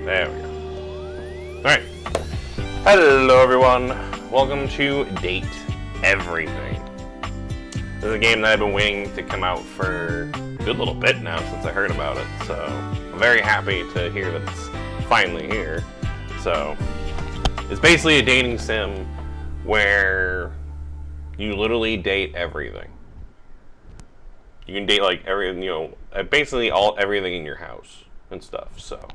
There we go. Alright. Hello, everyone. Welcome to Date Everything. This is a game that I've been waiting to come out for a good little bit now since I heard about it. So, I'm very happy to hear that it's finally here. So, it's basically a dating sim where you literally date everything. You can date like basically everything in your house and stuff. So,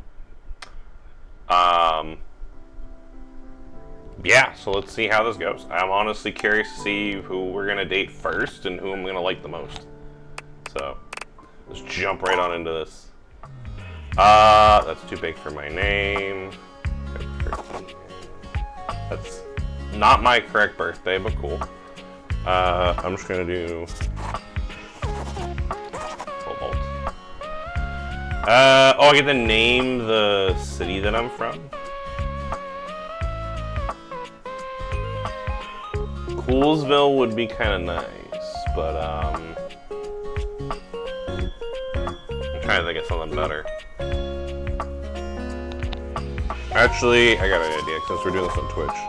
yeah. So let's see how this goes. I'm honestly curious to see who we're gonna date first and who I'm gonna like the most. So let's jump right on into this. That's too big for my name. That's not my correct birthday, but cool. I'm just gonna do Cobalt. I get to name the city that I'm from. Coolsville would be kind of nice, but I'm trying to think of something better. Actually, I got an idea since we're doing this on Twitch.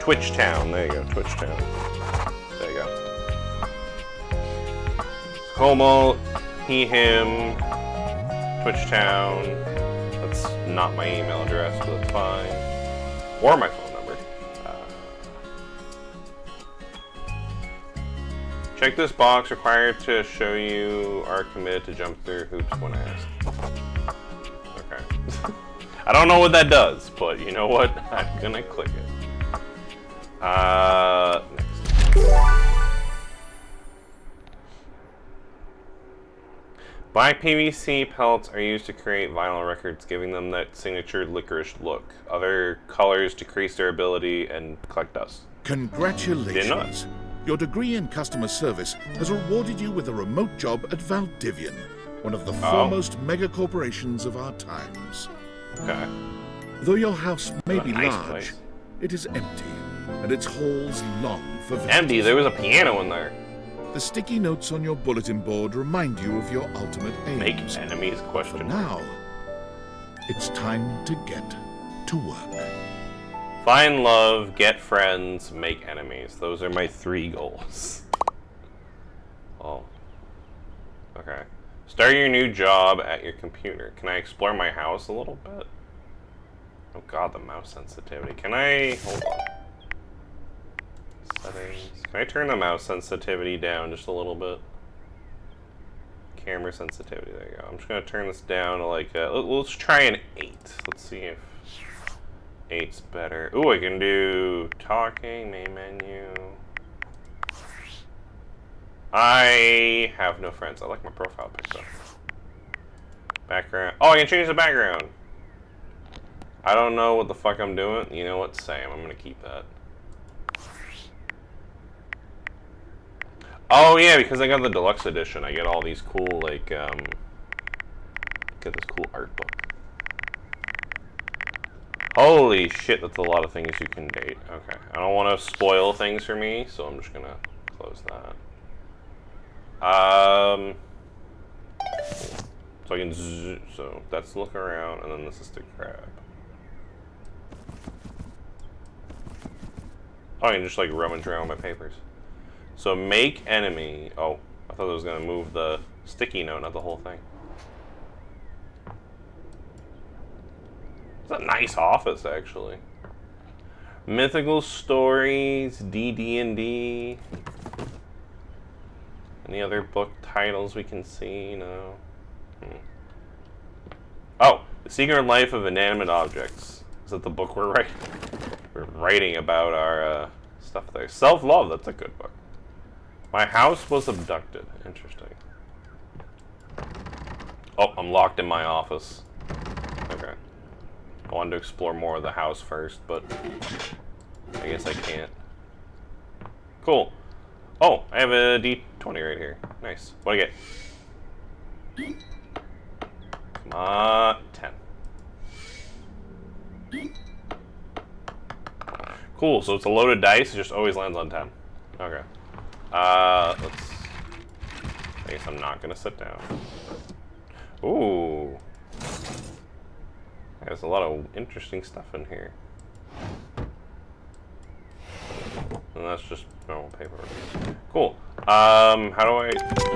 Twitch Town. There you go, Twitch Town. There you go. Cobalt, he, him, Twitch Town. That's not my email address, but that's fine. Or my phone number. Check this box. Required to show you are committed to jump through hoops when asked. Okay. I don't know what that does, but you know what? I'm gonna click it. Next. Black PVC pellets are used to create vinyl records, giving them that signature licorice look. Other colors decrease their ability and collect dust. Congratulations. Your degree in customer service has rewarded you with a remote job at Valdivian, one of the foremost mega corporations of our times. Okay. Though your house may be nice large, place. it is empty, and its halls long for visitors. Empty? There was a piano in there. The sticky notes on your bulletin board remind you of your ultimate aims. Make enemies? For Question. now, it's time to get to work. Find love, get friends, make enemies. Those are my 3 goals. Oh. Okay. Start your new job at your computer. Can I explore my house a little bit? Oh god, the mouse sensitivity. Can I... Hold on. Settings. Can I turn the mouse sensitivity down just a little bit? Camera sensitivity. There you go. I'm just going to turn this down to like... let's try an 8. Let's see if 8's better. Ooh, I can do talking, main menu. I have no friends. I like my profile picture. Background. Oh, I can change the background. I don't know what the fuck I'm doing. You know what? Same. I'm going to keep that. Oh, yeah, because I got the deluxe edition. I get all these cool, like, get this cool art book. Holy shit, that's a lot of things you can date. Okay. I don't want to spoil things for me, so I'm just going to close that. So I can so that's look around, and then this is to grab. Oh, I can just like rummage around with my papers. So make enemy. Oh, I thought it was gonna move the sticky note, not the whole thing. It's a nice office, actually. Mythical stories, DD&D. Any other book titles we can see? No. Oh, The Secret Life of Inanimate Objects. Is that the book we're writing? We're writing about our stuff there. Self-love. That's a good book. My house was abducted. Interesting. Oh, I'm locked in my office. Okay. I wanted to explore more of the house first, but I guess I can't. Cool. Oh, I have a D20 right here. Nice. What do I get? Come on. 10. Cool, so it's a loaded dice. It just always lands on 10. Okay. Let's I guess I'm not gonna sit down. Ooh. There's a lot of interesting stuff in here. And that's just normal paper. Cool. How do I...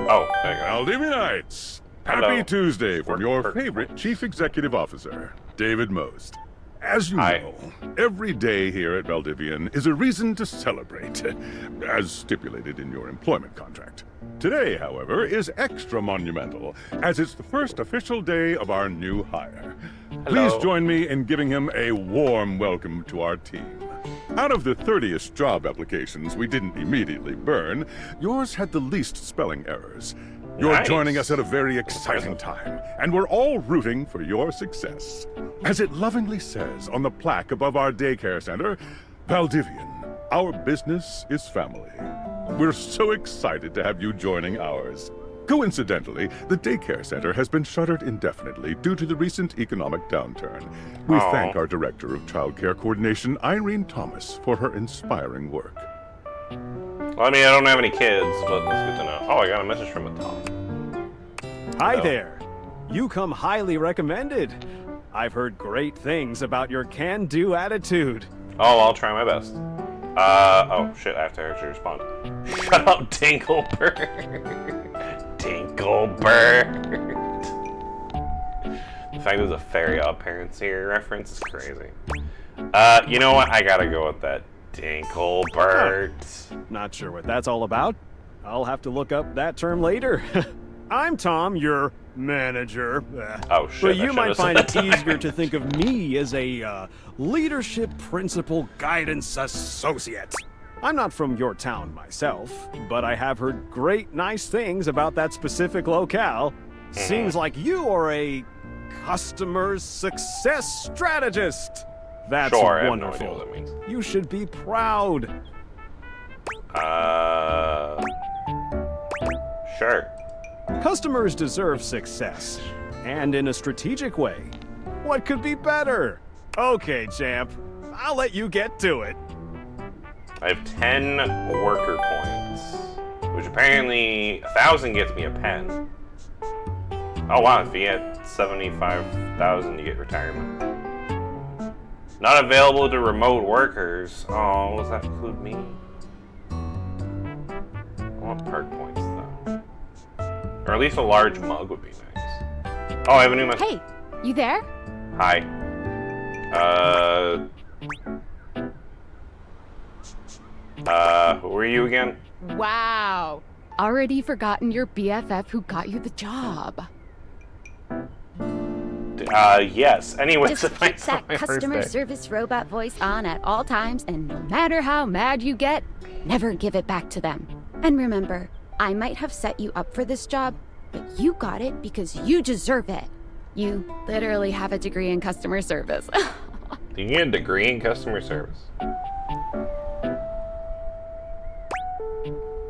Oh, there you go. Valdivinites! Hello. Happy Tuesday from your Work. favorite Chief Executive Officer, David Most. As you Hi. know, every day here at Valdivian is a reason to celebrate, as stipulated in your employment contract. Today, however, is extra monumental, as it's the first official day of our new hire. Please Hello. join me in giving him a warm welcome to our team. Out of the 30-ish job applications we didn't immediately burn, yours had the least spelling errors. You're Nice. joining us at a very exciting time, and we're all rooting for your success. As it lovingly says on the plaque above our daycare center, Valdivian, our business is family. We're so excited to have you joining ours. Coincidentally, the daycare center has been shuttered indefinitely due to the recent economic downturn. We Aw. thank our Director of Child Care Coordination, Irene Thomas, for her inspiring work. Well, I mean, I don't have any kids, but that's good to know. Oh, I got a message from a Tom. Hi Hello. there. You come highly recommended. I've heard great things about your can-do attitude. Oh, I'll try my best. Oh shit, I have to actually respond. Shut up, Dinklebird. Dinklebird. The fact there's a Fairy Odd Parents here reference is crazy. You know what? I gotta go with that. Dinklebird. Not sure what that's all about. I'll have to look up that term later. I'm Tom, your manager. Oh shit, But I you should've might said find it that. easier to think of me as a leadership principal guidance associate. I'm not from your town myself, but I have heard great nice things about that specific locale. Seems like you are a customer success strategist. That's Sure, I have no wonderful. idea what that means. You should be proud. Sure. Customers deserve success, and in a strategic way. What could be better? Okay, champ, I'll let you get to it. I have 10 worker points, which apparently 1,000 gets me a pen. Oh wow, if you get 75,000, you get retirement. Not available to remote workers. Oh, does that include me? I want perk points though. Or at least a large mug would be nice. Oh, I have a new message. Hey, you there? Hi. Who are you again? Wow. Already forgotten your BFF who got you the job. Yes. Anyways, Just if I keep saw that my customer birthday. service robot voice on at all times, and no matter how mad you get, never give it back to them. And remember, I might have set you up for this job, but you got it because you deserve it. You literally have a degree in customer service. Do you get a degree in customer service?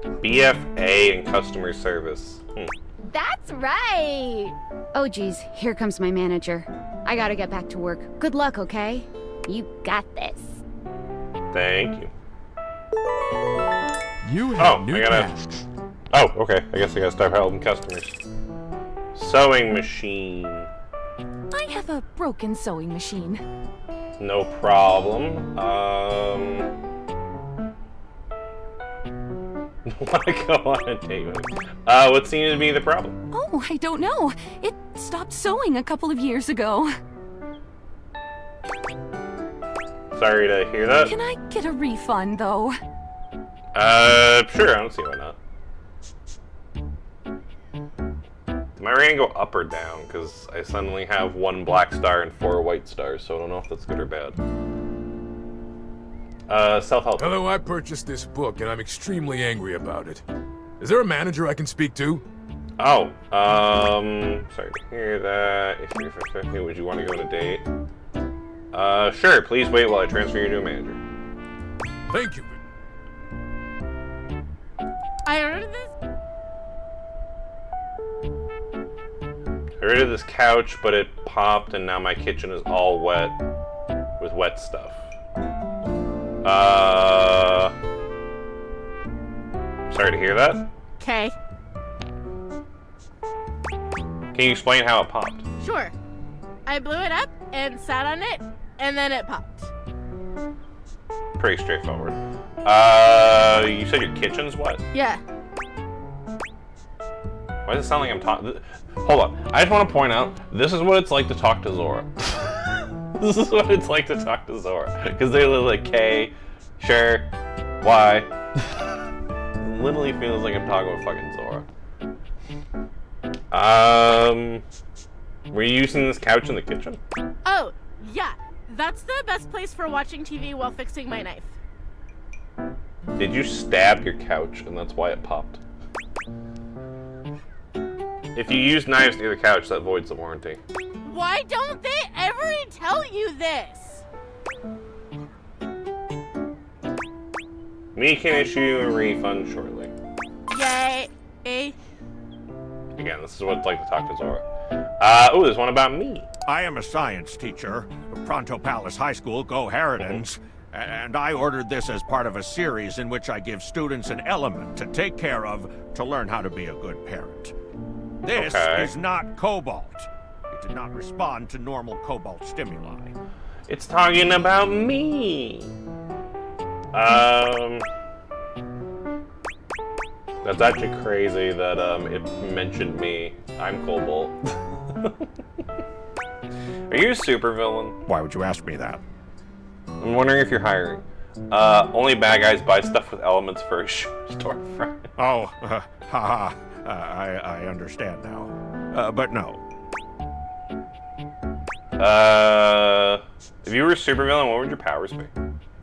BFA in customer service. That's right! Oh geez, here comes my manager. I gotta get back to work. Good luck, okay? You got this. Thank you. You Oh, have new I gotta. tasks. Oh, okay. I guess I gotta start helping customers. Sewing machine. I have a broken sewing machine. No problem. Want to go on a date with me? What seems to be the problem? Oh, I don't know. It stopped sewing a couple of years ago. Sorry to hear that. Can I get a refund, though? Sure. I don't see why not. Did my rating go up or down? Because I suddenly have 1 black star and 4 white stars, so I don't know if that's good or bad. Self-help. Hello, I purchased this book and I'm extremely angry about it. Is there a manager I can speak to? Oh, sorry to hear that. If you're expecting, would you want to go on a date? Sure. Please wait while I transfer you to a manager. Thank you. I heard of this. I rid of this couch, but it popped, and now my kitchen is all wet with wet stuff. Sorry to hear that. Okay. Can you explain how it popped? Sure. I blew it up and sat on it, and then it popped. Pretty straightforward. You said your kitchen's what? Yeah. Why does it sound like I'm talking? Hold on. I just want to point out, this is what it's like to talk to Zora. This is what it's like to talk to Zora. Because they're like, K, sure, Y. Literally feels like I'm talking with fucking Zora. Were you using this couch in the kitchen? Oh, yeah. That's the best place for watching TV while fixing my knife. Did you stab your couch and that's why it popped? If you use knives near the couch, that voids the warranty. Why don't they ever tell you this? We can issue you a refund shortly. Yay. Again, this is what it's like to talk to Zora. Oh, there's one about me. I am a science teacher, Pronto Palace High School, Go Harridans, and I ordered this as part of a series in which I give students an element to take care of to learn how to be a good parent. This is not Cobalt. It did not respond to normal Cobalt stimuli. It's talking about me. That's actually crazy that it mentioned me. I'm Cobalt. Are you a supervillain? Why would you ask me that? I'm wondering if you're hiring. Only bad guys buy stuff with elements for a storefront. Oh, haha. I understand now. But no. If you were a supervillain, what would your powers be?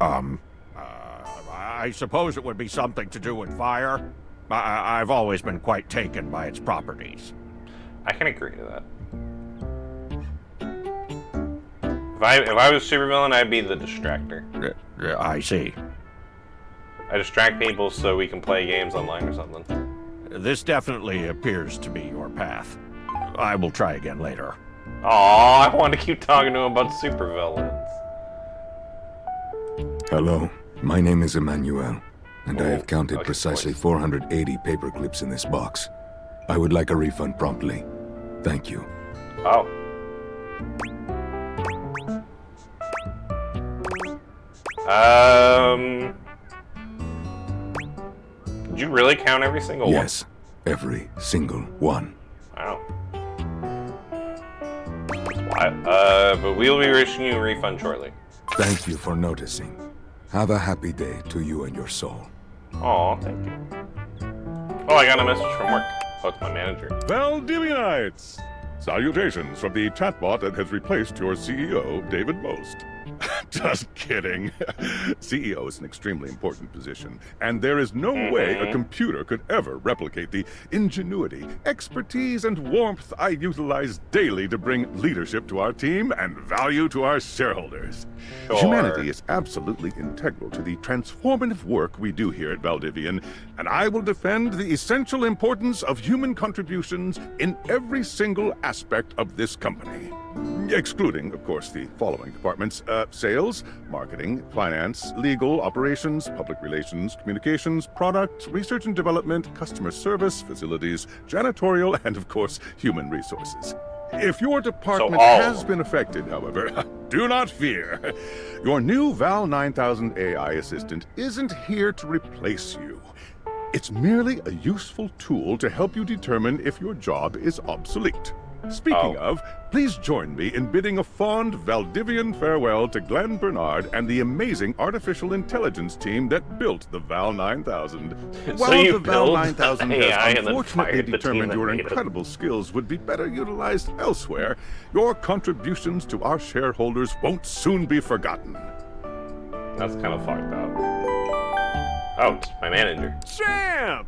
I suppose it would be something to do with fire. I've always been quite taken by its properties. I can agree to that. If I was a supervillain, I'd be the distractor. I see. I distract people so we can play games online or something. This definitely appears to be your path. I will try again later. Aw, I want to keep talking to him about supervillains. Hello, my name is Emmanuel, and I have counted okay, precisely voice. 480 paper clips in this box. I would like a refund promptly. Thank you. Oh. Did you really count every single Yes, every single one. one? Wow. But we'll be issuing you a refund shortly. Thank you for noticing. Have a happy day to you and your soul. Aw, thank you. Oh, I got a message from work. Oh, it's my manager. Valdivianites! Salutations from the chatbot that has replaced your CEO, David Most. Just kidding. CEO is an extremely important position, and there is no way a computer could ever replicate the ingenuity, expertise, and warmth I utilize daily to bring leadership to our team and value to our shareholders. Sure. Humanity is absolutely integral to the transformative work we do here at Valdivian, and I will defend the essential importance of human contributions in every single aspect of this company. Excluding, of course, the following departments: sales, marketing, finance, legal, operations, public relations, communications, product, research and development, customer service, facilities, janitorial, and, of course, human resources. If your department has been affected, however, do not fear. Your new Val 9000 AI assistant isn't here to replace you. It's merely a useful tool to help you determine if your job is obsolete. Speaking of, please join me in bidding a fond Valdivian farewell to Glenn Bernard and the amazing artificial intelligence team that built the Val 9000. While the Val 9000 has unfortunately determined your incredible skills would be better utilized elsewhere, your contributions to our shareholders won't soon be forgotten. That's kind of fucked up. Oh, it's my manager. Champ!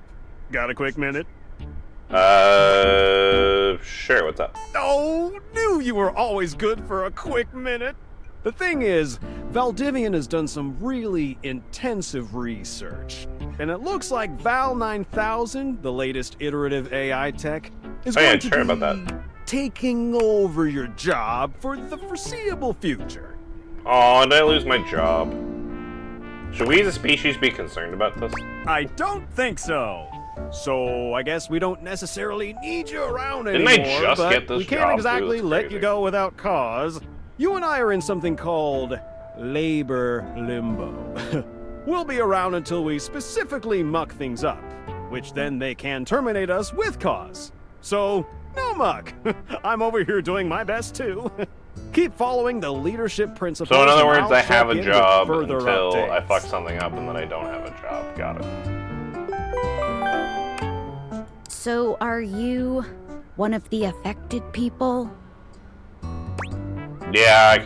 Got a quick minute? Sure, what's up? Oh, knew you were always good for a quick minute. The thing is, Valdivian has done some really intensive research, and it looks like Val 9000, the latest iterative AI tech, is going to be taking over your job for the foreseeable future. Oh, did I lose my job? Should we as a species be concerned about this? I don't think so. So I guess we don't necessarily need you around Didn't anymore. I just but get this we can't job, too? exactly That's let crazy. you go without cause. You and I are in something called labor limbo. We'll be around until we specifically muck things up, which then they can terminate us with cause. So, no muck. I'm over here doing my best too. Keep following the leadership principles. So in other and words, I'll I have check a in job with further until I updates. fuck something up and then I don't have a job. Got it. So, are you one of the affected people? Yeah,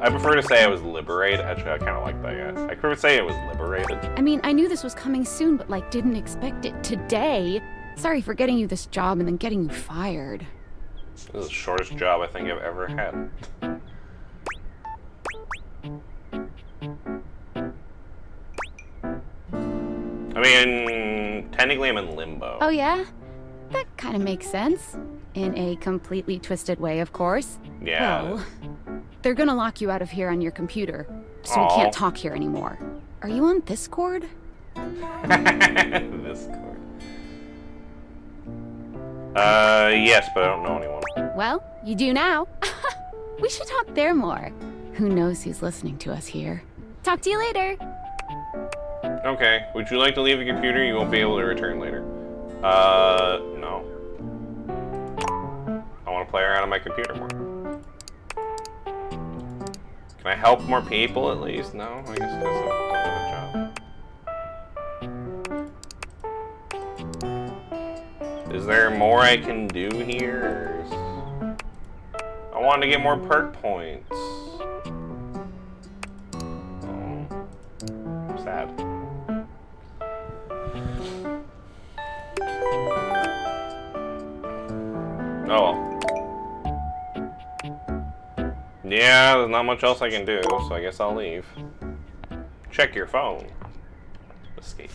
I prefer to say I was liberated. Actually, I kind of like that, yeah. I prefer to say it was liberated. I mean, I knew this was coming soon, but like, didn't expect it today. Sorry for getting you this job and then getting you fired. This is the shortest job I think I've ever had. I mean, technically I'm in limbo. Oh, yeah? That kind of makes sense. In a completely twisted way, of course. Yeah. Well, they're gonna lock you out of here on your computer, so Aw. we can't talk here anymore. Are you on Discord? This cord. Yes, but I don't know anyone. Well, you do now. We should talk there more. Who knows who's listening to us here? Talk to you later. Okay. Would you like to leave the computer? You won't be able to return later. No. I want to play around on my computer more. Can I help more people at least? No, I guess because I don't have a job. Is there more I can do here? I want to get more perk points. Oh, sad. Oh well. Yeah, there's not much else I can do, so I guess I'll leave. Check your phone. Escape.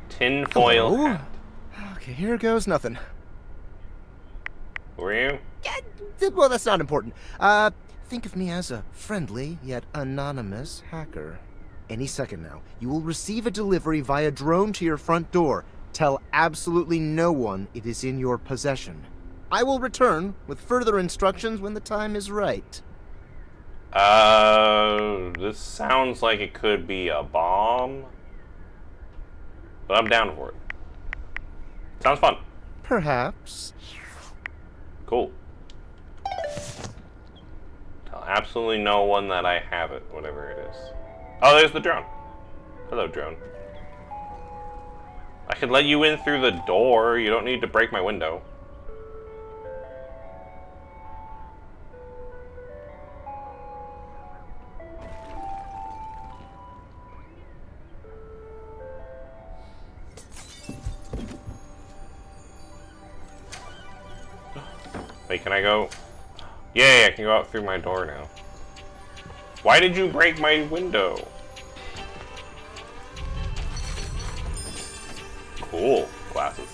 Tinfoil Hello? hat. Okay, here goes nothing. Who are you? Well, that's not important. Think of me as a friendly yet anonymous hacker. Any second now, you will receive a delivery via drone to your front door. Tell absolutely no one it is in your possession. I will return with further instructions when the time is right. This sounds like it could be a bomb. But I'm down for it. Sounds fun. Perhaps. Cool. Tell absolutely no one that I have it, whatever it is. Oh, there's the drone. Hello, drone. I could let you in through the door. You don't need to break my window. Wait, can I go? Yay, I can go out through my door now. Why did you break my window? Cool. Glasses.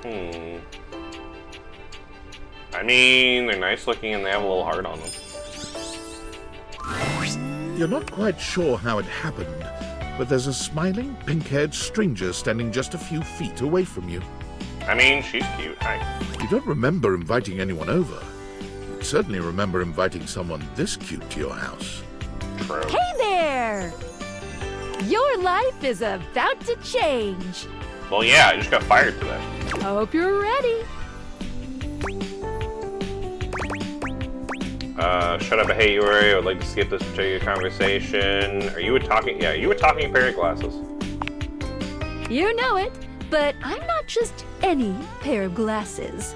I mean, they're nice looking and they have a little heart on them. You're not quite sure how it happened, but there's a smiling, pink-haired stranger standing just a few feet away from you. I mean, she's cute. Hi. You don't remember inviting anyone over. You'd certainly remember inviting someone this cute to your house. True. Hey there! Your life is about to change. Well, yeah, I just got fired today. Hope you're ready. Shut up, I hate you, Ori. I would like to skip this particular conversation. Are you a talking... Yeah, are you a talking pair of glasses? You know it, but I'm not just any pair of glasses.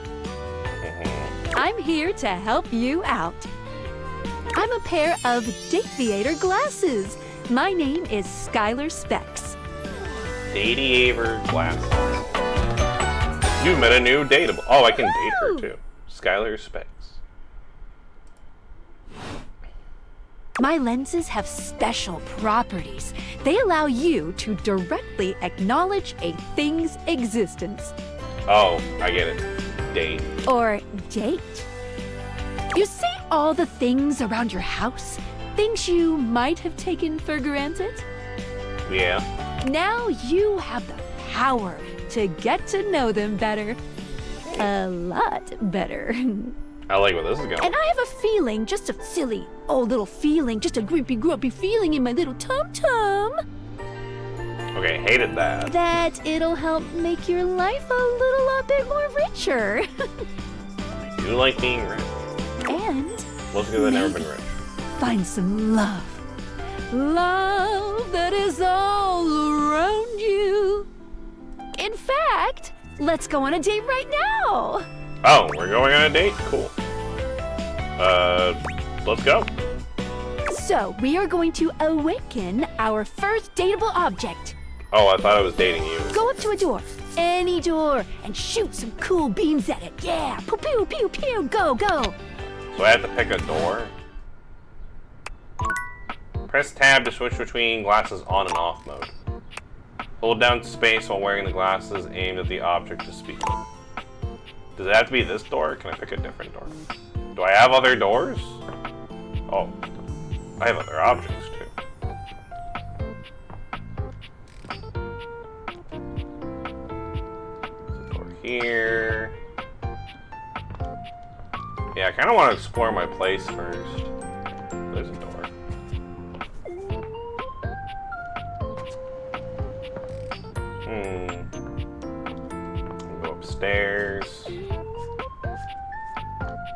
I'm here to help you out. I'm a pair of Dateator glasses. My name is Skylar Specs. Dateator glasses. You met a new dateable. Oh, I can date her too. Skylar Specs. My lenses have special properties. They allow you to directly acknowledge a thing's existence. Oh, I get it. Date. Or date. You see, all the things around your house? Things you might have taken for granted? Yeah. Now you have the power to get to know them better. A lot better. I like where this is going. And I have a feeling, just a silly old little feeling, just a grumpy feeling in my little tum-tum, Okay, hated that. that it'll help make your life a little bit more richer. I do like being rich. And Most people have never been rich. find some love. Love that is all around you. In fact, let's go on a date right now. Oh, we're going on a date? Cool. Let's go. So, we are going to awaken our first dateable object. Oh, I thought I was dating you. Go up to a door, any door, and shoot some cool beams at it. Yeah, pew pew pew pew, go, go. So I have to pick a door? Press tab to switch between glasses on and off mode. Hold down space while wearing the glasses aimed at the object to speak with. Does it have to be this door? Can I pick a different door? Do I have other doors? Oh, I have other objects too. There's a door here. Yeah, I kind of want to explore my place first. There's a door. Go upstairs. This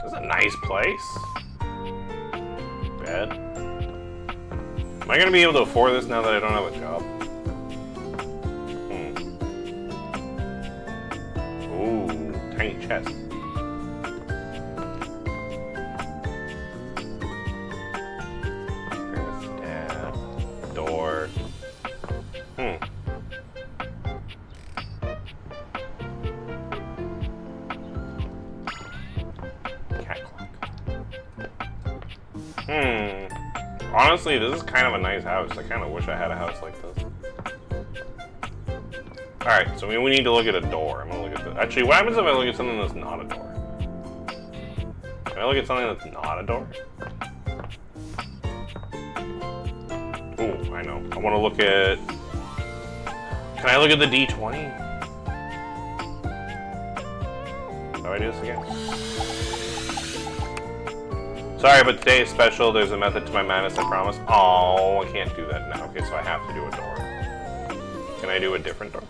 is a nice place. Bed. Am I gonna be able to afford this now that I don't have a job? Ooh, tiny chest. Door. Cat clock. Honestly, this is kind of a nice house. I kind of wish I had a house like this. Alright, so we need to look at a door. I'm gonna look at this. Actually, what happens if I look at something that's not a door? Can I look at something that's not a door? Ooh, I know. I want to look at... Can I look at the D20? How do I do this again? Sorry, but today is special. There's a method to my madness, I promise. Oh, I can't do that now. Okay, so I have to do a door. Can I do a different door?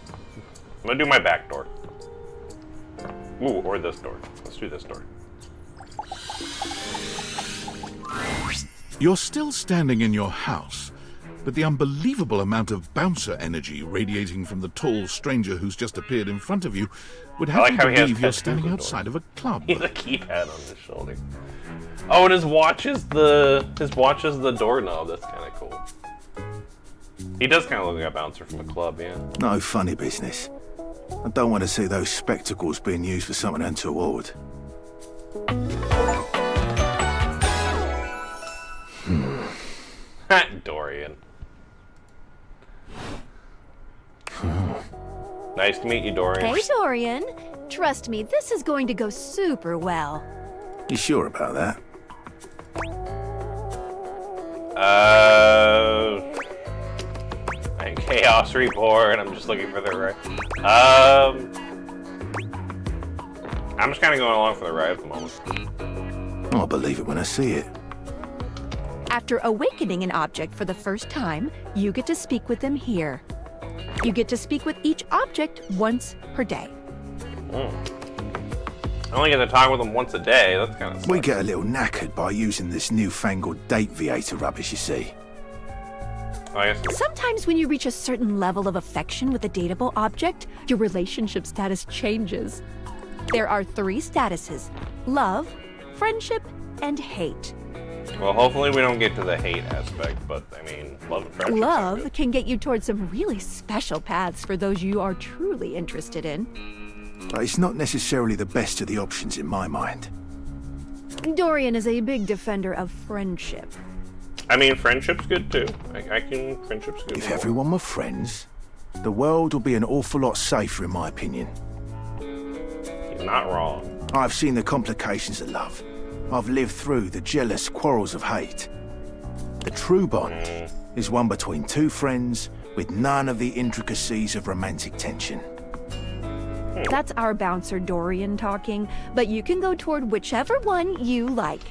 I'm gonna do my back door. Ooh, or this door. Let's do this door. You're still standing in your house, but the unbelievable amount of bouncer energy radiating from the tall stranger who's just appeared in front of you would have you believe you're standing outside of a club. He has a keypad on his shoulder. Oh, and his watch is the doorknob. That's kind of cool. He does kind of look like a bouncer from a club, yeah. No funny business. I don't want to see those spectacles being used for something untoward. Dorian. Nice to meet you, Dorian. Hey, Dorian. Trust me, this is going to go super well. You sure about that? I'm Chaos Reborn. I'm just looking for the right. I'm just kind of going along for the ride at the moment. I'll believe it when I see it. After awakening an object for the first time, you get to speak with them here. You get to speak with each object once per day. I only get to talk with them once a day. That's kind of We get a little knackered by using this newfangled date Viator rubbish, you see. I guess. Sometimes when you reach a certain level of affection with a dateable object, your relationship status changes. There are 3 statuses: love, friendship, and hate. Well, hopefully we don't get to the hate aspect, but I mean, love and friendship. Love can get you towards some really special paths for those you are truly interested in. But it's not necessarily the best of the options in my mind. Dorian is a big defender of friendship. I mean, friendship's good too. Friendship's good. If everyone were friends, the world would be an awful lot safer, in my opinion. He's not wrong. I've seen the complications of love. I've lived through the jealous quarrels of hate. The true bond is one between two friends with none of the intricacies of romantic tension. That's our bouncer Dorian talking, but you can go toward whichever one you like.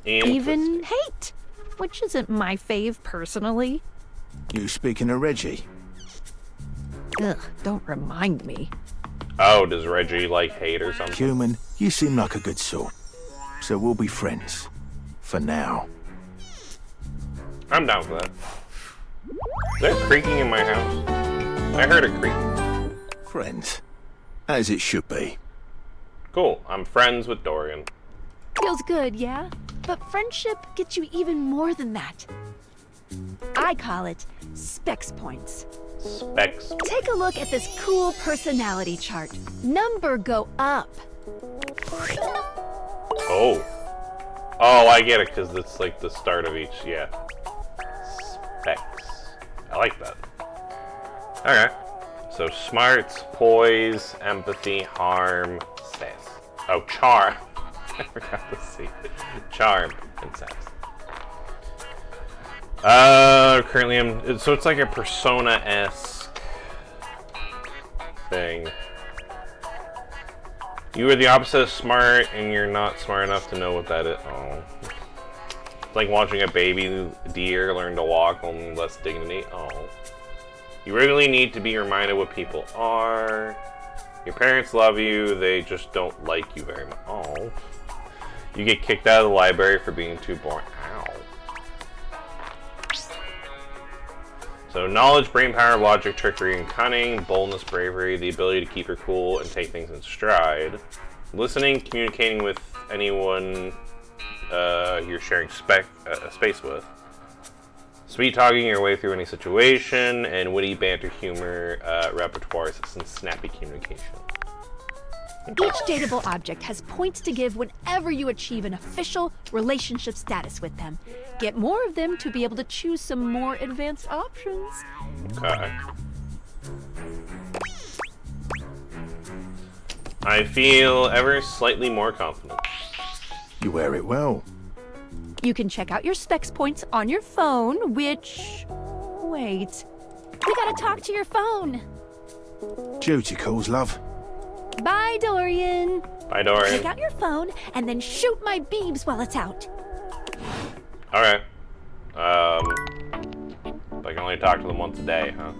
Even hate, which isn't my fave personally. You speaking of Reggie? Ugh, don't remind me. Oh, does Reggie like hate or something? Human, you seem like a good sort. So we'll be friends. For now. I'm down for that. Is there creaking in my house? I heard a creaking. Friends. As it should be. Cool. I'm friends with Dorian. Feels good, yeah? But friendship gets you even more than that. I call it specs points. Specs. Take a look at this cool personality chart. Number go up. Oh. Oh, I get it, because it's like the start of each, yeah. Specs. I like that. Okay. So smarts, poise, empathy, harm, sass. Oh, charm. I forgot to see. Charm and sass. Currently so it's like a Persona-esque thing. You are the opposite of smart, and you're not smart enough to know what that is. Oh. It's like watching a baby deer learn to walk on less dignity. Oh. You really need to be reminded what people are. Your parents love you, they just don't like you very much. Oh. You get kicked out of the library for being too boring. Ow. So knowledge, brain power, logic, trickery, and cunning, boldness, bravery, the ability to keep your cool and take things in stride. Listening, communicating with anyone you're sharing space with. Sweet talking your way through any situation, and witty banter humor, repertoires, and snappy communication. Each dateable object has points to give whenever you achieve an official relationship status with them. Get more of them to be able to choose some more advanced options. Okay. I feel ever slightly more confident. You wear it well. You can check out your specs points on your phone, which... Wait. We gotta talk to your phone. Duty calls, love. Bye, Dorian. Bye, Dorian. Take out your phone and then shoot my beebs while it's out. Alright. I can only talk to them once a day, huh?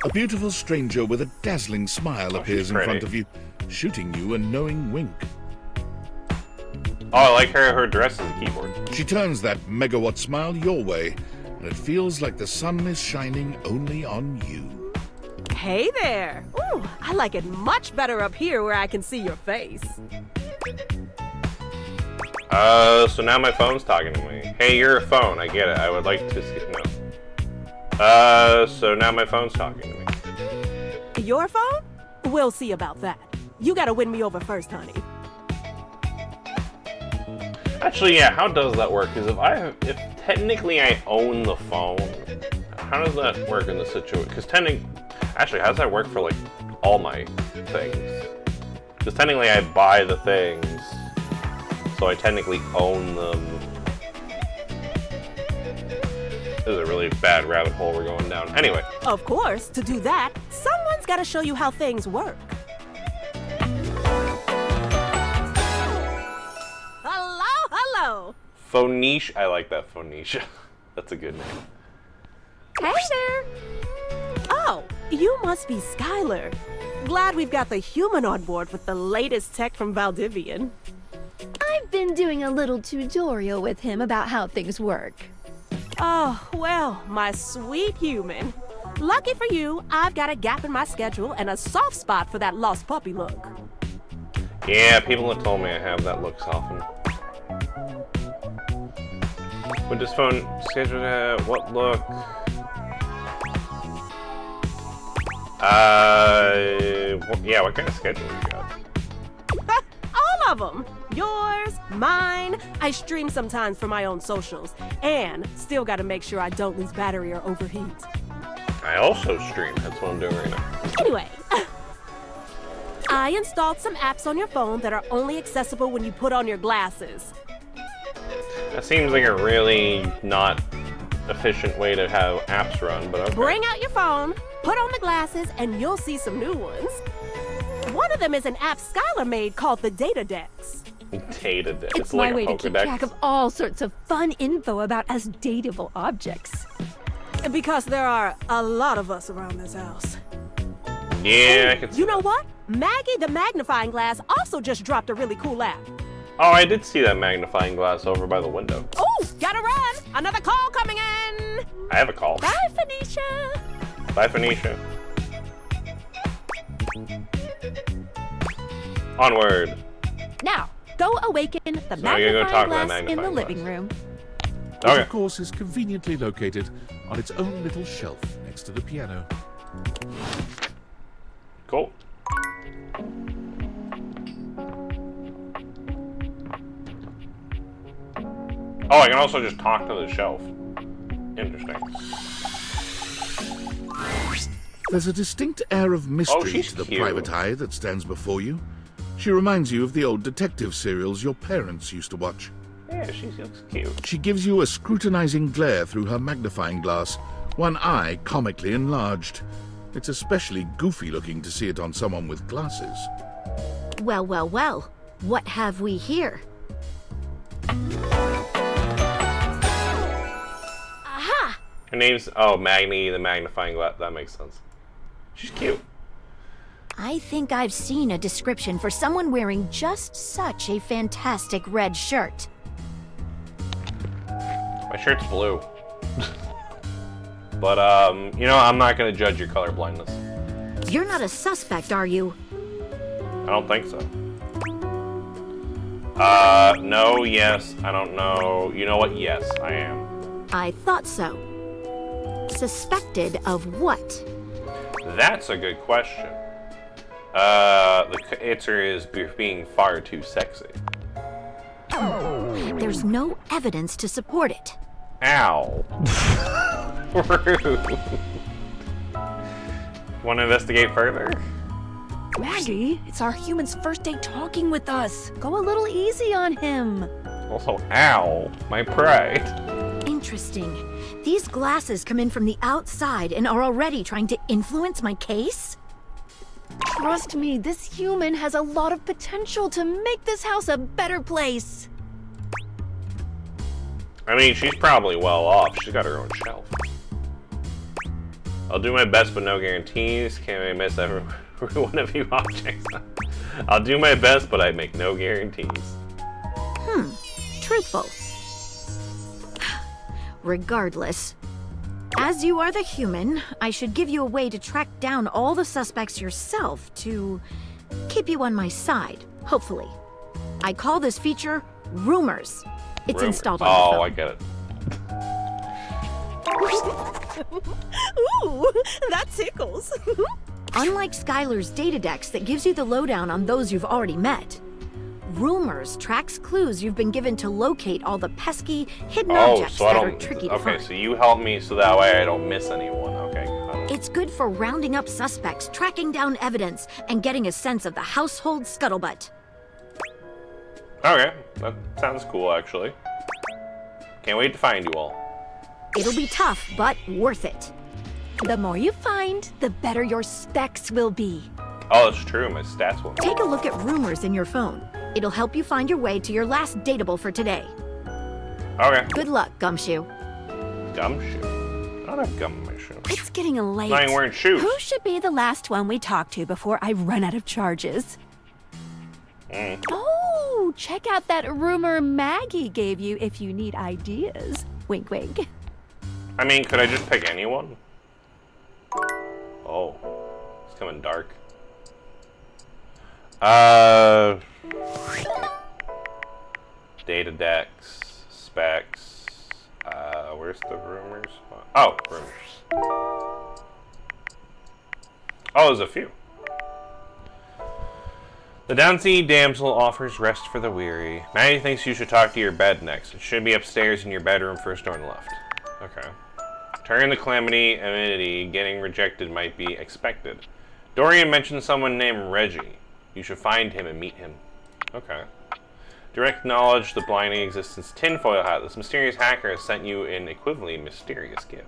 A beautiful stranger with a dazzling smile appears in front of you, shooting you a knowing wink. Oh, I like her dress is a keyboard. She turns that megawatt smile your way, and it feels like the sun is shining only on you. Hey there! Ooh, I like it much better up here where I can see your face. So now my phone's talking to me. Hey, you're a phone, I get it. I would like to see... No. So now my phone's talking to me. Your phone? We'll see about that. You gotta win me over first, honey. Actually, yeah, how does that work? Because if technically I own the phone, how does that work in the situation? Because actually, how does that work for like all my things? Because technically I buy the things, so I technically own them. This is a really bad rabbit hole we're going down. Anyway. Of course, to do that, someone's gotta show you how things work. Hello! Phoenicia. I like that, Phoenicia. That's a good name. Hey there! Oh, you must be Skylar. Glad we've got the human on board with the latest tech from Valdivian. I've been doing a little tutorial with him about how things work. Oh, well, my sweet human. Lucky for you, I've got a gap in my schedule and a soft spot for that lost puppy look. Yeah, people have told me I have that look softened. With this phone scheduled at what look? Yeah, what kind of schedule you got? All of them. Yours, mine. I stream sometimes for my own socials. And still gotta make sure I don't lose battery or overheat. I also stream. That's what I'm doing right now. Anyway, I installed some apps on your phone that are only accessible when you put on your glasses. That seems like a really not efficient way to have apps run, but okay. Bring out your phone, put on the glasses, and you'll see some new ones. One of them is an app Skylar made called the Data Dex. Data Dex. It's like my way a to keep Pokedex. track of all sorts of fun info about us dateable objects. Because there are a lot of us around this house. Yeah, I can see You know what? Maggie the magnifying glass also just dropped a really cool app. Oh, I did see that magnifying glass over by the window. Oh, gotta run! Another call coming in! I have a call. Bye, Phoenicia! Bye, Phoenicia. Onward. Now, go awaken the So I gotta go magnifying talk to that glass in magnifying the glass. living room. Which, Okay. of course, is conveniently located on its own little shelf next to the piano. Cool. Oh, I can also just talk to the shelf. Interesting. There's a distinct air of mystery she's to the cute. private eye that stands before you. She reminds you of the old detective serials your parents used to watch. Yeah, she looks cute. She gives you a scrutinizing glare through her magnifying glass, one eye comically enlarged. It's especially goofy looking to see it on someone with glasses. Well, well, well. What have we here? Aha! Her name's, Magni the magnifying glass. That makes sense. She's cute. I think I've seen a description for someone wearing just such a fantastic red shirt. My shirt's blue. But, I'm not gonna judge your color blindness. You're not a suspect, are you? I don't think so. No, yes, I don't know. You know what? Yes, I am. I thought so. Suspected of what? That's a good question. The answer is being far too sexy. There's no evidence to support it. Ow. Rude. Want to investigate further? Maggie, it's our human's first day talking with us. Go a little easy on him. Also, ow. My pride. Interesting. These glasses come in from the outside and are already trying to influence my case? Trust me, this human has a lot of potential to make this house a better place. I mean, she's probably well off. She's got her own shelf. I'll do my best, but no guarantees. Can I miss every one of you objects? I'll do my best, but I make no guarantees. Truthful. Regardless, as you are the human, I should give you a way to track down all the suspects yourself to keep you on my side, hopefully. I call this feature Rumors. It's installed on your phone. I get it. Ooh, that tickles. Unlike Skylar's data dex that gives you the lowdown on those you've already met, Rumors tracks clues you've been given to locate all the pesky, hidden objects that are tricky to find. So you help me so that way I don't miss anyone. Okay. It's good for rounding up suspects, tracking down evidence, and getting a sense of the household scuttlebutt. Okay, that sounds cool, actually. Can't wait to find you all. It'll be tough, but worth it. The more you find, the better your specs will be. Oh, that's true. My stats will. Take a look at Rumors in your phone. It'll help you find your way to your last dateable for today. Okay. Good luck, Gumshoe. Gumshoe? I don't have gum in my shoe. It's getting late. I ain't wearing shoes. Who should be the last one we talk to before I run out of charges? Oh, check out that rumor Maggie gave you if you need ideas. Wink, wink. I mean, could I just pick anyone? Oh, it's coming dark. Data decks, specs. Where's the rumors? Oh, rumors. Oh, there's a few. The Downsea damsel offers rest for the weary. Maddie thinks you should talk to your bed next. It should be upstairs in your bedroom, first door on the left. Okay. Turn the calamity amenity. Getting rejected might be expected. Dorian mentioned someone named Reggie. You should find him and meet him. Okay. Direct knowledge the blinding existence tinfoil hat. This mysterious hacker has sent you an equivalently mysterious gift.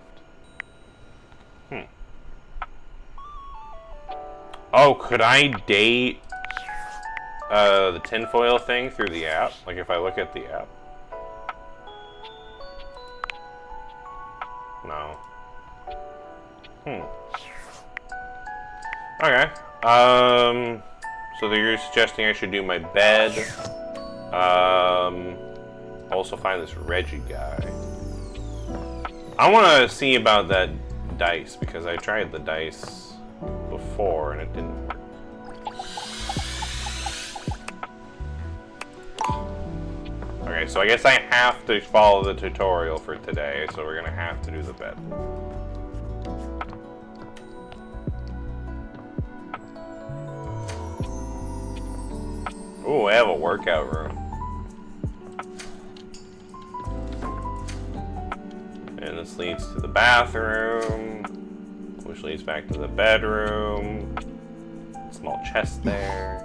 Oh, could I date the tinfoil thing through the app? Like if I look at the app? No. Okay. So you're suggesting I should do my bed. Also find this Reggie guy. I want to see about that dice because I tried the dice before and it didn't work. Okay, so I guess I have to follow the tutorial for today, so we're gonna have to do the bed. Ooh, I have a workout room. And this leads to the bathroom, which leads back to the bedroom. Small chest there.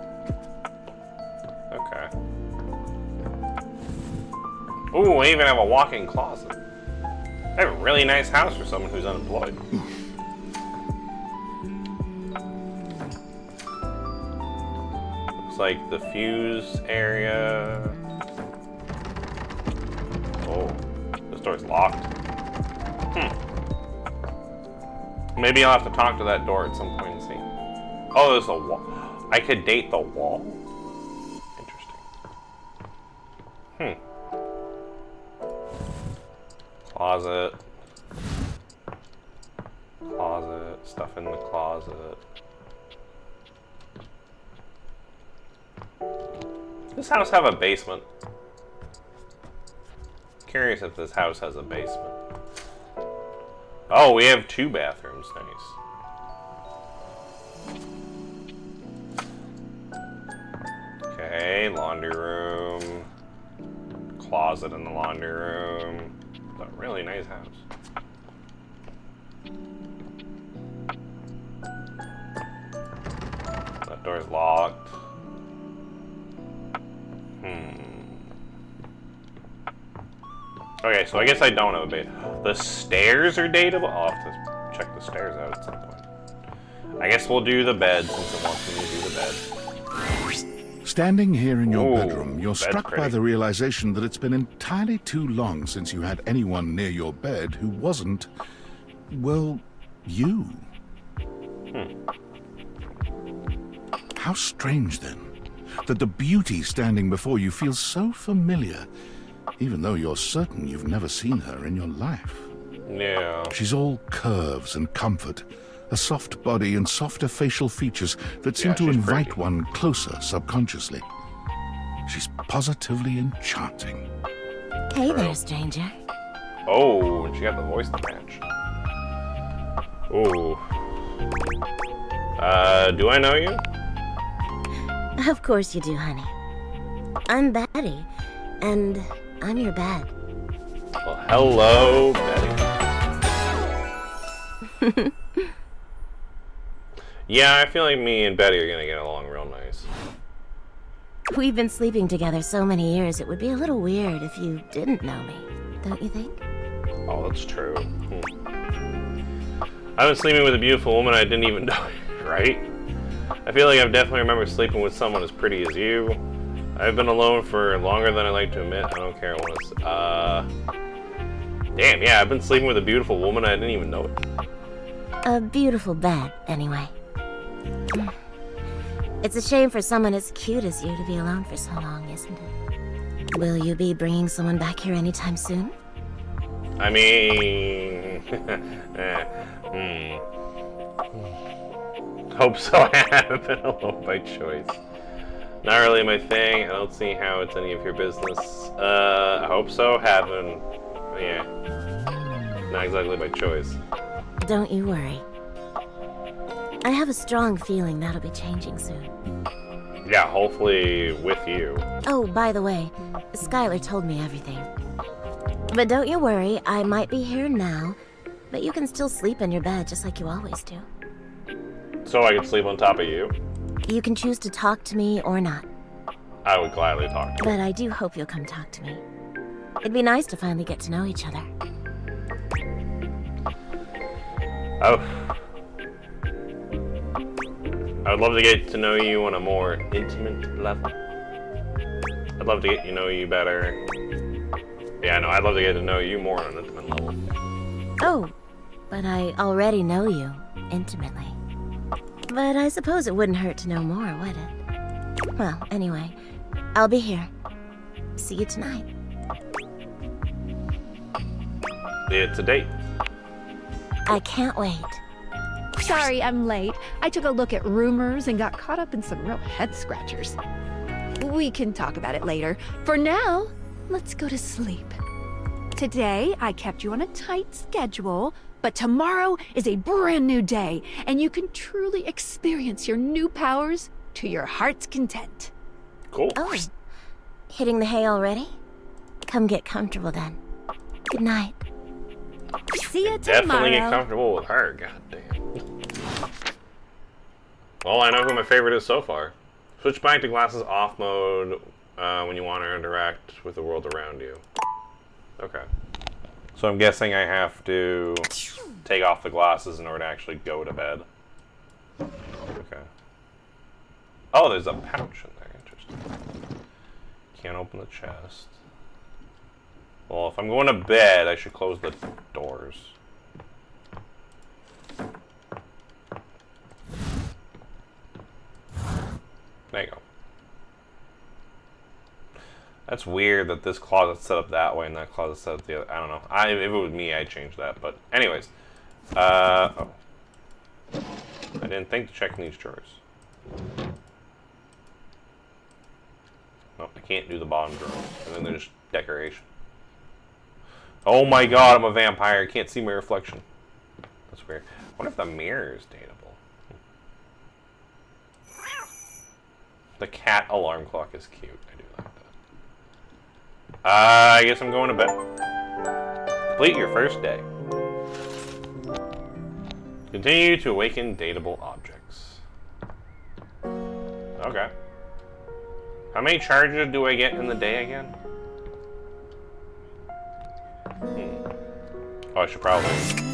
Okay. Ooh, I even have a walk-in closet. I have a really nice house for someone who's unemployed. Looks like the fuse area. Oh, this door's locked. Maybe I'll have to talk to that door at some point and see. Oh, there's a wall. I could date the wall? Interesting. Closet. Closet. Stuff in the closet. Does this house have a basement? Curious if this house has a basement. Oh, we have 2 bathrooms. Nice. Okay, laundry room. Closet in the laundry room. It's a really nice house. That door's locked. Okay, so I guess I don't have a bait. The stairs are dateable? I'll have to check the stairs out at some point. I guess we'll do the bed since it wants me to do the bed. Standing here in your bedroom, you're struck by the realization that it's been entirely too long since you had anyone near your bed who wasn't, well, you. How strange, then, that the beauty standing before you feels so familiar, even though you're certain you've never seen her in your life. Yeah. She's all curves and comfort, a soft body and softer facial features that seem to invite one closer subconsciously. She's positively enchanting. Hey there, stranger. Oh, and she got the voice to match. Oh. Do I know you? Of course you do, honey. I'm Betty, and I'm your bed. Well, hello, Betty. Yeah, I feel like me and Betty are gonna get along real nice. We've been sleeping together so many years, it would be a little weird if you didn't know me, don't you think? Oh, that's true. I've been sleeping with a beautiful woman I didn't even know, right? I feel like I've definitely remembered sleeping with someone as pretty as you. I've been alone for longer than I like to admit. I don't care what it's... Damn, yeah, I've been sleeping with a beautiful woman I didn't even know it. A beautiful bed, anyway. It's a shame for someone as cute as you to be alone for so long, isn't it? Will you be bringing someone back here anytime soon? I mean... Hope so. I haven't been alone by choice. Not really my thing. I don't see how it's any of your business. I hope so. Haven't. Yeah. Not exactly by choice. Don't you worry. I have a strong feeling that'll be changing soon. Yeah, hopefully with you. Oh, by the way, Skylar told me everything. But don't you worry, I might be here now, but you can still sleep in your bed just like you always do. So I can sleep on top of you? You can choose to talk to me or not. I would gladly talk to you. But I do hope you'll come talk to me. It'd be nice to finally get to know each other. Oh. I would love to get to know you on a more intimate level. I'd love to get to know you better. Yeah, no, I'd love to get to know you more on an intimate level. Oh, but I already know you intimately. But I suppose it wouldn't hurt to know more, would it? Well, anyway, I'll be here. See you tonight. It's a date. I can't wait. Sorry I'm late. I took a look at rumors and got caught up in some real head scratchers. We can talk about it later. For now, let's go to sleep. Today, I kept you on a tight schedule, but tomorrow is a brand new day, and you can truly experience your new powers to your heart's content. Cool. Oh, hitting the hay already? Come get comfortable then. Good night. See you tomorrow. Definitely get comfortable with her, goddamn. Well, I know who my favorite is so far. Switch back to glasses off mode when you want to interact with the world around you. Okay. So I'm guessing I have to take off the glasses in order to actually go to bed. Okay. Oh, there's a pouch in there. Interesting. Can't open the chest. Well, if I'm going to bed, I should close the doors. There you go. That's weird that this closet's set up that way and that closet's set up the other. I don't know. If it was me, I'd change that. But anyways. Oh. I didn't think to check in these drawers. No, I can't do the bottom drawers. And then there's decoration. Oh my god, I'm a vampire. I can't see my reflection. That's weird. I wonder if the mirror is dateable. The cat alarm clock is cute. I do like that. I guess I'm going to bed. Complete your first day. Continue to awaken dateable objects. Okay. How many charges do I get in the day again? Oh, I should probably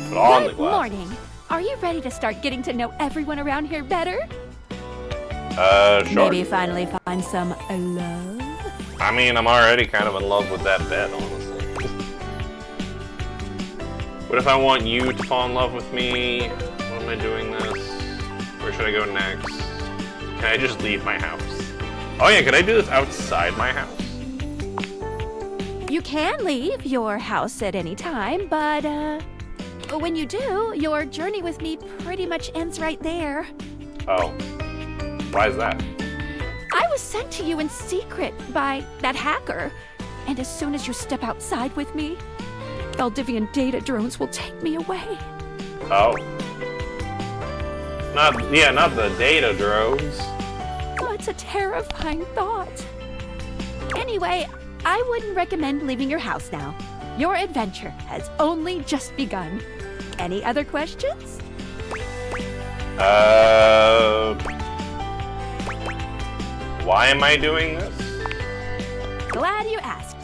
put on the glasses. Good morning. Are you ready to start getting to know everyone around here better? Sure. Maybe finally find some love? I mean, I'm already kind of in love with that bed, honestly. What if I want you to fall in love with me? What am I doing this? Where should I go next? Can I just leave my house? Oh yeah, could I do this outside my house? You can leave your house at any time, but when you do, your journey with me pretty much ends right there. Oh. Why is that? I was sent to you in secret by that hacker, and as soon as you step outside with me, Valdivian data drones will take me away. Oh. Not the data drones. Oh, it's a terrifying thought. Anyway, I wouldn't recommend leaving your house now. Your adventure has only just begun. Any other questions? Why am I doing this? Glad you asked.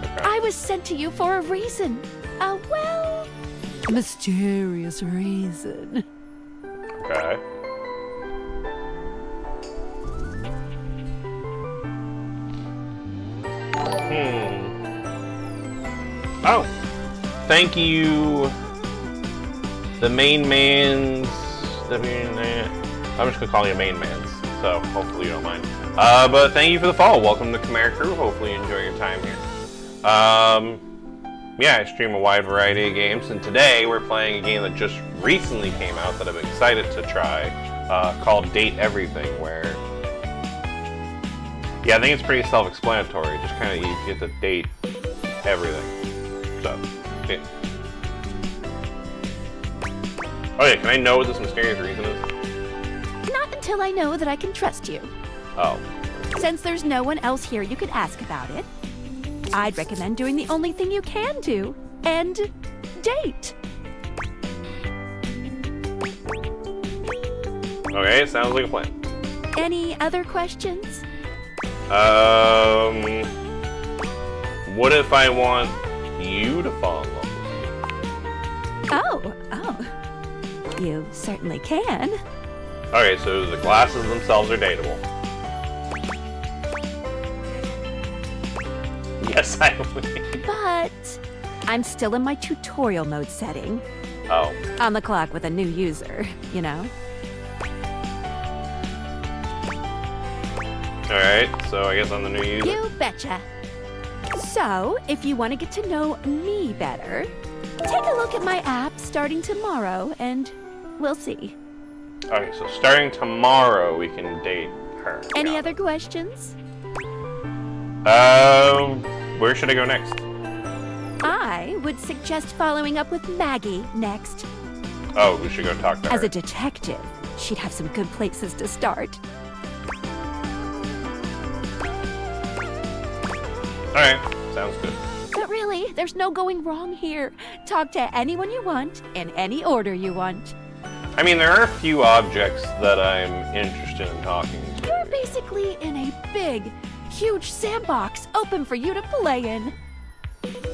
Okay. I was sent to you for a reason. A, well, mysterious reason. Okay. Oh. Thank you. The main man's... I'm just gonna call you main man's, so hopefully you don't mind. But thank you for the follow. Welcome to Chimera Crew. Hopefully you enjoy your time here. Yeah, I stream a wide variety of games, and today we're playing a game that just recently came out that I'm excited to try, called Date Everything, where... Yeah, I think it's pretty self-explanatory. Just kind of you get to date everything. So, yeah. Oh yeah, can I know what this mysterious reason is? Not until I know that I can trust you. Oh. Since there's no one else here you could ask about it, I'd recommend doing the only thing you can do, and date. Okay, sounds like a plan. Any other questions? What if I want you to fall in love with me? Oh. You certainly can. Okay, so the glasses themselves are dateable. Yes, I will. But I'm still in my tutorial mode setting. Oh. On the clock with a new user, you know? Alright, so I guess I'm the new user. You betcha. So, if you want to get to know me better, take a look at my app starting tomorrow, and we'll see. Okay, so starting tomorrow, we can date her. Any other questions? Where should I go next? I would suggest following up with Maggie next. Oh, we should go talk to her. As a detective, she'd have some good places to start. Alright, sounds good. But really, there's no going wrong here. Talk to anyone you want, in any order you want. I mean, there are a few objects that I'm interested in talking to. You're basically in a big, huge sandbox open for you to play in.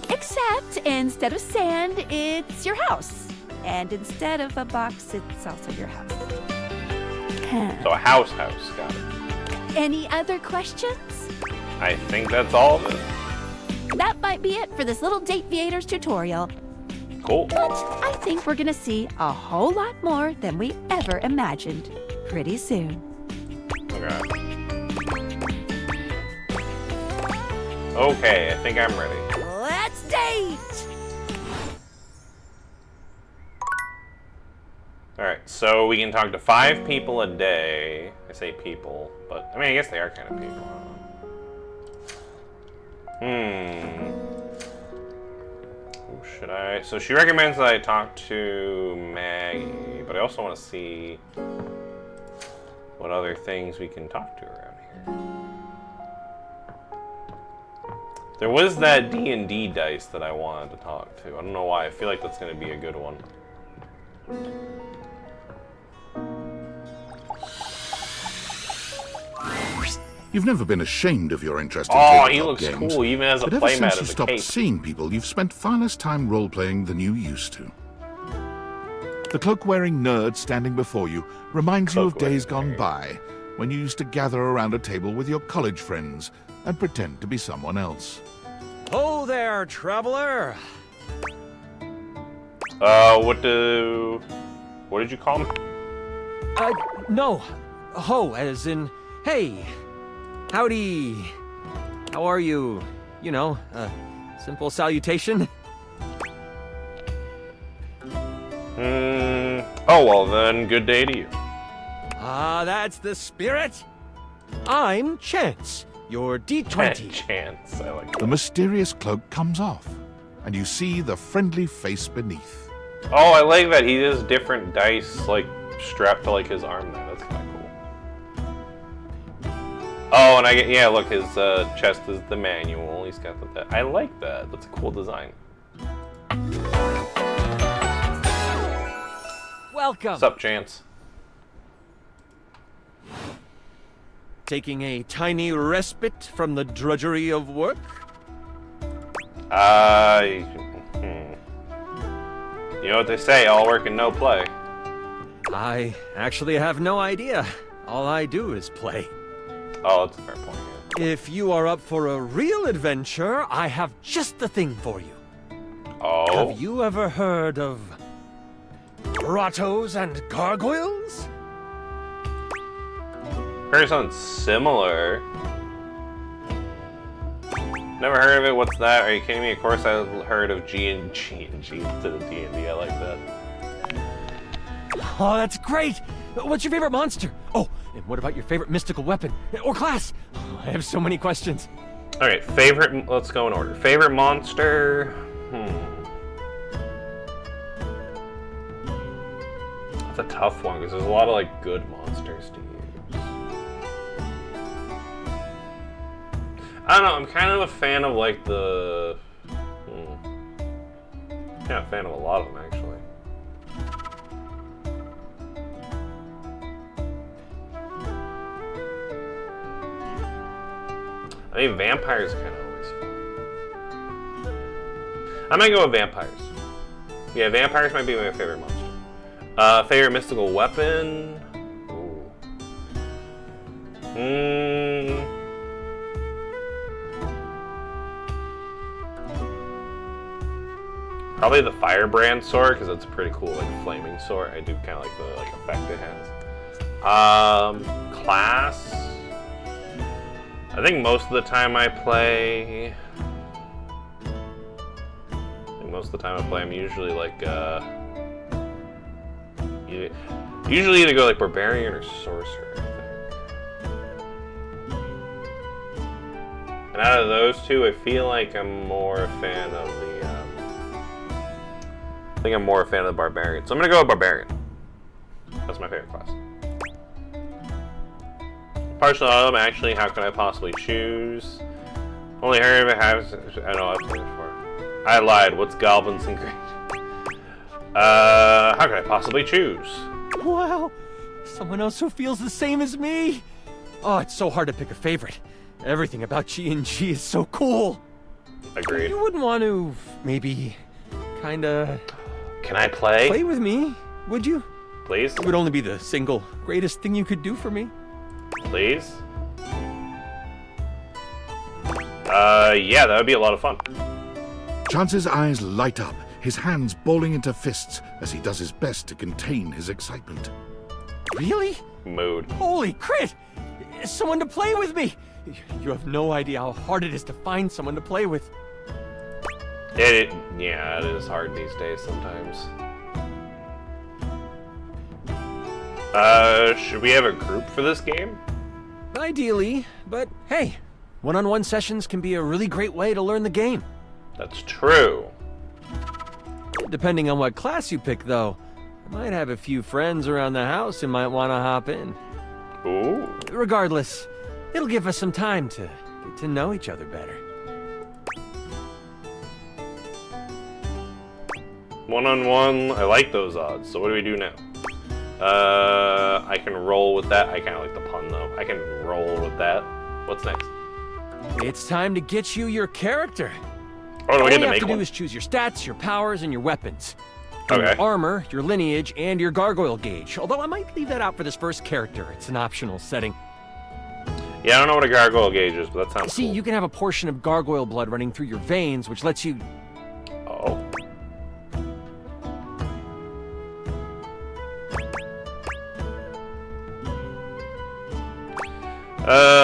Except instead of sand, it's your house. And instead of a box, it's also your house. So a house, got it. Any other questions? I think that's all of it. That might be it for this little Dateviators tutorial. Cool. But I think we're gonna see a whole lot more than we ever imagined pretty soon. Okay. Okay, I think I'm ready. Let's date! Alright, so we can talk to 5 people a day. I say people, but I mean, I guess they are kind of people. Who should I? So she recommends that I talk to Maggie, but I also want to see what other things we can talk to around here. There was that D&D dice that I wanted to talk to. I don't know why. I feel like that's going to be a good one. You've never been ashamed of your interest in tabletop games. Oh, he looks cool, even as a but ever playmat since of you the stopped cape. seeing people, you've spent far less time role-playing than you used to. The cloak-wearing nerd standing before you reminds you of days gone by, when you used to gather around a table with your college friends and pretend to be someone else. Oh there, traveler! What did you call me? No. Ho, as in, hey. Howdy. How are you? You know, simple salutation. Oh, well then, good day to you. Ah, that's the spirit. I'm Chance, your D20. Chance, I like that. The mysterious cloak comes off, and you see the friendly face beneath. Oh, I like that. He has different dice, like, strapped to, like, his arm there. That's kind of cool. Oh, and yeah, look, his chest is the manual. He's got that. I like that. That's a cool design. Welcome. What's up, Chance? Taking a tiny respite from the drudgery of work? You know what they say, all work and no play. I actually have no idea. All I do is play. Oh, that's a fair point, yeah. If you are up for a real adventure, I have just the thing for you. Oh? Have you ever heard of grottos and gargoyles? Heard something similar. Never heard of it. What's that? Are you kidding me? Of course I heard of G and G to the D&D. I like that. Oh, that's great! What's your favorite monster? Oh, and what about your favorite mystical weapon? Or class? Oh, I have so many questions. Okay, favorite... Let's go in order. Favorite monster... That's a tough one, because there's a lot of, like, good monsters to use. I don't know, I'm kind of a fan of, like, the... Yeah, a fan of a lot of them, actually. I mean, vampires kind of always fun. I might go with vampires. Yeah, vampires might be my favorite monster. Favorite mystical weapon? Ooh. Probably the firebrand sword, because it's a pretty cool, like, flaming sword. I do kind of like the effect it has. Class. I think most of the time I'm usually like usually either go like barbarian or sorcerer, I think. And out of those two, I feel like I'm more a fan of the I think I'm more a fan of the barbarian. So I'm gonna go with barbarian. That's my favorite class. Partial autumn, actually, how can I possibly choose? Only heard of it has. I know I've played it before. I lied. What's goblins and great? How can I possibly choose? Wow, someone else who feels the same as me. Oh, it's so hard to pick a favorite. Everything about G&G is so cool. Agreed. You wouldn't want to maybe kinda. Can I play? Play with me, would you? Please? It would only be the single greatest thing you could do for me. Please? Yeah, that would be a lot of fun. Chance's eyes light up, his hands balling into fists as he does his best to contain his excitement. Really? Mood. Holy crit! Someone to play with me! You have no idea how hard it is to find someone to play with. Yeah, it is hard these days sometimes. Should we have a group for this game? Ideally, but hey, one-on-one sessions can be a really great way to learn the game. That's true. Depending on what class you pick, though, I might have a few friends around the house who might want to hop in. Ooh. Regardless, it'll give us some time to get to know each other better. One-on-one, I like those odds. So what do we do now? I can roll with that. I kind of like the pun, though. I can roll with that. What's next? It's time to get you your character. Oh, do I get to make one? All you have to do is choose your stats, your powers, and your weapons. Okay. Your armor, your lineage, and your gargoyle gauge. Although I might leave that out for this first character. It's an optional setting. Yeah, I don't know what a gargoyle gauge is, but that sounds See, cool. you can have a portion of gargoyle blood running through your veins, which lets you... Oh.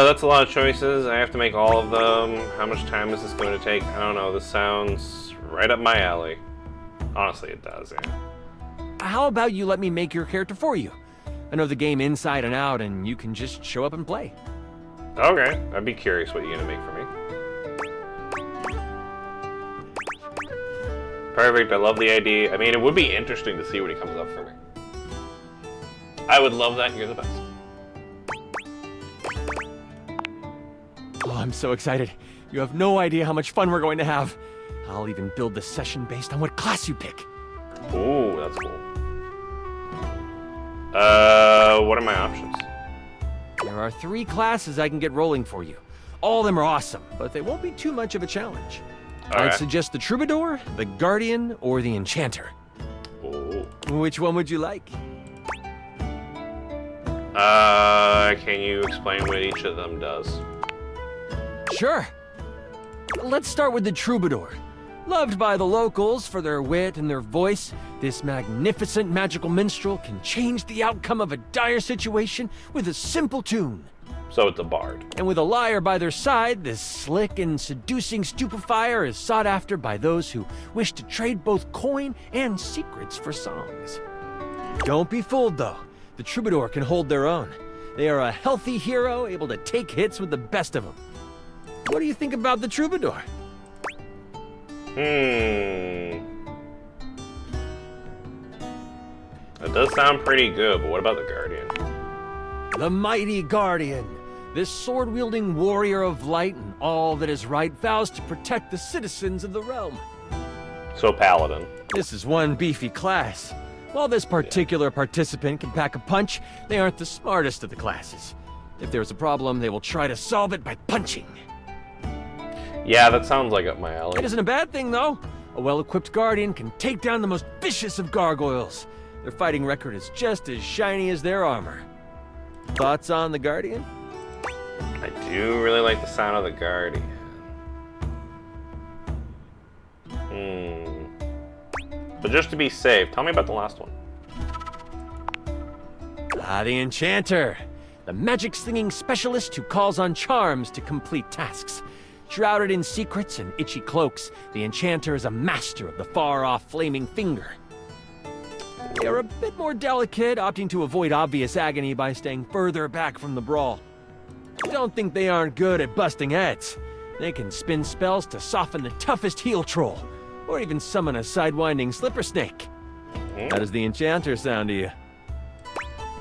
That's a lot of choices. I have to make all of them. How much time is this going to take? I don't know. This sounds right up my alley. Honestly, it does, yeah. How about you let me make your character for you? I know the game inside and out, and you can just show up and play. Okay. I'd be curious what you're going to make for me. Perfect. I love the idea. I mean, it would be interesting to see what he comes up for me. I would love that. You're the best. Oh, I'm so excited. You have no idea how much fun we're going to have. I'll even build the session based on what class you pick. Ooh, that's cool. What are my options? There are 3 classes I can get rolling for you. All of them are awesome, but they won't be too much of a challenge. I'd suggest the Troubadour, the Guardian, or the Enchanter. Ooh. Which one would you like? Can you explain what each of them does? Sure. Let's start with the Troubadour. Loved by the locals for their wit and their voice, this magnificent magical minstrel can change the outcome of a dire situation with a simple tune. So it's a bard. And with a liar by their side, this slick and seducing stupefier is sought after by those who wish to trade both coin and secrets for songs. Don't be fooled, though. The Troubadour can hold their own. They are a healthy hero, able to take hits with the best of them. What do you think about the Troubadour? That does sound pretty good, but what about the Guardian? The mighty Guardian. This sword-wielding warrior of light and all that is right vows to protect the citizens of the realm. So Paladin. This is one beefy class. While this particular participant can pack a punch, they aren't the smartest of the classes. If there's a problem, they will try to solve it by punching. Yeah, that sounds like up my alley. It isn't a bad thing, though. A well-equipped guardian can take down the most vicious of gargoyles. Their fighting record is just as shiny as their armor. Thoughts on the guardian? I do really like the sound of the guardian. But just to be safe, tell me about the last one. The Enchanter. The magic-slinging specialist who calls on charms to complete tasks. Shrouded in secrets and itchy cloaks, the Enchanter is a master of the far-off flaming finger. They are a bit more delicate, opting to avoid obvious agony by staying further back from the brawl. Don't think they aren't good at busting heads. They can spin spells to soften the toughest heel troll, or even summon a sidewinding slipper snake. How does the Enchanter sound to you?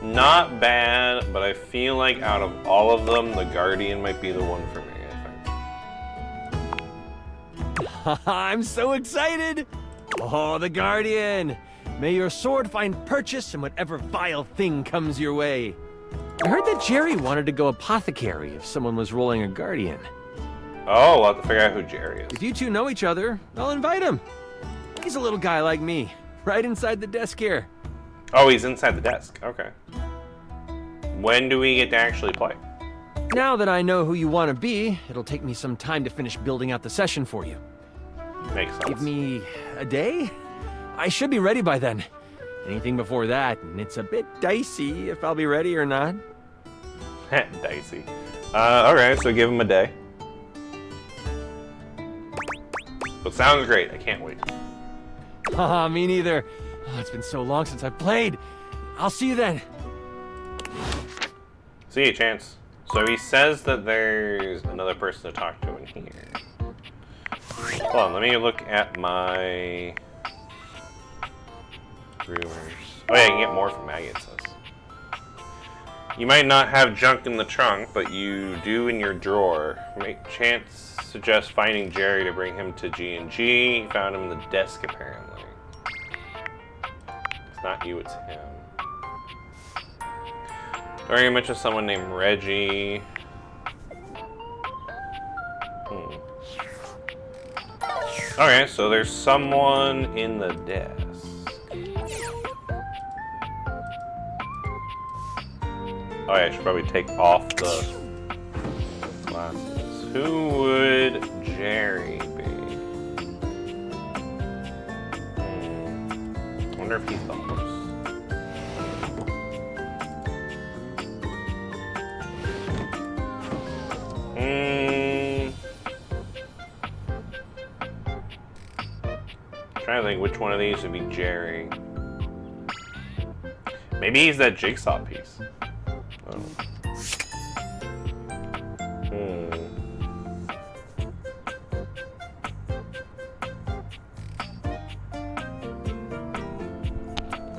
Not bad, but I feel like out of all of them, the Guardian might be the one for me, I think. I'm so excited! Oh, the Guardian! May your sword find purchase in whatever vile thing comes your way. I heard that Jerry wanted to go apothecary if someone was rolling a Guardian. Oh, we'll have to figure out who Jerry is. If you two know each other, I'll invite him. He's a little guy like me, right inside the desk here. Oh, he's inside the desk. Okay. When do we get to actually play? Now that I know who you want to be, it'll take me some time to finish building out the session for you. Makes sense. Give me a day? I should be ready by then. Anything before that, and it's a bit dicey if I'll be ready or not. Dicey. Okay, so give him a day. But sounds great. I can't wait. Haha, me neither. Oh, it's been so long since I've played. I'll see you then. See you, Chance. So he says that there's another person to talk to in here. Hold on, let me look at my rumors. Oh yeah, you can get more from Maggie, it says. You might not have junk in the trunk, but you do in your drawer. Chance suggests finding Jerry to bring him to G&G. He found him in the desk, apparently. It's not you, it's him. Dorian mentioned someone named Reggie. Okay, so there's someone in the desk. Oh yeah, I should probably take off the glasses. Who would Jerry be? I wonder if he thought this. I'm trying to think which one of these would be Jerry. Maybe he's that jigsaw piece. Oh.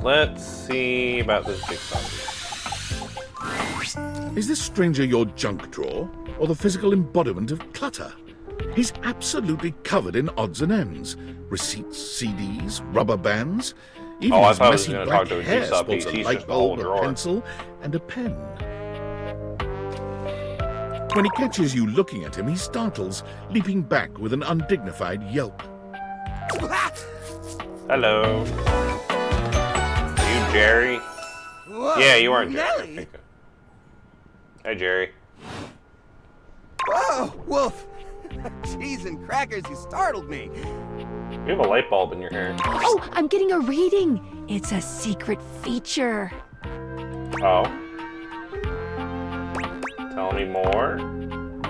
Let's see about this jigsaw piece. Is this stranger your junk drawer, or the physical embodiment of clutter? He's absolutely covered in odds and ends. Receipts, CDs, rubber bands. Even I his thought I was messy going to black talk to a hair jigsaw piece. sports a He's light just the whole bulb, a drawer. pencil, and a pen. When he catches you looking at him, he startles, leaping back with an undignified yelp. Hello. Are you Jerry? Whoa, yeah, you are Jerry. Nelly. Hi, Jerry. Whoa, Wolf. Cheese and crackers, you startled me. You have a light bulb in your hair. Oh, I'm getting a reading. It's a secret feature. Oh. Tell me more.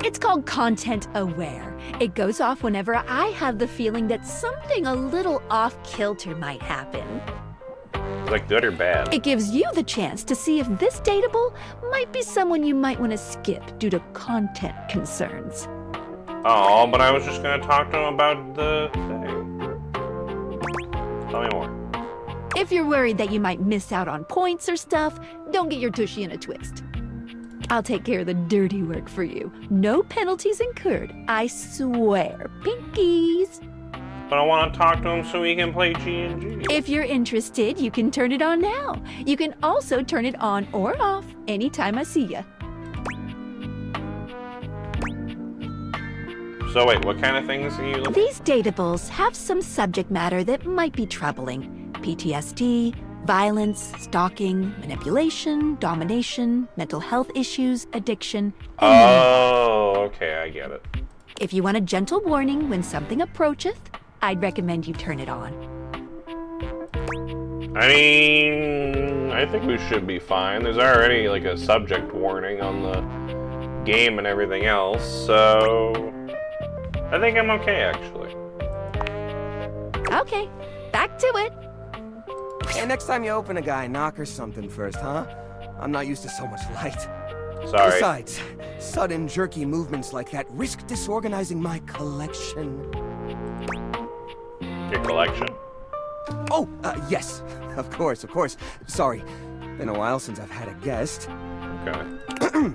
It's called Content Aware. It goes off whenever I have the feeling that something a little off-kilter might happen. Is that good or bad? It gives you the chance to see if this dateable might be someone you might want to skip due to content concerns. Oh, but I was just going to talk to him about the thing. Tell me more. If you're worried that you might miss out on points or stuff, don't get your tushy in a twist. I'll take care of the dirty work for you. No penalties incurred, I swear. Pinkies! But I want to talk to him so he can play G&G. If you're interested, you can turn it on now. You can also turn it on or off anytime I see ya. So wait, what kind of things are you looking? These datables have some subject matter that might be troubling. PTSD, violence, stalking, manipulation, domination, mental health issues, addiction. Oh, okay, I get it. If you want a gentle warning when something approacheth, I'd recommend you turn it on. I mean, I think we should be fine. There's already like a subject warning on the game and everything else, so I think I'm okay, actually. Okay, back to it. Hey, next time you open a guy, knock or something first, huh? I'm not used to so much light. Sorry. Besides, sudden jerky movements like that risk disorganizing my collection. Your collection? Oh, yes. Of course. Sorry. Been a while since I've had a guest. Okay.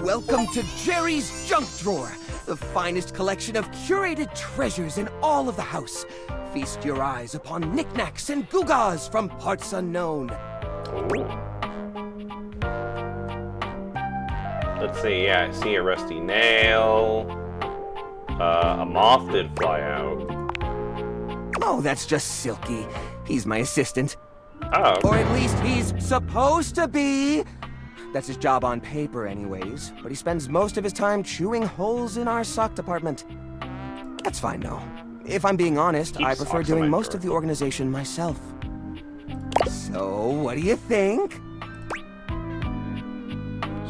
Welcome to Jerry's Junk Drawer, the finest collection of curated treasures in all of the house. Feast your eyes upon knickknacks and gewgaws from parts unknown. Ooh. Let's see, yeah, I see a rusty nail. A moth did fly out. Oh, that's just Silky. He's my assistant. Oh. Or at least he's supposed to be. That's his job on paper anyways, but he spends most of his time chewing holes in our sock department. That's fine though. If I'm being honest, I prefer doing most of the organization myself. So, what do you think?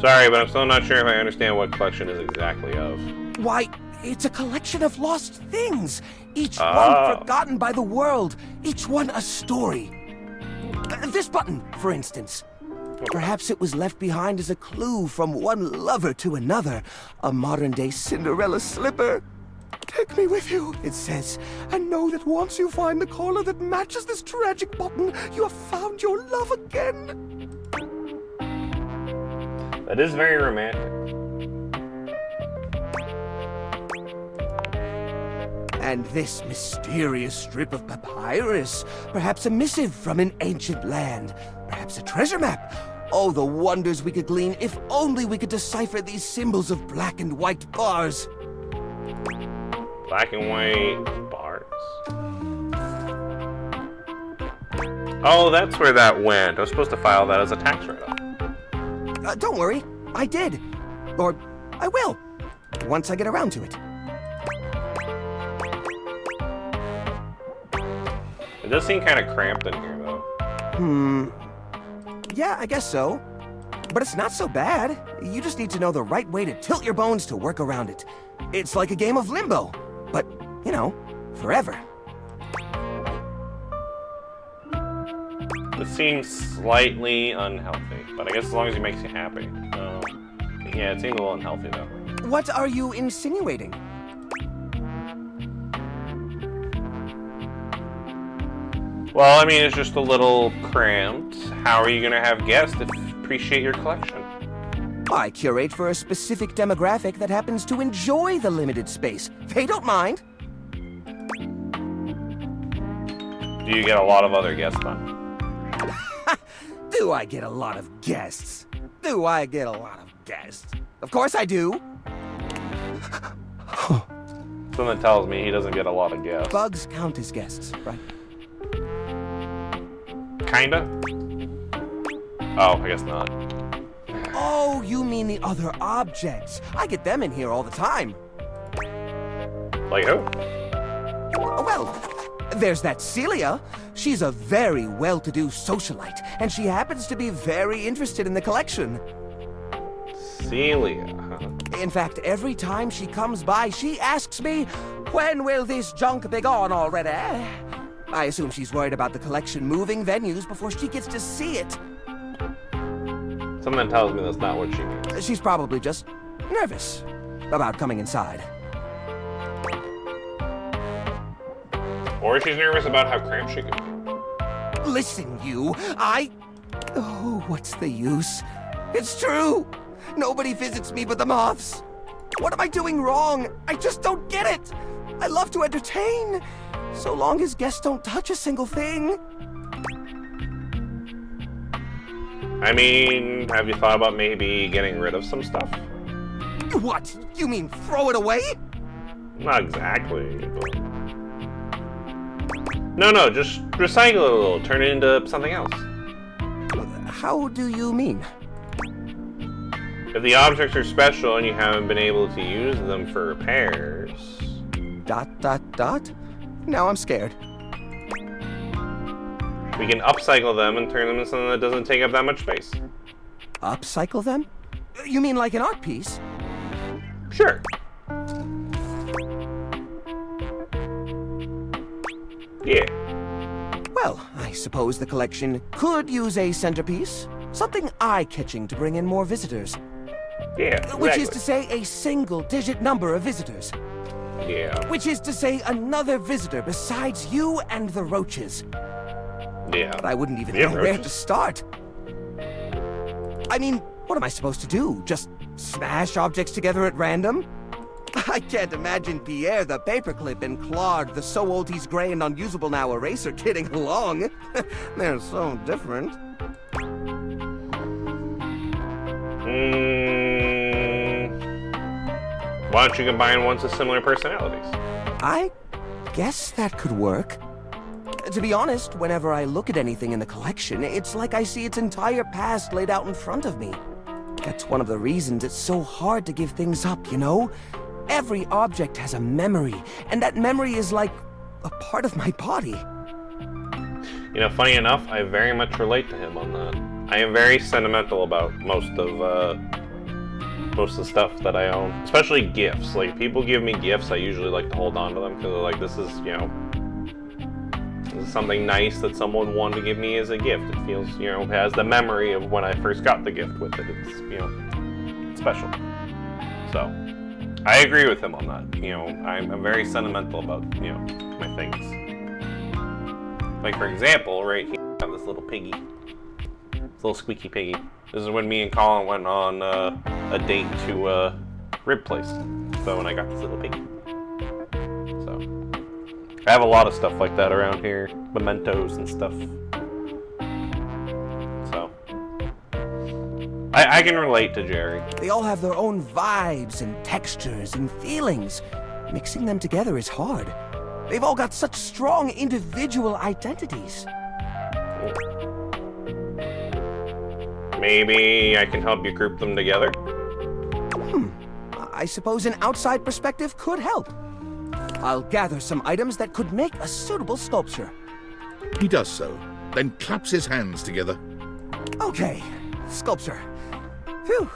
Sorry, but I'm still not sure if I understand what collection is exactly of. Why, it's a collection of lost things. Each one forgotten by the world. Each one a story. This button, for instance. Perhaps it was left behind as a clue from one lover to another. A modern-day Cinderella slipper. Take me with you, it says, and know that once you find the collar that matches this tragic button, you have found your love again. That is very romantic. And this mysterious strip of papyrus, perhaps a missive from an ancient land, perhaps a treasure map. Oh, the wonders we could glean if only we could decipher these symbols of black and white bars. Black and white bars. Oh, that's where that went. I was supposed to file that as a tax write-off. Don't worry, I did. Or I will, once I get around to it. It does seem kind of cramped in here, though. Yeah, I guess so. But it's not so bad. You just need to know the right way to tilt your bones to work around it. It's like a game of limbo. But, you know, forever. This seems slightly unhealthy, but I guess as long as it makes you happy. Yeah, it seems a little unhealthy, though. What are you insinuating? Well, I mean, it's just a little cramped. How are you going to have guests that appreciate your collection? I curate for a specific demographic that happens to enjoy the limited space. They don't mind. Do you get a lot of other guests, then? Do I get a lot of guests? Do I get a lot of guests? Of course I do. Something tells me he doesn't get a lot of guests. Bugs count as guests, right? Kinda? Oh, I guess not. Oh, you mean the other objects. I get them in here all the time. Like who? Well, there's that Celia. She's a very well-to-do socialite, and she happens to be very interested in the collection. Celia, huh? In fact, every time she comes by, she asks me, when will this junk be gone already? I assume she's worried about the collection moving venues before she gets to see it. Something tells me that's not what she means. She's probably just nervous about coming inside. Or she's nervous about how cramped she could be. Listen, you, Oh, what's the use? It's true! Nobody visits me but the moths. What am I doing wrong? I just don't get it! I love to entertain, so long as guests don't touch a single thing. I mean, have you thought about maybe getting rid of some stuff? What? You mean throw it away? Not exactly, but... No, just recycle it a little. Turn it into something else. How do you mean? If the objects are special and you haven't been able to use them for repairs... ... Now I'm scared. We can upcycle them and turn them into something that doesn't take up that much space. Upcycle them? You mean like an art piece? Sure. Yeah. Well, I suppose the collection could use a centerpiece. Something eye-catching to bring in more visitors. Yeah, exactly. Which is to say a single-digit number of visitors. Yeah. Which is to say another visitor besides you and the roaches. Yeah. But I wouldn't even know where to start. I mean, what am I supposed to do? Just smash objects together at random? I can't imagine Pierre the paperclip and Claude the so old he's gray and unusable now eraser getting along. They're so different. Why don't you combine ones with similar personalities? I guess that could work. To be honest, whenever I look at anything in the collection, it's like I see its entire past laid out in front of me. That's one of the reasons it's so hard to give things up, you know? Every object has a memory, and that memory is like a part of my body. You know, funny enough, I very much relate to him on that. I am very sentimental about most of the stuff that I own, especially gifts. Like, people give me gifts, I usually like to hold on to them because they're like, this is, you know, this is something nice that someone wanted to give me as a gift. It feels, you know, has the memory of when I first got the gift with it. It's, you know, special. So, I agree with him on that. You know, I'm very sentimental about, you know, my things. Like, for example, right here, I have this little piggy. This little squeaky piggy. This is when me and Colin went on a date to a rib place. So when I got this little piggy. So, I have a lot of stuff like that around here. Mementos and stuff. So, I can relate to Jerry. They all have their own vibes and textures and feelings. Mixing them together is hard. They've all got such strong individual identities. Maybe I can help you group them together? I suppose an outside perspective could help. I'll gather some items that could make a suitable sculpture. He does so, then claps his hands together. Okay, sculpture. Phew.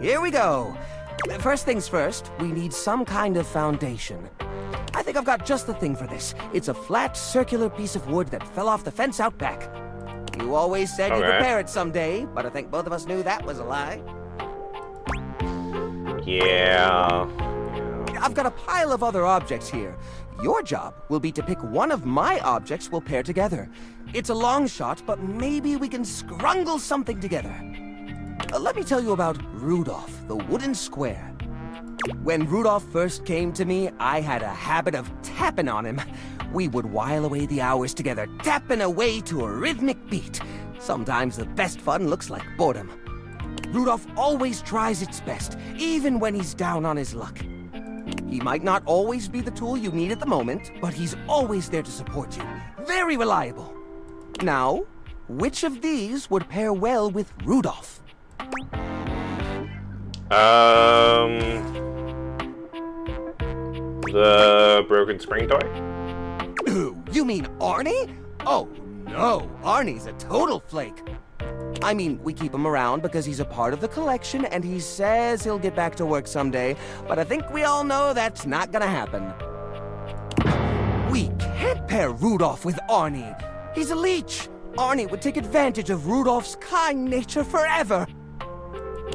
Here we go. First things first, we need some kind of foundation. I think I've got just the thing for this. It's a flat, circular piece of wood that fell off the fence out back. You always said you'd repair it someday, but I think both of us knew that was a lie. Yeah. I've got a pile of other objects here. Your job will be to pick one of my objects we'll pair together. It's a long shot, but maybe we can scrungle something together. Let me tell you about Rudolph, the wooden square. When Rudolph first came to me, I had a habit of tapping on him. We would while away the hours together, tapping away to a rhythmic beat. Sometimes the best fun looks like boredom. Rudolph always tries its best, even when he's down on his luck. He might not always be the tool you need at the moment, but he's always there to support you. Very reliable. Now, which of these would pair well with Rudolph? The broken spring toy? You mean Arnie? Oh, no. Arnie's a total flake. I mean, we keep him around because he's a part of the collection and he says he'll get back to work someday, but I think we all know that's not gonna happen. We can't pair Rudolph with Arnie. He's a leech. Arnie would take advantage of Rudolph's kind nature forever.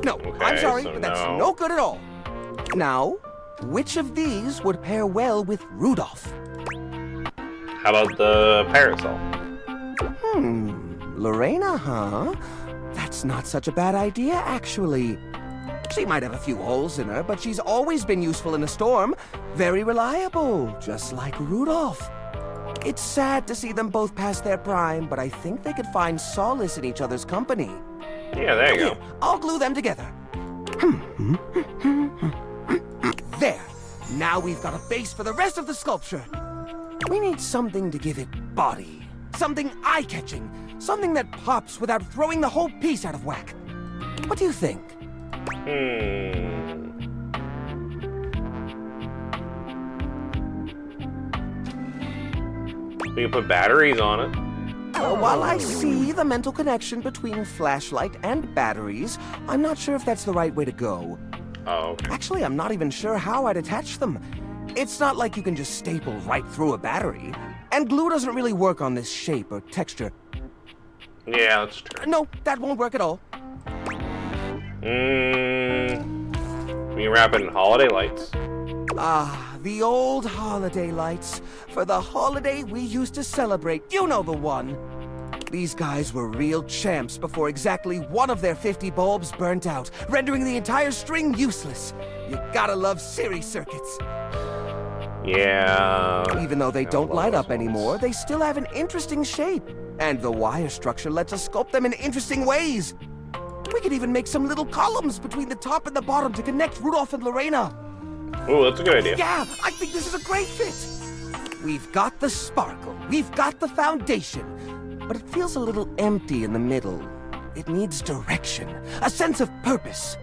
No, Okay, I'm sorry, so but that's no. no good at all. Now, which of these would pair well with Rudolph? How about the parasol? Lorena, huh? That's not such a bad idea, actually. She might have a few holes in her, but she's always been useful in a storm. Very reliable, just like Rudolph. It's sad to see them both past their prime, but I think they could find solace in each other's company. Yeah, there you go. I'll glue them together. There! Now we've got a base for the rest of the sculpture. We need something to give it body. Something eye-catching. Something that pops without throwing the whole piece out of whack. What do you think? We can put batteries on it. While I see the mental connection between flashlight and batteries, I'm not sure if that's the right way to go. Oh, okay. Actually, I'm not even sure how I'd attach them. It's not like you can just staple right through a battery. And glue doesn't really work on this shape or texture. Yeah, that's true. No, that won't work at all. We can wrap it in holiday lights. Ah, the old holiday lights. For the holiday we used to celebrate. You know the one. These guys were real champs before exactly one of their 50 bulbs burnt out, rendering the entire string useless. You gotta love series circuits. Yeah. Even though they don't light up anymore, they still have an interesting shape. And the wire structure lets us sculpt them in interesting ways. We could even make some little columns between the top and the bottom to connect Rudolph and Lorena. Oh, that's a good idea. Yeah, I think this is a great fit. We've got the sparkle, we've got the foundation, but it feels a little empty in the middle. It needs direction, a sense of purpose.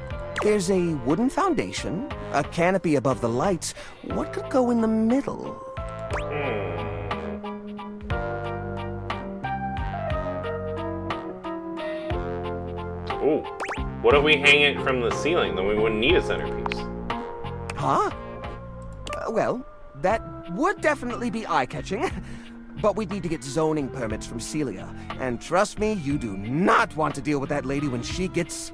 There's a wooden foundation, a canopy above the lights. What could go in the middle? Ooh. What if we hang it from the ceiling? Then we wouldn't need a centerpiece. Huh? Well, that would definitely be eye-catching. But we'd need to get zoning permits from Celia. And trust me, you do not want to deal with that lady when she gets...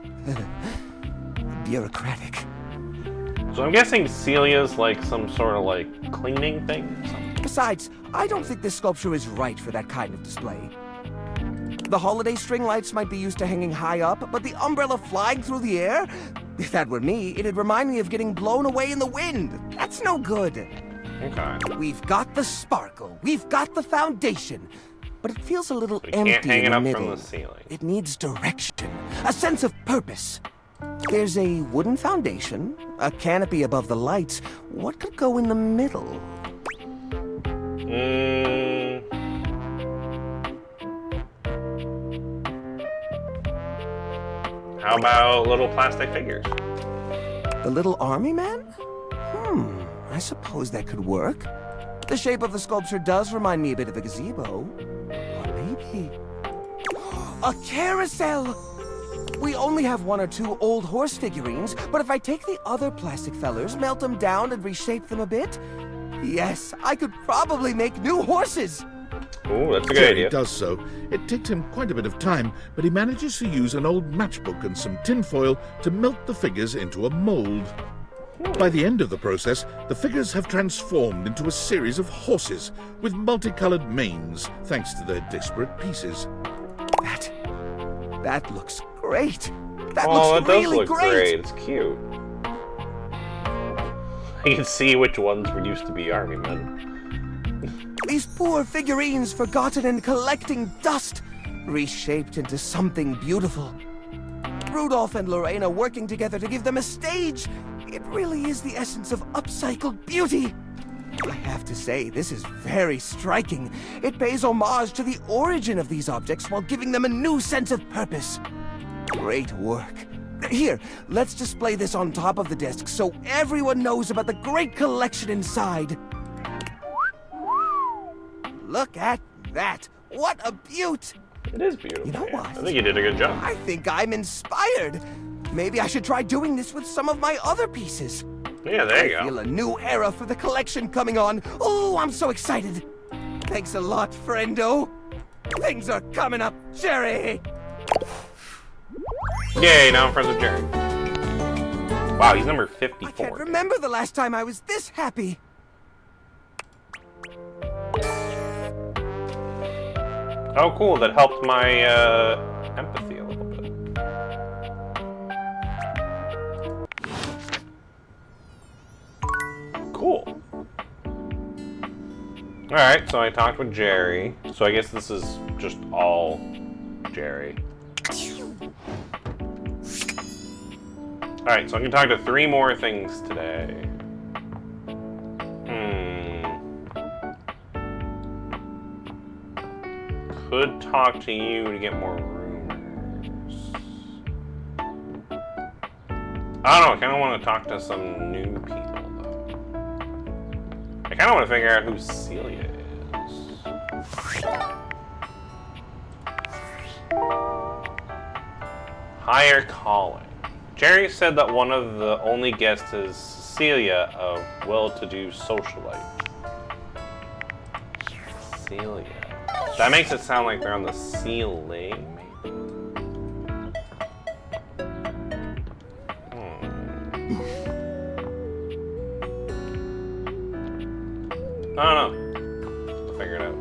bureaucratic. So I'm guessing Celia's like some sort of like cleaning thing or something? Besides, I don't think this sculpture is right for that kind of display. The holiday string lights might be used to hanging high up, but the umbrella flying through the air? If that were me, it'd remind me of getting blown away in the wind. That's no good. Okay. We've got the sparkle, we've got the foundation, but it feels a little We empty can't hang in it the up middle. from the ceiling. It needs direction, a sense of purpose. There's a wooden foundation, a canopy above the lights. What could go in the middle? How about little plastic figures? The little army man? I suppose that could work. The shape of the sculpture does remind me a bit of a gazebo. Or maybe... a carousel! We only have 1 or 2 old horse figurines, but if I take the other plastic fellers, melt them down, and reshape them a bit, yes, I could probably make new horses! Ooh, that's a good Jerry idea. does so. It takes him quite a bit of time, but he manages to use an old matchbook and some tinfoil to melt the figures into a mold. By the end of the process, the figures have transformed into a series of horses with multicolored manes, thanks to their disparate pieces. That looks great! That Oh, looks it does really look great. It's cute. You can see which ones were used to be army men. These poor figurines forgotten and collecting dust, reshaped into something beautiful. Rudolph and Lorena working together to give them a stage. It really is the essence of upcycled beauty. I have to say, this is very striking. It pays homage to the origin of these objects while giving them a new sense of purpose. Great work. Here, let's display this on top of the desk so everyone knows about the great collection inside. Look at that! What a beaut! It is beautiful. You know what? I think you did a good job. I think I'm inspired. Maybe I should try doing this with some of my other pieces. Yeah, there you I go. feel a new era for the collection coming on. Oh, I'm so excited. Thanks a lot, friendo. Things are coming up, Jerry. Yay, now I'm friends with Jerry. Wow, he's number 54. I can't remember the last time I was this happy. Oh, cool. That helped my empathy a little bit. Cool. Alright, so I talked with Jerry. So I guess this is just all Jerry. Alright, so I can talk to 3 more things today. Could talk to you to get more rumors. I don't know, I kind of want to talk to some new people, though. I kind of want to figure out who Celia is. Higher calling. Jerry said that one of the only guests is Celia, a well-to-do socialite. Celia. That makes it sound like they're on the ceiling, maybe? I don't know. We'll figure it out.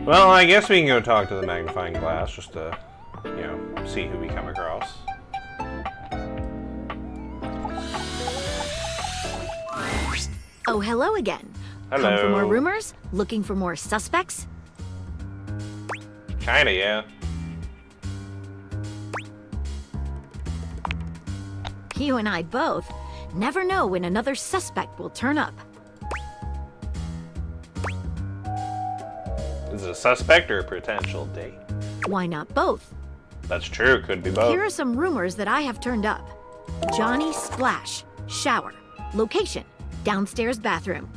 Well, I guess we can go talk to the magnifying glass just to, you know, see who we come across. Oh, hello again. Hello. Come for more rumors? Looking for more suspects? Kinda, yeah. You and I both never know when another suspect will turn up. Is it a suspect or a potential date? Why not both? That's true, could be both. Here are some rumors that I have turned up. Johnny Splash, shower. Location, downstairs bathroom.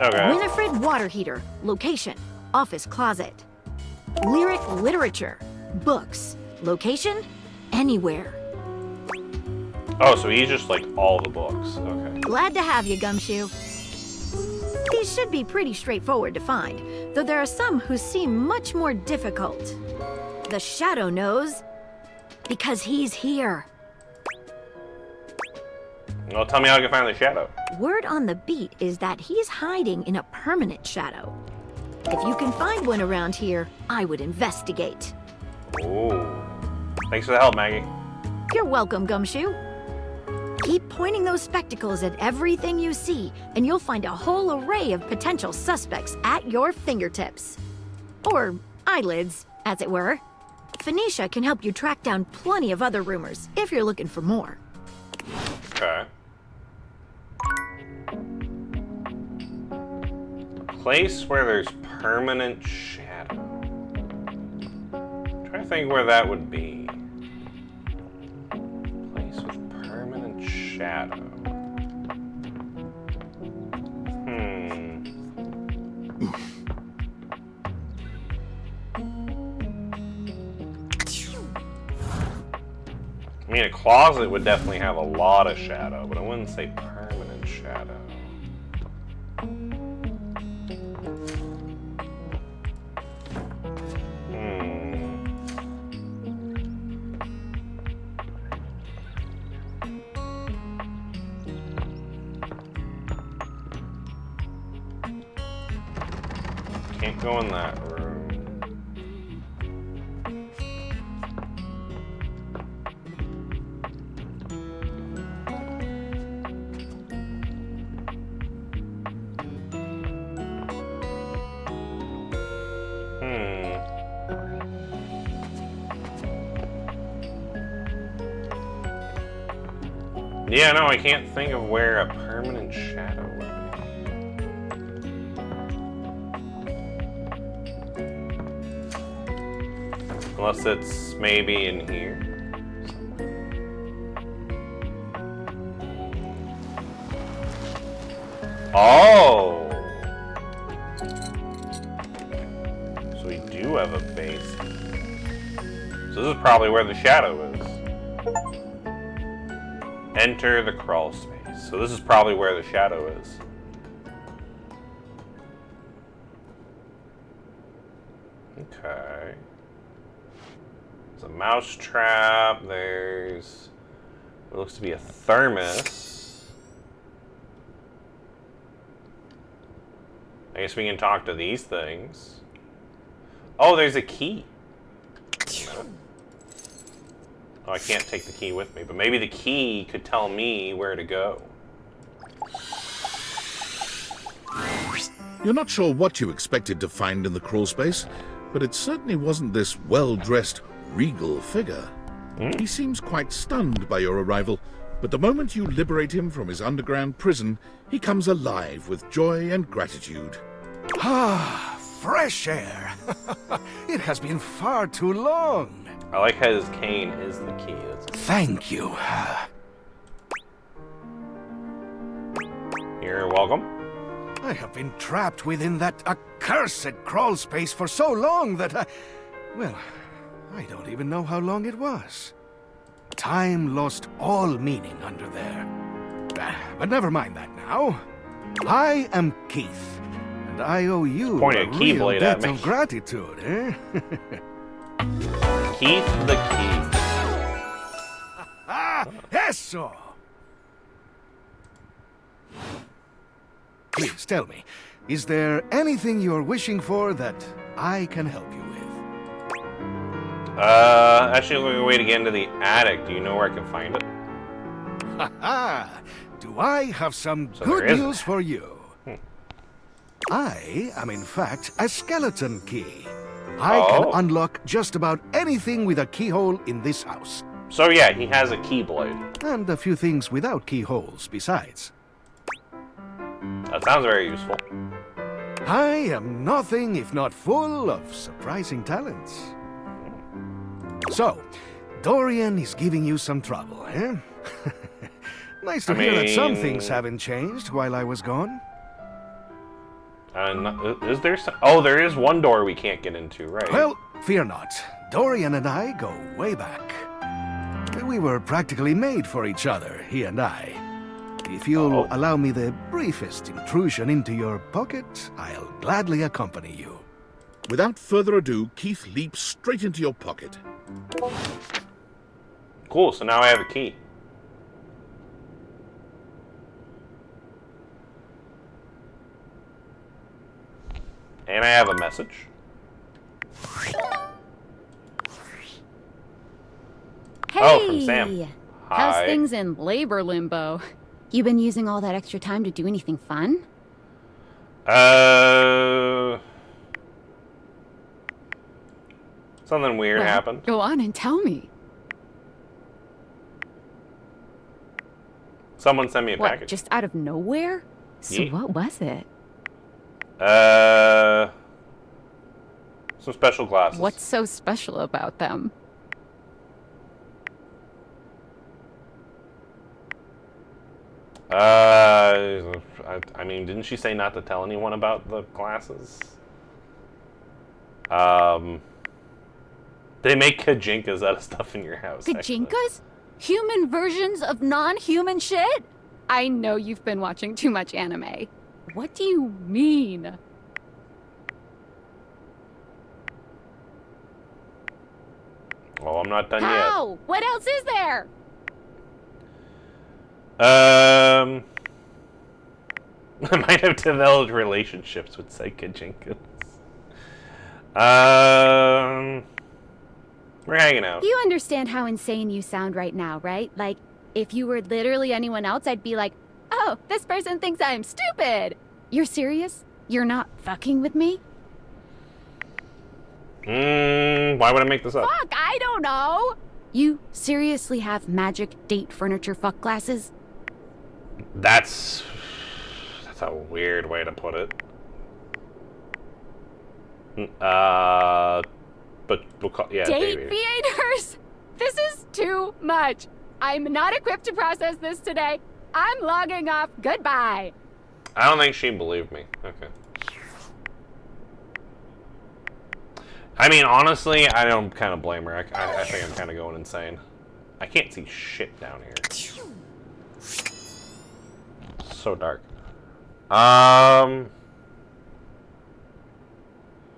Okay. Winifred water heater, location, office closet. Lyric literature, books, location, anywhere. Oh, so he's just like all the books. Okay. Glad to have you, Gumshoe. These should be pretty straightforward to find, though there are some who seem much more difficult. The Shadow knows, because he's here. Well, tell me how I can find the shadow. Word on the beat is that he's hiding in a permanent shadow. If you can find one around here, I would investigate. Ooh. Thanks for the help, Maggie. You're welcome, Gumshoe. Keep pointing those spectacles at everything you see, and you'll find a whole array of potential suspects at your fingertips. Or eyelids, as it were. Phoenicia can help you track down plenty of other rumors, if you're looking for more. Okay. Place where there's permanent shadow. I'm trying to think where that would be. Place with permanent shadow. I mean, a closet would definitely have a lot of shadow, but I wouldn't say permanent shadow. Can't go in that room. Yeah, no, I can't think of where a permanent shadow would be. Unless it's maybe in here. Oh! So we do have a base. So this is probably where the shadow is. Enter the crawl space. So this is probably where the shadow is. Okay. There's a mouse trap. There's what looks to be a thermos. I guess we can talk to these things. Oh, there's a key. Oh, I can't take the key with me, but maybe the key could tell me where to go. You're not sure what you expected to find in the crawl space, but it certainly wasn't this well-dressed, regal figure. He seems quite stunned by your arrival, but the moment you liberate him from his underground prison, he comes alive with joy and gratitude. Ah, fresh air. It has been far too long. I like how his cane is the key. Thank you. You're welcome. I have been trapped within that accursed crawl space for so long that well, I don't even know how long it was. Time lost all meaning under there. But never mind that now. I am Keith, and I owe you Point a a real keyblade at debt me. of gratitude, eh? Keith the Key. Ah, eso! Please tell me, is there anything you're wishing for that I can help you with? Actually, looking a way to get into the attic. Do you know where I can find it? Ha-ha! Do I have some So good there is news for you? I am in fact a skeleton key. I can unlock just about anything with a keyhole in this house. So yeah, he has a keyblade. And a few things without keyholes besides. That sounds very useful. I am nothing if not full of surprising talents. So, Dorian is giving you some trouble, eh? Nice to hear that some things haven't changed while I was gone. Is there some... Oh, there is one door we can't get into, right? Well, fear not. Dorian and I go way back. We were practically made for each other, he and I. If you'll allow me the briefest intrusion into your pocket, I'll gladly accompany you. Without further ado, Keith leaps straight into your pocket. Cool, so now I have a key. And I have a message. Hey! Oh, from Sam. How's Hi. things in labor limbo? You been using all that extra time to do anything fun? Something weird happened. Go on and tell me. Someone sent me a What, package. just out of nowhere? So Yeah. what was it? Some special glasses. What's so special about them? I mean, didn't she say not to tell anyone about the glasses? They make kajinkas out of stuff in your house. actually. Kajinkas? Human versions of non-human shit? I know you've been watching too much anime. What do you mean? Oh, I'm not done How? What else is there? yet. I might have developed relationships with Kajinkas. We're hanging out. You understand how insane you sound right now, right? Like, if you were literally anyone else, I'd be like, oh, this person thinks I'm stupid. You're serious? You're not fucking with me? Why would I make this up? Fuck, I don't know. You seriously have magic date furniture fuck glasses? That's a weird way to put it. But we'll call, yeah, Date baby. theaters? This is too much. I'm not equipped to process this today. I'm logging off. Goodbye. I don't think she believed me. Okay. I mean, honestly, I don't kind of blame her. I think I'm kind of going insane. I can't see shit down here. So dark.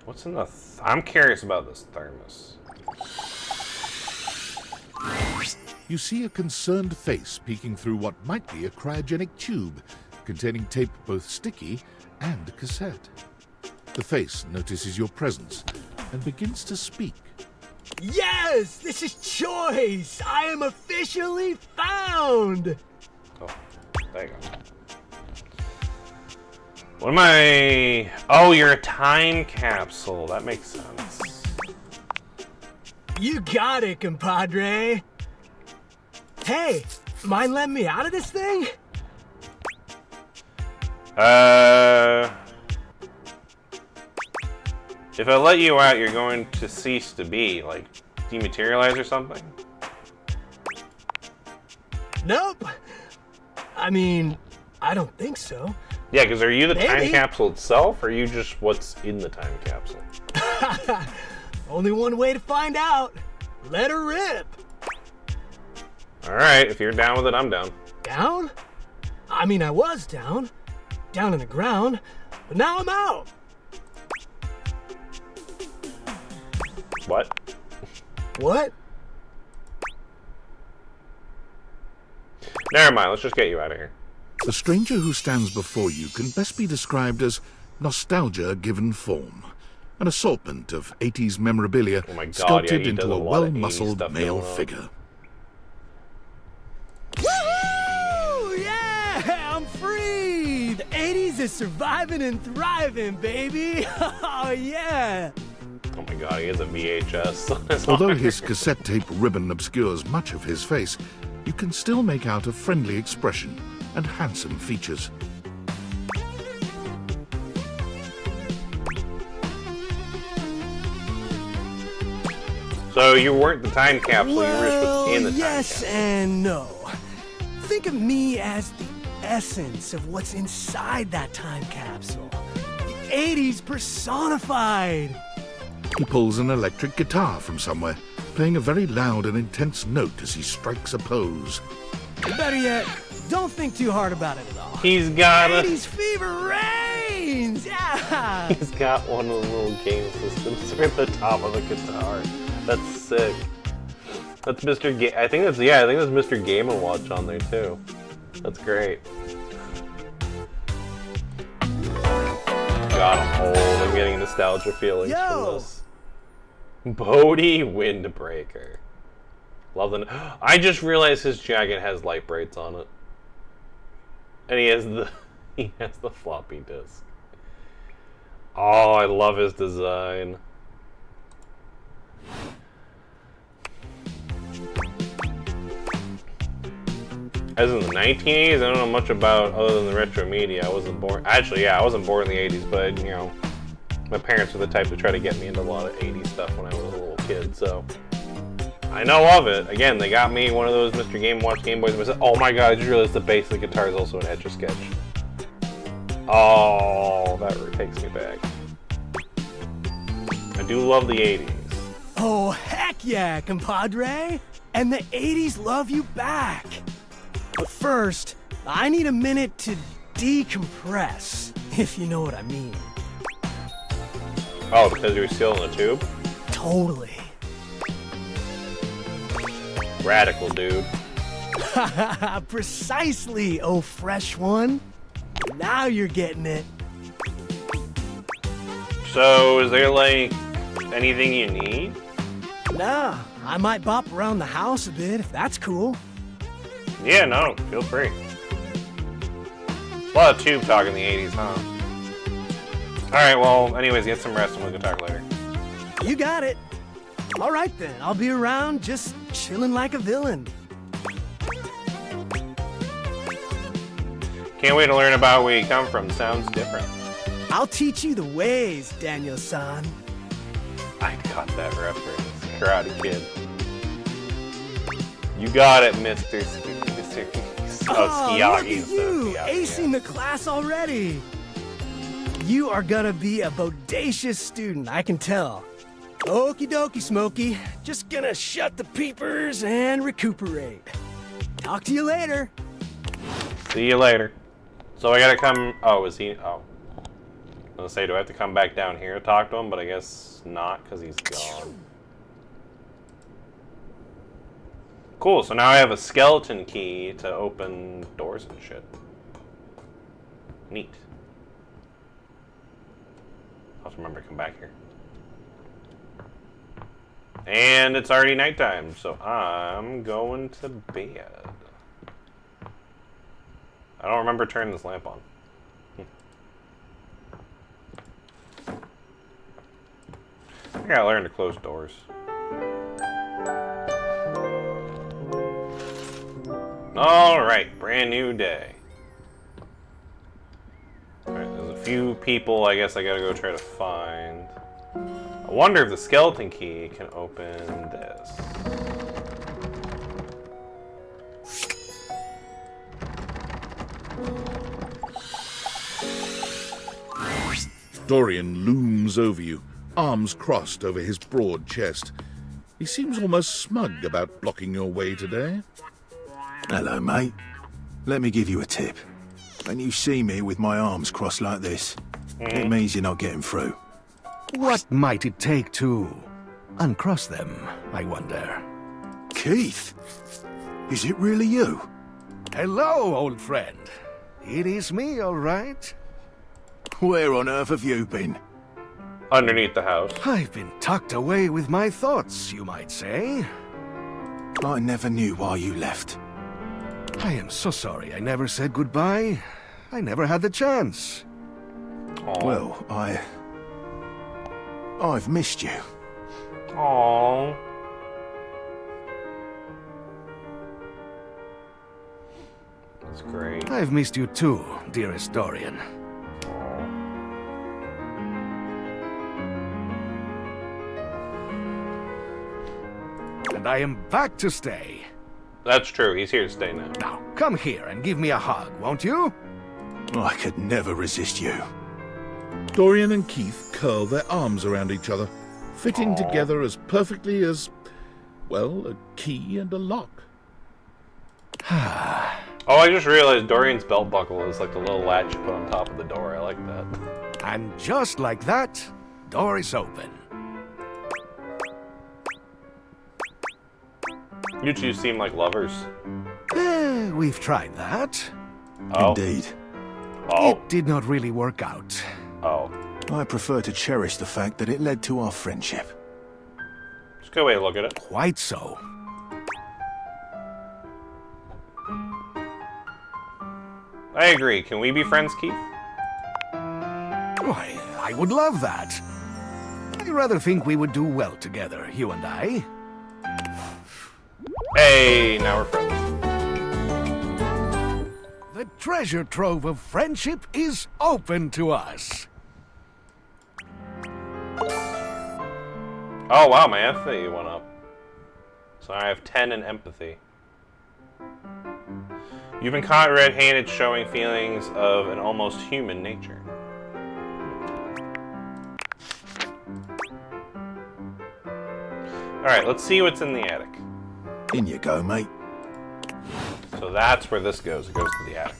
What's in the... I'm curious about this thermos. You see a concerned face peeking through what might be a cryogenic tube containing tape both sticky and cassette. The face notices your presence and begins to speak. Yes! This is Choice! I am officially found! Oh, there you go. What am I... Oh, you're a time capsule. That makes sense. You got it, compadre! Hey, mind letting me out of this thing? If I let you out, you're going to cease to be, like, dematerialize or something? Nope. I mean, I don't think so. Yeah, because are you the time Maybe. capsule itself, or are you just what's in the time capsule? Only one way to find out. Let her rip. Alright, if you're down with it, I'm down. Down? I mean, I was down. Down in the ground. But now I'm out. What? What? Never mind, let's just get you out of here. The stranger who stands before you can best be described as nostalgia given form. An assortment of 80s memorabilia Oh my God, sculpted yeah, he does into a a lot of 80s well-muscled stuff male going on. figure. Woo! Yeah! I'm free! The 80s is surviving and thriving, baby! Oh, yeah! Oh my God, he has a VHS on his Although arm. his cassette tape ribbon obscures much of his face, you can still make out a friendly expression and handsome features. So you weren't the time capsule, you were just within the time yes capsule. and no. Think of me as the essence of what's inside that time capsule. The 80s personified. He pulls an electric guitar from somewhere, playing a very loud and intense note as he strikes a pose. Better yet, don't think too hard about it at all. He's got a... 80s fever reigns! Yeah! He's got one of the little game systems at the top of the guitar. That's sick. That's Mr. I think that's Mr. Game & Watch on there too. That's great. God, I'm old. I'm getting nostalgia feelings from this. Bodhi Windbreaker. Love the... I just realized his jacket has light brights on it. And he has the floppy disk. Oh, I love his design. As in the 1980s, I don't know much about other than the retro media. I wasn't born. Actually, yeah, I wasn't born in the 80s, but you know, my parents were the type to try to get me into a lot of 80s stuff when I was a little kid, so I know of it. Again, they got me one of those Mr. Game & Watch Game Boys. And I said, oh my God, I just realized the bass of the guitar is also an Etch-a-Sketch. Oh, that takes me back. I do love the 80s. Oh, heck yeah, compadre! And the 80s love you back! But first, I need a minute to decompress, if you know what I mean. Oh, because you were still in the tube? Totally. Radical, dude. Precisely, oh fresh one. Now you're getting it. So, is there, like, anything you need? Nah, I might bop around the house a bit if that's cool. Yeah, no, feel free. A lot of tube talk in the 80s, huh? Alright, well, anyways, get some rest and we'll go talk later. You got it. All right then, I'll be around just chilling like a villain. Can't wait to learn about where you come from. Sounds different. I'll teach you the ways, Daniel-san. I got that reference. Karate Kid. You got it, Mr. Oh, look Skiyagi. at you, acing the class already. You are gonna be a bodacious student, I can tell. Okie dokie, Smokey. Just gonna shut the peepers and recuperate. Talk to you later. See you later. So I gotta come... Oh, is he... Oh. I was gonna say, do I have to come back down here to talk to him? But I guess not, because he's gone. Cool, so now I have a skeleton key to open doors and shit. Neat. I'll have to remember to come back here. And it's already nighttime, so I'm going to bed. I don't remember turning this lamp on. I gotta learn to close doors. Alright, brand new day. Alright, there's a few people I guess I gotta go try to find. I wonder if the skeleton key can open this. Dorian looms over you, arms crossed over his broad chest. He seems almost smug about blocking your way today. Hello, mate. Let me give you a tip. When you see me with my arms crossed like this, it means you're not getting through. What might it take to uncross them, I wonder? Keith? Is it really you? Hello, old friend. It is me, all right. Where on earth have you been? Underneath the house. I've been tucked away with my thoughts, you might say. I never knew why you left. I am so sorry I never said goodbye. I never had the chance. Aww. Well, I've missed you. Aww. That's great. I've missed you too, dearest Dorian. And I am back to stay. That's true. He's here to stay now. Now, come here and give me a hug, won't you? I could never resist you. Dorian and Keith curl their arms around each other, fitting together as perfectly as, well, a key and a lock. Oh, I just realized Dorian's belt buckle is like the little latch you put on top of the door. I like that. And just like that, door is open. You two seem like lovers. We've tried that. Oh. Indeed. Oh. It did not really work out. Oh. I prefer to cherish the fact that it led to our friendship. It's a good way to look at it. Quite so. I agree. Can we be friends, Keith? Why, I would love that. I rather think we would do well together, you and I. Hey, now we're friends. The treasure trove of friendship is open to us. Oh, wow, my empathy went up. So I have 10 in empathy. You've been caught red-handed showing feelings of an almost human nature. Alright, let's see what's in the attic. In you go, mate. So that's where this goes. It goes to the attic.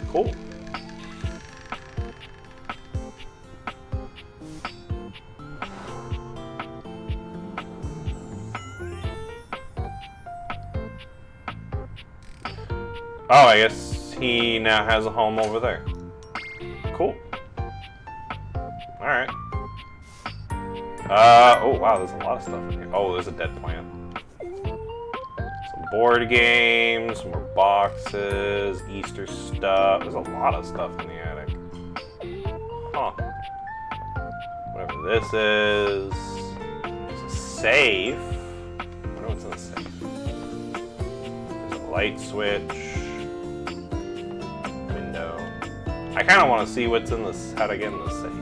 Cool. Oh, I guess he now has a home over there. Cool. Alright. Oh wow, there's a lot of stuff in here. Oh, there's a dead plant. Some board games, more boxes, Easter stuff. There's a lot of stuff in the attic. Huh. Whatever this is. There's a safe. I wonder what's in the safe. There's a light switch. Window. I kind of want to see what's in this, how to get in the safe.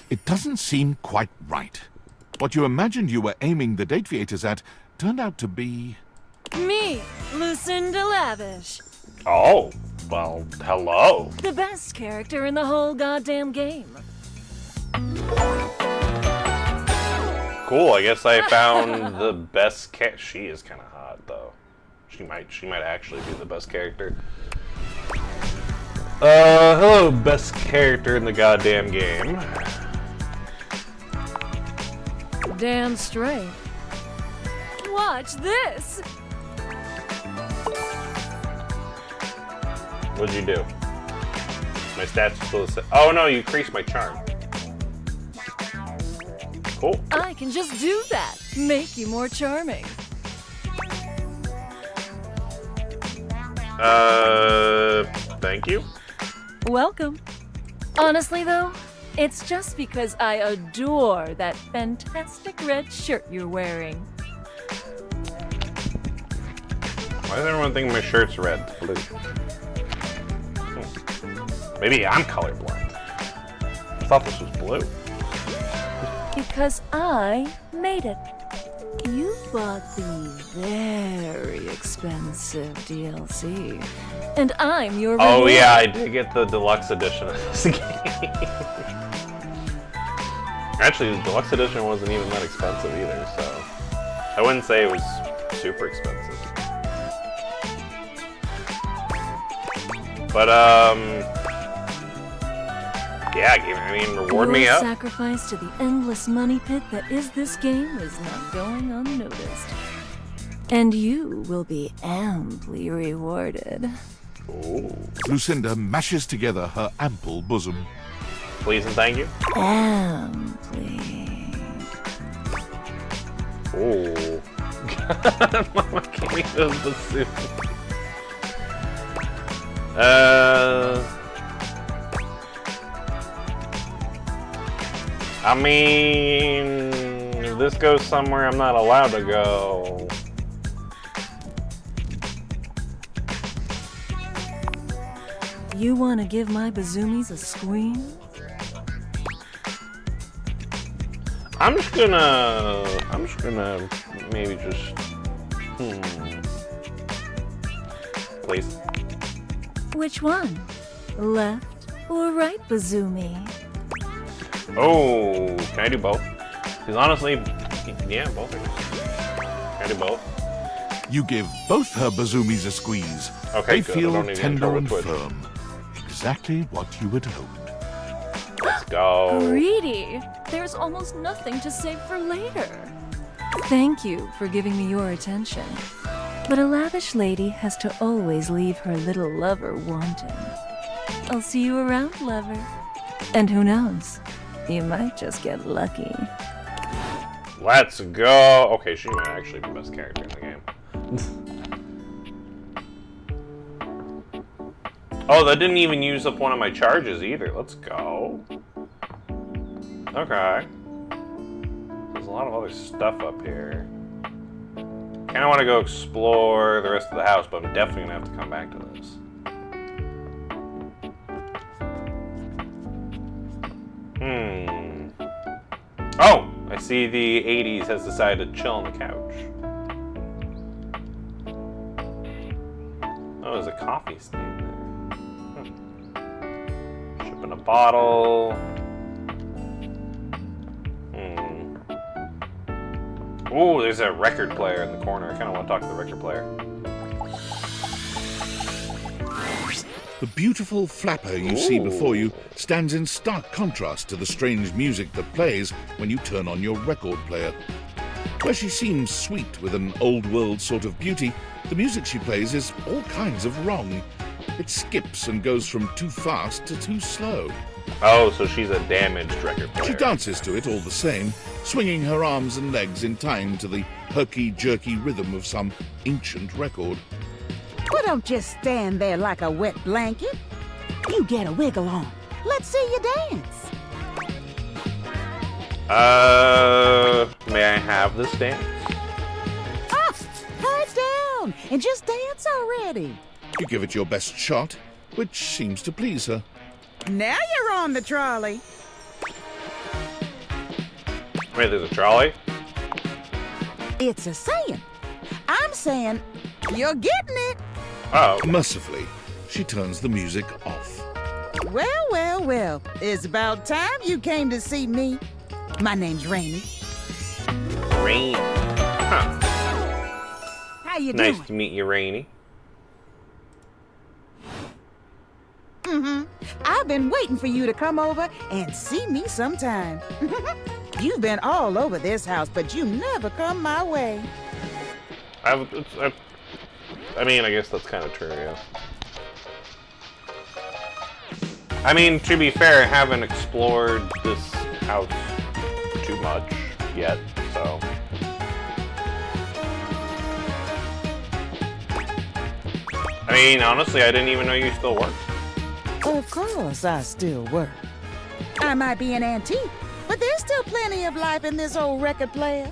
It doesn't seem quite right. What you imagined you were aiming the Dateviators at turned out to be... Me, Lucinda Lavish. Oh, well, hello. The best character in the whole goddamn game. Cool, I guess I found the best she is kind of hot, though. She might actually be the best character. Hello, best character in the goddamn game. Damn straight. Watch this. What'd you do? My stats are supposed to say... Oh no, you increased my charm. Cool. I can just do that. Make you more charming. Thank you. Welcome. Honestly, though, it's just because I adore that fantastic red shirt you're wearing. Why does everyone think my shirt's red? It's blue. Maybe I'm colorblind. I thought this was blue. Because I made it. You bought the very expensive DLC, and I'm your reward. Oh yeah, I did get the deluxe edition of this game. Actually, the deluxe edition wasn't even that expensive either, so I wouldn't say it was super expensive. But yeah, I mean, reward me up. Sacrifice to the endless money pit that is this game is not going unnoticed. And you will be amply rewarded. Ooh. Lucinda mashes together her ample bosom. Please and thank you. Amply. Ooh. Mama gave me those bassoons. I mean, if this goes somewhere I'm not allowed to go. You want to give my bazoomies a squeeze? I'm just gonna maybe just, please. Which one? Left or right bazoomi? Oh, can I do both? Because honestly, yeah, both are good. Can I do both? You give both her bazoomies a squeeze. Okay, they good. feel I don't need to tender control and Twitch. firm. Exactly what you had hoped. Let's go. Greedy! There's almost nothing to save for later. Thank you for giving me your attention. But a lavish lady has to always leave her little lover wanting. I'll see you around, lover. And who knows? You might just get lucky. Let's go. Okay, she might actually be the best character in the game. Oh, that didn't even use up one of my charges either. Let's go. Okay. There's a lot of other stuff up here. Kind of want to go explore the rest of the house, but I'm definitely going to have to come back to this. Oh! I see the 80s has decided to chill on the couch. Oh, there's a coffee stand there. Shipping a bottle. Ooh, there's a record player in the corner. I kind of want to talk to the record player. The beautiful flapper you see before you stands in stark contrast to the strange music that plays when you turn on your record player. Where she seems sweet with an old-world sort of beauty, the music she plays is all kinds of wrong. It skips and goes from too fast to too slow. Oh, so she's a damaged record player. She dances to it all the same, swinging her arms and legs in time to the herky-jerky rhythm of some ancient record. Well, don't just stand there like a wet blanket. You get a wiggle on. Let's see you dance. May I have this dance? Ah, pipe down and just dance already. You give it your best shot, which seems to please her. Now you're on the trolley. Wait, there's a trolley? It's a saying. I'm saying you're getting it. Oh. Mercifully, she turns the music off. Well, well, well. It's about time you came to see me. My name's Rainy. Rainy. Huh. How you doing? Nice to meet you, Rainy. I've been waiting for you to come over and see me sometime. You've been all over this house, but you never come my way. I mean, I guess that's kind of true, yeah. I mean, to be fair, I haven't explored this house too much yet, so... I mean, honestly, I didn't even know you still worked. Of course I still work. I might be an antique, but there's still plenty of life in this old record player.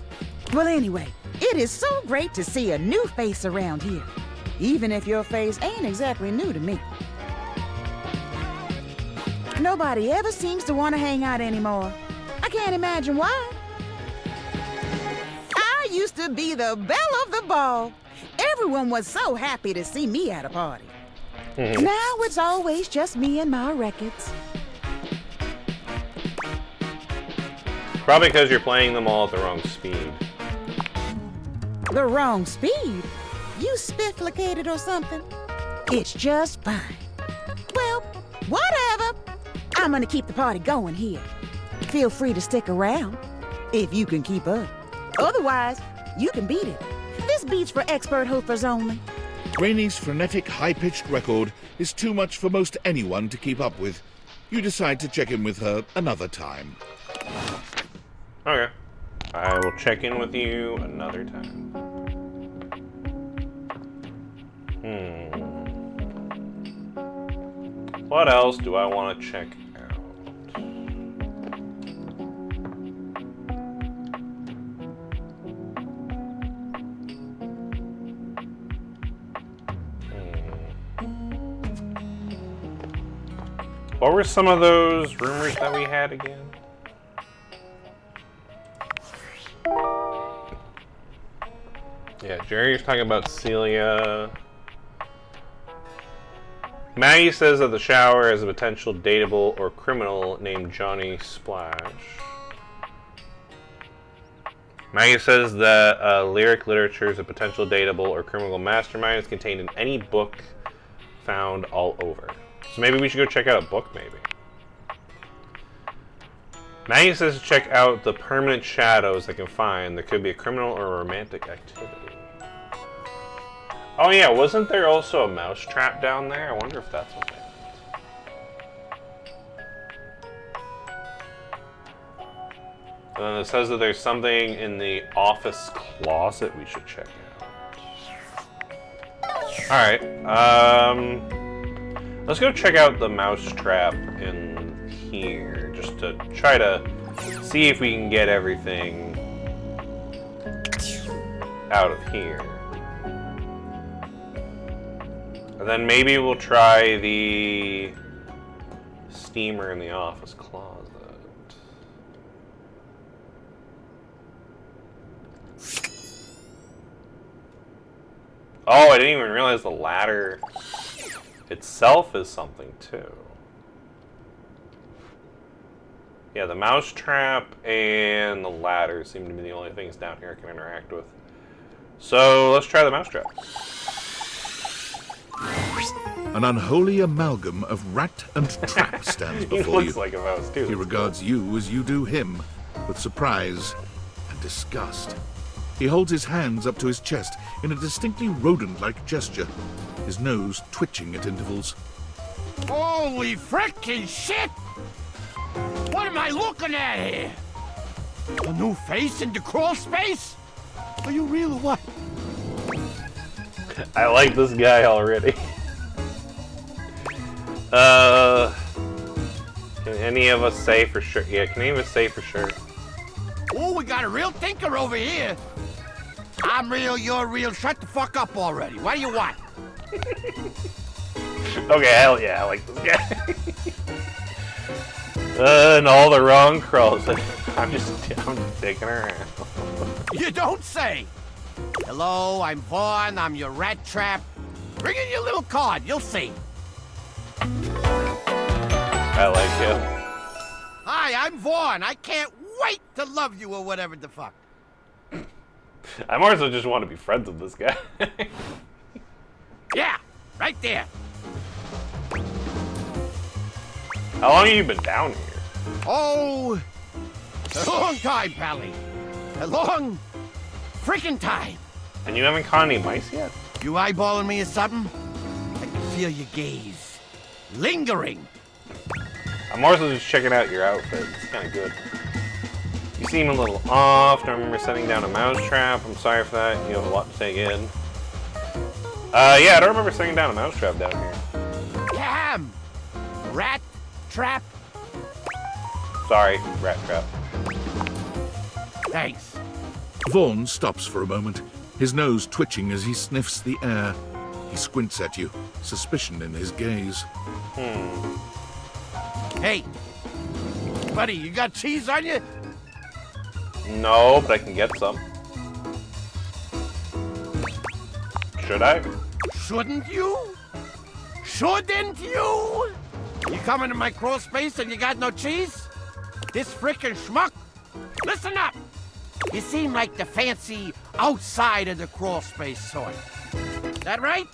Well, anyway, it is so great to see a new face around here, even if your face ain't exactly new to me. Nobody ever seems to want to hang out anymore. I can't imagine why. I used to be the belle of the ball. Everyone was so happy to see me at a party. Now it's always just me and my records. Probably because you're playing them all at the wrong speed. The wrong speed? You spifflicated or something? It's just fine. Well, whatever. I'm gonna keep the party going here. Feel free to stick around, if you can keep up. Otherwise, you can beat it. This beat's for expert hoofers only. Rainie's frenetic, high-pitched record is too much for most anyone to keep up with. You decide to check in with her another time. Okay. I will check in with you another time. What else do I want to check out? What were some of those rumors that we had again? Yeah, Jerry's talking about Celia. Maggie says that the shower is a potential dateable or criminal named Johnny Splash. Maggie says that lyric literature is a potential dateable or criminal mastermind is contained in any book found all over. So maybe we should go check out a book, maybe. Maggie says to check out the permanent shadows they can find. There could be a criminal or a romantic activity. Oh yeah, wasn't there also a mouse trap down there? I wonder if that's what that is. And then it says that there's something in the office closet we should check out. Alright, let's go check out the mouse trap in here, just to try to see if we can get everything out of here. And then maybe we'll try the steamer in the office closet. Oh, I didn't even realize the ladder itself is something too. Yeah, the mouse trap and the ladder seem to be the only things down here I can interact with. So let's try the mouse trap. An unholy amalgam of rat and trap stands before He you. looks like a mouse too. He regards you as you do him, with surprise and disgust. He holds his hands up to his chest in a distinctly rodent-like gesture, his nose twitching at intervals. Holy frickin' shit! What am I looking at here? A new face in the crawl space? Are you real or what? I like this guy already. Can any of us say for sure? Yeah, can any of us say for sure? Oh, we got a real thinker over here. I'm real, you're real. Shut the fuck up already. What do you want? Okay, hell yeah, I like this guy. And all the wrong crawls. I'm just digging around. You don't say. Hello, I'm Vaughn. I'm your rat trap. Bring in your little card. You'll see. I like him. Hi, I'm Vaughn. I can't wait to love you or whatever the fuck. I more so just want to be friends with this guy. Yeah, right there. How long have you been down here? Oh, a long time, Pally. A long freaking time. And you haven't caught any mice yet? You eyeballing me or something? I can feel your gaze. Lingering. I'm more so just checking out your outfit. It's kind of good. You seem a little off. Don't remember setting down a mouse trap. I'm sorry for that. You have a lot to take in. Yeah, I don't remember setting down a mouse trap down here. Damn! Rat trap. Sorry, rat trap. Thanks. Vaughn stops for a moment, his nose twitching as he sniffs the air. He squints at you, suspicion in his gaze. Hey, buddy, you got cheese on you? No, but I can get some. Should I? Shouldn't you? Shouldn't you? You come into my crawl space and you got no cheese? This frickin' schmuck? Listen up! You seem like the fancy outside of the crawl space sort. That right?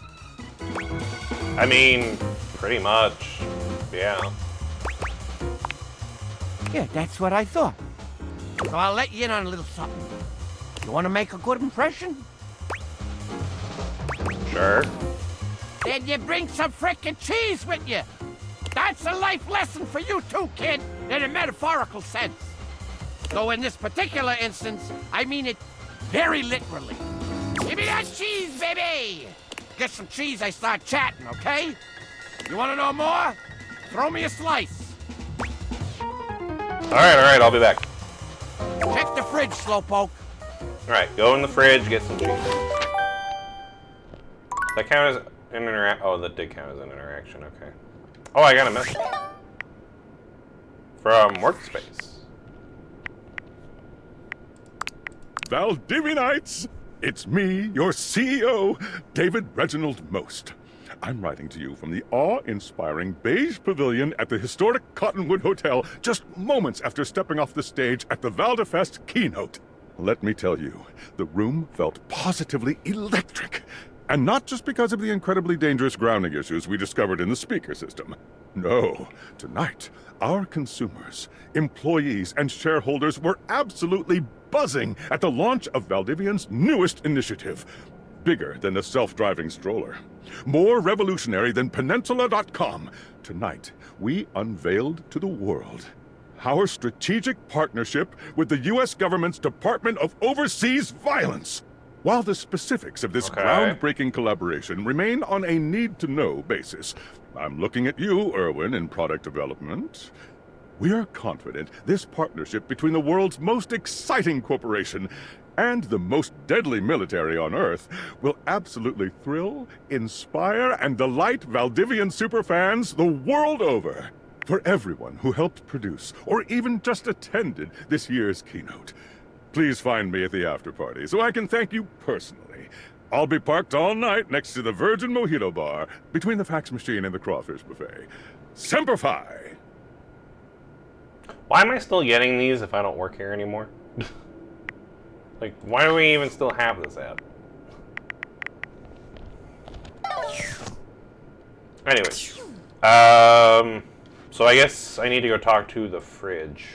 I mean, pretty much. Yeah. Yeah, that's what I thought. So I'll let you in on a little something. You want to make a good impression? Sure. Then you bring some frickin' cheese with you. That's a life lesson for you too, kid, in a metaphorical sense. Though in this particular instance, I mean it very literally. Give me that cheese, baby! Get some cheese, I start chatting, okay? You want to know more? Throw me a slice. Alright, I'll be back. Check the fridge, Slowpoke. Alright, go in the fridge, get some cheese. That count as an interaction? Oh, that did count as an interaction, okay. Oh, I got a message. From Workspace. Valdivianites! It's me, your CEO, David Reginald Most. I'm writing to you from the awe-inspiring beige pavilion at the historic Cottonwood Hotel just moments after stepping off the stage at the Valdefest keynote. Let me tell you, the room felt positively electric. And not just because of the incredibly dangerous grounding issues we discovered in the speaker system. No, tonight, our consumers, employees, and shareholders were absolutely buzzing at the launch of Valdivian's newest initiative. Bigger than the self-driving stroller. More revolutionary than Peninsula.com. Tonight, we unveiled to the world our strategic partnership with the U.S. government's Department of Overseas Violence. While the specifics of this groundbreaking collaboration remain on a need-to-know basis, I'm looking at you, Erwin, in product development. We are confident this partnership between the world's most exciting corporation and the most deadly military on Earth will absolutely thrill, inspire, and delight Valdivian superfans the world over. For everyone who helped produce or even just attended this year's keynote, please find me at the after-party so I can thank you personally. I'll be parked all night next to the Virgin Mojito Bar between the fax machine and the crawfish buffet. Semper Fi! Why am I still getting these if I don't work here anymore? Like, why do we even still have this app? Anyways. So I guess I need to go talk to the fridge.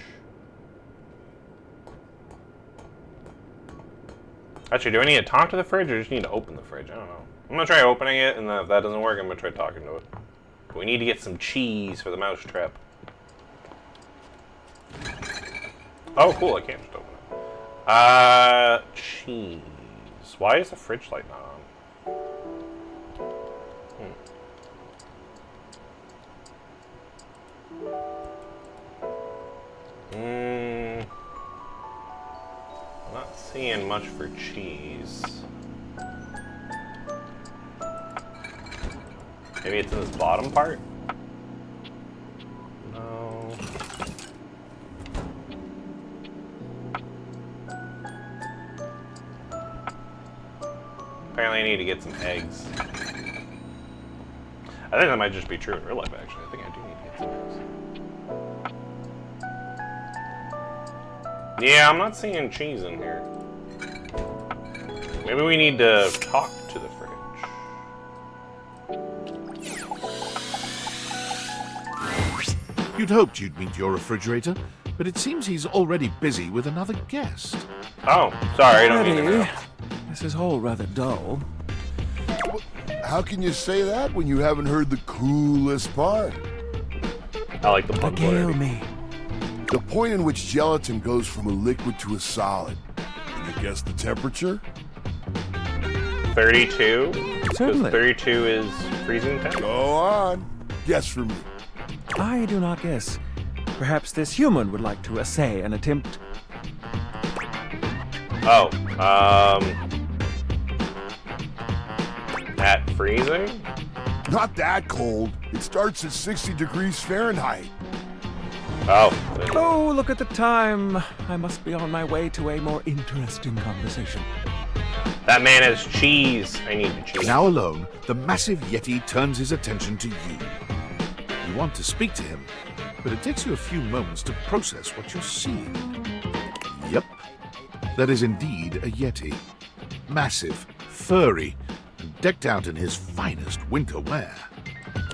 Actually, do I need to talk to the fridge or just need to open the fridge? I don't know. I'm gonna try opening it, and then if that doesn't work, I'm gonna try talking to it. But we need to get some cheese for the mousetrap. Oh, cool, I can't just open it. Cheese. Why is the fridge light not on? I'm not seeing much for cheese. Maybe it's in this bottom part? No. Apparently I need to get some eggs. I think that might just be true in real life, actually. I think I do need to get some eggs. Yeah, I'm not seeing cheese in here. Maybe we need to talk to the fridge. You'd hoped you'd meet your refrigerator, but it seems he's already busy with another guest. Oh, sorry, I don't mean to interrupt. This is all rather dull. How can you say that when you haven't heard the coolest part? I like the pun. Regale me. The point in which gelatin goes from a liquid to a solid. Can you guess the temperature? 32? Certainly. 32 is freezing temp? Go on. Guess for me. I do not guess. Perhaps this human would like to essay an attempt. Oh, at freezing? Not that cold. It starts at 60 degrees Fahrenheit. Oh. Oh, look at the time. I must be on my way to a more interesting conversation. That man has cheese. I need the cheese. Now alone, the massive Yeti turns his attention to you. You want to speak to him, but it takes you a few moments to process what you're seeing. Yep, that is indeed a Yeti. Massive, furry, and decked out in his finest winter wear.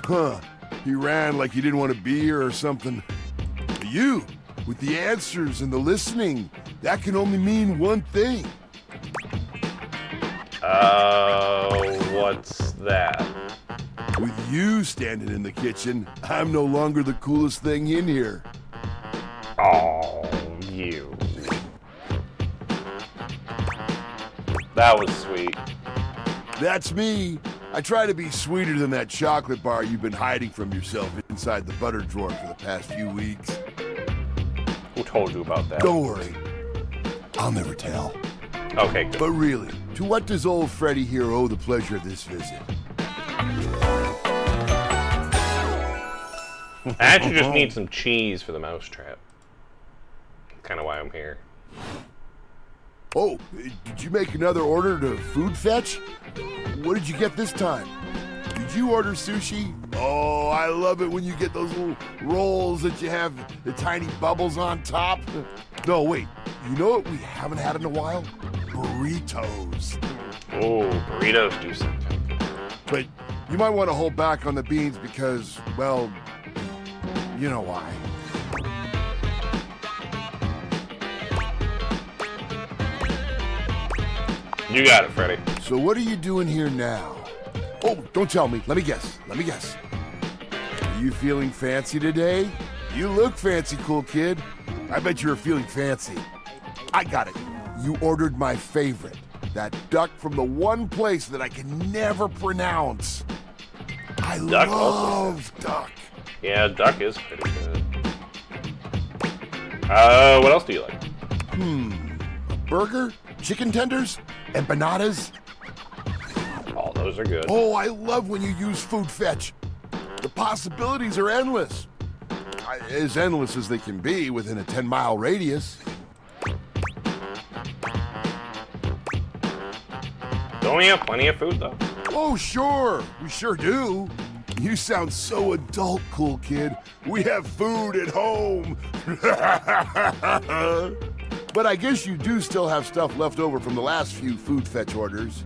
Huh. He ran like he didn't want to be here or something. But you, with the answers and the listening, that can only mean one thing. What's that? With you standing in the kitchen, I'm no longer the coolest thing in here. Oh, you. That was sweet. That's me. I try to be sweeter than that chocolate bar you've been hiding from yourself inside the butter drawer for the past few weeks. Who told you about that? Don't worry. I'll never tell. Okay, good. But really, to what does old Freddy here owe the pleasure of this visit? I actually just need some cheese for the mousetrap. That's kind of why I'm here. Oh, did you make another order to Food Fetch? What did you get this time? Did you order sushi? Oh, I love it when you get those little rolls that you have the tiny bubbles on top. No, wait. You know what we haven't had in a while? Burritos. Oh, burritos do something. But you might want to hold back on the beans because, well, you know why. You got it, Freddy. So what are you doing here now? Oh, don't tell me. Let me guess. Are you feeling fancy today? You look fancy, cool kid. I bet you were feeling fancy. I got it. You ordered my favorite. That duck from the one place that I can never pronounce. I love duck. Yeah, duck is pretty good. What else do you like? A burger? Chicken tenders? Empanadas? All those are good. Oh, I love when you use Food Fetch. The possibilities are endless. As endless as they can be within a 10-mile radius. Don't we have plenty of food, though? Oh, sure. We sure do. You sound so adult, cool kid. We have food at home. But I guess you do still have stuff left over from the last few Food Fetch orders.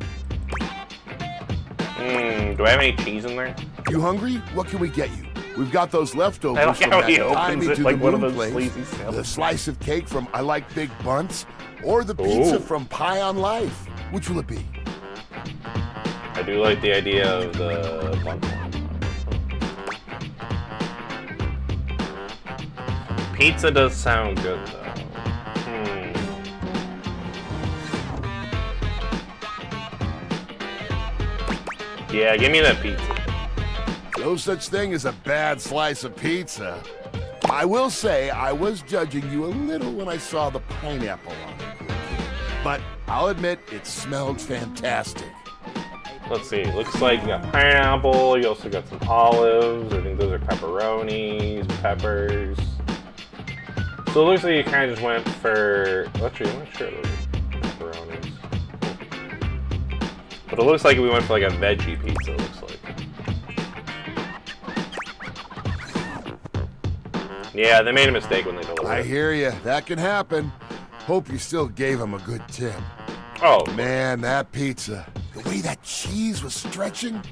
Do I have any cheese in there? You hungry? What can we get you? We've got those leftovers I like from how that he time opens it into like the one of moon those place, sleazy salads. the slice of cake from I Like Big Bunts, or the pizza Ooh. from Pie on Life. Which will it be? I do like the idea of the bun. Pizza does sound good, though. Yeah, give me that pizza. No such thing as a bad slice of pizza. I will say I was judging you a little when I saw the pineapple on it. But I'll admit it smelled fantastic. Let's see. Looks like you got pineapple. You also got some olives. I think those are pepperonis, peppers. So it looks like you kind of just went for. Actually, I'm not sure those are pepperonis. But it looks like we went for like a veggie pizza. It looks like. Yeah, they made a mistake when they delivered. I hear you. That can happen. Hope you still gave him a good tip. Oh man, that pizza. The way that cheese was stretching,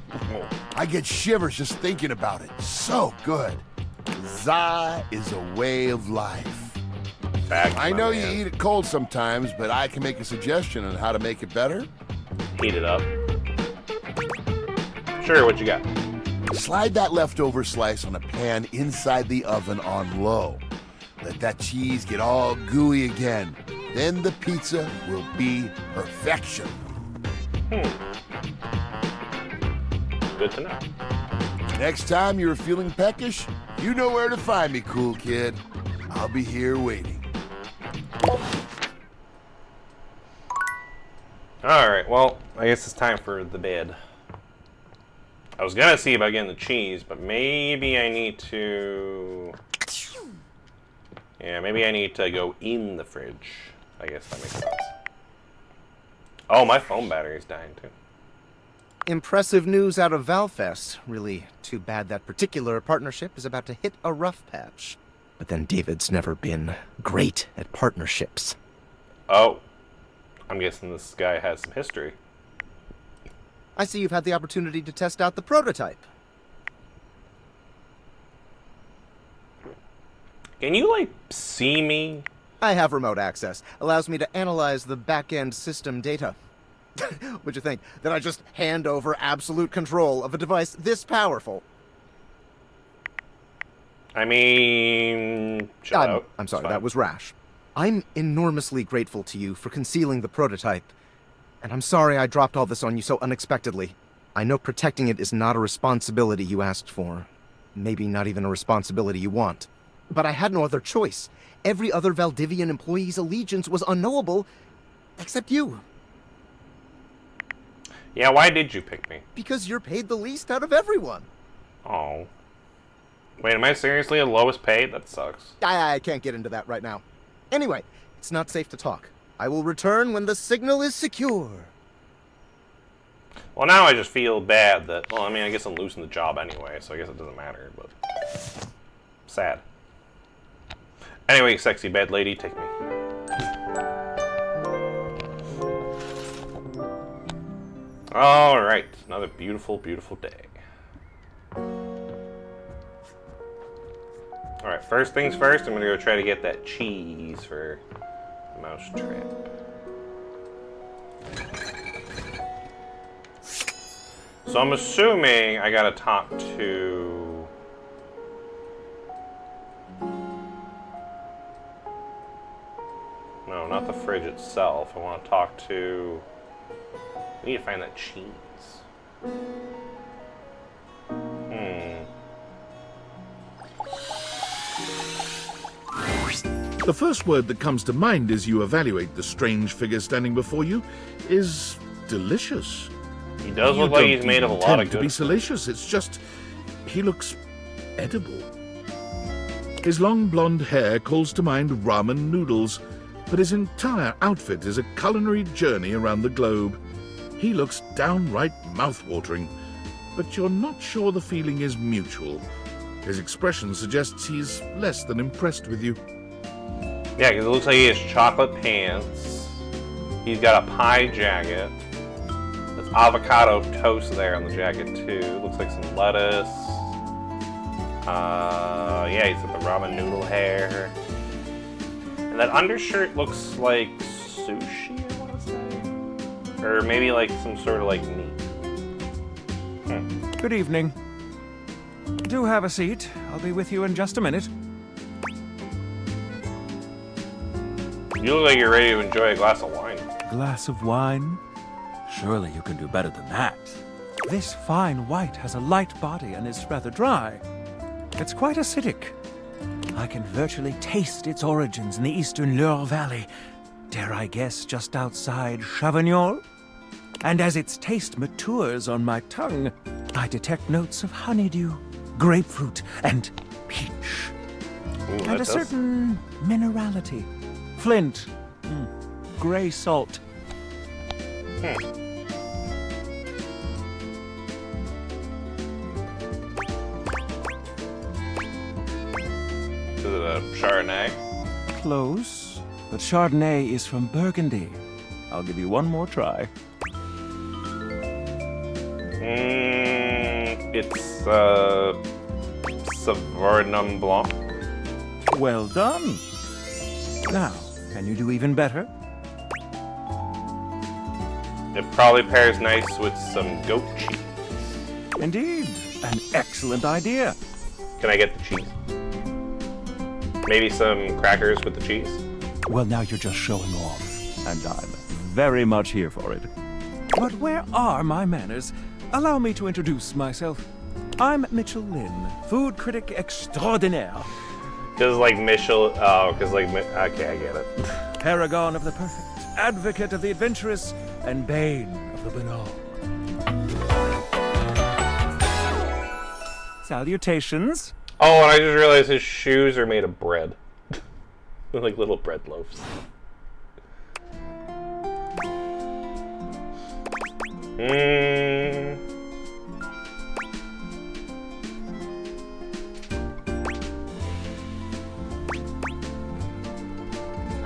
I get shivers just thinking about it. So good. Za is a way of life. Fact, I know you man. eat it cold sometimes, but I can make a suggestion on how to make it better. Heat it up. Sure, what you got? Slide that leftover slice on a pan inside the oven on low. Let that cheese get all gooey again. Then the pizza will be perfection. Good to know. Next time you're feeling peckish, you know where to find me, cool kid. I'll be here waiting. Alright, well, I guess it's time for the bed. I was gonna see about getting the cheese, but maybe I need to... Yeah, maybe I need to go in the fridge. I guess that makes sense. Oh, my phone battery's dying too. Impressive news out of Valfest. Really too bad that particular partnership is about to hit a rough patch. But then David's never been great at partnerships. Oh. I'm guessing this guy has some history. I see you've had the opportunity to test out the prototype. Can you, like, see me? I have remote access. Allows me to analyze the back-end system data. What'd you think? That I just hand over absolute control of a device this powerful? I mean... chill out. I'm sorry, that was rash. I'm enormously grateful to you for concealing the prototype. And I'm sorry I dropped all this on you so unexpectedly. I know protecting it is not a responsibility you asked for. Maybe not even a responsibility you want. But I had no other choice. Every other Valdivian employee's allegiance was unknowable, except you. Yeah, why did you pick me? Because you're paid the least out of everyone. Oh. Wait, am I seriously the lowest paid? That sucks. I can't get into that right now. Anyway, it's not safe to talk. I will return when the signal is secure. Well, now I just feel bad that... Well, I mean, I guess I'm losing the job anyway, so I guess it doesn't matter, but... sad. Anyway, sexy bed lady, take me. Alright, another beautiful, beautiful day. Alright, first things first, I'm gonna go try to get that cheese for the mousetrap. So I'm assuming I gotta talk to... No, not the fridge itself. I want to talk to... I need to find that cheese. The first word that comes to mind as you evaluate the strange figure standing before you is delicious. He does look like he's made of a lot of to good be salacious. It's just he looks edible. His long blonde hair calls to mind ramen noodles, but his entire outfit is a culinary journey around the globe. He looks downright mouth-watering, but you're not sure the feeling is mutual. His expression suggests he's less than impressed with you. Yeah, because it looks like he has chocolate pants. He's got a pie jacket. There's avocado toast there on the jacket too. Looks like some lettuce. Yeah, he's got the ramen noodle hair. And that undershirt looks like sushi, I want to say. Or maybe like some sort of like meat. Good evening. Do have a seat. I'll be with you in just a minute. You look like you're ready to enjoy a glass of wine. Glass of wine? Surely you can do better than that. This fine white has a light body and is rather dry. It's quite acidic. I can virtually taste its origins in the eastern Loire Valley. Dare I guess just outside Chavignol? And as its taste matures on my tongue, I detect notes of honeydew, grapefruit, and peach. Ooh, and a certain minerality. Flint. Gray salt. Is it a Chardonnay? Close, but Chardonnay is from Burgundy. I'll give you one more try. It's Sauvignon Blanc. Well done. Now, can you do even better? It probably pairs nice with some goat cheese. Indeed, an excellent idea. Can I get the cheese? Maybe some crackers with the cheese? Well, now you're just showing off, and I'm very much here for it. But where are my manners? Allow me to introduce myself. I'm Mitchell Lynn, food critic extraordinaire. Because like Mitchell, okay, I get it. Paragon of the perfect, advocate of the adventurous, and bane of the banal. Salutations. Oh, and I just realized his shoes are made of bread. They're like little bread loaves.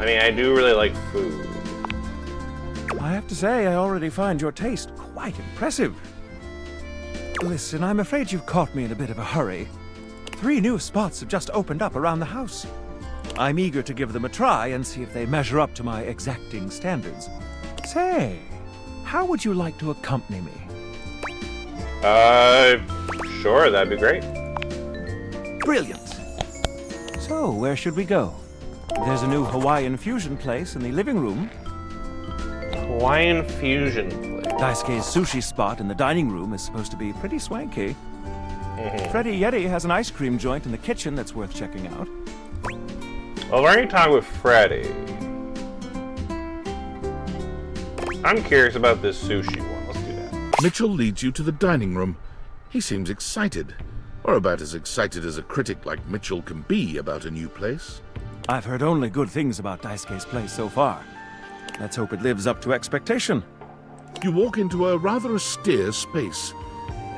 I mean, I do really like food. I have to say, I already find your taste quite impressive. Listen, I'm afraid you've caught me in a bit of a hurry. 3 new spots have just opened up around the house. I'm eager to give them a try and see if they measure up to my exacting standards. Say, how would you like to accompany me? Sure, that'd be great. Brilliant. So, where should we go? There's a new Hawaiian fusion place in the living room. Hawaiian fusion place? Daisuke's sushi spot in the dining room is supposed to be pretty swanky. Freddy Yeti has an ice cream joint in the kitchen that's worth checking out. Well, why are you talking with Freddy? I'm curious about this sushi one. Let's do that. Mitchell leads you to the dining room. He seems excited, or about as excited as a critic like Mitchell can be about a new place. I've heard only good things about Daisuke's place so far. Let's hope it lives up to expectation. You walk into a rather austere space,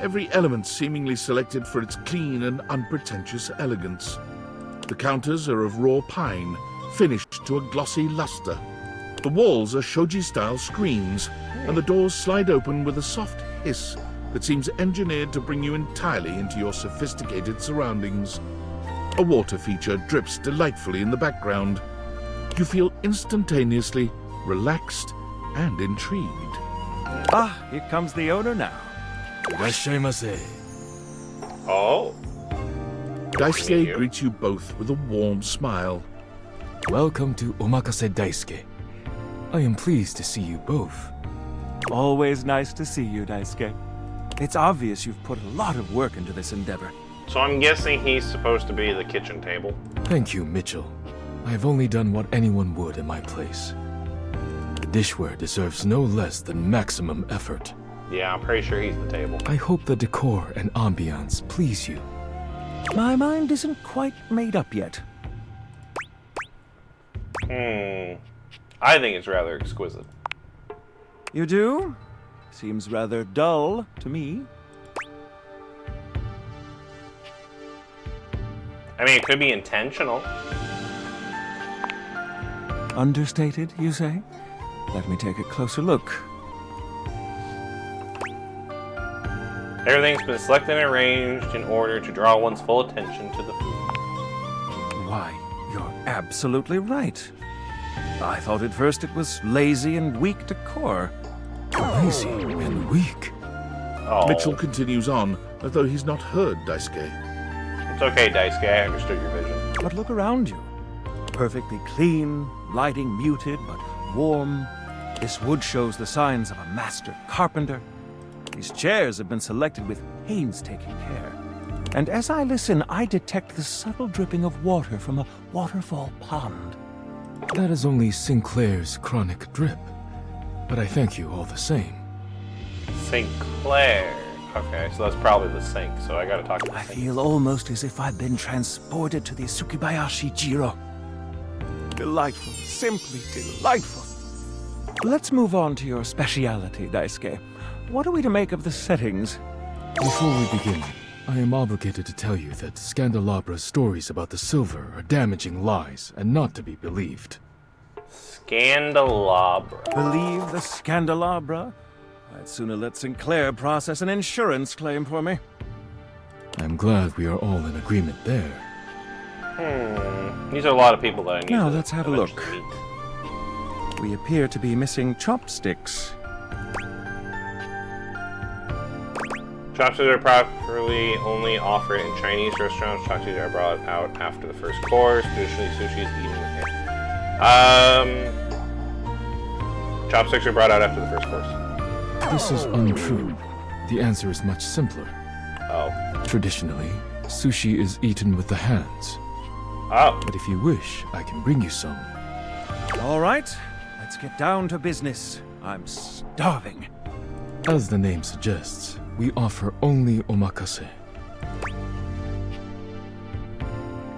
every element seemingly selected for its clean and unpretentious elegance. The counters are of raw pine, finished to a glossy luster. The walls are shoji-style screens, and the doors slide open with a soft hiss that seems engineered to bring you entirely into your sophisticated surroundings. A water feature drips delightfully in the background. You feel instantaneously relaxed and intrigued. Ah, here comes the owner now. Oh. Daisuke greets you both with a warm smile. Welcome to Omakase Daisuke. I am pleased to see you both. Always nice to see you, Daisuke. It's obvious you've put a lot of work into this endeavor. So I'm guessing he's supposed to be the kitchen table. Thank you, Mitchell. I have only done what anyone would in my place. The dishware deserves no less than maximum effort. Yeah, I'm pretty sure he's the table. I hope the decor and ambiance please you. My mind isn't quite made up yet. I think it's rather exquisite. You do? Seems rather dull to me. I mean, it could be intentional. Understated, you say? Let me take a closer look. Everything's been selected and arranged in order to draw one's full attention to the food. Why, you're absolutely right. I thought at first it was lazy and weak decor. Lazy and weak? Oh. Mitchell continues on, as though he's not heard Daisuke. It's okay, Daisuke, I understood your vision. But look around you. Perfectly clean, lighting muted but warm. This wood shows the signs of a master carpenter. These chairs have been selected with painstaking care. And as I listen, I detect the subtle dripping of water from a waterfall pond. That is only Sinclair's chronic drip. But I thank you all the same. Sinclair. Okay, so that's probably the sink, so I gotta talk to the I sink. feel almost as if I've been transported to the Tsukibayashi Jiro. Delightful, simply delightful. Let's move on to your speciality, Daisuke. What are we to make of the settings? Before we begin, I am obligated to tell you that Scandalabra's stories about the silver are damaging lies and not to be believed. Scandalabra. Believe the Scandalabra? I'd sooner let Sinclair process an insurance claim for me. I'm glad we are all in agreement there. These are a lot of people that I need Now to let's have a look. meet. We appear to be missing chopsticks. Chopsticks are properly only offered in Chinese restaurants. Chopsticks are brought out after the first course. Traditionally, sushi is eaten with hands. Chopsticks are brought out after the first course. This is untrue. The answer is much simpler. Oh. Traditionally, sushi is eaten with the hands. Oh. But if you wish, I can bring you some. All right, let's get down to business. I'm starving. As the name suggests, we offer only omakase.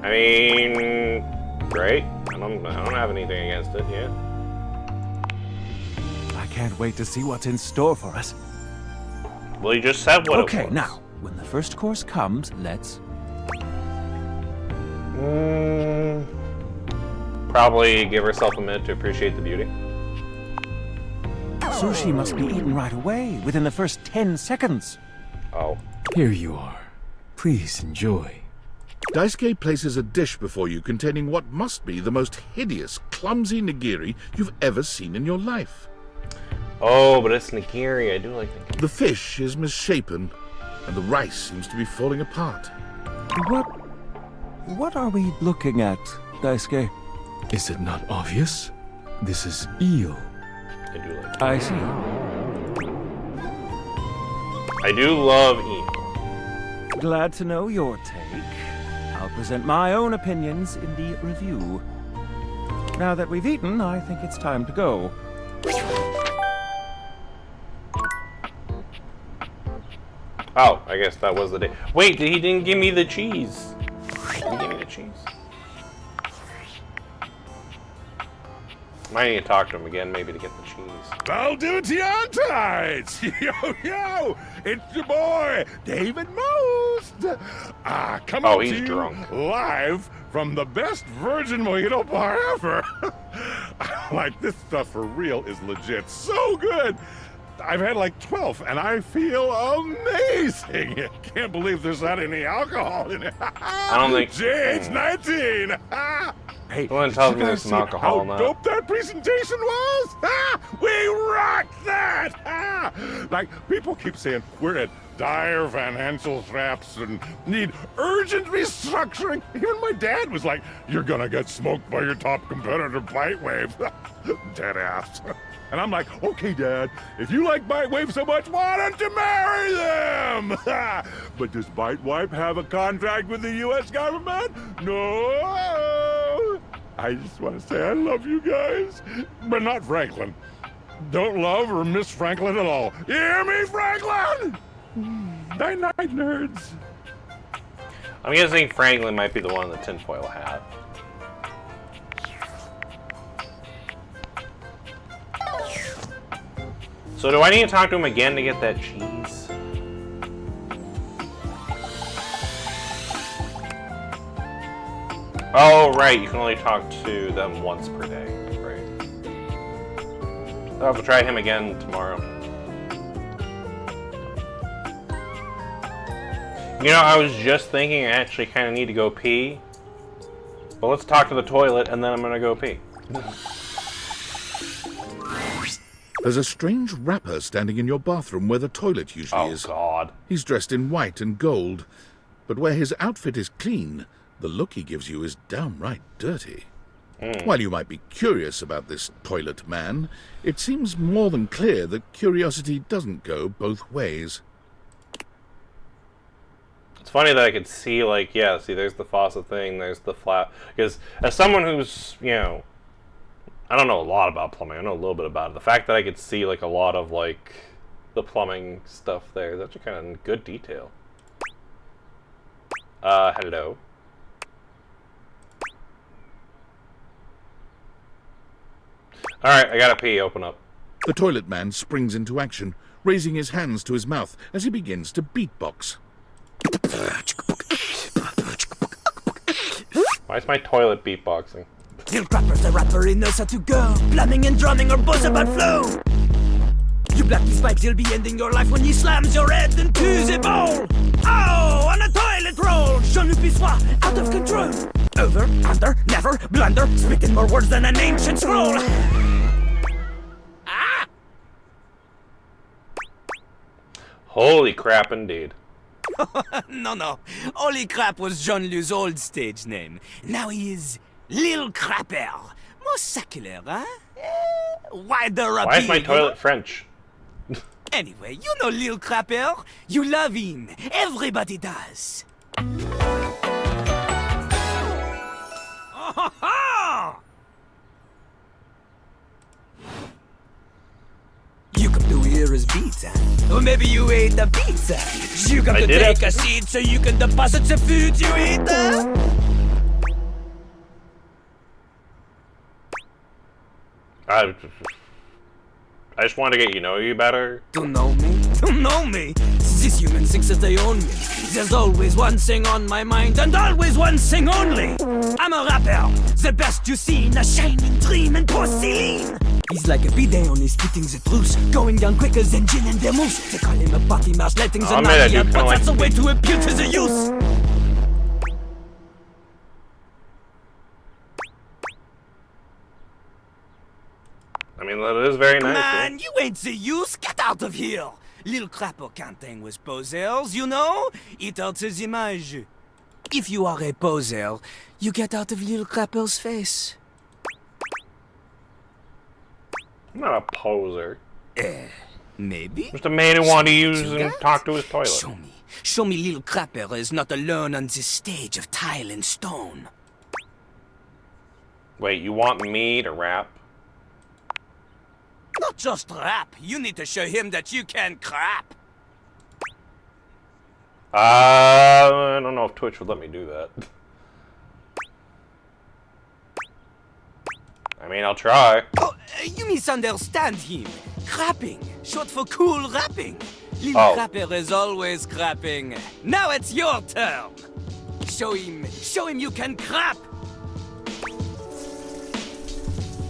I mean, great. I don't have anything against it, yeah. I can't wait to see what's in store for us. Well, you just said what it was. Okay, now, when the first course comes, let's... Probably give herself a minute to appreciate the beauty. Sushi must be eaten right away, within the first 10 seconds. Oh. Here you are. Please enjoy. Daisuke places a dish before you containing what must be the most hideous, clumsy nigiri you've ever seen in your life. Oh, but it's nigiri. I do like nigiri. The fish is misshapen, and the rice seems to be falling apart. What are we looking at, Daisuke? Is it not obvious? This is eel. I do like I see. I do love eel. Glad to know your take. I'll present my own opinions in the review. Now that we've eaten, I think it's time to go. Oh, I guess that was the day. Wait, he didn't give me the cheese. Did he give me the cheese? Might need to talk to him again, maybe, to get the cheese. Valdivitiantites! Yo! It's your boy, David Most! Coming Oh, to he's you drunk. live from the best virgin mojito bar ever. Like, this stuff for real is legit so good. I've had like 12, and I feel amazing. I can't believe there's not any alcohol in it. I don't think... It's 19! Hey, Someone tells me there's some alcohol in how that. dope that presentation was? We rocked that! Like, people keep saying we're at dire financial straps and need urgent restructuring. Even my dad was like, you're gonna get smoked by your top competitor, Bitewave. Dead ass. And I'm like, okay, Dad, if you like Bitewave so much, why don't you marry them? But does Bitewave have a contract with the U.S. government? No. I just want to say I love you guys, but not Franklin. Don't love or miss Franklin at all. You hear me, Franklin? Night-night, nerds. I'm guessing Franklin might be the one in the tinfoil hat. So do I need to talk to him again to get that cheese? Oh, right, you can only talk to them once per day, right? I'll have to try him again tomorrow. You know, I was just thinking I actually kind of need to go pee. But let's talk to the toilet, and then I'm gonna go pee. There's a strange rapper standing in your bathroom where the toilet usually is. Oh, God. He's dressed in white and gold, but where his outfit is clean, the look he gives you is downright dirty. While you might be curious about this toilet man, it seems more than clear that curiosity doesn't go both ways. It's funny that I could see, like, yeah, see, there's the faucet thing, there's the flap. Because as someone who's, you know, I don't know a lot about plumbing, I know a little bit about it. The fact that I could see, like, a lot of, like, the plumbing stuff there is actually kind of good detail. Hello. Alright, I gotta pee, open up. The toilet man springs into action, raising his hands to his mouth as he begins to beatbox. Why is my toilet beatboxing? Till Crapper's the rapper, he knows how to go. Plumbing and drumming or boss about flow. You black these pipes, you'll be ending your life when he slams your head into the bowl. Oh, on a toilet roll, Jean-Luc Bissois, out of control. Over, under, never, blunder, speaking more words than an ancient scroll. Holy crap, indeed. No. Holy Crap was Jean-Luc's old stage name. Now he is Lil Crapper. More secular, huh? Wider appeal. Why is my toilet French? Anyway, you know Lil Crapper. You love him. Everybody does. pizza. Or maybe you ate the pizza. You got to take a seat so you can deposit the food you ate. I just wanted to get you better. To know me? To know me? This human thinks that they own me. There's always one thing on my mind, and always one thing only. I'm a rapper, the best you seen, a shining dream in porcelain. He's like a bidet, only spitting the truth, going down quicker than gin and vermouth. They call him a party mouse, letting the night out, but that's a way to appeal to the youth. I mean, that is very nice. Man, you ain't the use. Get out of here. Little crapper can't hang with posers, you know? It alters image. If you are a poser, you get out of little crapper's face. I'm not a poser. Maybe? Just a man who wanted to use and talk to his toilet. Show me. Show me little crapper is not alone on this stage of tile and stone. Wait, you want me to rap? Not just rap. You need to show him that you can crap. I don't know if Twitch would let me do that. I mean, I'll try. Oh, you misunderstand him. Crapping, short for cool rapping. Little crapper is always crapping. Now it's your turn. Show him you can crap.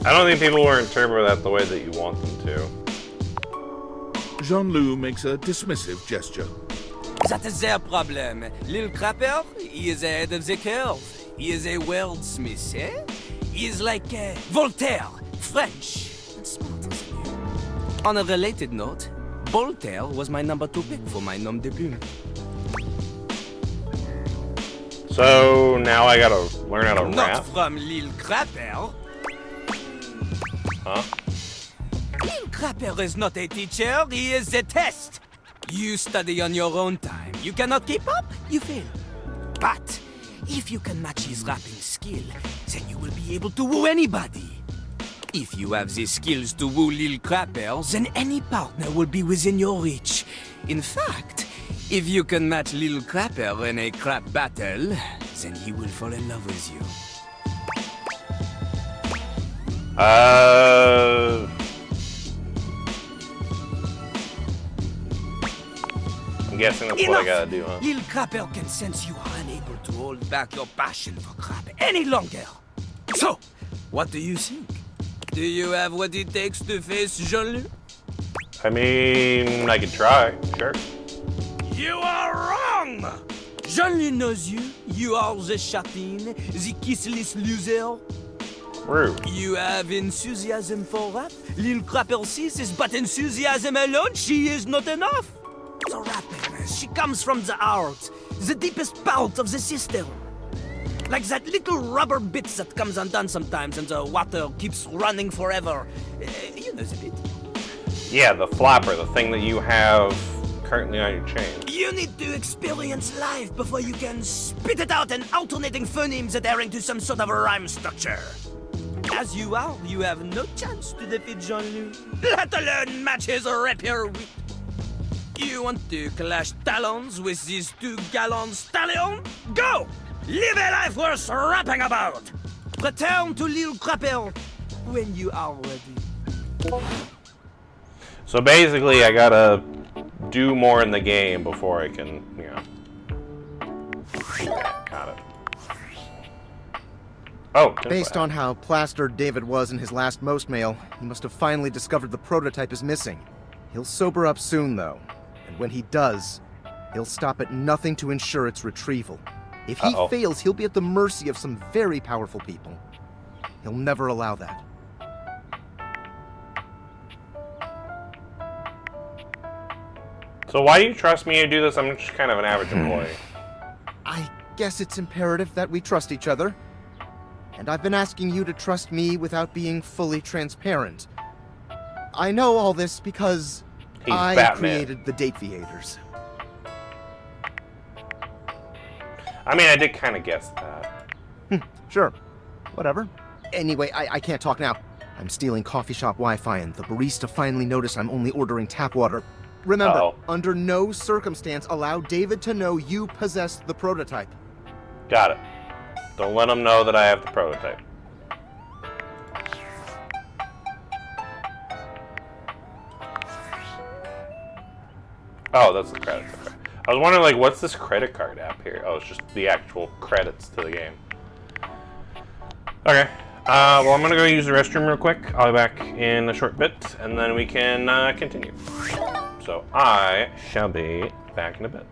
I don't think people will interpret that the way that you want them to. Jean-Loup makes a dismissive gesture. That is their problem. Little crapper, he is ahead of the curve. He is a wordsmith, eh? He is like Voltaire, French, and smarter than you. On a related note, Voltaire was my number 2 pick for my nom de plume. So now I gotta learn how to rap? Not from Lil Crapper. Huh? Lil Crapper is not a teacher, he is a test. You study on your own time. You cannot keep up, you fail. But if you can match his rapping skill, then you will be able to woo anybody. If you have the skills to woo Lil Crapper, then any partner will be within your reach. In fact, if you can match Lil Crapper in a crap battle, then he will fall in love with you. I'm guessing that's what I gotta do, huh? Lil Crapper can sense you are unable to hold back your passion for crap any longer. So, what do you think? Do you have what it takes to face Jean-Loup? I mean, I could try, sure. You are wrong! Jean-Loup knows you. You are the chapin, the kissless loser. Rude. You have enthusiasm for rap. Lil Crapper sees is but enthusiasm alone. She is not enough. The rapper, she comes from the heart, the deepest part of the system. Like that little rubber bit that comes undone sometimes and the water keeps running forever. You know the bit. Yeah, the flapper, the thing that you have currently on your chain. You need to experience life before you can spit it out in alternating phonemes adhering to some sort of a rhyme structure. As you are, you have no chance to defeat Jean-Loup, let alone match his rapier wit. You want to clash talons with these 2 gallant stallions? Go! Live a life worth rapping about! Return to Lil Crapper when you are ready. So basically, I gotta do more in the game before I can, Got it. Oh, based on how plastered David was in his last most mail, he must have finally discovered the prototype is missing. He'll sober up soon, though. And when he does, he'll stop at nothing to ensure its retrieval. If he fails, he'll be at the mercy of some very powerful people. He'll never allow that. So why do you trust me to do this? I'm just kind of an average employee. I guess it's imperative that we trust each other. And I've been asking you to trust me without being fully transparent. I know all this because I created the Dateviators. I mean, I did kind of guess that. Sure. Whatever. Anyway, I can't talk now. I'm stealing coffee shop Wi-Fi, and the barista finally noticed I'm only ordering tap water. Remember, under no circumstance allow David to know you possessed the prototype. Got it. Don't let him know that I have the prototype. Oh, that's the credits. Okay. I was wondering, like, what's this credit card app here? Oh, it's just the actual credits to the game. Okay. Well, I'm going to go use the restroom real quick. I'll be back in a short bit, and then we can continue. So I shall be back in a bit.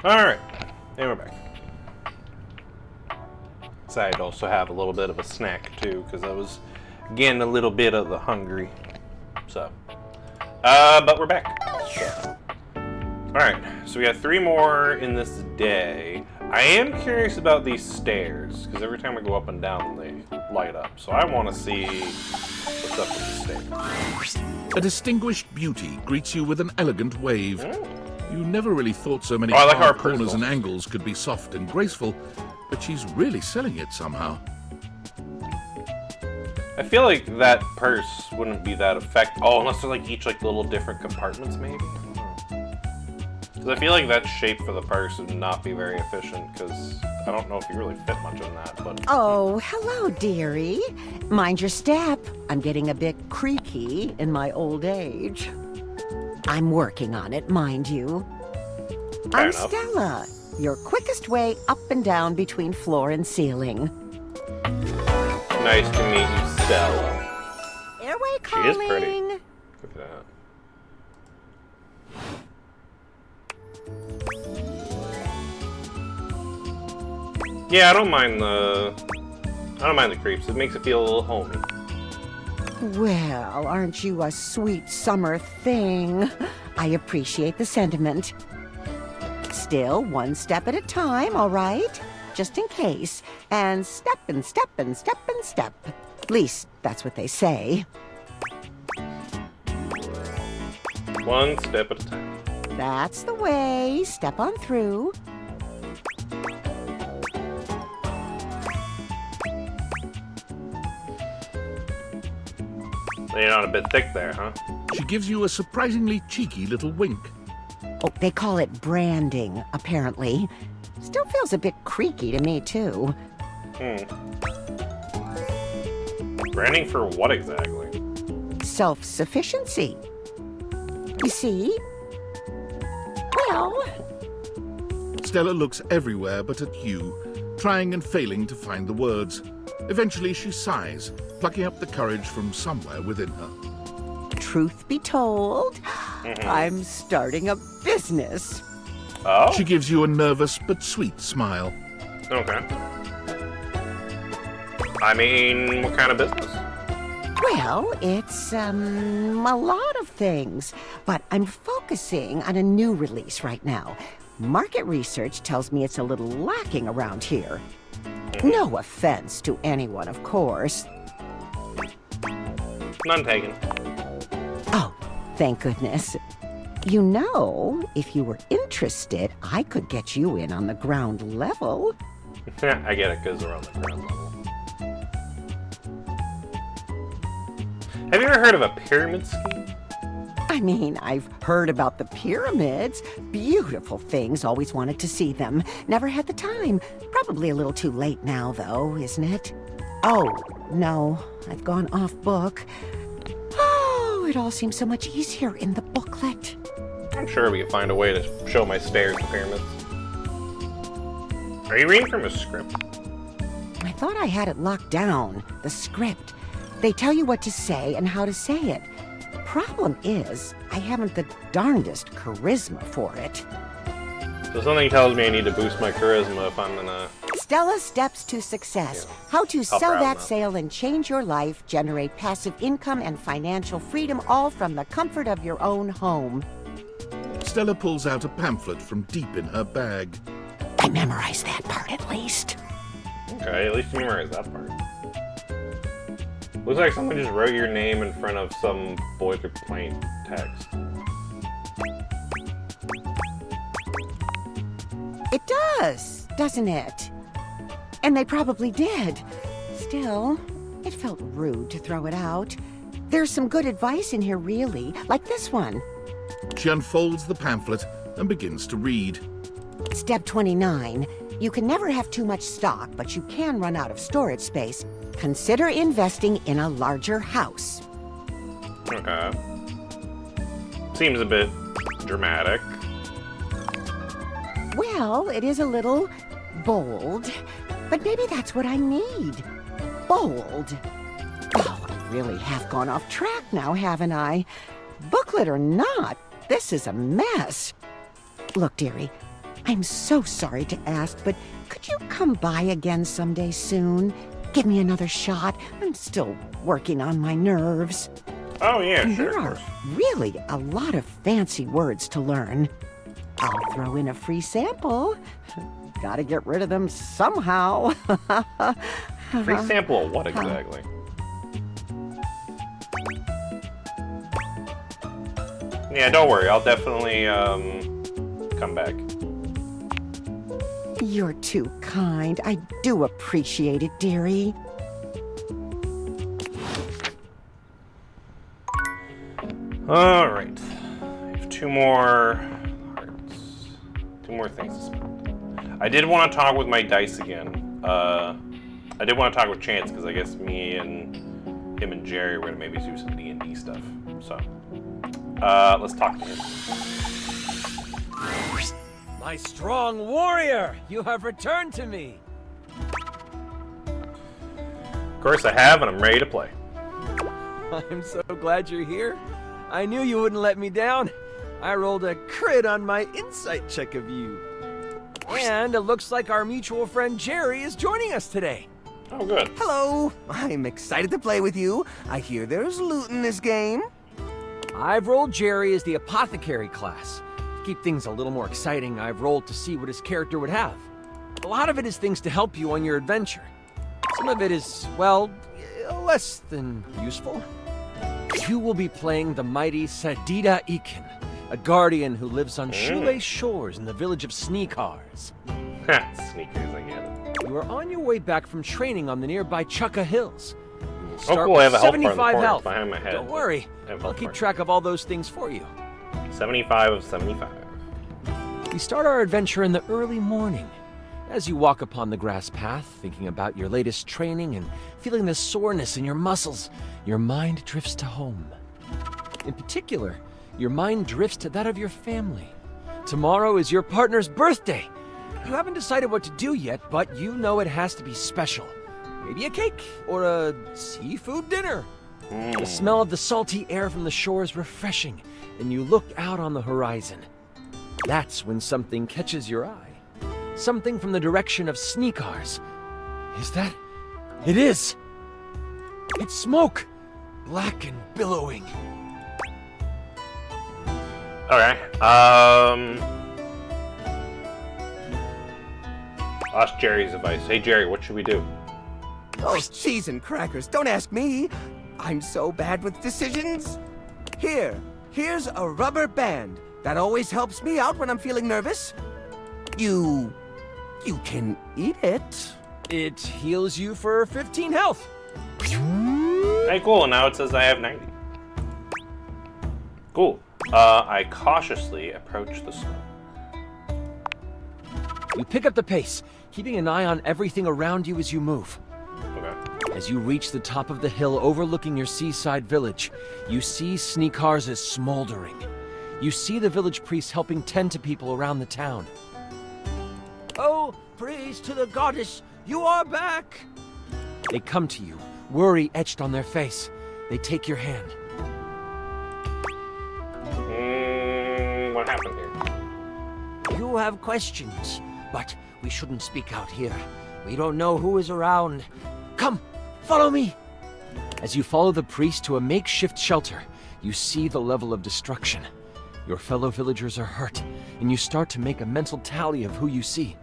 Alright, and we're back. Decided to also have a little bit of a snack too, because I was getting a little bit of the hungry. So, but we're back. Alright, so we got 3 more in this day. I am curious about these stairs, because every time we go up and down, they light up. So I want to see what's up with the stairs. A distinguished beauty greets you with an elegant wave. You never really thought so many like our corners and angles could be soft and graceful, but she's really selling it somehow. I feel like that purse wouldn't be that effective. Oh, unless they're like each like little different compartments, maybe? Because I feel like that shape for the purse would not be very efficient, because I don't know if you really fit much in that, but... Oh, hello, dearie. Mind your step. I'm getting a bit creaky in my old age. I'm working on it, mind you. Fair I'm enough. Stella, your quickest way up and down between floor and ceiling. Nice to meet you, Stella. Airway She is pretty. calling. Look at that. Yeah, I don't mind the creeps. It makes it feel a little homey. Well, aren't you a sweet summer thing? I appreciate the sentiment. Still, one step at a time, all right? Just in case. And step and step and step and step. At least, that's what they say. One step at a time. That's the way. Step on through. They're not a bit thick there, huh? She gives you a surprisingly cheeky little wink. Oh, they call it branding, apparently. Still feels a bit creaky to me, too. Branding for what exactly? Self-sufficiency. You see? Well... Stella looks everywhere but at you, trying and failing to find the words. Eventually she sighs, plucking up the courage from somewhere within her. Truth be told, I'm starting a business. Oh? She gives you a nervous but sweet smile. Okay. I mean, what kind of business? Well, it's, a lot of things. But I'm focusing on a new release right now. Market research tells me it's a little lacking around here. No offense to anyone, of course. None taken. Oh, thank goodness. You know, if you were interested, I could get you in on the ground level. I get it, because we're on the ground level. Have you ever heard of a pyramid scheme? I mean, I've heard about the pyramids. Beautiful things, always wanted to see them. Never had the time. Probably a little too late now, though, isn't it? Oh, no, I've gone off book. Oh, it all seems so much easier in the booklet. I'm sure we can find a way to show my stairs to pyramids. Are you reading from a script? I thought I had it locked down, the script. They tell you what to say and how to say it. Problem is, I haven't the darndest charisma for it. So something tells me I need to boost my charisma if I'm gonna... Stella Steps to Success. How to help sell her out that now. sale and change your life, generate passive income and financial freedom, all from the comfort of your own home. Stella pulls out a pamphlet from deep in her bag. I memorized that part at least. Okay, at least you memorized that part. Looks like someone just wrote your name in front of some boilerplate text. It does, doesn't it? And they probably did. Still, it felt rude to throw it out. There's some good advice in here, really, like this one. She unfolds the pamphlet and begins to read. Step 29. You can never have too much stock, but you can run out of storage space. Consider investing in a larger house. Okay. Seems a bit dramatic. Well, it is a little bold, but maybe that's what I need. Bold. Oh, I really have gone off track now, haven't I? Booklet or not, this is a mess. Look, dearie, I'm so sorry to ask, but could you come by again someday soon? Give me another shot. I'm still working on my nerves. Oh, yeah, And sure. there are really a lot of fancy words to learn. I'll throw in a free sample. Gotta get rid of them somehow. Free sample of what exactly? Yeah, don't worry. I'll definitely come back. You're too kind. I do appreciate it, dearie. All right. I have 2 more hearts. 2 more things to spend. I did want to talk with my dice again. I did want to talk with Chance because I guess me and him and Jerry were gonna maybe do some D&D stuff. So let's talk to him. My strong warrior, you have returned to me. Of course I have, and I'm ready to play. I'm so glad you're here. I knew you wouldn't let me down. I rolled a crit on my insight check of you. And it looks like our mutual friend Jerry is joining us today. Oh, good. Hello. I'm excited to play with you. I hear there's loot in this game. I've rolled Jerry as the apothecary class. To keep things a little more exciting, I've rolled to see what his character would have. A lot of it is things to help you on your adventure. Some of it is, well, less than useful. You will be playing the mighty Sadida Ikin, a guardian who lives on shoelace shores in the village of Sneakars. Sneakers, I get it. You are on your way back from training on the nearby Chukka Hills. You will Oh, start cool. I have with a health bar in the 75 corner health. behind my head. Don't worry, I have a I'll health keep bar. track of all those things for you. 75 of 75. We start our adventure in the early morning. As you walk upon the grass path, thinking about your latest training and feeling the soreness in your muscles, your mind drifts to home. In particular, your mind drifts to that of your family. Tomorrow is your partner's birthday. You haven't decided what to do yet, but you know it has to be special. Maybe a cake or a seafood dinner. The smell of the salty air from the shore is refreshing, and you look out on the horizon. That's when something catches your eye. Something from the direction of Sneakars. Is that? It is! It's smoke! Black and billowing. Okay. Ask Jerry's advice. Hey, Jerry, what should we do? Oh, cheese and crackers. Don't ask me. I'm so bad with decisions. Here's a rubber band. That always helps me out when I'm feeling nervous. You can eat it. It heals you for 15 health. Hey, cool. Now it says I have 90. Cool. I cautiously approach the smoke. You pick up the pace, keeping an eye on everything around you as you move. Okay. As you reach the top of the hill overlooking your seaside village, you see Sneakars is smoldering. You see the village priest helping tend to people around the town. Oh, praise to the goddess, you are back. They come to you, worry etched on their face. They take your hand. What happened here? You have questions, but we shouldn't speak out here. We don't know who is around. Come, follow me. As you follow the priest to a makeshift shelter, you see the level of destruction. Your fellow villagers are hurt, and you start to make a mental tally of who you see.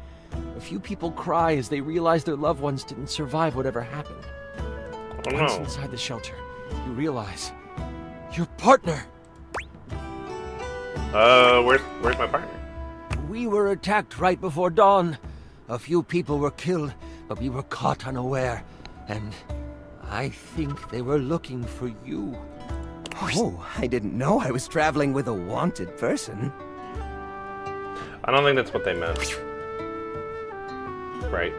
A few people cry as they realize their loved ones didn't survive whatever happened. Oh, Once no. inside the shelter, you realize your partner. Where's my partner? We were attacked right before dawn. A few people were killed, but we were caught unaware. And I think they were looking for you. Oh, I didn't know I was traveling with a wanted person. I don't think that's what they meant. Right.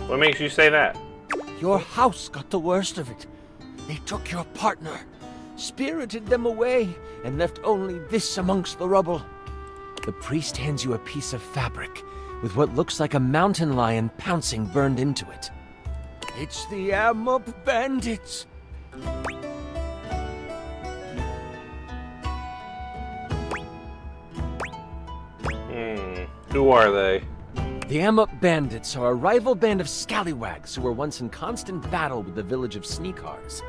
What makes you say that? Your house got the worst of it. They took your partner, spirited them away, and left only this amongst the rubble. The priest hands you a piece of fabric with what looks like a mountain lion pouncing burned into it. It's the Amok bandits. Who are they? The Amup Bandits are a rival band of scallywags who were once in constant battle with the village of Sneakars.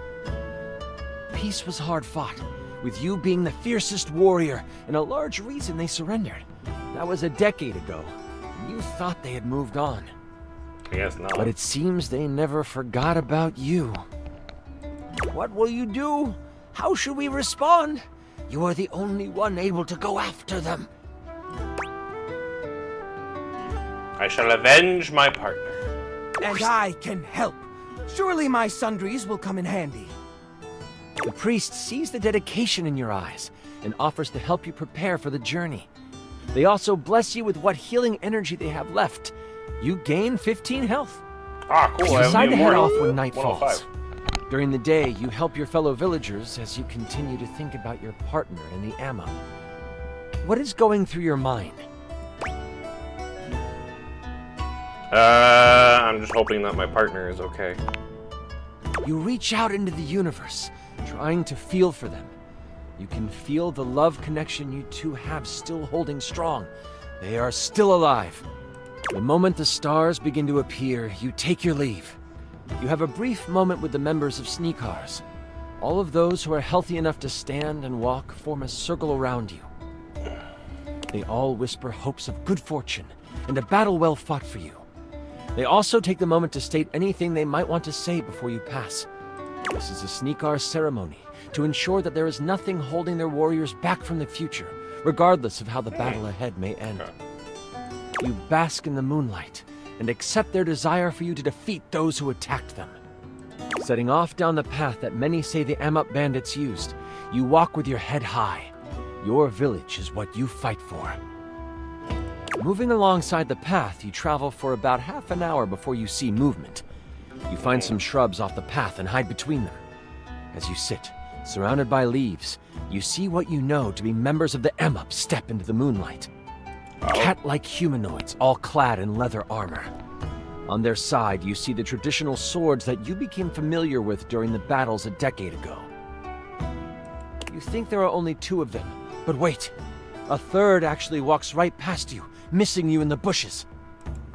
Peace was hard fought, with you being the fiercest warrior and a large reason they surrendered. That was a decade ago. You thought they had moved on. I guess not. But it seems they never forgot about you. What will you do? How should we respond? You are the only one able to go after them. I shall avenge my partner. And I can help. Surely my sundries will come in handy. The priest sees the dedication in your eyes and offers to help you prepare for the journey. They also bless you with what healing energy they have left. You gain 15 health. Ah, cool. You I decide have to more head off health. when night 105. falls. During the day, you help your fellow villagers as you continue to think about your partner in the Amma. What is going through your mind? I'm just hoping that my partner is okay. You reach out into the universe, trying to feel for them. You can feel the love connection you two have still holding strong. They are still alive. The moment the stars begin to appear, you take your leave. You have a brief moment with the members of Sneakars. All of those who are healthy enough to stand and walk form a circle around you. They all whisper hopes of good fortune and a battle well fought for you. They also take the moment to state anything they might want to say before you pass. This is a Sneakar ceremony to ensure that there is nothing holding their warriors back from the future, regardless of how the battle ahead may end. You bask in the moonlight and accept their desire for you to defeat those who attacked them. Setting off down the path that many say the Amup Bandits used, you walk with your head high. Your village is what you fight for. Moving alongside the path, you travel for about half an hour before you see movement. You find some shrubs off the path and hide between them. As you sit, surrounded by leaves, you see what you know to be members of the Amup step into the moonlight. Cat-like humanoids, all clad in leather armor. On their side, you see the traditional swords that you became familiar with during the battles a decade ago. You think there are only 2 of them, but wait. A third actually walks right past you, missing you in the bushes.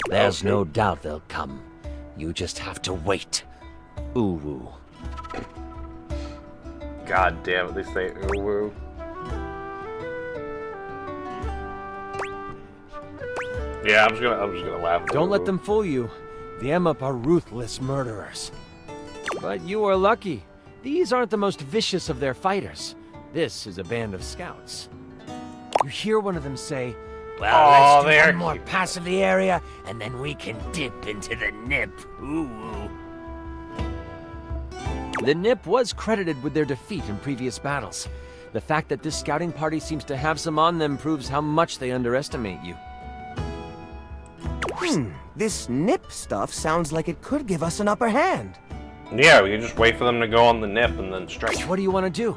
There's no doubt they'll come. You just have to wait. Ooh. God damn it, they say ooh. Yeah, I'm just gonna laugh. Don't let them fool you. The Amup are ruthless murderers. But you are lucky. These aren't the most vicious of their fighters. This is a band of scouts. You hear one of them say, Well, let's do one more pass of the area, and then we can dip into the nip. Ooh. The Nip was credited with their defeat in previous battles. The fact that this scouting party seems to have some on them proves how much they underestimate you. This nip stuff sounds like it could give us an upper hand. Yeah, we can just wait for them to go on the nip and then strike. What do you want to do?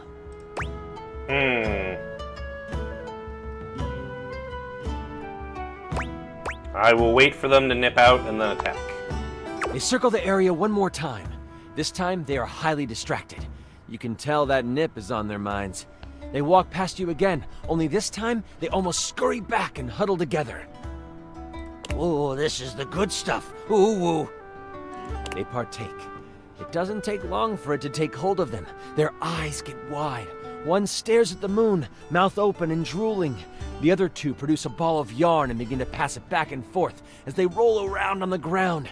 I will wait for them to nip out and then attack. They circle the area one more time. This time, they are highly distracted. You can tell that Nip is on their minds. They walk past you again, only this time, they almost scurry back and huddle together. Ooh, this is the good stuff. Ooh. They partake. It doesn't take long for it to take hold of them. Their eyes get wide. One stares at the moon, mouth open and drooling. The other 2 produce a ball of yarn and begin to pass it back and forth as they roll around on the ground.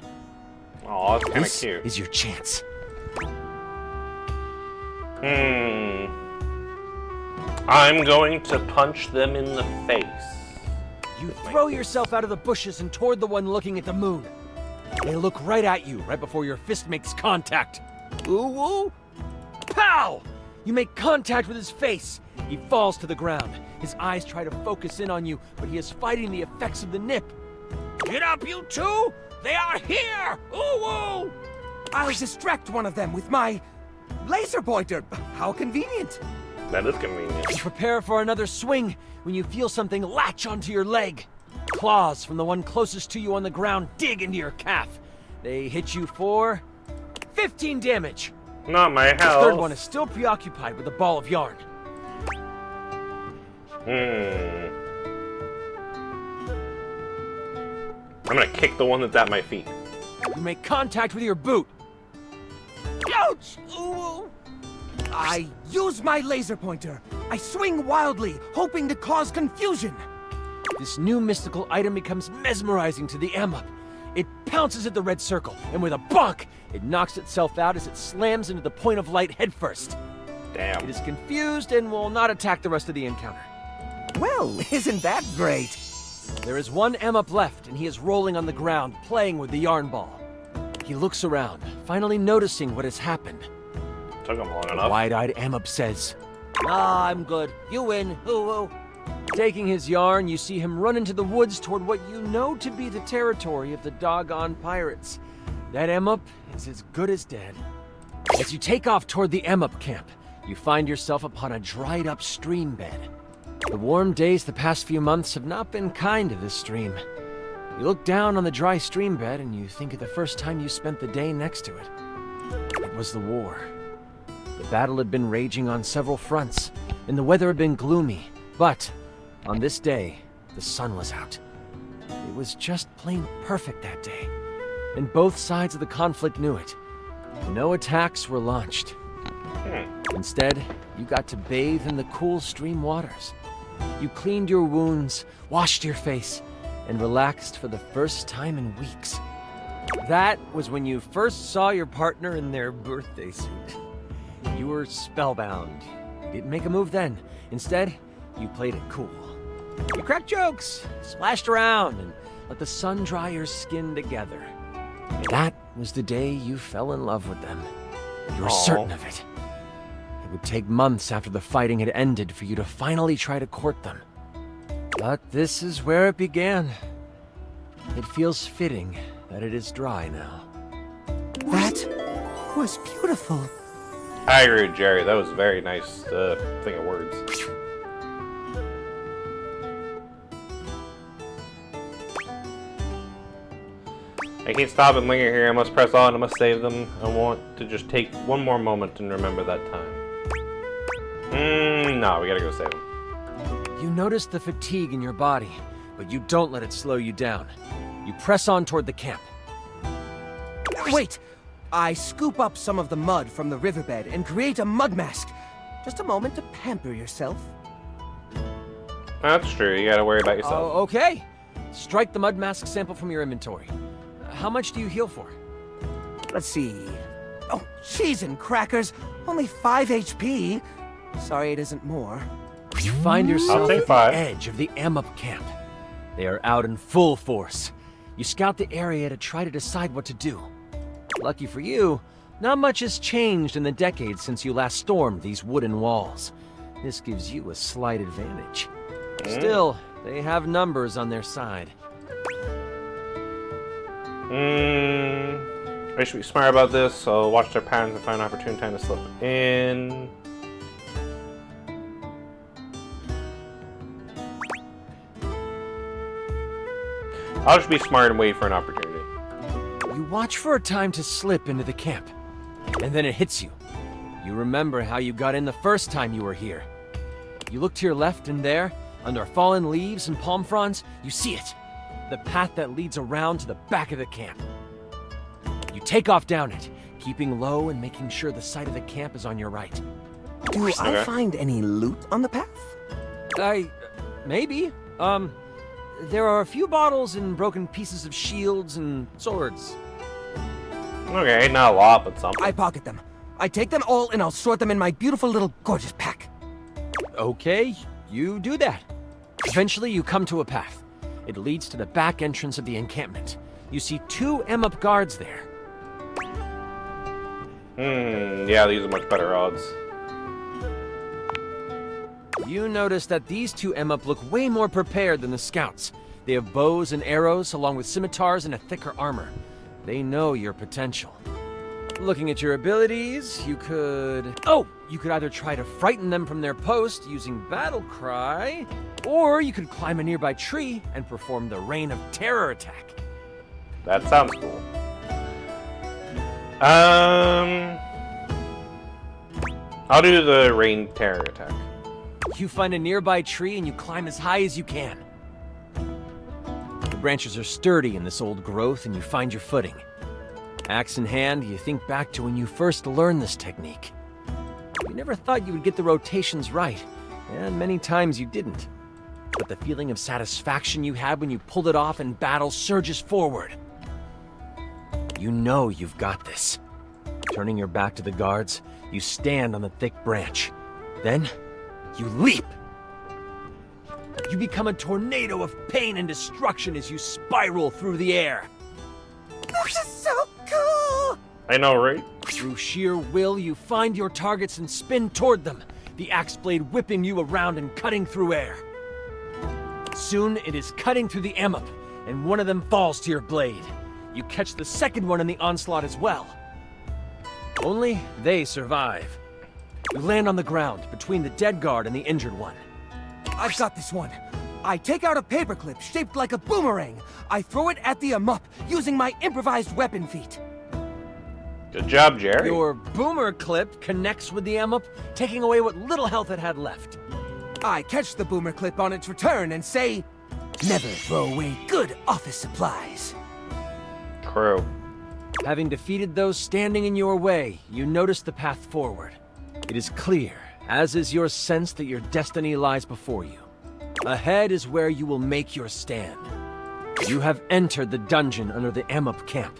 Oh, that's kind of This cute. is your chance. I'm going to punch them in the face. You throw yourself out of the bushes and toward the one looking at the moon. They look right at you, right before your fist makes contact. Ooh! Pow! You make contact with his face. He falls to the ground. His eyes try to focus in on you, but he is fighting the effects of the nip. Get up, you 2! They are here! Ooh! I'll distract one of them with my laser pointer. How convenient. That is convenient. You prepare for another swing when you feel something latch onto your leg. Claws from the one closest to you on the ground dig into your calf. They hit you for 15 damage. Not my The health. third one is still preoccupied with a ball of yarn. I'm gonna kick the one that's at my feet. You make contact with your boot. Ouch! Ooh. I use my laser pointer. I swing wildly, hoping to cause confusion. This new mystical item becomes mesmerizing to the Amup. It pounces at the red circle, and with a bonk, it knocks itself out as it slams into the point of light headfirst. Damn. It is confused and will not attack the rest of the encounter. Well, isn't that great? There is one Amup left, and he is rolling on the ground, playing with the yarn ball. He looks around, finally noticing what has happened. Took him long The enough. wide-eyed Amup says, "Ah, I'm good. You win. Hoo-hoo." Taking his yarn, you see him run into the woods toward what you know to be the territory of the doggone pirates. That Amup is as good as dead. As you take off toward the Amup camp, you find yourself upon a dried-up stream bed. The warm days the past few months have not been kind to this stream. You look down on the dry stream bed and you think of the first time you spent the day next to it. It was the war. The battle had been raging on several fronts, and the weather had been gloomy. But on this day, the sun was out. It was just plain perfect that day, and both sides of the conflict knew it. No attacks were launched. Instead, you got to bathe in the cool stream waters. You cleaned your wounds, washed your face, and relaxed for the first time in weeks. That was when you first saw your partner in their birthday suit. You were spellbound. You didn't make a move then. Instead, you played it cool. You cracked jokes, splashed around, and let the sun dry your skin together. That was the day you fell in love with them. You were certain of it. It would take months after the fighting had ended for you to finally try to court them. But this is where it began. It feels fitting that it is dry now. That was beautiful. I agree with Jerry. That was a very nice thing of words. I can't stop and linger here. I must press on. I must save them. I want to just take one more moment and remember that time. No, we gotta go save them. You notice the fatigue in your body, but you don't let it slow you down. You press on toward the camp. Wait! I scoop up some of the mud from the riverbed and create a mud mask. Just a moment to pamper yourself. That's true. You gotta worry about yourself. Okay. Strike the mud mask sample from your inventory. How much do you heal for? Let's see. Oh, cheese and crackers. Only 5 HP. Sorry it isn't more. You find yourself at the 5. edge of the Amup camp. They are out in full force. You scout the area to try to decide what to do. Lucky for you, not much has changed in the decades since you last stormed these wooden walls. This gives you a slight advantage. Still, they have numbers on their side. I should be smart about this, so watch their patterns and find an opportune time to slip in. I'll just be smart and wait for an opportunity. You watch for a time to slip into the camp, and then it hits you. You remember how you got in the first time you were here. You look to your left, and there, under fallen leaves and palm fronds, you see it. The path that leads around to the back of the camp. You take off down it, keeping low and making sure the side of the camp is on your right. Do I find any loot on the path? Maybe. There are a few bottles and broken pieces of shields and swords. Okay, not a lot, but something. I pocket them. I take them all and I'll sort them in my beautiful little gorgeous pack. Okay, you do that. Eventually you come to a path. It leads to the back entrance of the encampment. You see 2 Amup guards there. Yeah, these are much better odds. You notice that these 2 Amup look way more prepared than the scouts. They have bows and arrows along with scimitars and a thicker armor. They know your potential. Looking at your abilities, you could either try to frighten them from their post using Battle Cry, or you could climb a nearby tree and perform the Reign of Terror attack. That sounds cool. I'll do the Reign Terror attack. You find a nearby tree and you climb as high as you can. The branches are sturdy in this old growth and you find your footing. Axe in hand, you think back to when you first learned this technique. You never thought you would get the rotations right, and many times you didn't. But the feeling of satisfaction you had when you pulled it off in battle surges forward. You know you've got this. Turning your back to the guards, you stand on the thick branch. Then, you leap! You become a tornado of pain and destruction as you spiral through the air. This is so cool! I know, right? Through sheer will, you find your targets and spin toward them, the axe blade whipping you around and cutting through air. Soon, it is cutting through the amop, and one of them falls to your blade. You catch the second one in the onslaught as well. Only they survive. You land on the ground, between the dead guard and the injured one. I've got this one. I take out a paperclip shaped like a boomerang. I throw it at the amop using my improvised weapon feat. Good job, Jerry. Your boomer clip connects with the amop, taking away what little health it had left. I catch the boomer clip on its return and say, never throw away good office supplies. True. Having defeated those standing in your way, you notice the path forward. It is clear, as is your sense that your destiny lies before you. Ahead is where you will make your stand. You have entered the dungeon under the amop camp.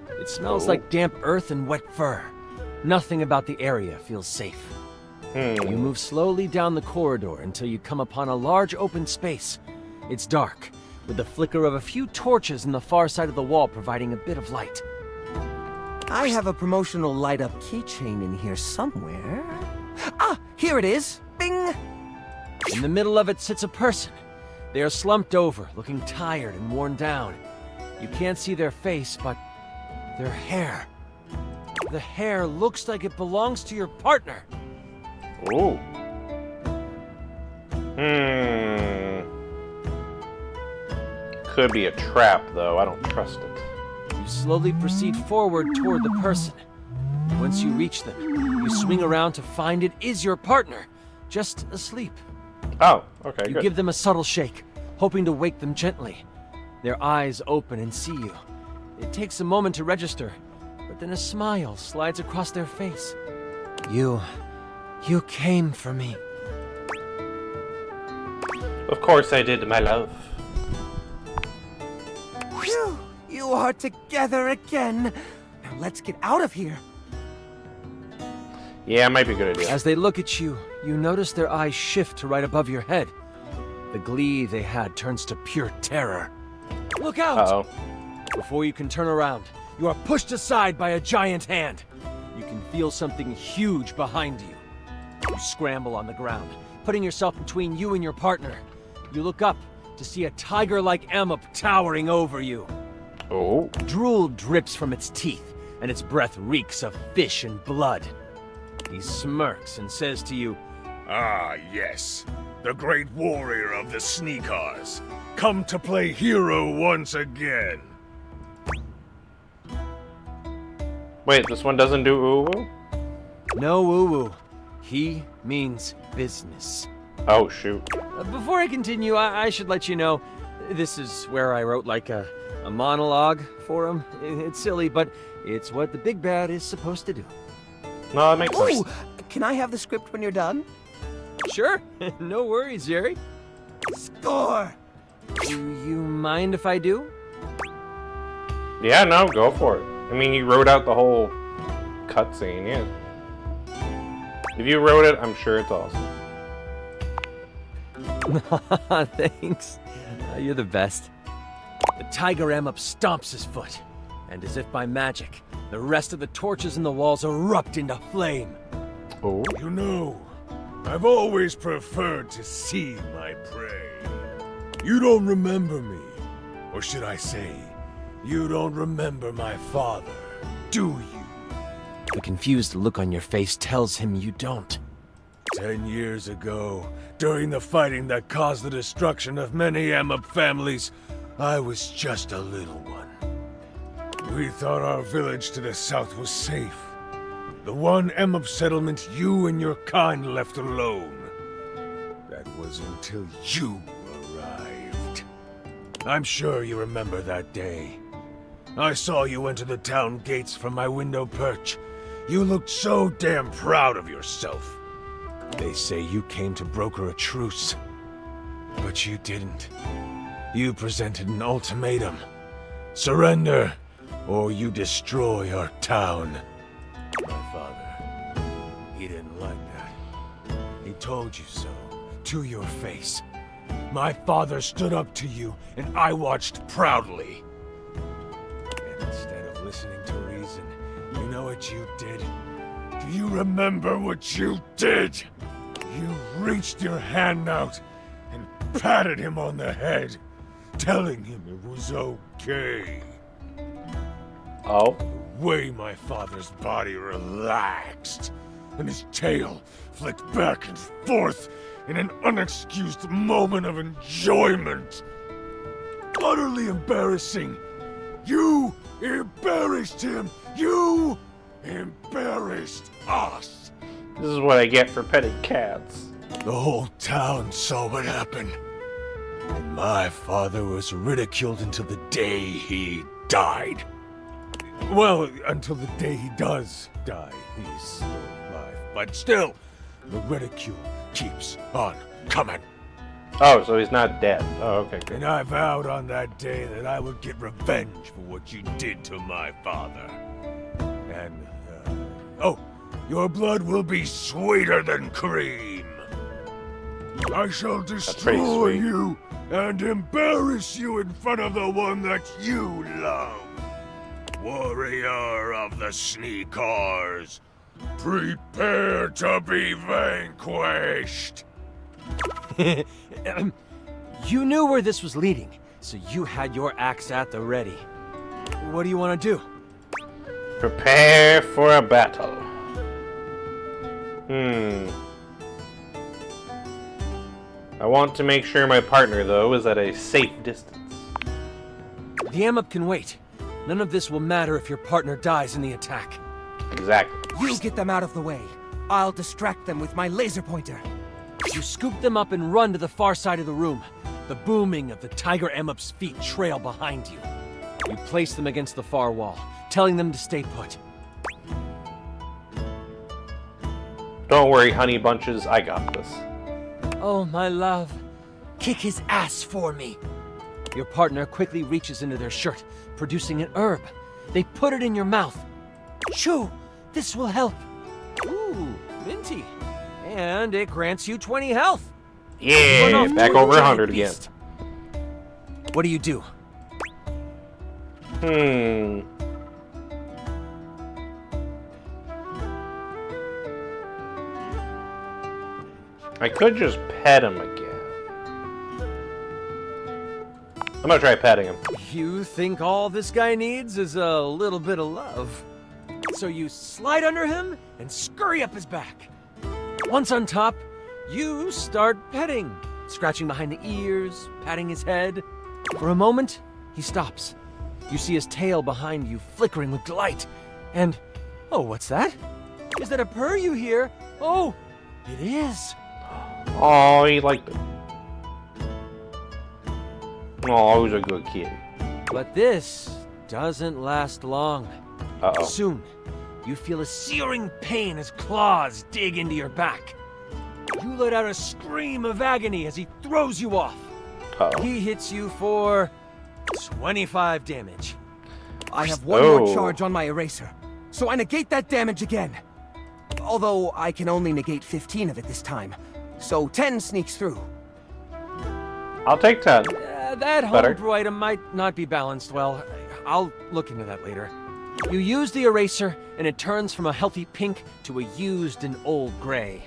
It smells like damp earth and wet fur. Nothing about the area feels safe. You move slowly down the corridor until you come upon a large open space. It's dark, with the flicker of a few torches in the far side of the wall providing a bit of light. I have a promotional light-up keychain in here somewhere. Ah, here it is! Bing! In the middle of it sits a person. They are slumped over, looking tired and worn down. You can't see their face, but their hair. The hair looks like it belongs to your partner. Ooh. Could be a trap, though. I don't trust it. You slowly proceed forward toward the person. Once you reach them, you swing around to find it is your partner, just asleep. Oh, okay, You good. give them a subtle shake, hoping to wake them gently. Their eyes open and see you. It takes a moment to register, but then a smile slides across their face. You came for me. Of course I did, my love. Phew! You are together again. Now let's get out of here. Yeah, it might be a good idea. As they look at you, you notice their eyes shift to right above your head. The glee they had turns to pure terror. Look out! Uh-oh. Before you can turn around, you are pushed aside by a giant hand. You can feel something huge behind you. You scramble on the ground, putting yourself between you and your partner. You look up to see a tiger-like amop towering over you. Oh. Drool drips from its teeth, and its breath reeks of fish and blood. He smirks and says to you, Ah, yes. The great warrior of the Sneakers. Come to play hero once again. Wait, this one doesn't do ooh-woo? No woo-woo. He means business. Oh, shoot. Before I continue, I should let you know, this is where I wrote like a monologue for him. It's silly, but it's what the big bad is supposed to do. No, that makes sense. Ooh, can I have the script when you're done? Sure. No worries, Jerry. Score! Do you mind if I do? Yeah, no, go for it. I mean, you wrote out the whole cutscene, yeah. If you wrote it, I'm sure it's awesome. Thanks. You're the best. The tiger amop stomps his foot, and as if by magic, the rest of the torches in the walls erupt into flame. Oh. You know, I've always preferred to see my prey. You don't remember me. Or should I say, you don't remember my father, do you? The confused look on your face tells him you don't. 10 years ago, during the fighting that caused the destruction of many amop families, I was just a little one. We thought our village to the south was safe. The one amop settlement you and your kind left alone. That was until you arrived. I'm sure you remember that day. I saw you enter the town gates from my window perch. You looked so damn proud of yourself. They say you came to broker a truce. But you didn't. You presented an ultimatum. Surrender, or you destroy our town. My father, he didn't like that. He told you so, to your face. My father stood up to you, and I watched proudly. And instead of listening to reason, you know what you did? Do you remember what you did? You reached your hand out and patted him on the head, telling him it was okay. Oh? The way my father's body relaxed, and his tail flicked back and forth in an unexcused moment of enjoyment. Utterly embarrassing. You embarrassed him. You embarrassed us. This is what I get for petting cats. The whole town saw what happened. And my father was ridiculed until the day he died. Well, until the day he does die. He's still alive. But still, the ridicule keeps on coming. Oh, so he's not dead. Oh, okay, good. And I vowed on that day that I would get revenge for what you did to my father. And, oh, your blood will be sweeter than cream. I shall destroy you and embarrass you in front of the one that you love. Warrior of the Sneakers, prepare to be vanquished. You knew where this was leading, so you had your axe at the ready. What do you want to do? Prepare for a battle. I want to make sure my partner, though, is at a safe distance. The amp can wait. None of this will matter if your partner dies in the attack. Exactly. You get them out of the way. I'll distract them with my laser pointer. You scoop them up and run to the far side of the room. The booming of the Tiger Emup's feet trail behind you. You place them against the far wall, telling them to stay put. Don't worry, honey bunches, I got this. Oh, my love. Kick his ass for me. Your partner quickly reaches into their shirt, producing an herb. They put it in your mouth. Chew! This will help. Ooh, minty. And it grants you 20 health. Yeah, back over 100 again. What do you do? I could just pet him again. I'm gonna try petting him. You think all this guy needs is a little bit of love. So you slide under him and scurry up his back. Once on top, you start petting, scratching behind the ears, patting his head. For a moment, he stops. You see his tail behind you flickering with delight. And, oh, what's that? Is that a purr you hear? Oh, it is. Oh, he liked it. Oh, he's a good kid. But this doesn't last long. Uh-oh. Soon, you feel a searing pain as claws dig into your back. You let out a scream of agony as he throws you off. Uh-oh. He hits you for 25 damage. I have one more charge on my eraser, so I negate that damage again. Although I can only negate 15 of it this time, so 10 sneaks through. I'll take 10. That homebrew item might not be balanced well. I'll look into that later. You use the eraser, and it turns from a healthy pink to a used and old gray.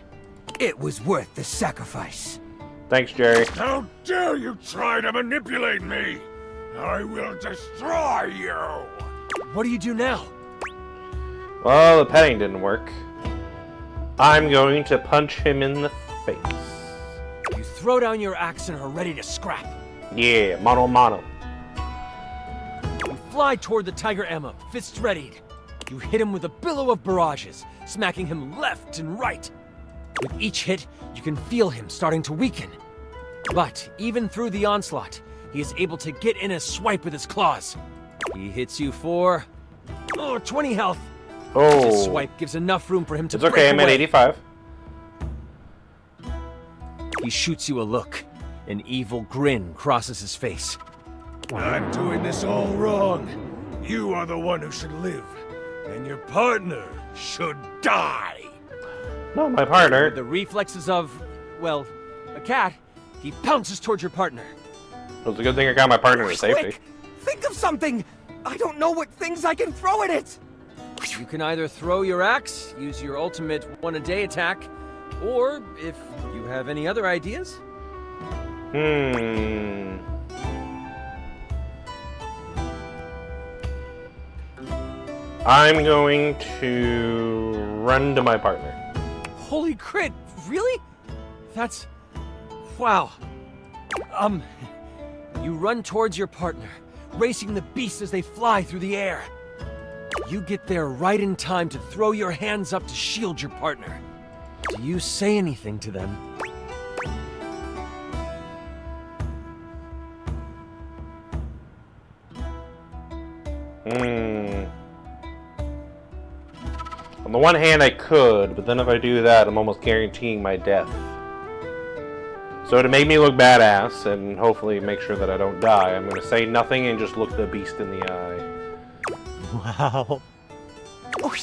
It was worth the sacrifice. Thanks, Jerry. How dare you try to manipulate me! I will destroy you! What do you do now? Well, the petting didn't work. I'm going to punch him in the face. You throw down your axe and are ready to scrap. Yeah, mano mano. You fly toward the Tiger Emma, fists readied. You hit him with a billow of barrages, smacking him left and right. With each hit, you can feel him starting to weaken. But even through the onslaught, he is able to get in a swipe with his claws. He hits you for 20 health. Oh. His swipe gives enough room for him to It's okay, I'm at 85. He shoots you a look. An evil grin crosses his face. I'm doing this all wrong. You are the one who should live, and your partner should die. No, my partner. With the reflexes of, well, a cat, he pounces towards your partner. It was a good thing I got my partner to safety. Quick! Think of something! I don't know what things I can throw at it! You can either throw your axe, use your ultimate one-a-day attack, or if you have any other ideas. I'm going to run to my partner. Holy crit, really? That's... wow. You run towards your partner, racing the beasts as they fly through the air. You get there right in time to throw your hands up to shield your partner. Do you say anything to them? On the one hand, I could, but then if I do that, I'm almost guaranteeing my death. So to make me look badass, and hopefully make sure that I don't die, I'm going to say nothing and just look the beast in the eye. Wow. Oh,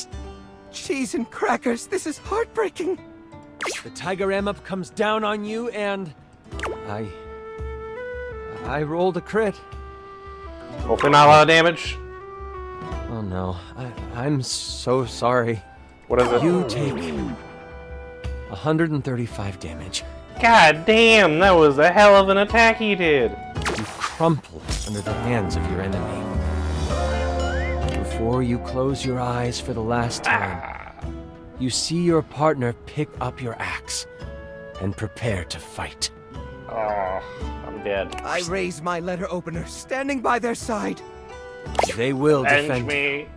cheese and crackers, this is heartbreaking. The tiger Amup comes down on you, and... I rolled a crit. Hopefully not a lot of damage. Oh no, I'm so sorry. What is it? You take 135 damage. God damn, that was a hell of an attack he did. You crumple under the hands of your enemy. Before you close your eyes for the last time, you see your partner pick up your axe and prepare to fight. Oh, I'm dead. I raise my letter opener, standing by their side. They will Avenge defend me. you.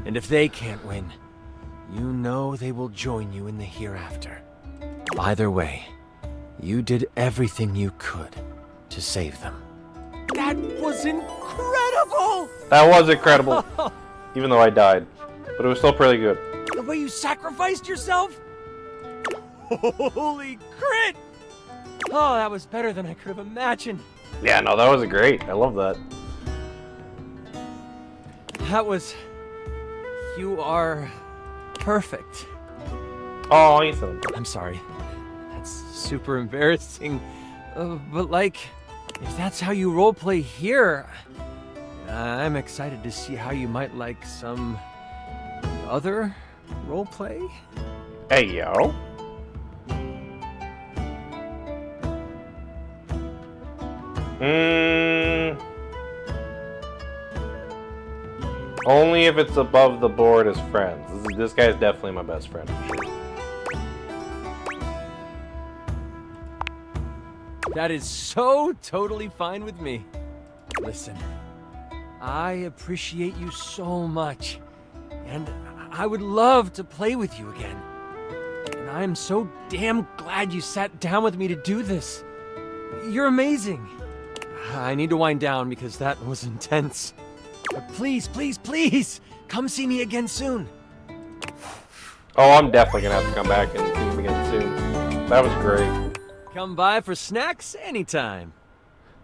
And if they can't win, you know they will join you in the hereafter. Either way, you did everything you could to save them. That was incredible! That was incredible. Even though I died. But it was still pretty good. The way you sacrificed yourself? Holy crit! Oh, that was better than I could have imagined. Yeah, no, that was great. I love that. That was... You are... perfect. Oh, you said it. I'm sorry. That's super embarrassing. But like, if that's how you roleplay here, I'm excited to see how you might like some other roleplay. Hey, yo. Only if it's above the board as friends. This guy's definitely my best friend. That is so totally fine with me. Listen, I appreciate you so much, and I would love to play with you again. And I'm so damn glad you sat down with me to do this. You're amazing. I need to wind down because that was intense. But please, please, please, come see me again soon. Oh, I'm definitely gonna have to come back and see him again soon. That was great. Come by for snacks anytime.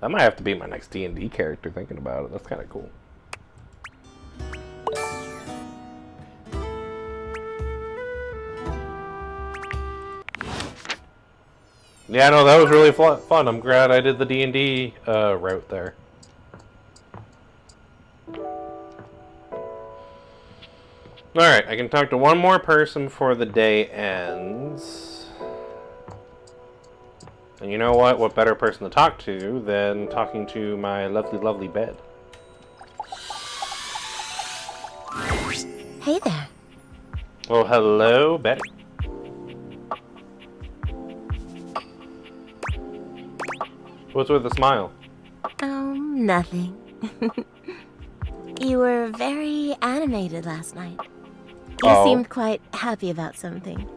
That might have to be my next D&D character, thinking about it. That's kind of cool. Yeah, no, that was really fun. I'm glad I did the D&D route there. Alright, I can talk to one more person before the day ends. And you know what? What better person to talk to than talking to my lovely, lovely bed? Hey there. Well, hello, Betty. What's with the smile? Oh, nothing. You were very animated last night. You seemed quite happy about something.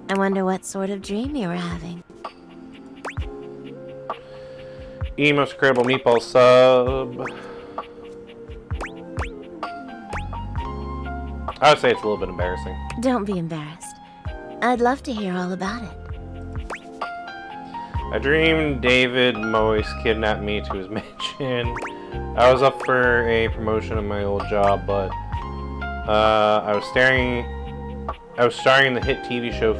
I wonder what sort of dream you were having. Most incredible meatball sub. I would say it's a little bit embarrassing. Don't be embarrassed. I'd love to hear all about it. I dreamed David Moyes kidnapped me to his mansion. I was up for a promotion in my old job, but I was starring in the hit TV show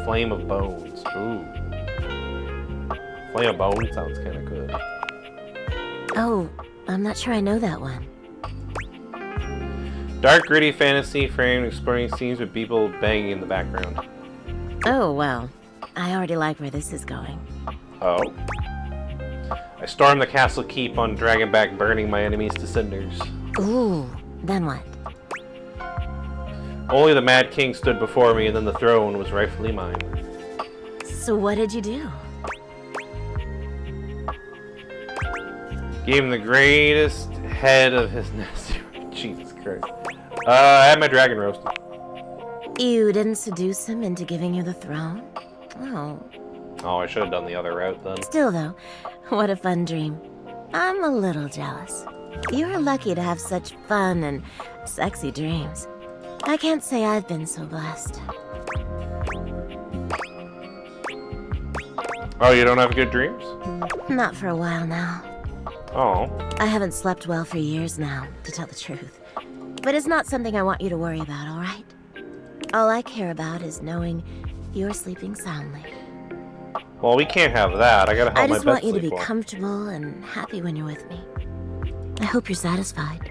Flame of Bones. Ooh. Flame of Bones sounds kind of good. Oh, I'm not sure I know that one. Dark, gritty fantasy frame exploring scenes with people banging in the background. Oh, well. I already like where this is going. Oh. I stormed the castle keep on Dragonback, burning my enemies to cinders. Ooh, then what? Only the Mad King stood before me, and then the throne was rightfully mine. So what did you do? Gave him the greatest head of his nest. Jesus Christ. I had my dragon roasted. You didn't seduce him into giving you the throne? Oh. Oh, I should have done the other route then. Still though, what a fun dream. I'm a little jealous. You're lucky to have such fun and sexy dreams. I can't say I've been so blessed. Oh, you don't have good dreams? Not for a while now. Oh. I haven't slept well for years now, to tell the truth. But it's not something I want you to worry about, all right? All I care about is knowing you're sleeping soundly. Well, we can't have that. I gotta help my I bed just want you to be sleep well. comfortable and happy when you're with me. I hope you're satisfied.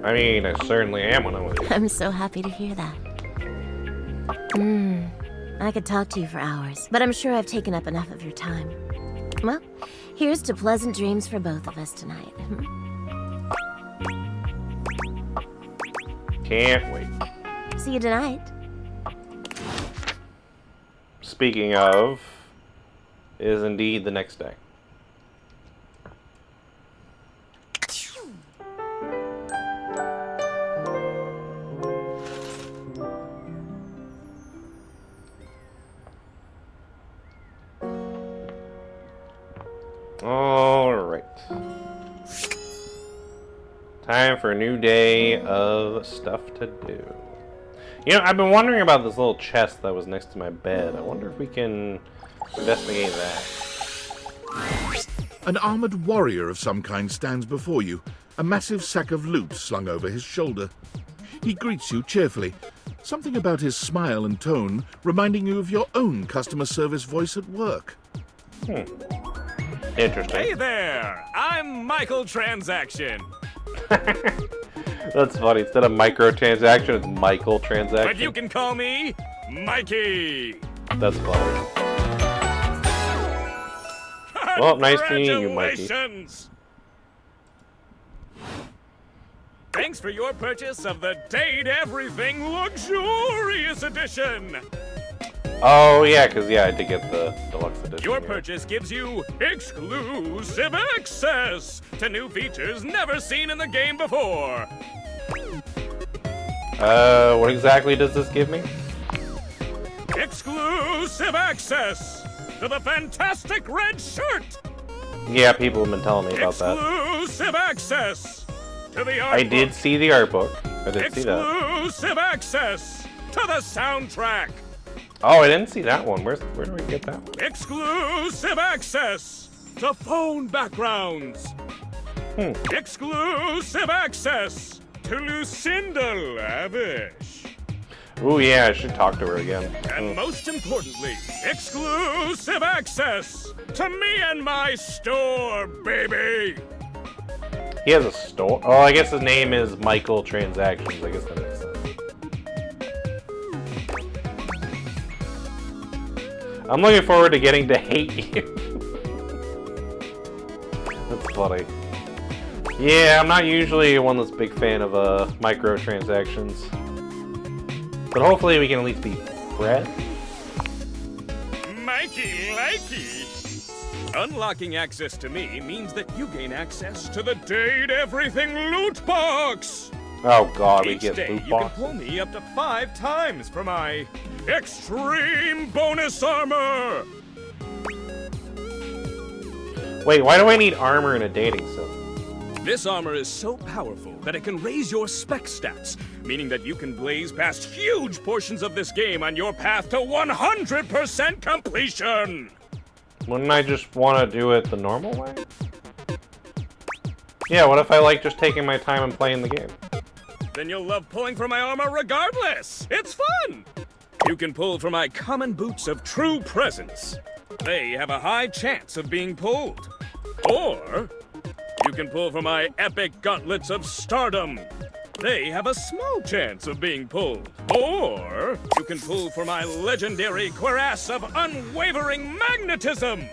I mean, I certainly am when I'm with you. I'm so happy to hear that. I could talk to you for hours, but I'm sure I've taken up enough of your time. Well, here's to pleasant dreams for both of us tonight. Can't wait. See you tonight. Speaking of, it is indeed the next day. Alright. Time for a new day of stuff to do. You know, I've been wondering about this little chest that was next to my bed. I wonder if we can investigate that. An armored warrior of some kind stands before you, a massive sack of loot slung over his shoulder. He greets you cheerfully, something about his smile and tone reminding you of your own customer service voice at work. Interesting. Hey there! I'm Michael Transaction. That's funny. Instead of microtransaction, it's Michael Transaction. But you can call me Mikey. That's funny. Well, nice to meet you, Mikey. Congratulations! Thanks for your purchase of the Date Everything Luxurious Edition. Oh, yeah, because, yeah, I did get the deluxe edition. Your purchase gives you exclusive access to new features never seen in the game before. What exactly does this give me? Exclusive access to the fantastic red shirt. Yeah, people have been telling me about that. Exclusive access to the art I did see the art book. I did see that. Exclusive access to the soundtrack. Oh, I didn't see that one. Where do we get that one? Exclusive access to phone backgrounds. Exclusive access to Lucinda Lavish. Ooh, yeah, I should talk to her again. And most importantly, exclusive access to me and my store, baby. He has a store? Oh, I guess his name is Michael Transactions. I guess that makes sense. I'm looking forward to getting to hate you. That's funny. Yeah, I'm not usually one that's a big fan of microtransactions. But hopefully we can at least be friends. Mikey likey. Unlocking access to me means that you gain access to the Date Everything loot box. Oh god, we Each get day loot you can boxes. pull me up to 5 times for my extreme bonus armor. Wait, why do I need armor in a dating sim? This armor is so powerful that it can raise your spec stats, meaning that you can blaze past huge portions of this game on your path to 100% completion! Wouldn't I just want to do it the normal way? Yeah, what if I like just taking my time and playing the game? Then you'll love pulling for my armor regardless! It's fun! You can pull for my common boots of true presence. They have a high chance of being pulled. Or you can pull for my epic gauntlets of stardom. They have a small chance of being pulled. Or you can pull for my legendary cuirass of unwavering magnetism.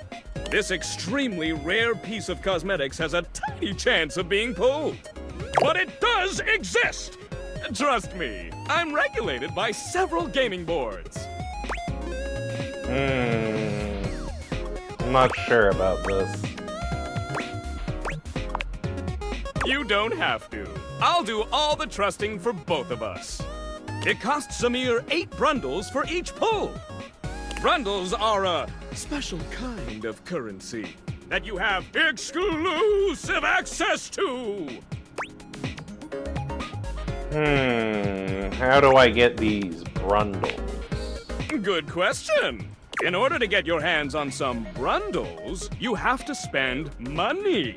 This extremely rare piece of cosmetics has a tiny chance of being pulled. But it does exist! Trust me, I'm regulated by several gaming boards. I'm not sure about this. You don't have to. I'll do all the trusting for both of us. It costs a mere 8 brundles for each pull. Brundles are a special kind of currency that you have exclusive access to. How do I get these brundles? Good question. In order to get your hands on some brundles, you have to spend money.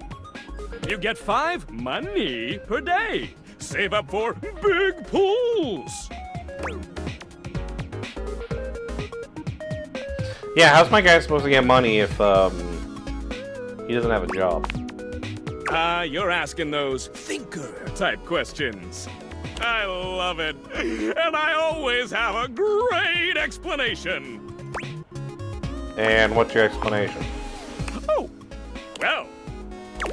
You get 5 money per day. Save up for big pulls. Yeah, how's my guy supposed to get money if he doesn't have a job? You're asking those thinker-type questions. I love it. And I always have a great explanation. And what's your explanation? Oh, well,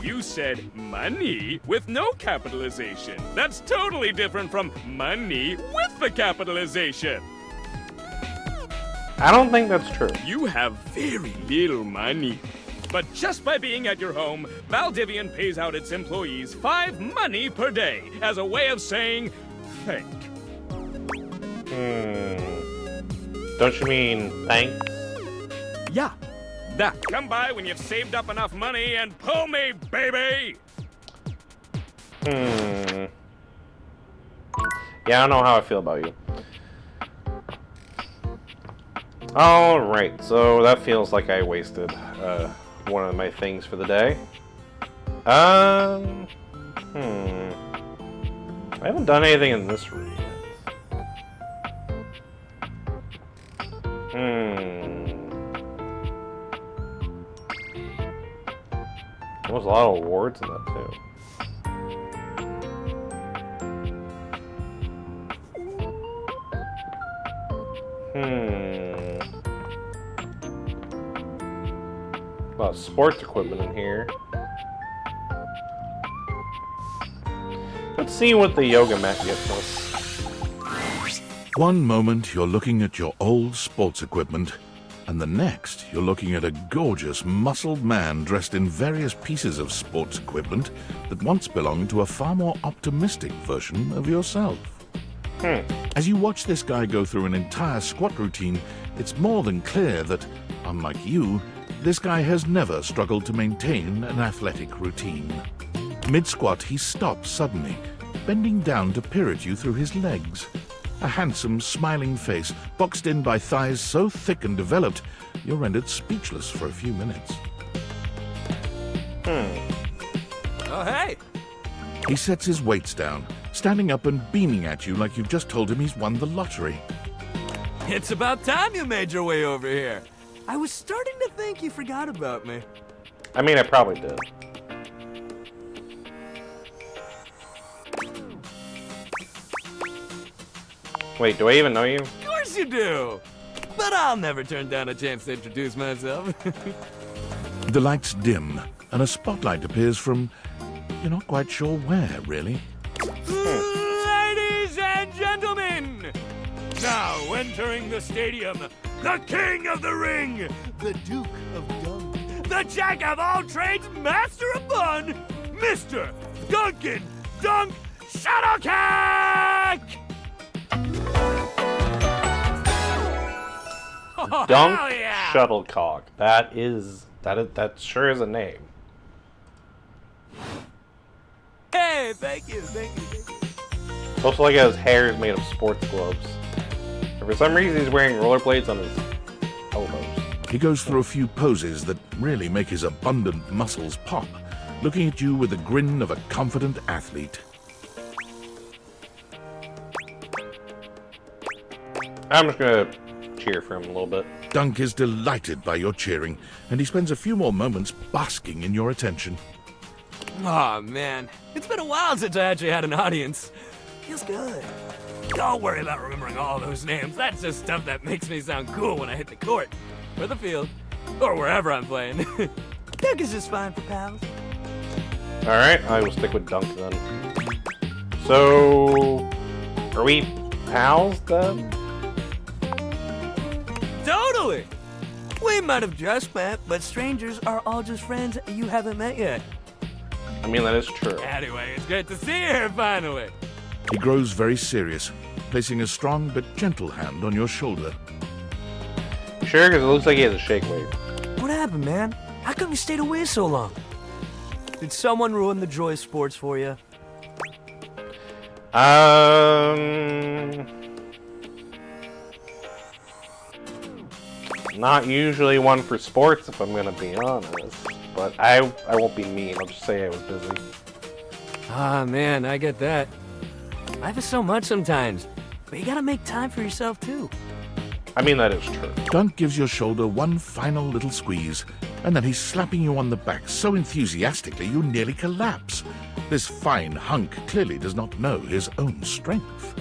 you said money with no capitalization. That's totally different from money with the capitalization. I don't think that's true. You have very little money. But just by being at your home, Valdivian pays out its employees 5 money per day as a way of saying thank. Don't you mean thanks? Yeah, that. Come by when you've saved up enough money and pull me, baby! Yeah, I don't know how I feel about you. Alright, so that feels like I wasted one of my things for the day. I haven't done anything in this room yet. There was a lot of awards in that too. A lot of sports equipment in here. Let's see what the yoga mat gets us. One moment you're looking at your old sports equipment, and the next you're looking at a gorgeous, muscled man dressed in various pieces of sports equipment that once belonged to a far more optimistic version of yourself. As you watch this guy go through an entire squat routine, it's more than clear that, unlike you, this guy has never struggled to maintain an athletic routine. Mid-squat, he stops suddenly, bending down to peer at you through his legs. A handsome, smiling face, boxed in by thighs so thick and developed, you're rendered speechless for a few minutes. Oh, hey! He sets his weights down, standing up and beaming at you like you've just told him he's won the lottery. It's about time you made your way over here. I was starting to think you forgot about me. I mean, I probably did. Wait, do I even know you? Of course you do! But I'll never turn down a chance to introduce myself. The lights dim, and a spotlight appears from... you're not quite sure where, really. Ladies and gentlemen, now entering the stadium, the king of the ring, the duke of dunk, the jack of all trades, master of fun, Mr. Duncan Dunk Show! shuttle kick! Oh, Dunk hell yeah! Shuttlecock. That sure is a name. Hey, thank you. Also, like his hair is made of sports gloves. And for some reason, he's wearing rollerblades on his elbows. He goes through a few poses that really make his abundant muscles pop, looking at you with the grin of a confident athlete. I'm just gonna cheer for him a little bit. Dunk is delighted by your cheering, and he spends a few more moments basking in your attention. Aw, man. It's been a while since I actually had an audience. Feels good. Don't worry about remembering all those names. That's just stuff that makes me sound cool when I hit the court, or the field, or wherever I'm playing. Dunk is just fine for pals. Alright, I will stick with Dunk then. So, are we pals then? Totally! We might have just met, but strangers are all just friends you haven't met yet. I mean, that is true. Anyway, it's good to see you here finally. He grows very serious, placing a strong but gentle hand on your shoulder. You sure? Because it looks like he has a shake weight. What happened, man? How come you stayed away so long? Did someone ruin the joy of sports for you? Not usually one for sports, if I'm gonna be honest. But I won't be mean. I'll just say I was busy. Ah, man, I get that. Life is so much sometimes, but you gotta make time for yourself too. I mean, that is true. Dunk gives your shoulder one final little squeeze, and then he's slapping you on the back so enthusiastically you nearly collapse. This fine hunk clearly does not know his own strength.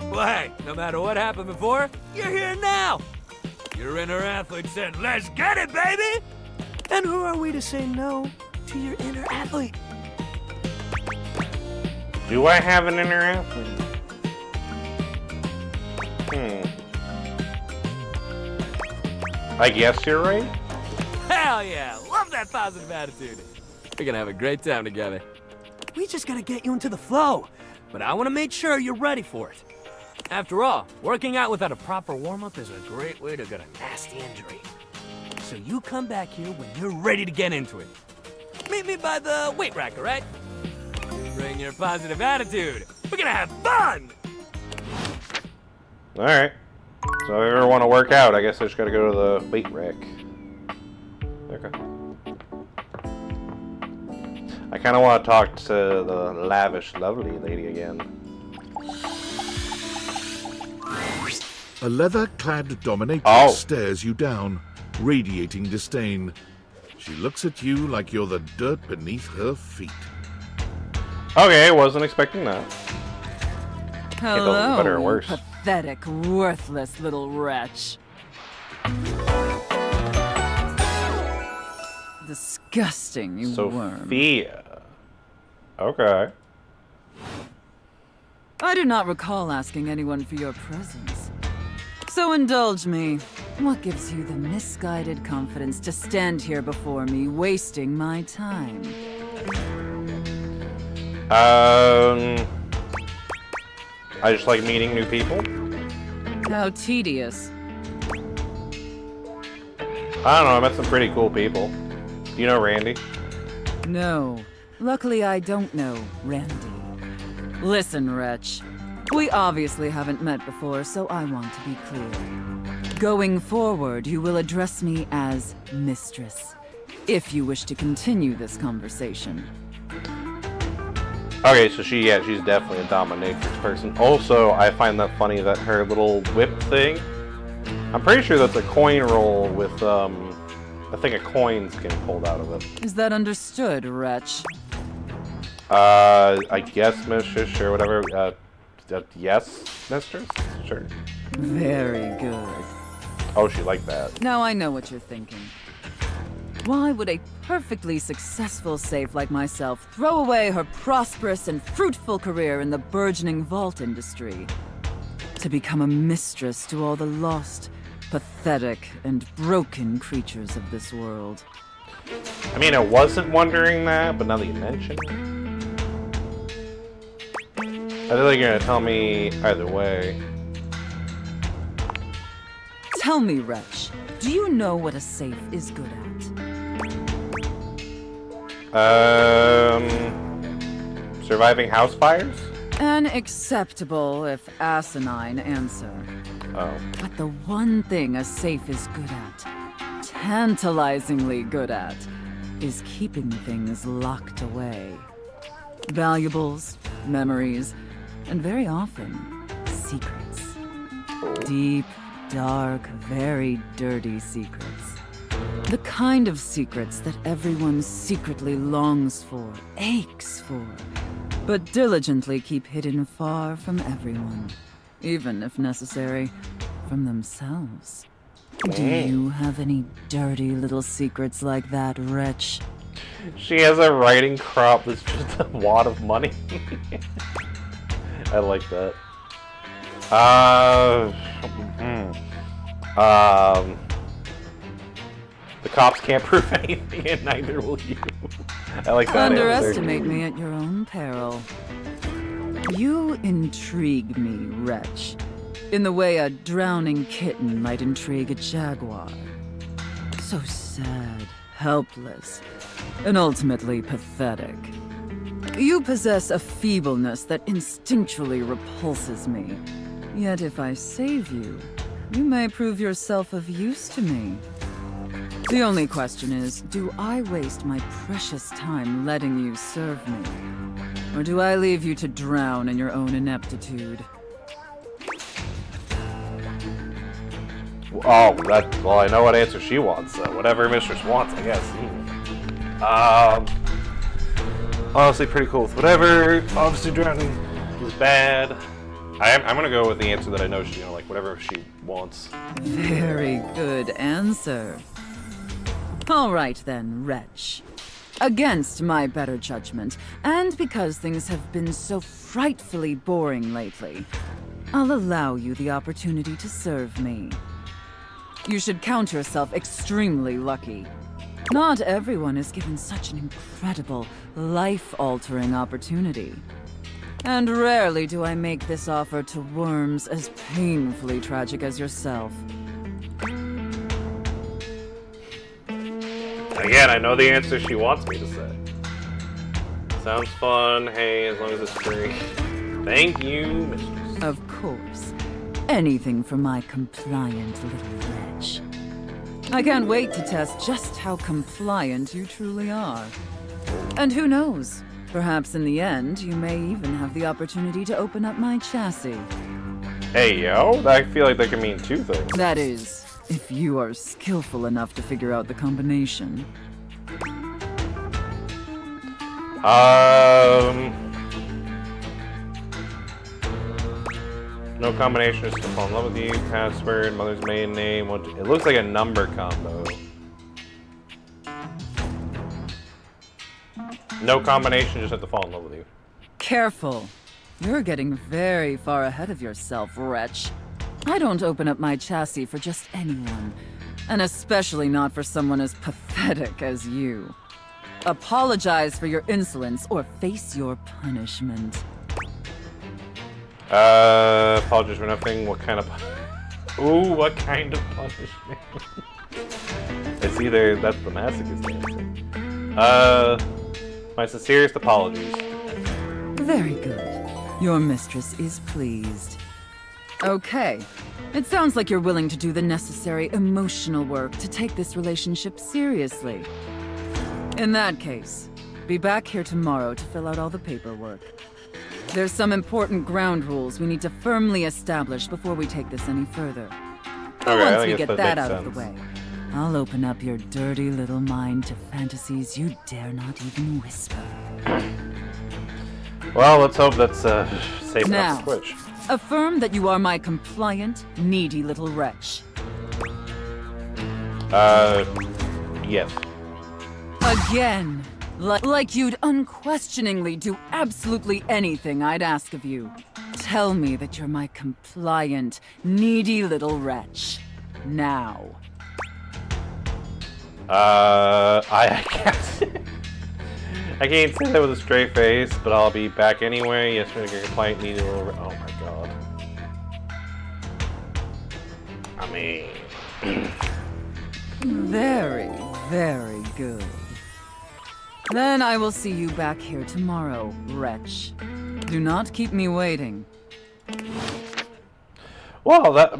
Well, hey, no matter what happened before, you're here now. Your inner athlete said, "Let's get it, baby!" And who are we to say no to your inner athlete? Do I have an inner athlete? I guess you're right. Hell yeah! Love that positive attitude. We're gonna have a great time together. We just gotta get you into the flow, but I want to make sure you're ready for it. After all, working out without a proper warm-up is a great way to get a nasty injury. So you come back here when you're ready to get into it. Meet me by the weight rack, all right? Bring your positive attitude. We're gonna have fun! Alright. So if I ever want to work out, I guess I just gotta go to the weight rack. Okay. I kind of want to talk to the lavish, lovely lady again. A leather-clad dominatrix stares you down, radiating disdain. She looks at you like you're the dirt beneath her feet. Okay, wasn't expecting that. Hello, better or worse. pathetic, worthless little wretch. Disgusting, you worm. Sophia. Okay. I do not recall asking anyone for your presence. So indulge me. What gives you the misguided confidence to stand here before me, wasting my time? I just like meeting new people. How tedious. I don't know, I met some pretty cool people. You know Randy? No. Luckily, I don't know Randy. Listen, wretch. We obviously haven't met before, so I want to be clear. Going forward, you will address me as Mistress, if you wish to continue this conversation. Okay, so she's definitely a dominatrix person. Also, I find that funny that her little whip thing, I'm pretty sure that's a coin roll with, I think a coin's getting pulled out of it. Is that understood, wretch? I guess, mistress, sure, whatever. Yes, mistress? Sure. Very good. Oh, she liked that. Now I know what you're thinking. Why would a perfectly successful safe like myself throw away her prosperous and fruitful career in the burgeoning vault industry to become a mistress to all the lost, pathetic, and broken creatures of this world? I mean, I wasn't wondering that, but now that you mention it. feel like you're gonna tell me either way. Tell me, Wretch, do you know what a safe is good at? Surviving house fires? An acceptable, if asinine, answer. Oh. But the one thing a safe is good at, tantalizingly good at, is keeping things locked away. Valuables, memories, and very often, secrets. Deep, dark, very dirty secrets. The kind of secrets that everyone secretly longs for, aches for, but diligently keep hidden far from everyone. Even, if necessary, from themselves. Do you have any dirty little secrets like that, Wretch? She has a writing crop that's just a wad of money. I like that. The cops can't prove anything, and neither will you. I like that. Underestimate me at your own peril. You intrigue me, Wretch, in the way a drowning kitten might intrigue a jaguar. So sad, helpless, and ultimately pathetic. You possess a feebleness that instinctually repulses me. Yet if I save you, you may prove yourself of use to me. The only question is, do I waste my precious time letting you serve me? Or do I leave you to drown in your own ineptitude? Oh, well, I know what answer she wants, so whatever Mistress wants, I guess. Honestly, pretty cool with whatever. Obviously, drowning is bad. I'm gonna go with the answer that I know she, like, whatever she wants. Very good answer. All right then, Wretch. Against my better judgment, and because things have been so frightfully boring lately, I'll allow you the opportunity to serve me. You should count yourself extremely lucky. Not everyone is given such an incredible, life-altering opportunity. And rarely do I make this offer to worms as painfully tragic as yourself. Again, I know the answer she wants me to say. Sounds fun. Hey, as long as it's free. Thank you, Mistress. Of course. Anything for my compliant little wretch. I can't wait to test just how compliant you truly are. And who knows? Perhaps in the end, you may even have the opportunity to open up my chassis. Hey, yo, I feel like that can mean two things. That is, if you are skillful enough to figure out the combination. No combination is to fall in love with you. Password, mother's maiden name. It looks like a number combo. No combination, just have to fall in love with you. Careful. You're getting very far ahead of yourself, Wretch. I don't open up my chassis for just anyone, and especially not for someone as pathetic as you. Apologize for your insolence or face your punishment. Apologies for nothing. What kind of... Ooh, what kind of punishment? It's either... That's the masochist answer. My sincerest apologies. Very good. Your mistress is pleased. Okay. It sounds like you're willing to do the necessary emotional work to take this relationship seriously. In that case, be back here tomorrow to fill out all the paperwork. There's some important ground rules we need to firmly establish before we take this any further. Once we get that out of the way, I'll open up your dirty little mind to fantasies you dare not even whisper. Well, let's hope that's safe Now, enough to switch. Affirm that you are my compliant, needy little wretch. Yes. Again. Like you'd unquestioningly do absolutely anything I'd ask of you. Tell me that you're my compliant, needy little wretch. Now. I can't. I can't say that with a straight face, but I'll be back anyway. Yesterday, your complaint needed a little. Oh my god. I mean. Very, very good. Then I will see you back here tomorrow, wretch. Do not keep me waiting. Well, that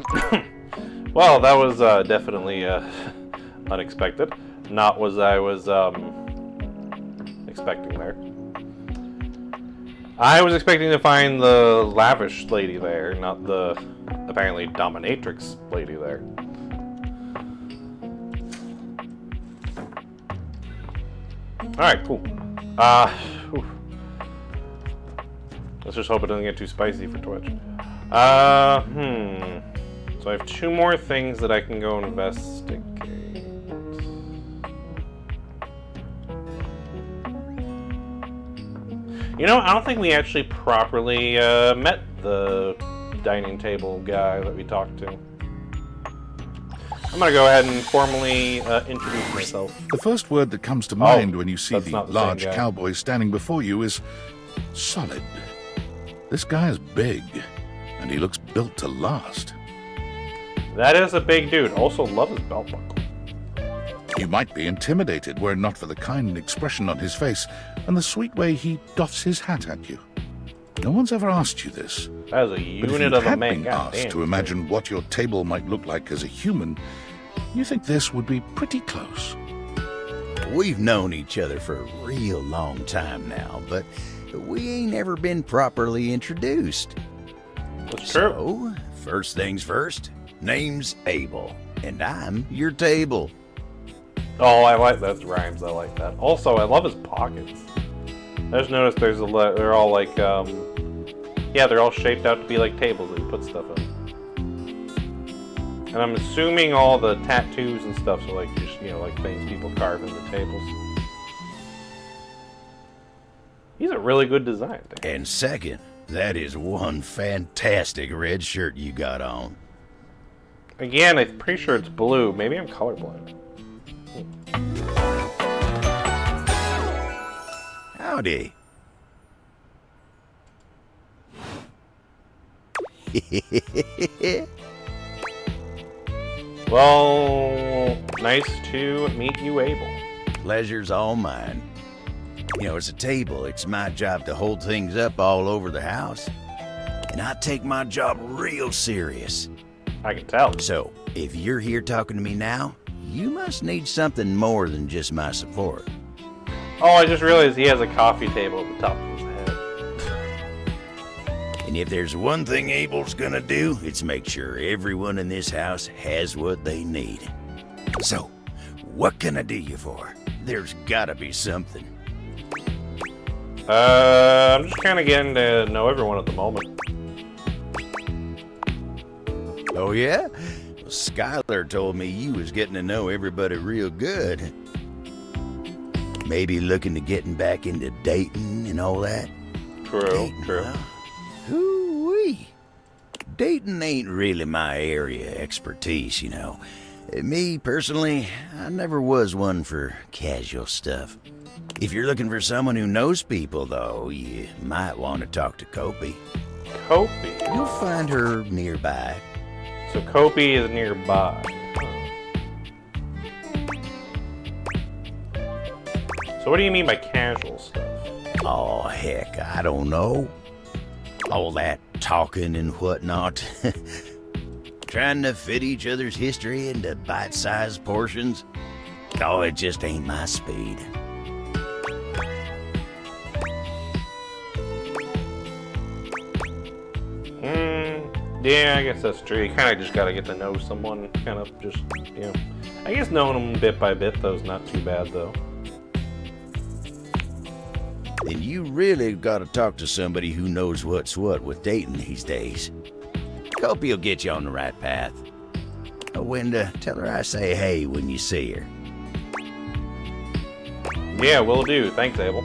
was definitely unexpected. Not what I was expecting there. I was expecting to find the lavish lady there, not the apparently dominatrix lady there. Alright, cool. Let's just hope it doesn't get too spicy for Twitch. So I have 2 more things that I can go investigate. You know, I don't think we actually properly met the dining table guy that we talked to. I'm gonna go ahead and formally introduce myself. The first word that comes to mind when you see that's the not the large same guy. cowboy standing before you is solid. This guy is big, and he looks built to last. That is a big dude. Also, love his belt buckle. You might be intimidated were it not for the kind expression on his face and the sweet way he doffs his hat at you. No one's ever asked you this. That is a But if unit you of a had man. been God asked damn. to imagine what your table might look like as a human, you think this would be pretty close. We've known each other for a real long time now, but we ain't ever been properly introduced. That's so, true. First things first, name's Abel, and I'm your table. Oh, I like those rhymes. I like that. Also, I love his pockets. I just noticed they're all like, yeah, they're all shaped out to be like tables that you put stuff in. And I'm assuming all the tattoos and stuff are like just, you know, like things people carve into tables. He's a really good design. And second, that is one fantastic red shirt you got on. Again, I'm pretty sure it's blue. Maybe I'm colorblind. Howdy. Well, nice to meet you, Abel. Pleasure's all mine. You know, as a table, it's my job to hold things up all over the house. And I take my job real serious. I can tell. So, if you're here talking to me now, you must need something more than just my support. Oh, I just realized he has a coffee table at the top of his head. And if there's one thing Abel's gonna do, it's make sure everyone in this house has what they need. So, what can I do you for? There's gotta be something. I'm just kind of getting to know everyone at the moment. Oh yeah? Well, Skylar told me you was getting to know everybody real good. Maybe looking to getting back into dating and all that? True, true. Hoo-wee. Dating ain't really my area of expertise, you know. Me, personally, I never was one for casual stuff. If you're looking for someone who knows people, though, you might want to talk to Kopi. Kopi? You'll find her nearby. So Kopi is nearby. So what do you mean by casual stuff? Oh, heck, I don't know. All that talking and whatnot. Trying to fit each other's history into bite-sized portions. Oh, it just ain't my speed. Yeah, I guess that's true. You kind of just got to get to know someone. Kind of just, you know. I guess knowing them bit by bit, though, is not too bad, though. Then you really got to talk to somebody who knows what's what with dating these days. Kopi will get you on the right path. Oh, Wenda, tell her I say hey when you see her. Yeah, will do. Thanks, Abel.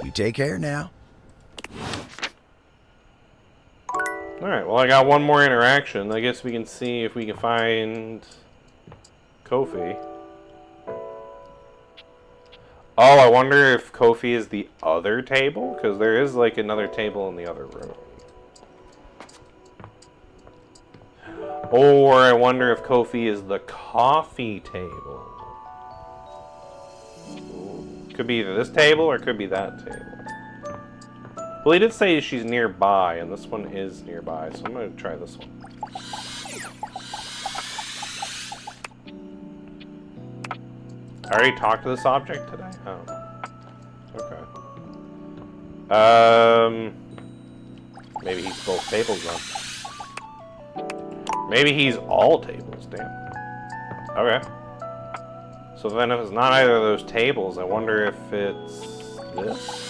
You take care now. Alright, well I got one more interaction. I guess we can see if we can find Kofi. Oh, I wonder if Kofi is the other table? Because there is, like, another table in the other room. Or I wonder if Kofi is the coffee table. Ooh. Could be either this table or could be that table. Well, he did say she's nearby, and this one is nearby, so I'm going to try this one. I already talked to this object today? Oh. Okay. Maybe he's both tables then. Maybe he's all tables, damn. Okay. So then if it's not either of those tables, I wonder if it's this?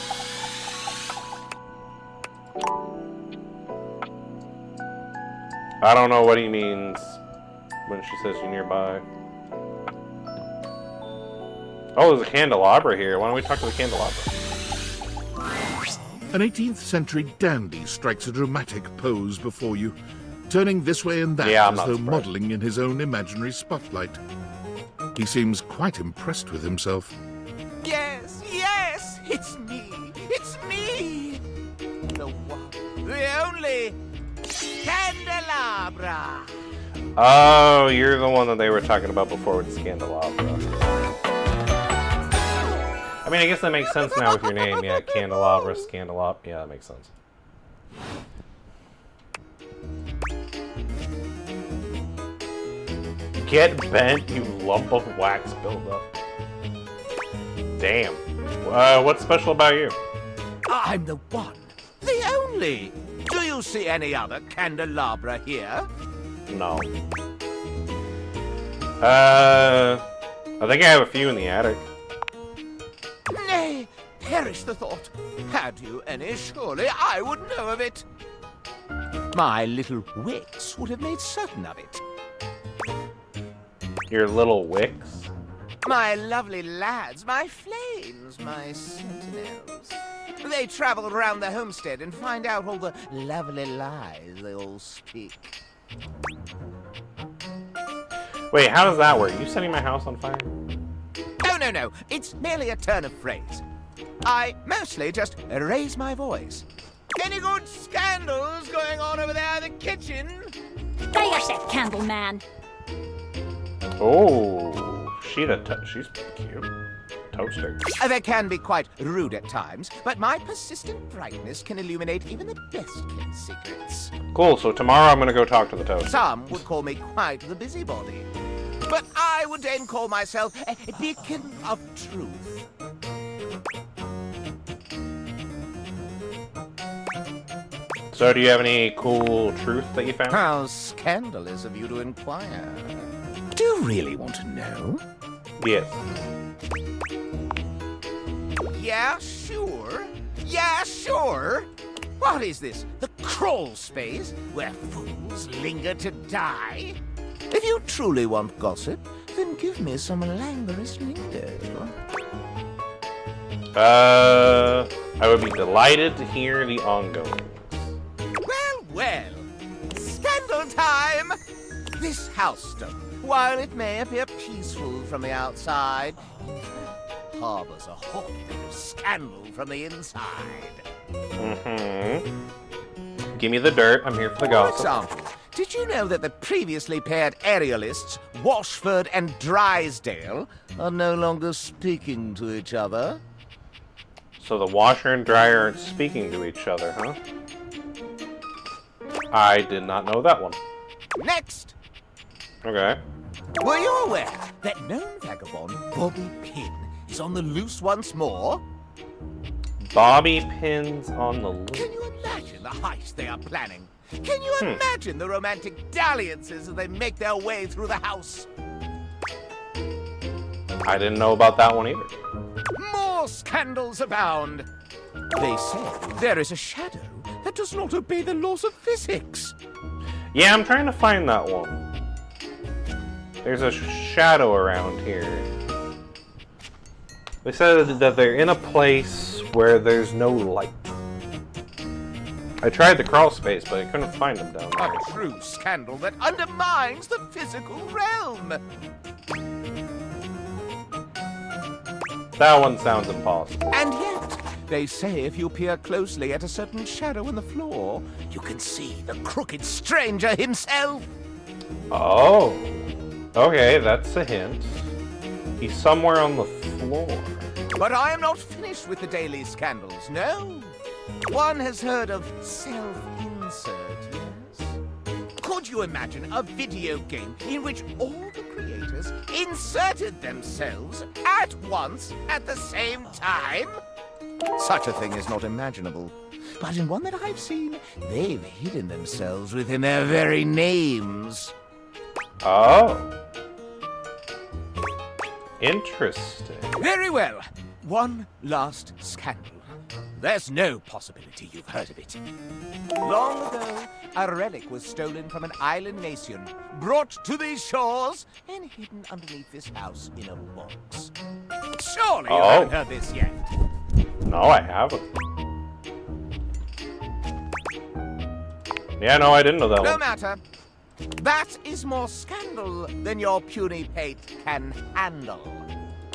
I don't know what he means when she says you're nearby. Oh, there's a candelabra here. Why don't we talk to the candelabra? An 18th century dandy strikes a dramatic pose before you, turning this way and that as though modelling in his own imaginary spotlight. He seems quite impressed with himself. Yes, yes, it's me. It's me. The one, the only candelabra. Oh, you're the one that they were talking about before with candelabra. I mean, I guess that makes sense now with your name. Yeah, candelabra, scandelab. Yeah, that makes sense. Get bent, you lump of wax buildup. Damn. What's special about you? I'm the one, the only. Do you see any other candelabra here? No. I think I have a few in the attic. Nay, perish the thought. Had you any, surely I would know of it. My little wicks would have made certain of it. Your little wicks? My lovely lads, my flames, my sentinels. They travel around the homestead and find out all the lovely lies they all speak. Wait, how does that work? You setting my house on fire? Oh, no. It's merely a turn of phrase. I mostly just raise my voice. Any good scandals going on over there in the kitchen? There yourself, Candleman. Oh, she's cute. Toaster. They can be quite rude at times, but my persistent brightness can illuminate even the best kept secrets. Cool, so tomorrow I'm gonna go talk to the toaster. Some would call me quite the busybody, but I would then call myself a beacon of truth. So do you have any cool truth that you found? How scandalous of you to inquire. Do you really want to know? Yes. Yeah, sure. What is this? The crawl space where fools linger to die? If you truly want gossip, then give me some languorous lingo. I would be delighted to hear the ongoing. Well. Scandal time! This housestone, while it may appear peaceful from the outside, harbors a hot bit of scandal from the inside. Give me the dirt. I'm here for the gossip. For example, did you know that the previously paired aerialists, Washford and Drysdale, are no longer speaking to each other? So the washer and dryer aren't speaking to each other, huh? I did not know that one. Next! Okay. Were you aware that known vagabond Bobby Pin is on the loose once more? Bobby Pin's on the loose. Can you imagine the heist they are planning? Can you imagine the romantic dalliances as they make their way through the house? I didn't know about that one either. More scandals abound. They say there is a shadow that does not obey the laws of physics. Yeah, I'm trying to find that one. There's a shadow around here. They said that they're in a place where there's no light. I tried the crawl space, but I couldn't find them down there. A true scandal that undermines the physical realm. That one sounds impossible. And yet, they say if you peer closely at a certain shadow in the floor, you can see the crooked stranger himself. Oh. Okay, that's a hint. He's somewhere on the floor. But I am not finished with the daily scandals, no. One has heard of self-insert, yes? Could you imagine a video game in which all the creators inserted themselves at once at the same time? Such a thing is not imaginable. But in one that I've seen, they've hidden themselves within their very names. Oh. Interesting. Very well. One last scandal. There's no possibility you've heard of it. Long ago, a relic was stolen from an island nation, brought to these shores, and hidden underneath this house in a box. Surely you haven't heard this yet. No, I haven't. Yeah, no, I didn't know that No one. matter. That is more scandal than your puny pate can handle.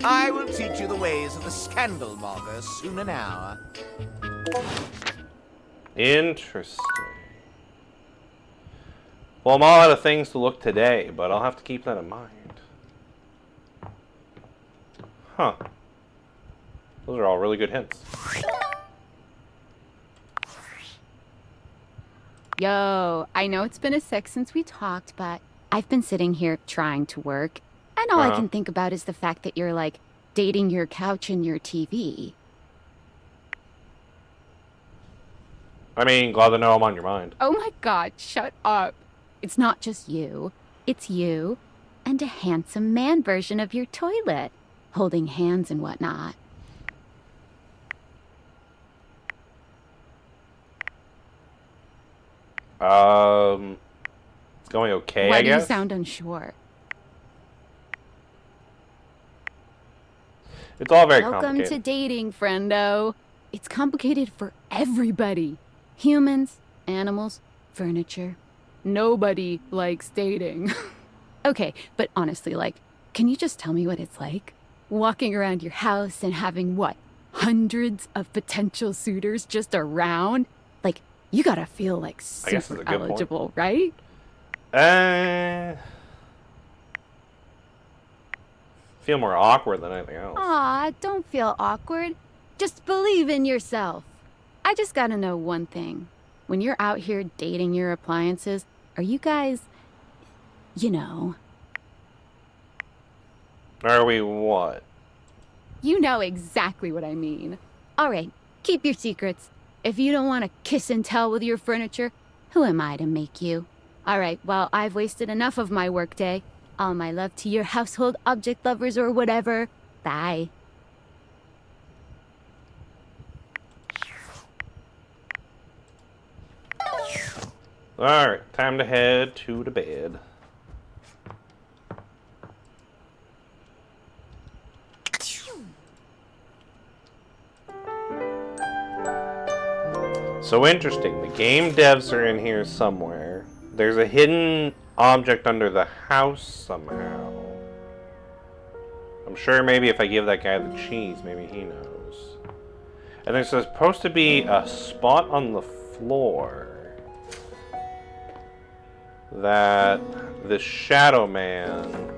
I will teach you the ways of the scandal monger soon an hour. Interesting. Well, I'm all out of things to look today, but I'll have to keep that in mind. Huh. Those are all really good hints. Yo, I know it's been a sec since we talked, but I've been sitting here trying to work, and all I can think about is the fact that you're, like, dating your couch and your TV. I mean, glad to know I'm on your mind. Oh my god, shut up. It's not just you. It's you and a handsome man version of your toilet, holding hands and whatnot. It's going okay, Why I do you guess? sound unsure? It's all very Welcome complicated. to dating, friendo. It's complicated for everybody. Humans, animals, furniture. Nobody likes dating. Okay, but honestly, like, can you just tell me what it's like? Walking around your house and having, what, hundreds of potential suitors just around? Like, you gotta feel, like, I guess super that's a good point. eligible, right? Feel more awkward than anything else. Aw, don't feel awkward. Just believe in yourself. I just gotta know one thing. When you're out here dating your appliances, are you guys, you know... Are we what? You know exactly what I mean. All right, keep your secrets. If you don't want to kiss and tell with your furniture, who am I to make you? All right, well, I've wasted enough of my workday. All my love to your household object lovers or whatever. Bye. Alright, time to head to the bed. So interesting, the game devs are in here somewhere. There's a hidden object under the house somehow. I'm sure maybe if I give that guy the cheese, maybe he knows. And there's supposed to be a spot on the floor that the Shadow Man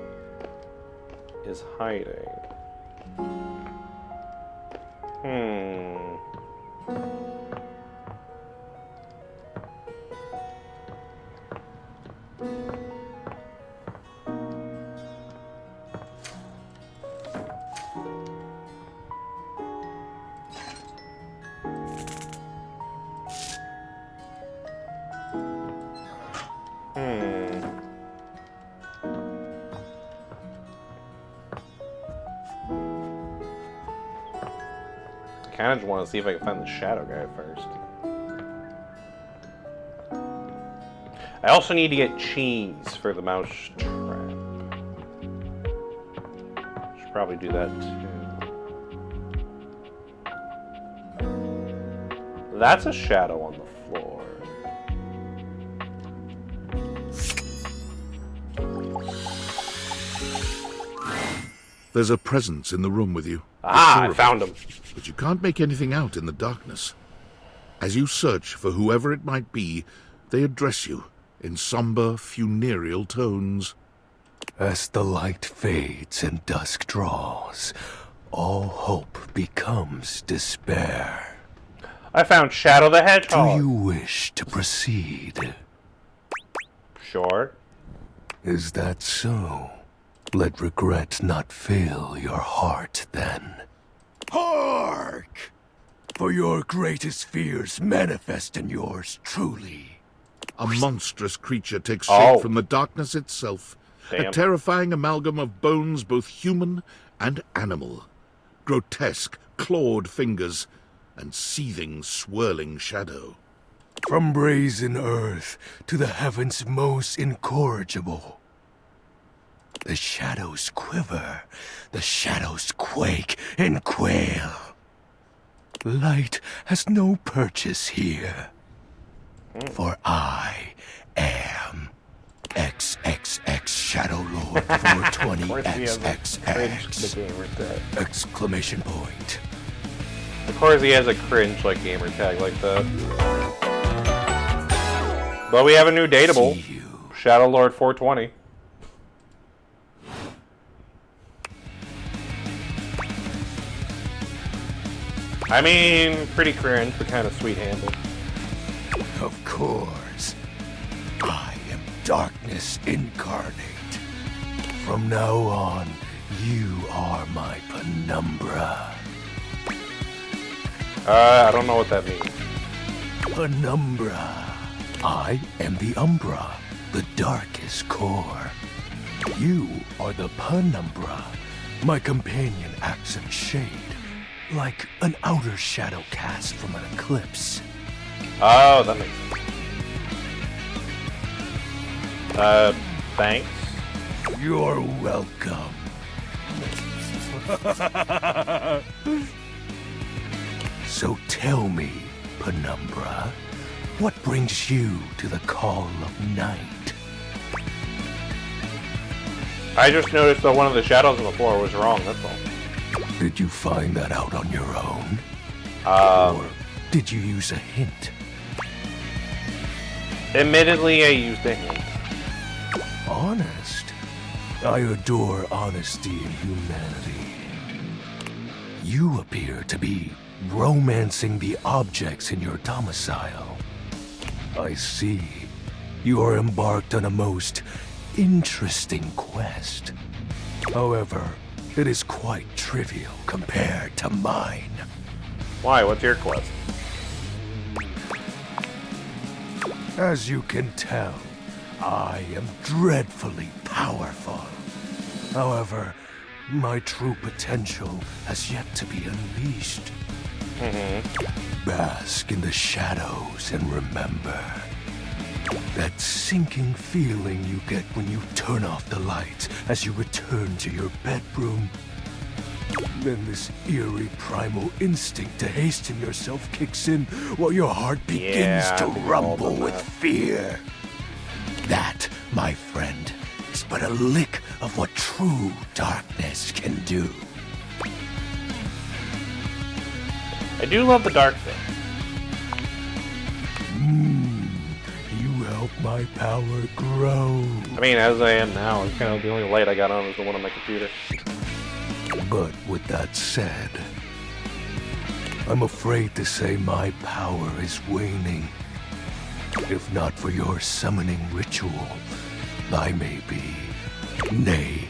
is hiding. I kind of just want to see if I can find the Shadow guy first. I also need to get cheese for the mouse trap. Should probably do that too. That's a shadow on the floor. There's a presence in the room with you. Ah, You're I found him. But you can't make anything out in the darkness. As you search for whoever it might be, they address you in somber, funereal tones. As the light fades and dusk draws, all hope becomes despair. I found Shadow the Hedgehog. Do you wish to proceed? Sure. Is that so? Let regret not fill your heart then. Hark! For your greatest fears manifest in yours truly. A monstrous creature takes shape from the darkness itself. Damn. A terrifying amalgam of bones both human and animal. Grotesque, clawed fingers, and seething, swirling shadow. From brazen earth to the heavens most incorrigible. The shadows quiver, the shadows quake and quail. Light has no purchase here. For I am XXX Shadow Lord 420XXX! Exclamation point. Of course he has a cringe like gamer tag like that. But we have a new dateable. Shadow Lord 420. I mean, pretty cringe, but kind of sweet-handed. Of course. I am darkness incarnate. From now on, you are my penumbra. I don't know what that means. Penumbra. I am the umbra, the darkest core. You are the penumbra. My companion acts in shade, like an outer shadow cast from an eclipse. Oh, that makes sense. Thanks. You're welcome. So tell me, Penumbra, what brings you to the call of night? I just noticed that one of the shadows on the floor was wrong, that's all. Did you find that out on your own? Or did you use a hint? Admittedly, I used a hint. Honest? I adore honesty and humanity. You appear to be romancing the objects in your domicile. I see. You are embarked on a most interesting quest. However, it is quite trivial compared to mine. Why? What's your quest? As you can tell, I am dreadfully powerful. However, my true potential has yet to be unleashed. Bask in the shadows and remember that sinking feeling you get when you turn off the lights as you return to your bedroom. Then this eerie primal instinct to hasten yourself kicks in while your heart begins to rumble with fear. That, my friend, is but a lick of what true darkness can do. I do love the dark thing. You help my power grow. I mean, as I am now, it's kind of the only light I got on is the one on my computer. But with that said, I'm afraid to say my power is waning. If not for your summoning ritual, I may be. Nay,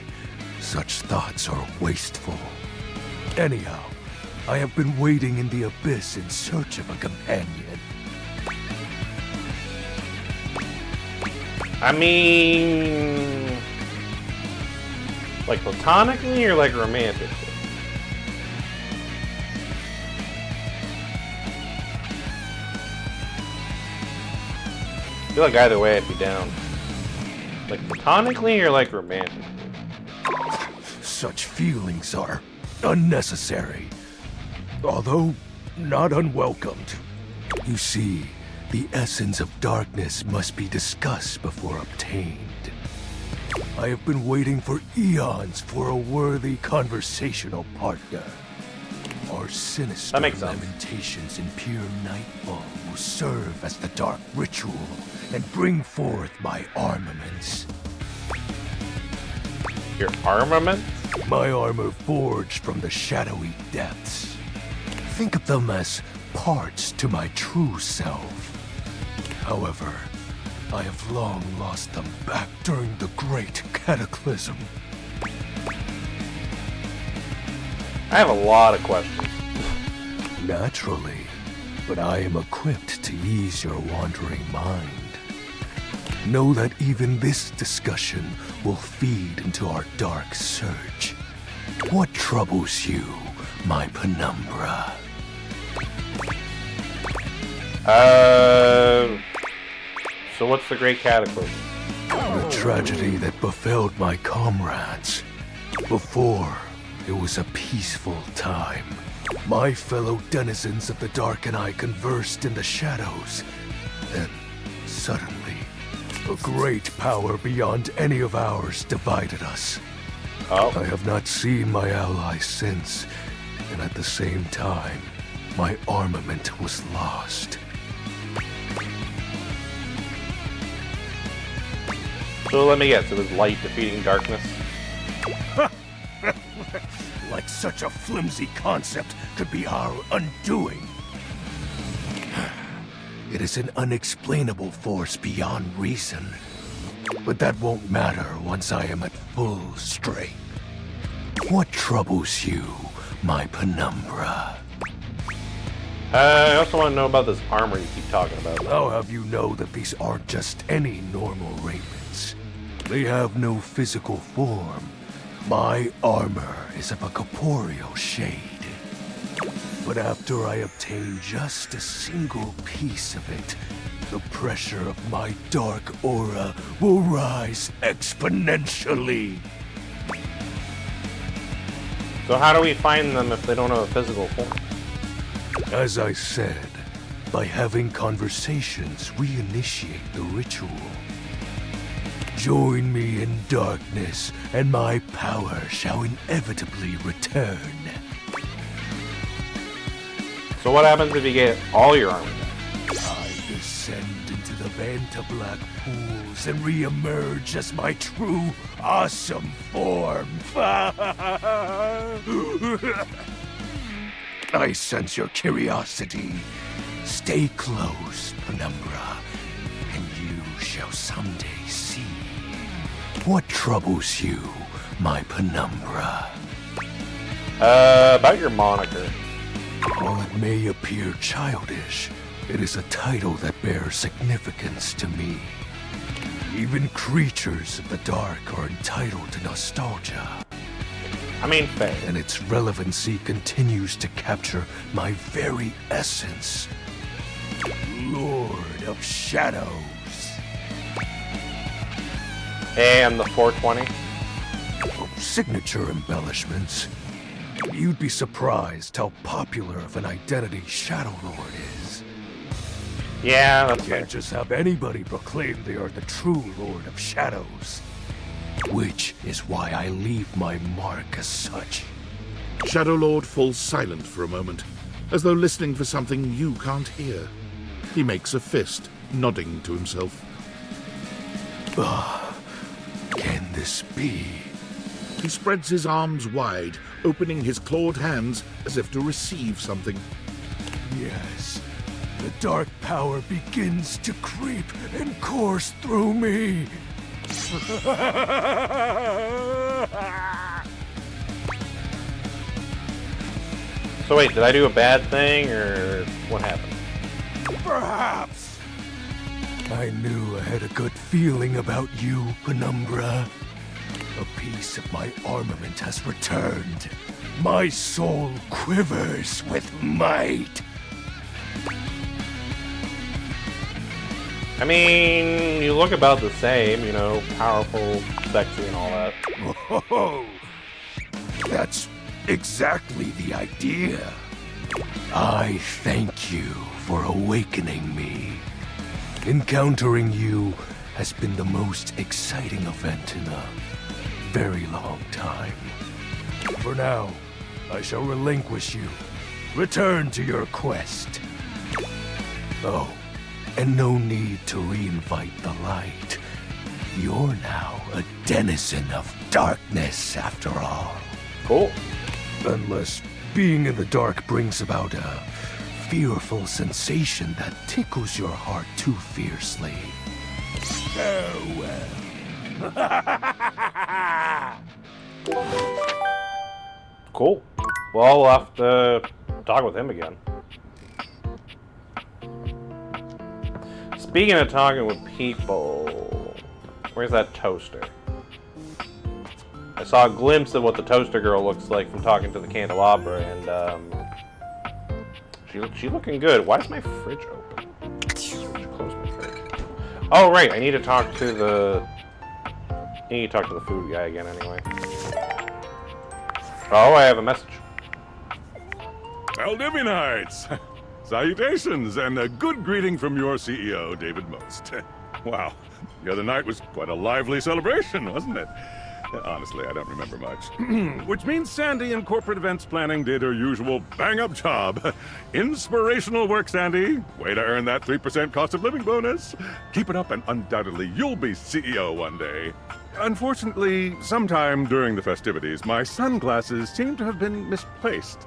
such thoughts are wasteful. Anyhow, I have been waiting in the abyss in search of a companion. I mean... like platonically or like romantically? I feel like either way I'd be down. Like platonically or like romantically? Such feelings are unnecessary, although not unwelcomed. You see, the essence of darkness must be discussed before obtained. I have been waiting for eons for a worthy conversational partner. Our sinister lamentations in pure nightfall will serve as the dark ritual and bring forth my armaments. Your armament? My armor forged from the shadowy depths. Think of them as parts to my true self. However, I have long lost them back during the Great Cataclysm. I have a lot of questions. Naturally, but I am equipped to ease your wandering mind. Know that even this discussion will feed into our dark search. What troubles you, my penumbra? So what's the Great Cataclysm? The tragedy that befell my comrades. Before, it was a peaceful time. My fellow denizens of the dark and I conversed in the shadows. Then, suddenly, a great power beyond any of ours divided us. I have not seen my allies since, and at the same time, my armament was lost. So let me guess, it was light defeating darkness? Like such a flimsy concept could be our undoing. It is an unexplainable force beyond reason. But that won't matter once I am at full strength. What troubles you, my penumbra? I also want to know about this armor you keep talking about. I'll have you know that these aren't just any normal raiments. They have no physical form. My armor is of a corporeal shade. But after I obtain just a single piece of it, the pressure of my dark aura will rise exponentially. So how do we find them if they don't have a physical form? As I said, by having conversations, we initiate the ritual. Join me in darkness, and my power shall inevitably return. So what happens if you get all your armor back? I descend into the Vanta black pools and re-emerge as my true, awesome form. I sense your curiosity. Stay close, Penumbra, and you shall someday see. What troubles you, my Penumbra? About your moniker. While it may appear childish, it is a title that bears significance to me. Even creatures of the dark are entitled to nostalgia. I mean, fair. And its relevancy continues to capture my very essence. Lord of Shadows. And the 420? Signature embellishments. You'd be surprised how popular of an identity Shadow Lord is. Yeah, that's fair. Can't just have anybody proclaim they are the true Lord of Shadows. Which is why I leave my mark as such. Shadow Lord falls silent for a moment, as though listening for something you can't hear. He makes a fist, nodding to himself. Can this be? He spreads his arms wide, opening his clawed hands as if to receive something. Yes. The dark power begins to creep and course through me. So wait, did I do a bad thing, or what happened? Perhaps. I knew I had a good feeling about you, Penumbra. A piece of my armament has returned. My soul quivers with might. I mean, you look about the same, you know, powerful, sexy, and all that. Oh, that's exactly the idea. I thank you for awakening me. Encountering you has been the most exciting event in a very long time. For now, I shall relinquish you. Return to your quest. Oh, and no need to reinvite the light. You're now a denizen of darkness, after all. Cool. Unless being in the dark brings about a fearful sensation that tickles your heart too fiercely. Farewell. Cool. Well, we'll have to talk with him again. Speaking of talking with people, where's that toaster? I saw a glimpse of what the toaster girl looks like from talking to the candelabra, and she's looking good. Why is my fridge open? I should close my fridge. Oh right, I need to talk to the food guy again anyway. Oh, I have a message. Valdivianites! Salutations, and a good greeting from your CEO, David Most. Wow, the other night was quite a lively celebration, wasn't it? Honestly, I don't remember much. Which means Sandy in corporate events planning did her usual bang-up job. Inspirational work, Sandy. Way to earn that 3% cost of living bonus. Keep it up and undoubtedly you'll be CEO one day. Unfortunately, sometime during the festivities, my sunglasses seem to have been misplaced.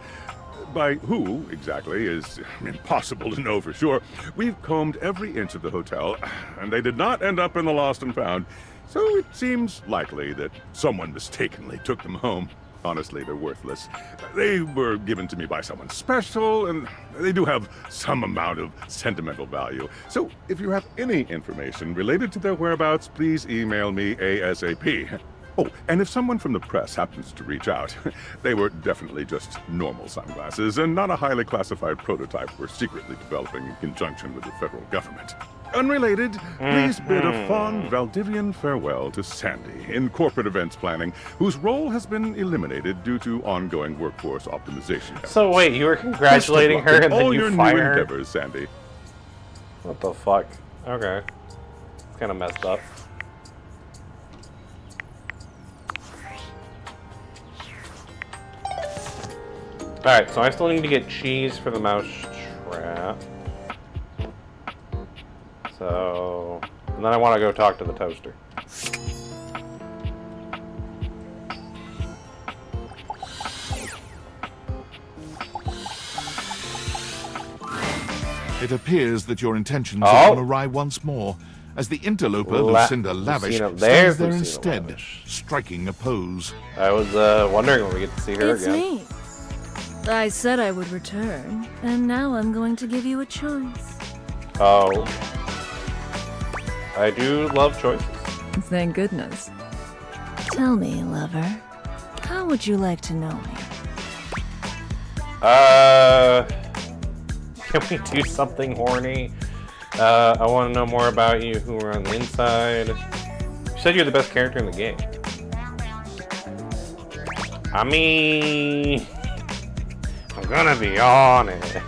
By who, exactly, is impossible to know for sure. We've combed every inch of the hotel, and they did not end up in the lost and found. So it seems likely that someone mistakenly took them home. Honestly, they're worthless. They were given to me by someone special, and they do have some amount of sentimental value. So if you have any information related to their whereabouts, please email me ASAP. Oh, and if someone from the press happens to reach out, they were definitely just normal sunglasses and not a highly classified prototype we're secretly developing in conjunction with the federal government. Unrelated, please bid a fond Valdivian farewell to Sandy in corporate events planning, whose role has been eliminated due to ongoing workforce optimization efforts. So wait, you were congratulating her and then all you your fire new her? endeavors, Sandy. What the fuck? Okay. It's kind of messed up. Alright, so I still need to get cheese for the mouse trap. So... and then I want to go talk to the toaster. It appears that your intentions have gone awry once more, as the interloper Lucinda Lavish stands there instead, striking a pose. I was wondering when we get to see her again. Me. I said I would return, and now I'm going to give you a choice. Oh. I do love choices. Thank goodness. Tell me, lover, how would you like to know me? Can we do something horny? I want to know more about you, who are on the inside. You said you're the best character in the game. I mean... I'm gonna be on it.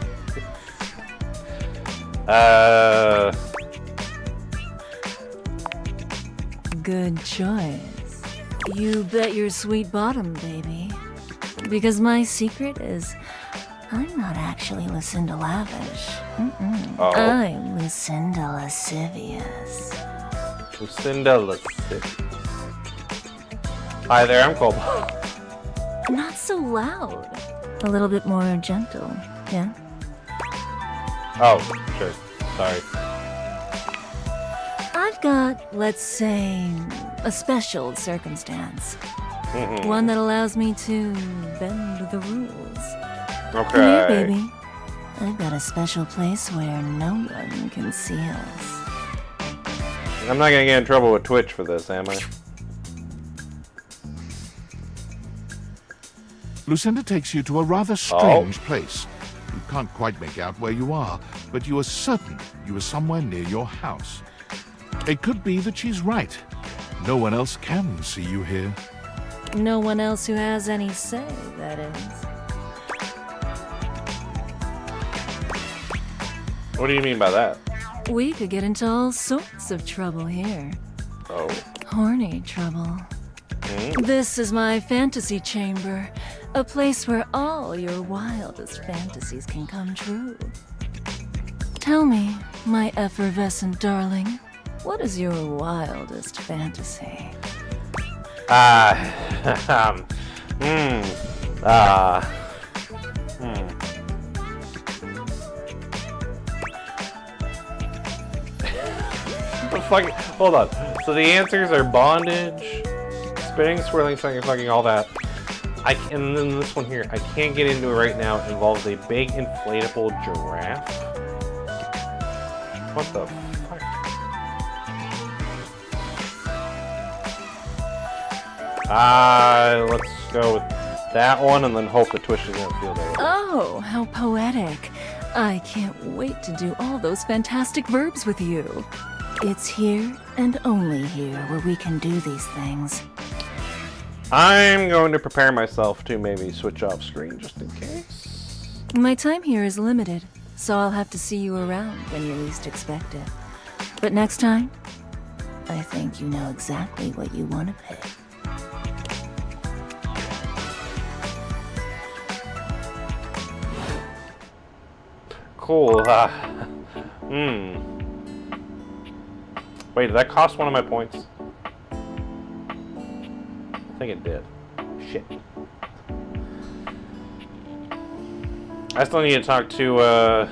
Good choice. You bet your sweet bottom, baby. Because my secret is, I'm not actually Lucinda Lavish. Oh. I'm Lucinda Lascivious. Lucinda Lascivious. Hi there, I'm Cobalt. Not so loud. A little bit more gentle, yeah? Oh, sure. Sorry. I've got, let's say, a special circumstance. One that allows me to bend the rules. Okay. Come here, baby. I've got a special place where no one can see us. I'm not gonna get in trouble with Twitch for this, am I? Lucinda takes you to a rather strange place. You can't quite make out where you are, but you are certain you are somewhere near your house. It could be that she's right. No one else can see you here. No one else who has any say, that is. What do you mean by that? We could get into all sorts of trouble here. Oh. Horny trouble. This is my fantasy chamber, a place where all your wildest fantasies can come true. Tell me, my effervescent darling, what is your wildest fantasy? Hold on. So the answers are bondage, spinning, swirling, sucking, fucking, all that. And then this one here, I can't get into it right now. It involves a big inflatable giraffe. What the fuck? Let's go with that one and then hope the twist is gonna feel there. Oh, how poetic. I can't wait to do all those fantastic verbs with you. It's here and only here where we can do these things. I'm going to prepare myself to maybe switch off screen just in case. My time here is limited, so I'll have to see you around when you least expect it. But next time, I think you know exactly what you want to pick. Cool. Wait, did that cost one of my points? I think it did. Shit. I still need to talk to, the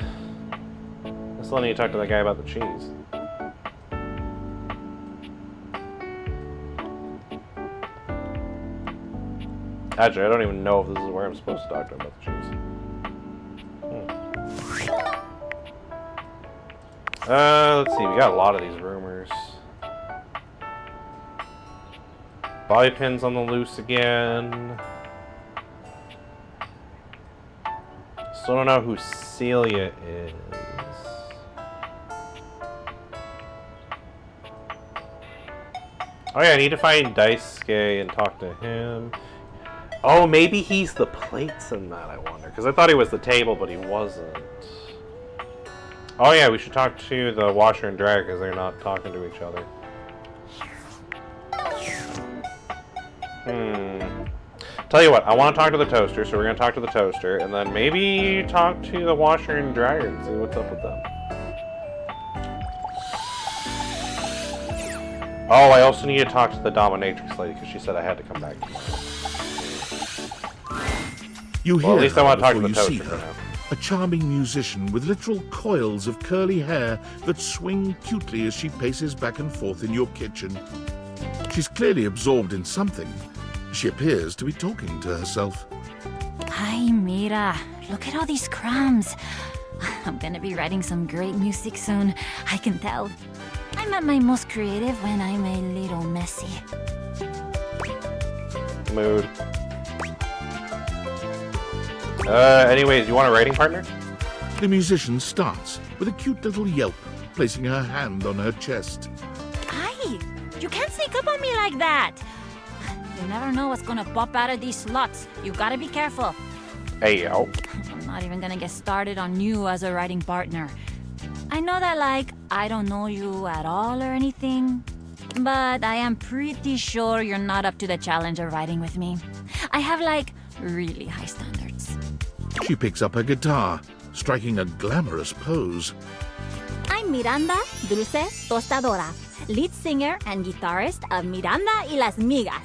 guy about the cheese. Actually, I don't even know if this is where I'm supposed to talk to him about the cheese. Let's see, we got a lot of these rumors. Bobby pins on the loose again. Still don't know who Celia is. Oh yeah, I need to find Daisuke and talk to him. Oh, maybe he's the plates in that, I wonder. Because I thought he was the table, but he wasn't. Oh yeah, we should talk to the washer and dryer because they're not talking to each other. Tell you what, I want to talk to the toaster, so we're going to talk to the toaster, and then maybe talk to the washer and dryer and see what's up with them. Oh, I also need to talk to the dominatrix lady because she said I had to come back tomorrow. You hear well, at least I want to talk to the before you see toaster for her. now. A charming musician with literal coils of curly hair that swing cutely as she paces back and forth in your kitchen. She's clearly absorbed in something. She appears to be talking to herself. Hi, Mira. Look at all these crumbs. I'm gonna be writing some great music soon. I can tell. I'm at my most creative when I'm a little messy. Mood. Anyways, you want a writing partner? The musician starts with a cute little yelp, placing her hand on her chest. Hi! You can't sneak up on me like that! You never know what's gonna pop out of these slots. You gotta be careful. Hey, yo. I'm not even gonna get started on you as a writing partner. I know that, like, I don't know you at all or anything, but I am pretty sure you're not up to the challenge of writing with me. I have, like, really high standards. She picks up her guitar, striking a glamorous pose. I'm Miranda Dulce Tostadora, lead singer and guitarist of Miranda y las Migas.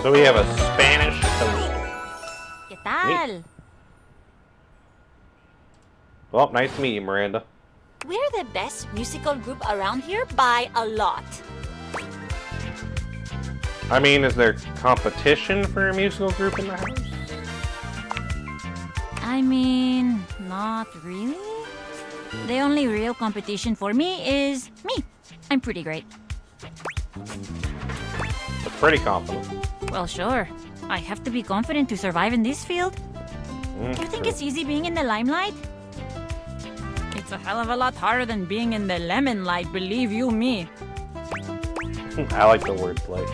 So we have a Spanish toaster. ¿Qué tal? Neat. Well, nice to meet you, Miranda. We're the best musical group around here by a lot. I mean, is there competition for a musical group in the house? I mean, not really. The only real competition for me is me. I'm pretty great. That's pretty confident. Well, sure. I have to be confident to survive in this field. You think it's easy being in the limelight? It's a hell of a lot harder than being in the lemon light, believe you me. I like the wordplay.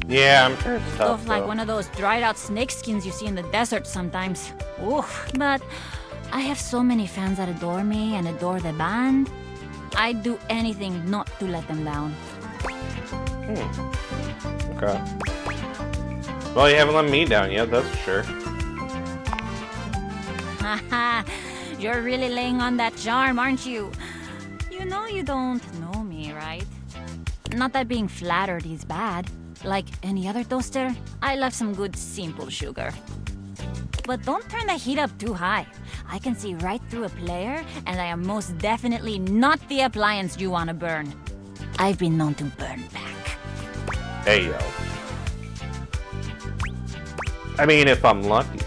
Yeah, I'm sure it's tough. Stuff like one of those dried out snake skins you see in the desert sometimes. Oof. But I have so many fans that adore me and adore the band. I'd do anything not to let them down. Okay. Well, you haven't let me down yet, that's for sure. Haha, you're really laying on that charm, aren't you? You know you don't know me, right? Not that being flattered is bad. Like any other toaster, I love some good simple sugar. But don't turn the heat up too high. I can see right through a player, and I am most definitely not the appliance you want to burn. I've been known to burn back. Hey, yo. I mean, if I'm lucky.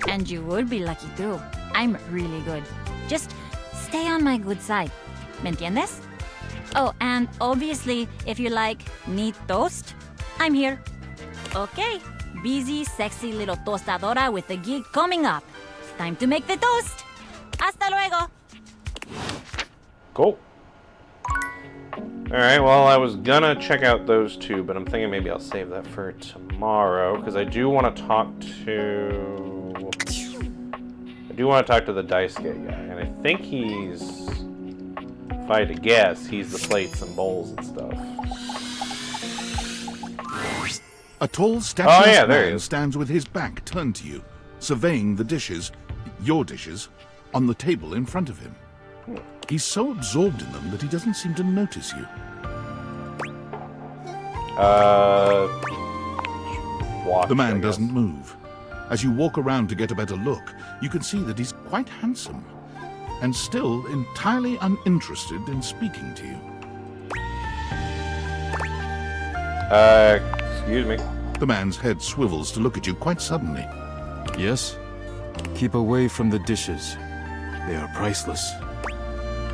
And you would be lucky too. I'm really good. Just stay on my good side. ¿Me entiendes? Oh, and obviously, if you like neat toast, I'm here. Okay, busy, sexy little tostadora with a gig coming up. Time to make the toast. Hasta luego. Cool. Alright, well, I was gonna check out those two, but I'm thinking maybe I'll save that for tomorrow, because I do want to talk to... the Daisuke guy, and I think he's... If I had to guess, he's the plates and bowls and stuff. A tall, statuesque there he man is. stands with his back turned to you, surveying the dishes, your dishes, on the table in front of him. He's so absorbed in them that he doesn't seem to notice you. Watch, the man doesn't move. As you walk around to get a better look, you can see that he's quite handsome, and still entirely uninterested in speaking to you. Excuse me. The man's head swivels to look at you quite suddenly. Yes? Keep away from the dishes. They are priceless.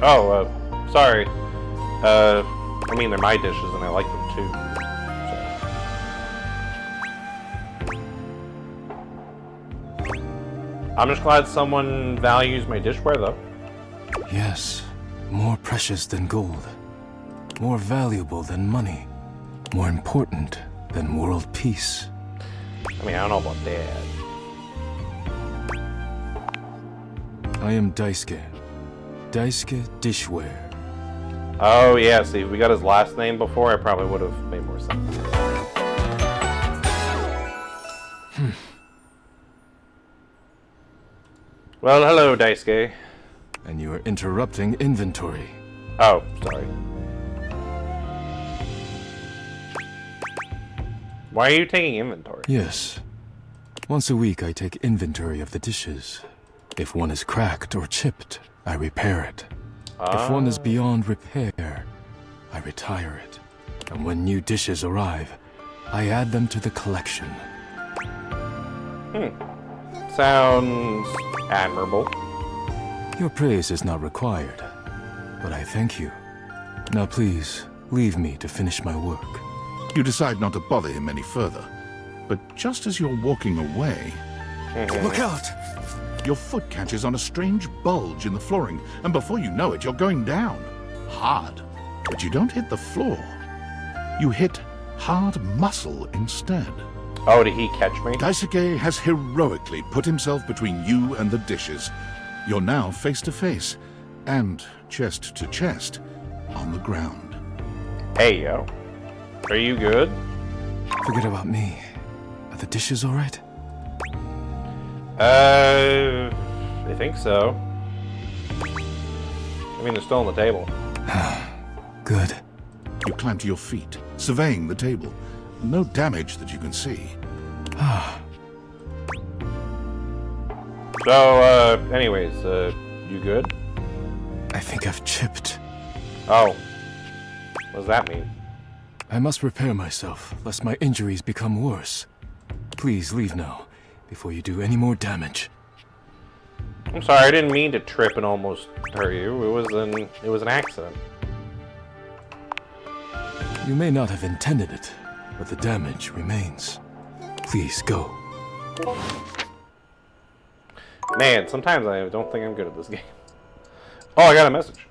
Oh, sorry. I mean, they're my dishes and I like them too. So. I'm just glad someone values my dishware, though. Yes, more precious than gold. More valuable than money. More important than world peace. I mean, I don't know about that. I am Daisuke. Daisuke Dishware. Oh, yeah, see, if we got his last name before, I probably would have made more sense. Well, hello, Daisuke. And you are interrupting inventory. Oh, sorry. Why are you taking inventory? Yes. Once a week I take inventory of the dishes. If one is cracked or chipped, I repair it. If one is beyond repair, I retire it. And when new dishes arrive, I add them to the collection. Sounds admirable. Your praise is not required, but I thank you. Now please, leave me to finish my work. You decide not to bother him any further, but just as you're walking away... Look out! Your foot catches on a strange bulge in the flooring, and before you know it, you're going down. Hard. But you don't hit the floor. You hit hard muscle instead. Oh, did he catch me? Daisuke has heroically put himself between you and the dishes. You're now face to face, and chest to chest, on the ground. Hey, yo. Are you good? Forget about me. Are the dishes all right? I think so. I mean, they're still on the table. Good. You climb to your feet, surveying the table. No damage that you can see. So, anyways, you good? I think I've chipped. Oh. What does that mean? I must repair myself, lest my injuries become worse. Please leave now, before you do any more damage. I'm sorry, I didn't mean to trip and almost hurt you. It was an accident. You may not have intended it, but the damage remains. Please go. Man, sometimes I don't think I'm good at this game. Oh, I got a message.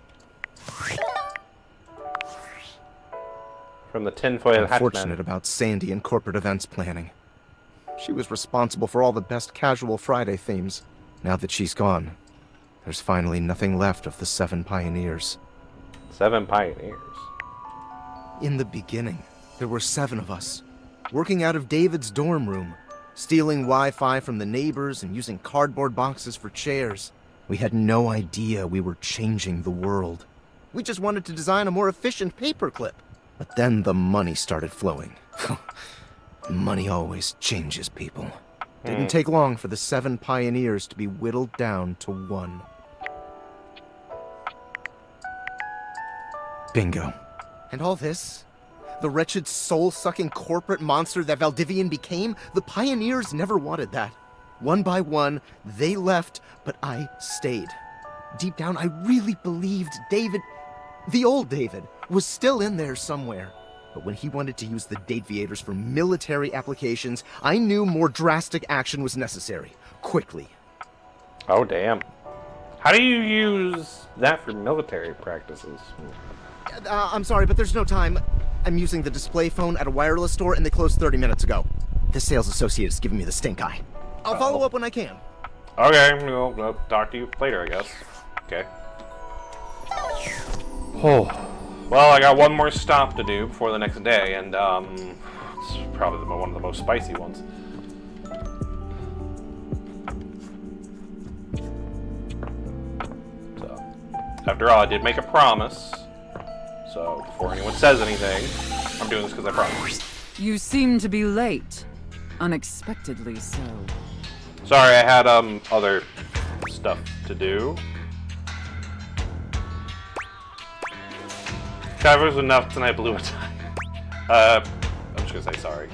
From the tinfoil hat Unfortunate man. about Sandy and corporate events planning. She was responsible for all the best casual Friday themes. Now that she's gone, there's finally nothing left of the 7 pioneers. 7 pioneers? In the beginning, there were 7 of us, working out of David's dorm room, stealing Wi-Fi from the neighbors and using cardboard boxes for chairs. We had no idea we were changing the world. We just wanted to design a more efficient paperclip. But then the money started flowing. Money always changes people. Didn't take long for the 7 pioneers to be whittled down to 1. Bingo. And all this? The wretched, soul-sucking corporate monster that Valdivian became? The pioneers never wanted that. One by one, they left, but I stayed. Deep down, I really believed David, the old David, was still in there somewhere. But when he wanted to use the Dateviators for military applications, I knew more drastic action was necessary. Quickly. Oh, damn. How do you use that for military practices? I'm sorry, but there's no time. I'm using the display phone at a wireless store and they closed 30 minutes ago. The sales associate is giving me the stink eye. I'll follow up when I can. Okay, we'll talk to you later, I guess. Okay. Oh. Well, I got one more stop to do before the next day, and it's probably one of the most spicy ones. So, after all, I did make a promise. So, before anyone says anything, I'm doing this because I promised. You seem to be late. Unexpectedly so. Sorry, I had other stuff to do. That was enough, and I blew a tie. I'm just gonna say sorry.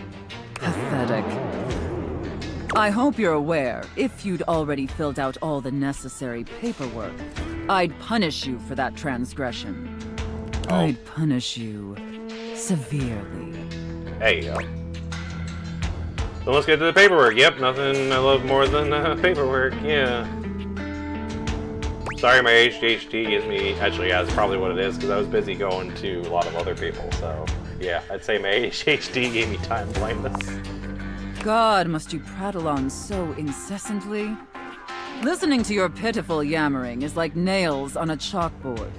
Pathetic. I hope you're aware, if you'd already filled out all the necessary paperwork, I'd punish you for that transgression. Oh. I'd punish you severely. Hey, yo. So let's get to the paperwork. Yep, nothing I love more than paperwork, yeah. Sorry, my ADHD gives me... Actually, yeah, that's probably what it is, because I was busy going to a lot of other people, so... Yeah, I'd say my ADHD gave me time blindness. God, must you prattle on so incessantly? Listening to your pitiful yammering is like nails on a chalkboard.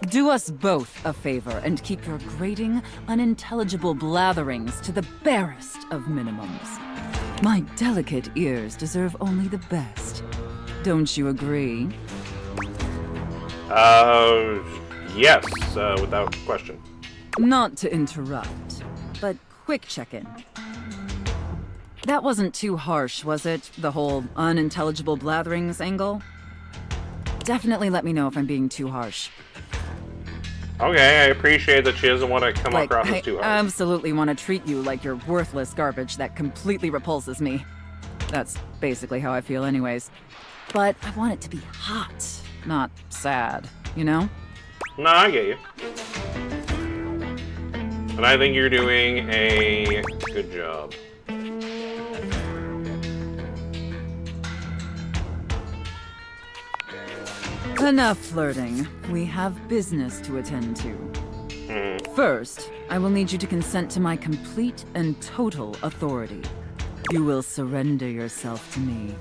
Do us both a favor and keep your grating, unintelligible blatherings to the barest of minimums. My delicate ears deserve only the best. Don't you agree? Yes, without question. Not to interrupt, but quick check-in. That wasn't too harsh, was it? The whole unintelligible blatherings angle? Definitely let me know if I'm being too harsh. Okay, I appreciate that she doesn't want to come across as too harsh. I absolutely want to treat you like you're worthless garbage that completely repulses me. That's basically how I feel anyways. But I want it to be hot, not sad, you know? No, I get you. And I think you're doing a good job. Enough flirting. We have business to attend to. First, I will need you to consent to my complete and total authority. You will surrender yourself to me,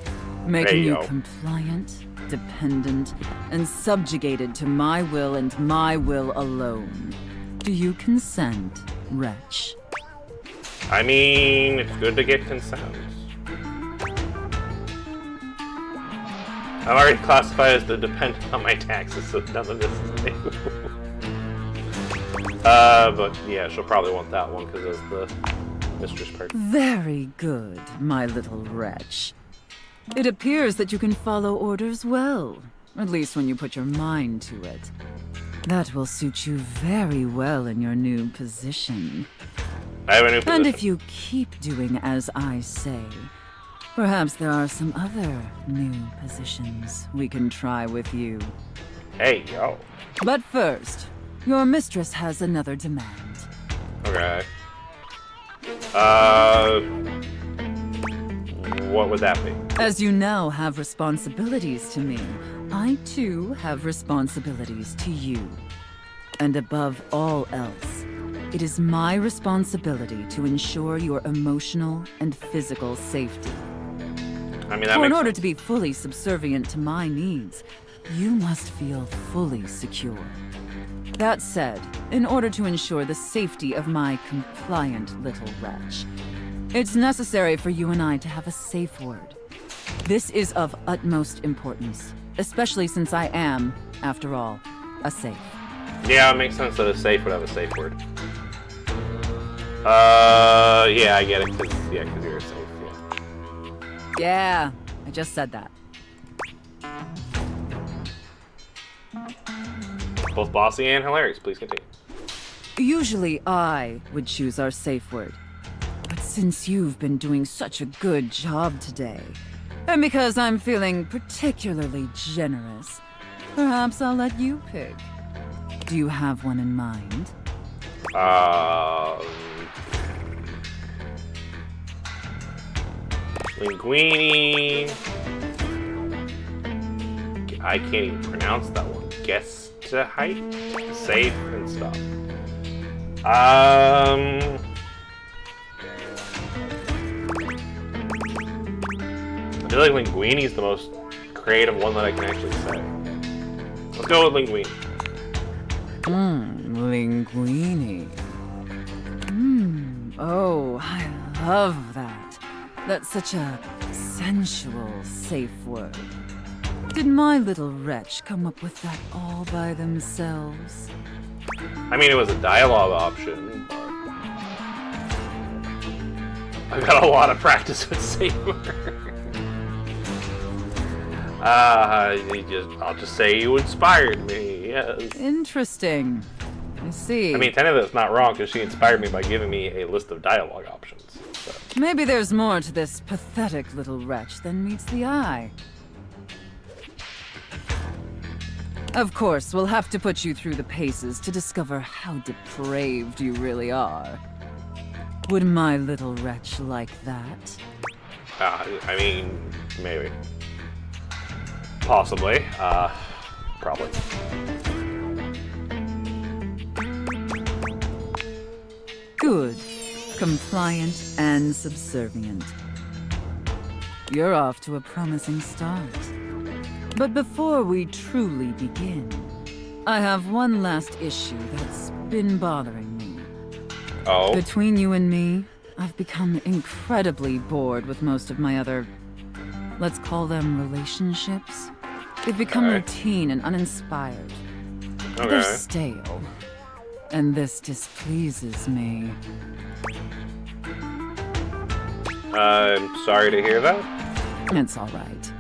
making you compliant, dependent, and subjugated to my will and my will alone. Do you consent, wretch? I mean, it's good to get consent. I'm already classified as the dependent on my taxes, so none of this is new. But yeah, she'll probably want that one because it's the mistress part. Very good, my little wretch. It appears that you can follow orders well, at least when you put your mind to it. That will suit you very well in your new position. I have a new position. And if you keep doing as I say, perhaps there are some other new positions we can try with you. Hey, yo. But first, your mistress has another demand. Okay. What would that be? As you now have responsibilities to me, I too have responsibilities to you. And above all else, It is my responsibility to ensure your emotional and physical safety. I mean, that For in makes order sense. to be fully subservient to my needs, you must feel fully secure. That said, in order to ensure the safety of my compliant little wretch, it's necessary for you and I to have a safe word. This is of utmost importance, especially since I am, after all, a safe. Yeah, it makes sense that a safe would have a safe word. Yeah, I get it. Cause you're a safe. Yeah, I just said that. Both bossy and hilarious. Please continue. Usually I would choose our safe word. But since you've been doing such a good job today, and because I'm feeling particularly generous, perhaps I'll let you pick. Do you have one in mind? Linguini. I can't even pronounce that one. Gestahite? Safe and stuff. I feel like Linguini is the most creative one that I can actually say. Let's go with Linguini. Linguini. Oh, I love that. That's such a sensual, safe word. Did my little wretch come up with that all by themselves? I mean, it was a dialogue option, but I've got a lot of practice with safe words. I'll just say you inspired me, yes. Interesting. I see. I mean, technically that's not wrong, because she inspired me by giving me a list of dialogue options. So. Maybe there's more to this pathetic little wretch than meets the eye. Of course, we'll have to put you through the paces to discover how depraved you really are. Would my little wretch like that? I mean, maybe. Possibly. Probably. Good. Compliant and subservient. You're off to a promising start. But before we truly begin, I have one last issue that's been bothering me. Oh? Between you and me, I've become incredibly bored with most of my other, let's call them relationships. They've become routine and uninspired. They're stale. And this displeases me. I'm sorry to hear that. It's all right.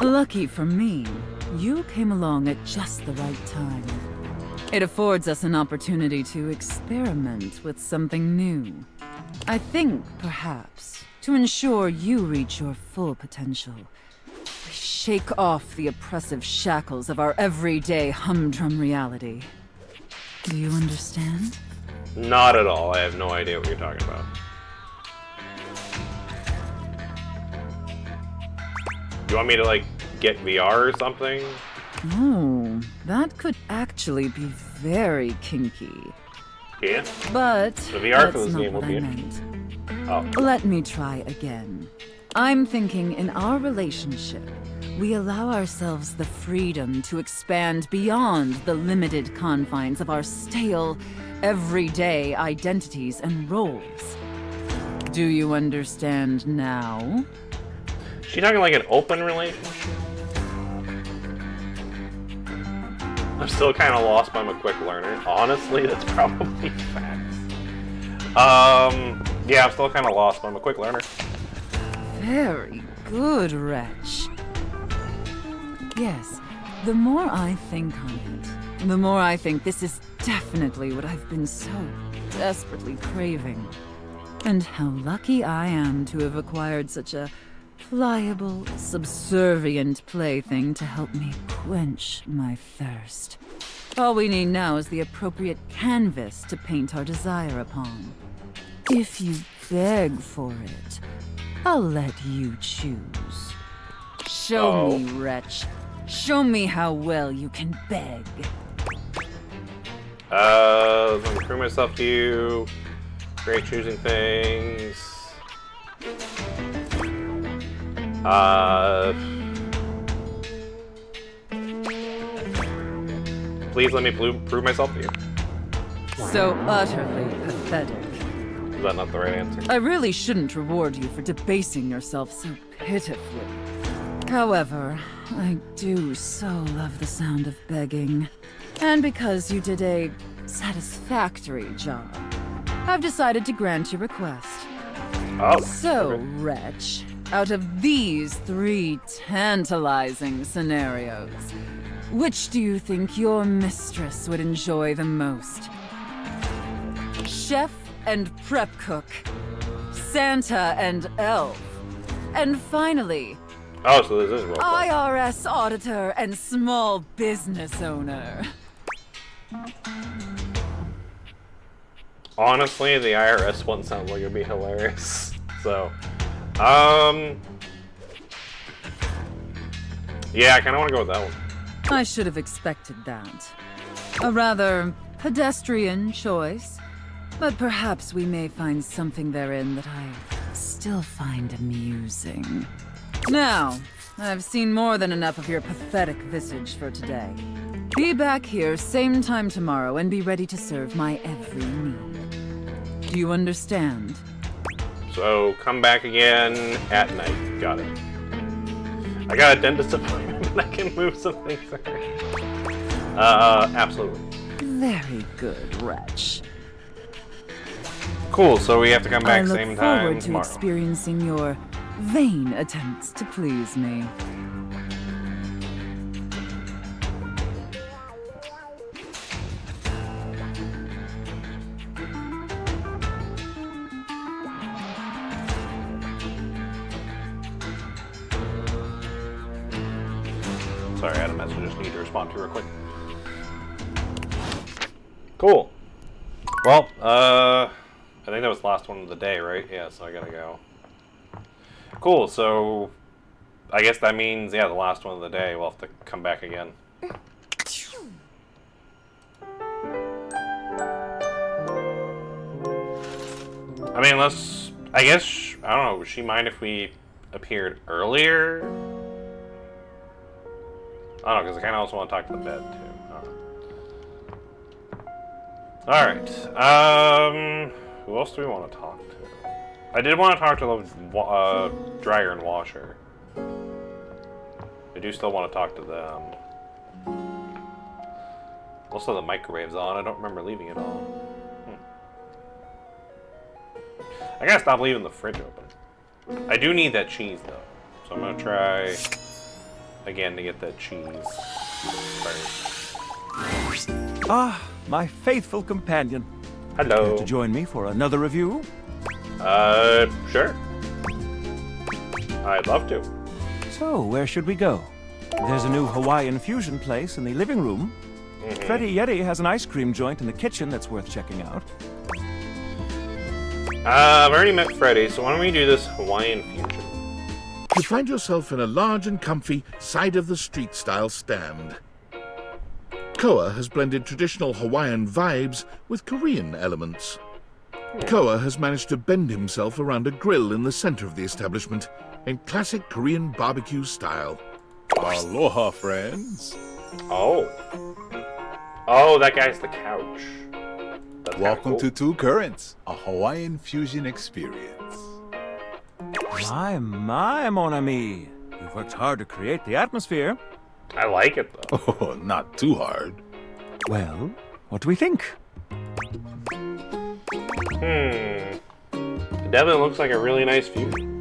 Lucky for me, you came along at just the right time. It affords us an opportunity to experiment with something new. I think, perhaps, to ensure you reach your full potential, we shake off the oppressive shackles of our everyday humdrum reality. Do you understand? Not at all. I have no idea what you're talking about. You want me to, like, get VR or something? Oh, that could actually be very kinky. Yeah? But the VR for that's this not game will what be I interesting. meant. Oh. Let me try again. I'm thinking in our relationship, we allow ourselves the freedom to expand beyond the limited confines of our stale, everyday identities and roles. Do you understand now? She talking like an open relationship? I'm still kind of lost, but I'm a quick learner. Honestly, that's probably facts. Yeah, I'm still kind of lost, but I'm a quick learner. Very good, wretch. Yes, the more I think on it, the more I think this is definitely what I've been so desperately craving. And how lucky I am to have acquired such a pliable, subservient plaything to help me quench my thirst. All we need now is the appropriate canvas to paint our desire upon. If you beg for it, I'll let you choose. Show me, wretch. Show me how well you can beg. Let me prove myself to you. Great choosing things. Please let me prove myself to you. So utterly pathetic. Is that not the right answer? I really shouldn't reward you for debasing yourself so pitifully. However, I do so love the sound of begging. And because you did a satisfactory job, I've decided to grant your request. Oh. So, okay. wretch, out of these 3 tantalizing scenarios, which do you think your mistress would enjoy the most? Chef and prep cook, Santa and elf, and finally, oh, so this is roleplay. IRS auditor and small business owner. Honestly, the IRS one sounds like it'd be hilarious. So, yeah, I kind of want to go with that one. I should have expected that. A rather pedestrian choice, but perhaps we may find something therein that I still find amusing. Now, I've seen more than enough of your pathetic visage for today. Be back here same time tomorrow and be ready to serve my every need. Do you understand? So, come back again at night. Got it. I got a dentist appointment and I can move some things around. Absolutely. Very good, wretch. Cool, so we have to come back I same look time forward to tomorrow. experiencing your vain attempts to please me. Sorry, I had a message I just need to respond to real quick. Cool. Well, I think that was the last one of the day, right? Yeah, so I gotta go. Cool, so I guess that means, yeah, the last one of the day. We'll have to come back again. I mean, I guess, I don't know, would she mind if we appeared earlier? I don't know, because I kind of also want to talk to the bed, too. Alright, who else do we want to talk to? I did want to talk to the dryer and washer. I do still want to talk to them. Also, the microwave's on. I don't remember leaving it on. I gotta stop leaving the fridge open. I do need that cheese, though. So I'm gonna try again to get that cheese first. Ah, my faithful companion. Hello. Care to join me for another review? Sure. I'd love to. So, where should we go? There's a new Hawaiian fusion place in the living room. Freddy Yeti has an ice cream joint in the kitchen that's worth checking out. I've already met Freddy, so why don't we do this Hawaiian fusion? You find yourself in a large and comfy side-of-the-street style stand. Koa has blended traditional Hawaiian vibes with Korean elements. Koa has managed to bend himself around a grill in the center of the establishment in classic Korean barbecue style. Aloha, friends. Oh. Oh, that guy's the couch. That's Welcome cool. to Two Currents, a Hawaiian fusion experience. My, mon ami. You've worked hard to create the atmosphere. I like it, though. Oh, not too hard. Well, what do we think? It definitely looks like a really nice fusion.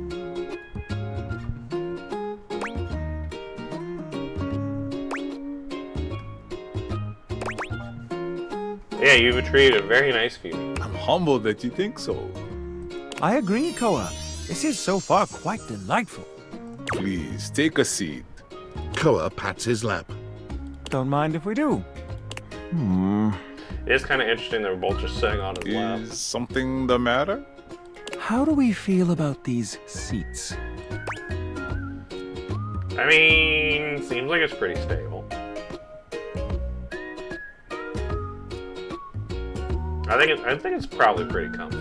Yeah, you've created a very nice fusion. I'm humbled that you think so. I agree, Koa. This is so far quite delightful. Please, take a seat. Koa pats his lap. Don't mind if we do. It is kind of interesting that we're both just sitting on his lap. Is something the matter? How do we feel about these seats? I mean, seems like it's pretty stable. I think it's probably pretty comfy.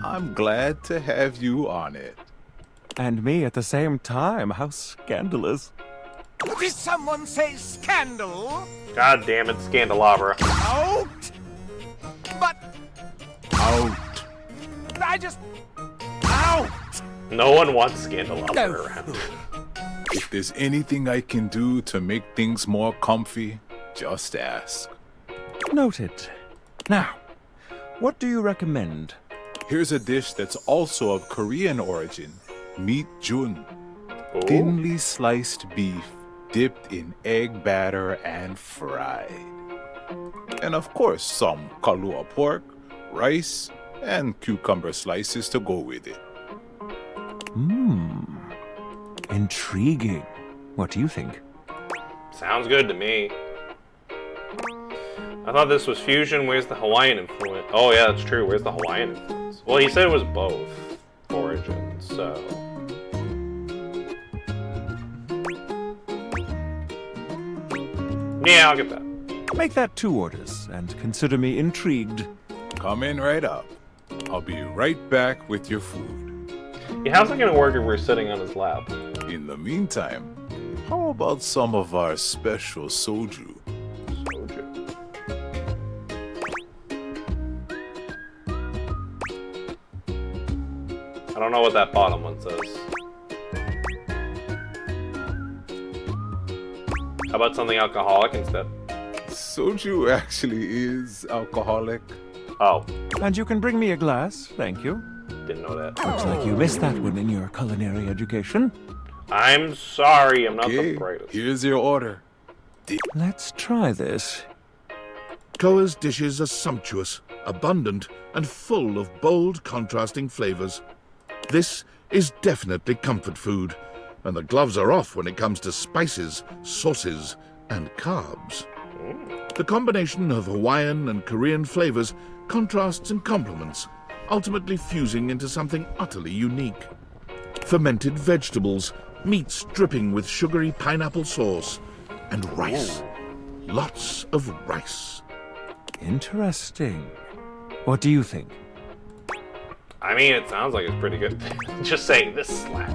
I'm glad to have you on it. And me at the same time. How scandalous. Did someone say scandal? God damn it, Scandelabra. Out! But... Out. I just... Out! No one wants Scandelabra No. around. If there's anything I can do to make things more comfy, just ask. Noted. Now, what do you recommend? Here's a dish that's also of Korean origin. Meat jun. Oh. Thinly sliced beef dipped in egg batter and fried. And of course, some kalua pork, rice, and cucumber slices to go with it. Intriguing. What do you think? Sounds good to me. I thought this was fusion. Where's the Hawaiian influence? Oh yeah, that's true. Where's the Hawaiian influence? Well, he said it was both origins, so... Yeah, I'll get that. Make that 2 orders, and consider me intrigued. Come in right up. I'll be right back with your food. Yeah, how's it gonna work if we're sitting on his lap? In the meantime, how about some of our special soju? I don't know what that bottom one says. How about something alcoholic instead? Soju actually is alcoholic. Oh. And you can bring me a glass, thank you. Didn't know that. Looks like you missed that one in your culinary education. I'm sorry, I'm not the brightest. Here's your order. Let's try this. Koa's dishes are sumptuous, abundant, and full of bold, contrasting flavors. This is definitely comfort food, and the gloves are off when it comes to spices, sauces, and carbs. The combination of Hawaiian and Korean flavors contrasts and complements, ultimately fusing into something utterly unique. Fermented vegetables, meats dripping with sugary pineapple sauce, and rice. Lots of rice. Interesting. What do you think? I mean, it sounds like it's pretty good. Just saying, this slaps.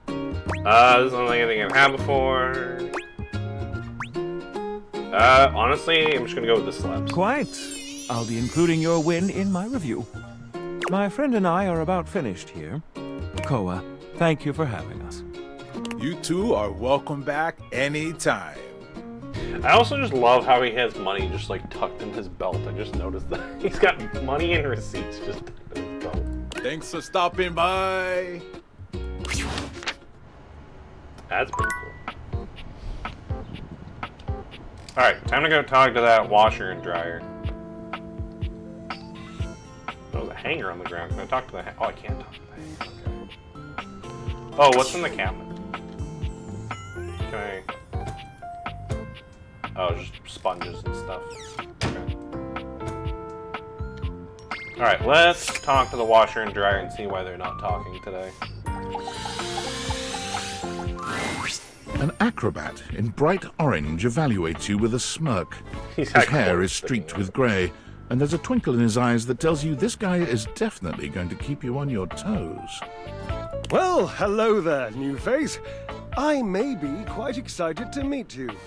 This is not like anything I've had before. Honestly, I'm just gonna go with this slaps. Quite. I'll be including your win in my review. My friend and I are about finished here. Koa, thank you for having us. You two are welcome back anytime. I also just love how he has money just like tucked in his belt. I just noticed that. He's got money and receipts just tucked in his belt. Thanks for stopping by. That's pretty cool. Alright, time to go talk to that washer and dryer. There was a hanger on the ground. Can I talk to the hanger? Oh, I can't talk to the hanger. Okay. Oh, what's in the cabinet? Can I... Oh, just sponges and stuff. Okay. Alright, let's talk to the washer and dryer and see why they're not talking today. An acrobat in bright orange evaluates you with a smirk. His hair is streaked with grey, and there's a twinkle in his eyes that tells you this guy is definitely going to keep you on your toes. Well, hello there, new face. I may be quite excited to meet you. Is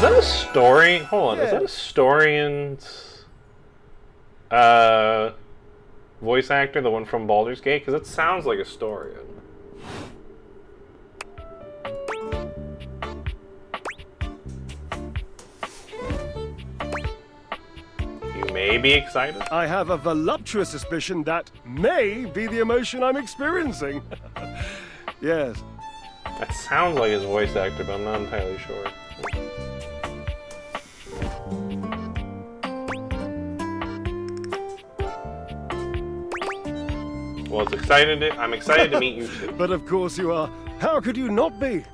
that a story? Hold on, is that a Storian's voice actor, the one from Baldur's Gate? Because it sounds like a Storian. You may be excited? I have a voluptuous suspicion that may be the emotion I'm experiencing. Yes. That sounds like his voice actor, but I'm not entirely sure. Well, I'm excited to meet you too. But of course you are. How could you not be?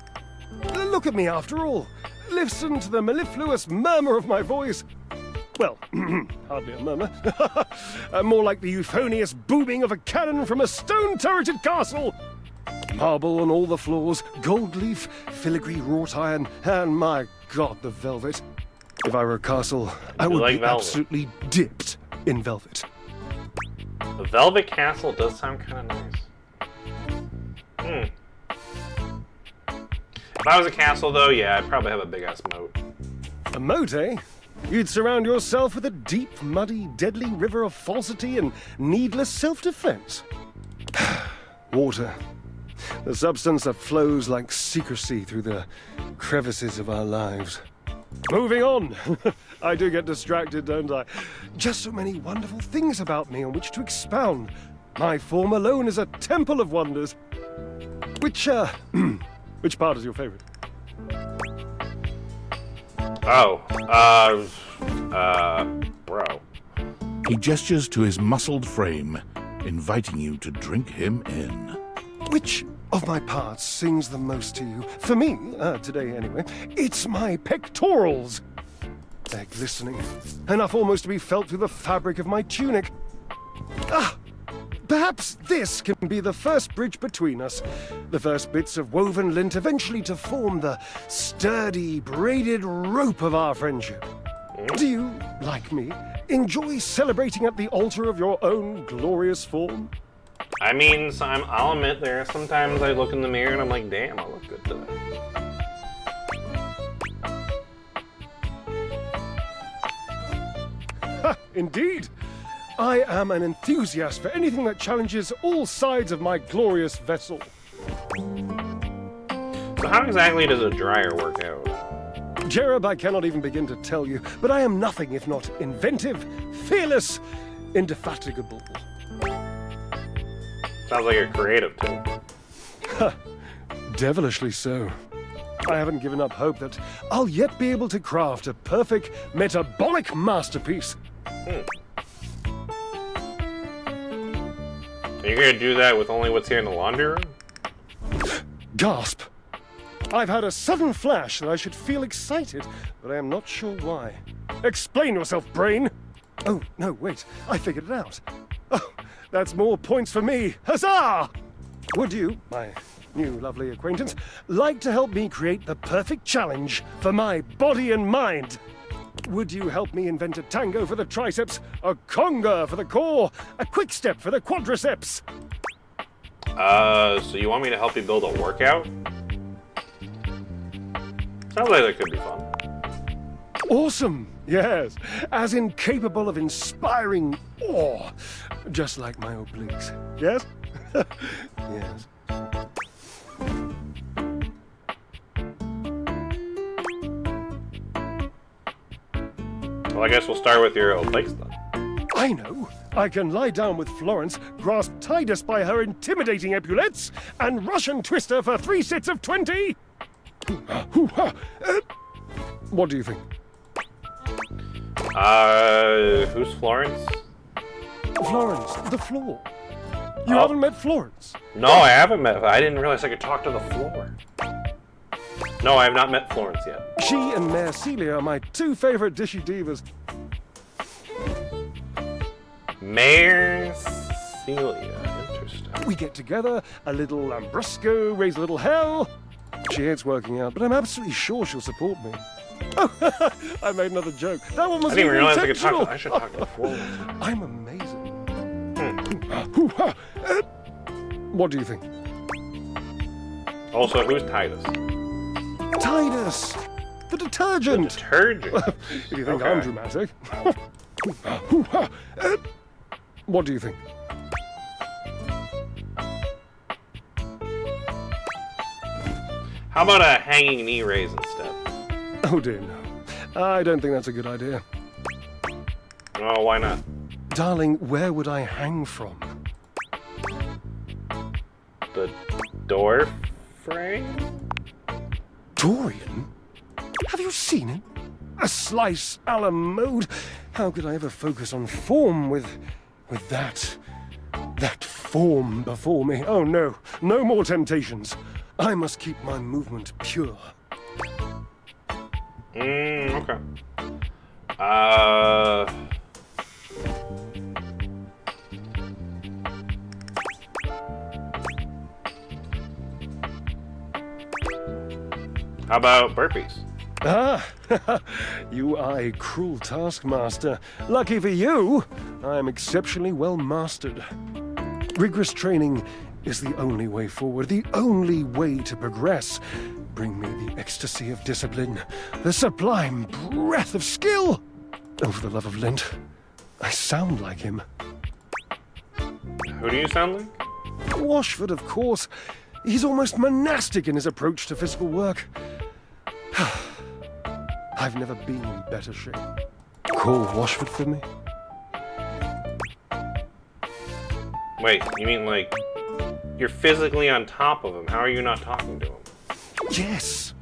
Look at me after all. Listen to the mellifluous murmur of my voice. Well, hardly a murmur. More like the euphonious booming of a cannon from a stone-turreted castle. Marble on all the floors, gold leaf, filigree wrought iron, and my God, the velvet. If I were a castle, I would like be velvet. absolutely dipped in velvet. The Velvet Castle does sound kind of nice. If I was a castle, though, yeah, I'd probably have a big-ass moat. A moat, eh? You'd surround yourself with a deep, muddy, deadly river of falsity and needless self-defense. Water. The substance that flows like secrecy through the crevices of our lives. Moving on. I do get distracted, don't I? Just so many wonderful things about me on which to expound. My form alone is a temple of wonders. Which part is your favorite? Oh, bro. He gestures to his muscled frame, inviting you to drink him in. Which of my parts sings the most to you? For me, today anyway, it's my pectorals. They're glistening, enough almost to be felt through the fabric of my tunic. Perhaps this can be the first bridge between us. The first bits of woven lint eventually to form the sturdy, braided rope of our friendship. Do you, like me, enjoy celebrating at the altar of your own glorious form? I mean, I'll admit there, sometimes I look in the mirror and I'm like, damn, I look good today. Indeed. I am an enthusiast for anything that challenges all sides of my glorious vessel. So how exactly does a dryer work out? Jereb, I cannot even begin to tell you, but I am nothing if not inventive, fearless, indefatigable. Sounds like you're creative, too. Devilishly so. I haven't given up hope that I'll yet be able to craft a perfect metabolic masterpiece. Are you gonna do that with only what's here in the laundry room? Gasp! I've had a sudden flash that I should feel excited, but I am not sure why. Explain yourself, brain! Oh, no, wait, I figured it out. Oh, that's more points for me. Huzzah! Would you, my new lovely acquaintance, like to help me create the perfect challenge for my body and mind? Would you help me invent a tango for the triceps, a conga for the core, a quick step for the quadriceps? So you want me to help you build a workout? Sounds like that could be fun. Awesome! Yes, as incapable of inspiring awe, just like my obliques. Yes? Yes. Well, I guess we'll start with your obliques then. I know. I can lie down with Florence, grasp Titus by her intimidating epaulettes, and Russian twist her for 3 sets of 20. What do you think? Who's Florence? Florence, the floor. You haven't met Florence? No, I haven't met her. I didn't realize I could talk to the floor. No, I have not met Florence yet. She and Mare Celia are my 2 favorite dishy divas. Mare Celia, interesting. We get together, a little lambrusco, raise a little hell. She hates working out, but I'm absolutely sure she'll support me. Oh, I made another joke. That one was I didn't realize I could intentional. talk. I should talk to Florence. I'm amazing. What do you think? Also, who's Titus? Titus, the detergent. The detergent. If you think Okay. I'm dramatic. What do you think? How about a hanging knee raise instead? Oh dear, no. I don't think that's a good idea. Oh, why not? Darling, where would I hang from? The door frame? Dorian? Have you seen him? A slice a la mode? How could I ever focus on form with that form before me? Oh no, no more temptations. I must keep my movement pure. Okay. How about burpees? Ah, you are a cruel taskmaster. Lucky for you, I am exceptionally well mastered. Rigorous training is the only way forward, the only way to progress. Bring me the ecstasy of discipline, the sublime breath of skill. Oh, for the love of Lint, I sound like him. Who do you sound like? Washford, of course. He's almost monastic in his approach to physical work. I've never been in better shape. Call Washford for me? Wait, you mean like you're physically on top of him? How are you not talking to him? Yes,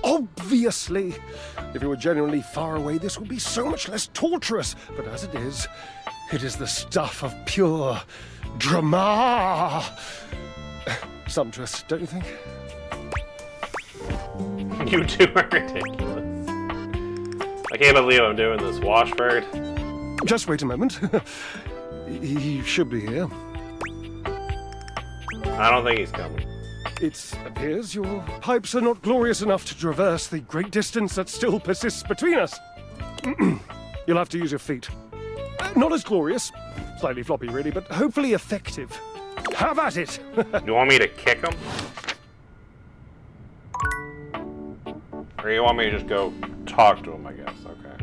obviously. If you were genuinely far away, this would be so much less torturous. But as it is the stuff of pure drama. Sumptuous, don't you think? You two are ridiculous. I can't believe I'm doing this, Washford. Just wait a moment. He should be here. I don't think he's coming. It appears your pipes are not glorious enough to traverse the great distance that still persists between us. You'll have to use your feet. Not as glorious, slightly floppy really, but hopefully effective. Have at it! You want me to kick him? Or you want me to just go talk to him, I guess, okay.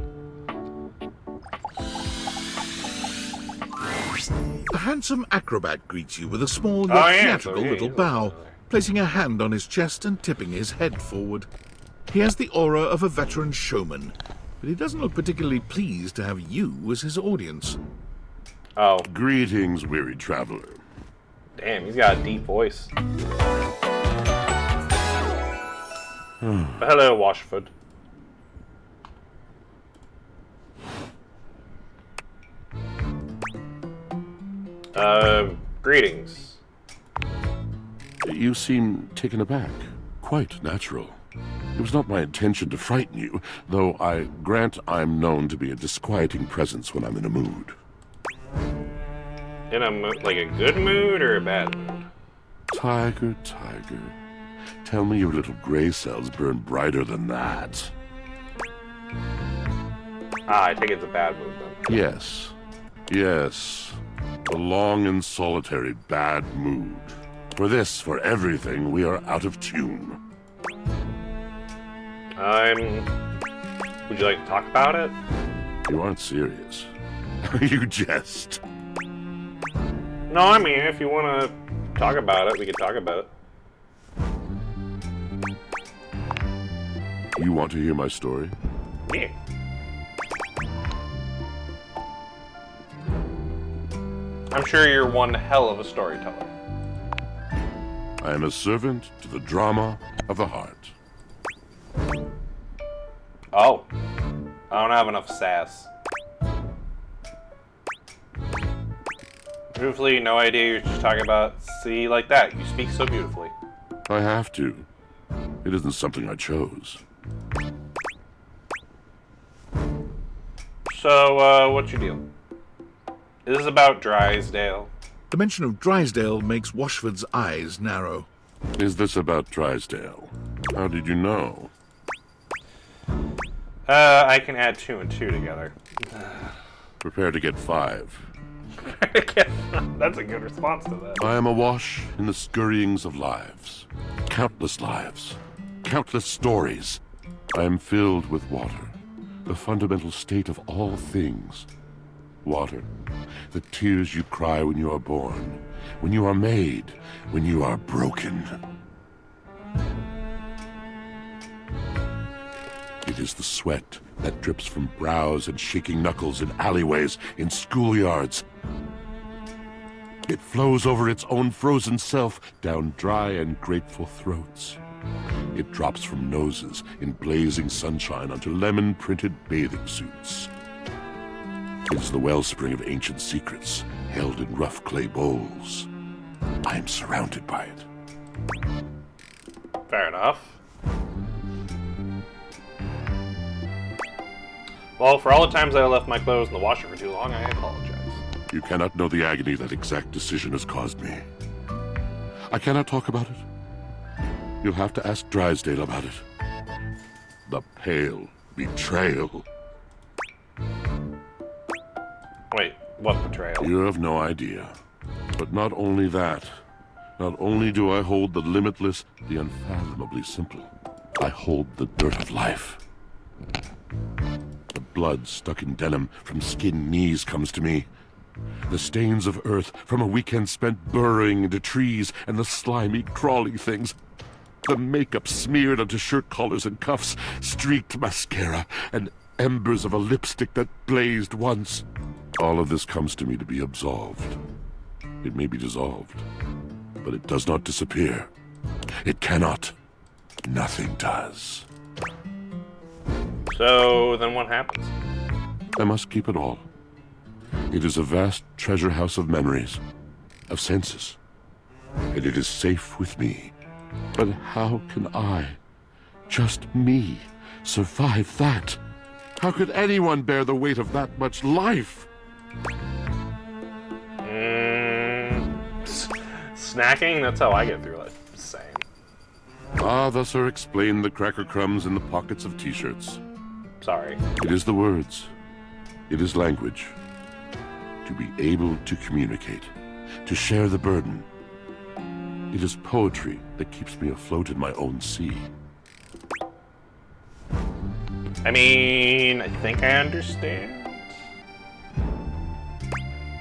A handsome acrobat greets you with a small yet theatrical little bow, placing a hand on his chest and tipping his head forward. He has the aura of a veteran showman, but he doesn't look particularly pleased to have you as his audience. Oh. Greetings, weary traveler. Damn, he's got a deep voice. But hello, Washford. Greetings. You seem taken aback. Quite natural. It was not my intention to frighten you, though I grant I'm known to be a disquieting presence when I'm in a mood. In a mood, like a good mood or a bad mood? Tiger, tiger. Tell me your little gray cells burn brighter than that. I take it's a bad mood then. Yes. Yes. A long and solitary bad mood. For this, for everything, we are out of tune. Would you like to talk about it? You aren't serious. You jest. No, I mean, if you want to talk about it, we can talk about it. You want to hear my story? Yeah. I'm sure you're one hell of a storyteller. I am a servant to the drama of the heart. Oh. I don't have enough sass. Truthfully, no idea you're just talking about. See, like that. You speak so beautifully. I have to. It isn't something I chose. So, what's your deal? Is this about Drysdale? The mention of Drysdale makes Washford's eyes narrow. Is this about Drysdale? How did you know? I can add 2 and 2 together. Prepare to get 5. That's a good response to that. I am awash in the scurryings of lives. Countless lives. Countless stories. I am filled with water. The fundamental state of all things. Water. The tears you cry when you are born. When you are made. When you are broken. It is the sweat that drips from brows and shaking knuckles in alleyways, in schoolyards. It flows over its own frozen self down dry and grateful throats. It drops from noses in blazing sunshine onto lemon-printed bathing suits. It is the wellspring of ancient secrets, held in rough clay bowls. I am surrounded by it. Fair enough. Well, for all the times I left my clothes in the washer for too long, I apologize. You cannot know the agony that exact decision has caused me. I cannot talk about it. You'll have to ask Drysdale about it. The pale betrayal. Wait, what betrayal? You have no idea. But not only that. Not only do I hold the limitless, the unfathomably simple, I hold the dirt of life. The blood stuck in denim from skinned knees comes to me. The stains of earth from a weekend spent burrowing into trees, and the slimy, crawly things. The makeup smeared onto shirt collars and cuffs, streaked mascara, and embers of a lipstick that blazed once. All of this comes to me to be absolved. It may be dissolved, but it does not disappear. It cannot. Nothing does. So, then what happens? I must keep it all. It is a vast treasure house of memories, of senses, and it is safe with me. But how can I, just me, survive that? How could anyone bear the weight of that much life? Snacking? That's how I get through life. Same. Ah, thus are explained the cracker crumbs in the pockets of t-shirts. Sorry. It is the words. It is language. To be able to communicate. To share the burden. It is poetry that keeps me afloat in my own sea. I mean, I think I understand.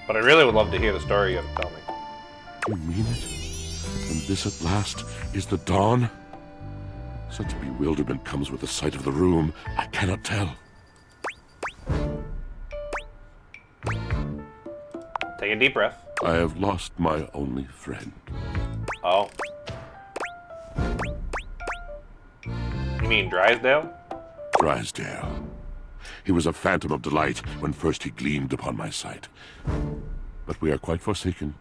But I really would love to hear the story you have to tell me. You mean it? And this at last is the dawn? Such bewilderment comes with the sight of the room, I cannot tell. Take a deep breath. I have lost my only friend. Oh. You mean Drysdale? Drysdale. He was a phantom of delight when first he gleamed upon my sight. But we are quite forsaken.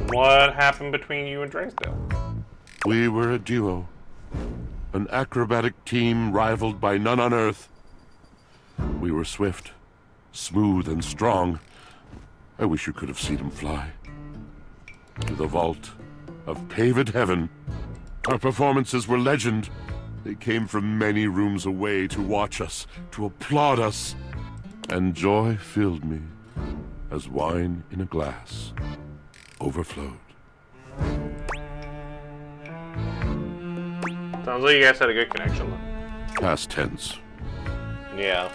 What happened between you and Drysdale? We were a duo. An acrobatic team rivaled by none on Earth. We were swift, smooth, and strong. I wish you could have seen him fly. To the vault of paved heaven. Our performances were legend. They came from many rooms away to watch us, to applaud us. And joy filled me as wine in a glass overflowed. Sounds like you guys had a good connection then. Past tense. Yeah.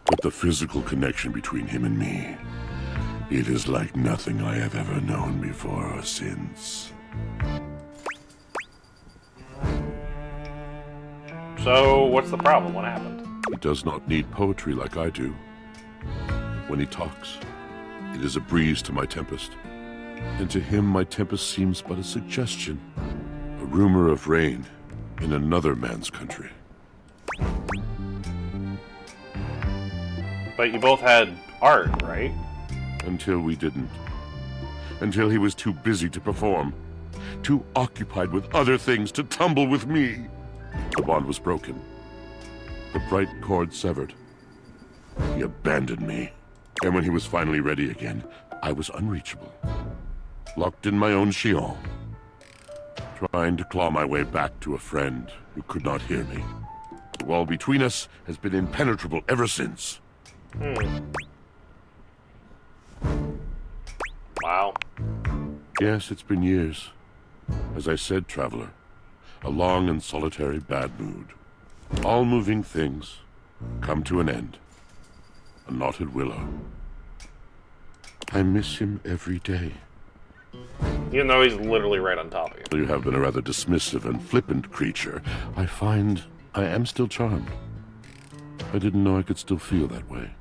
But the physical connection between him and me, it is like nothing I have ever known before or since. So, what's the problem? What happened? He does not need poetry like I do. When he talks, it is a breeze to my tempest. And to him, my tempest seems but a suggestion, a rumor of rain in another man's country. But you both had art, right? Until we didn't. Until he was too busy to perform. Too occupied with other things to tumble with me. The bond was broken. The bright cord severed. He abandoned me. And when he was finally ready again, I was unreachable. Locked in my own chignon. Trying to claw my way back to a friend who could not hear me. The wall between us has been impenetrable ever since. Wow. Yes, it's been years. As I said, traveler, a long and solitary bad mood. All moving things come to an end. A knotted willow. I miss him every day. Even though he's literally right on top of you. You have been a rather dismissive and flippant creature. I find I am still charmed. I didn't know I could still feel that way.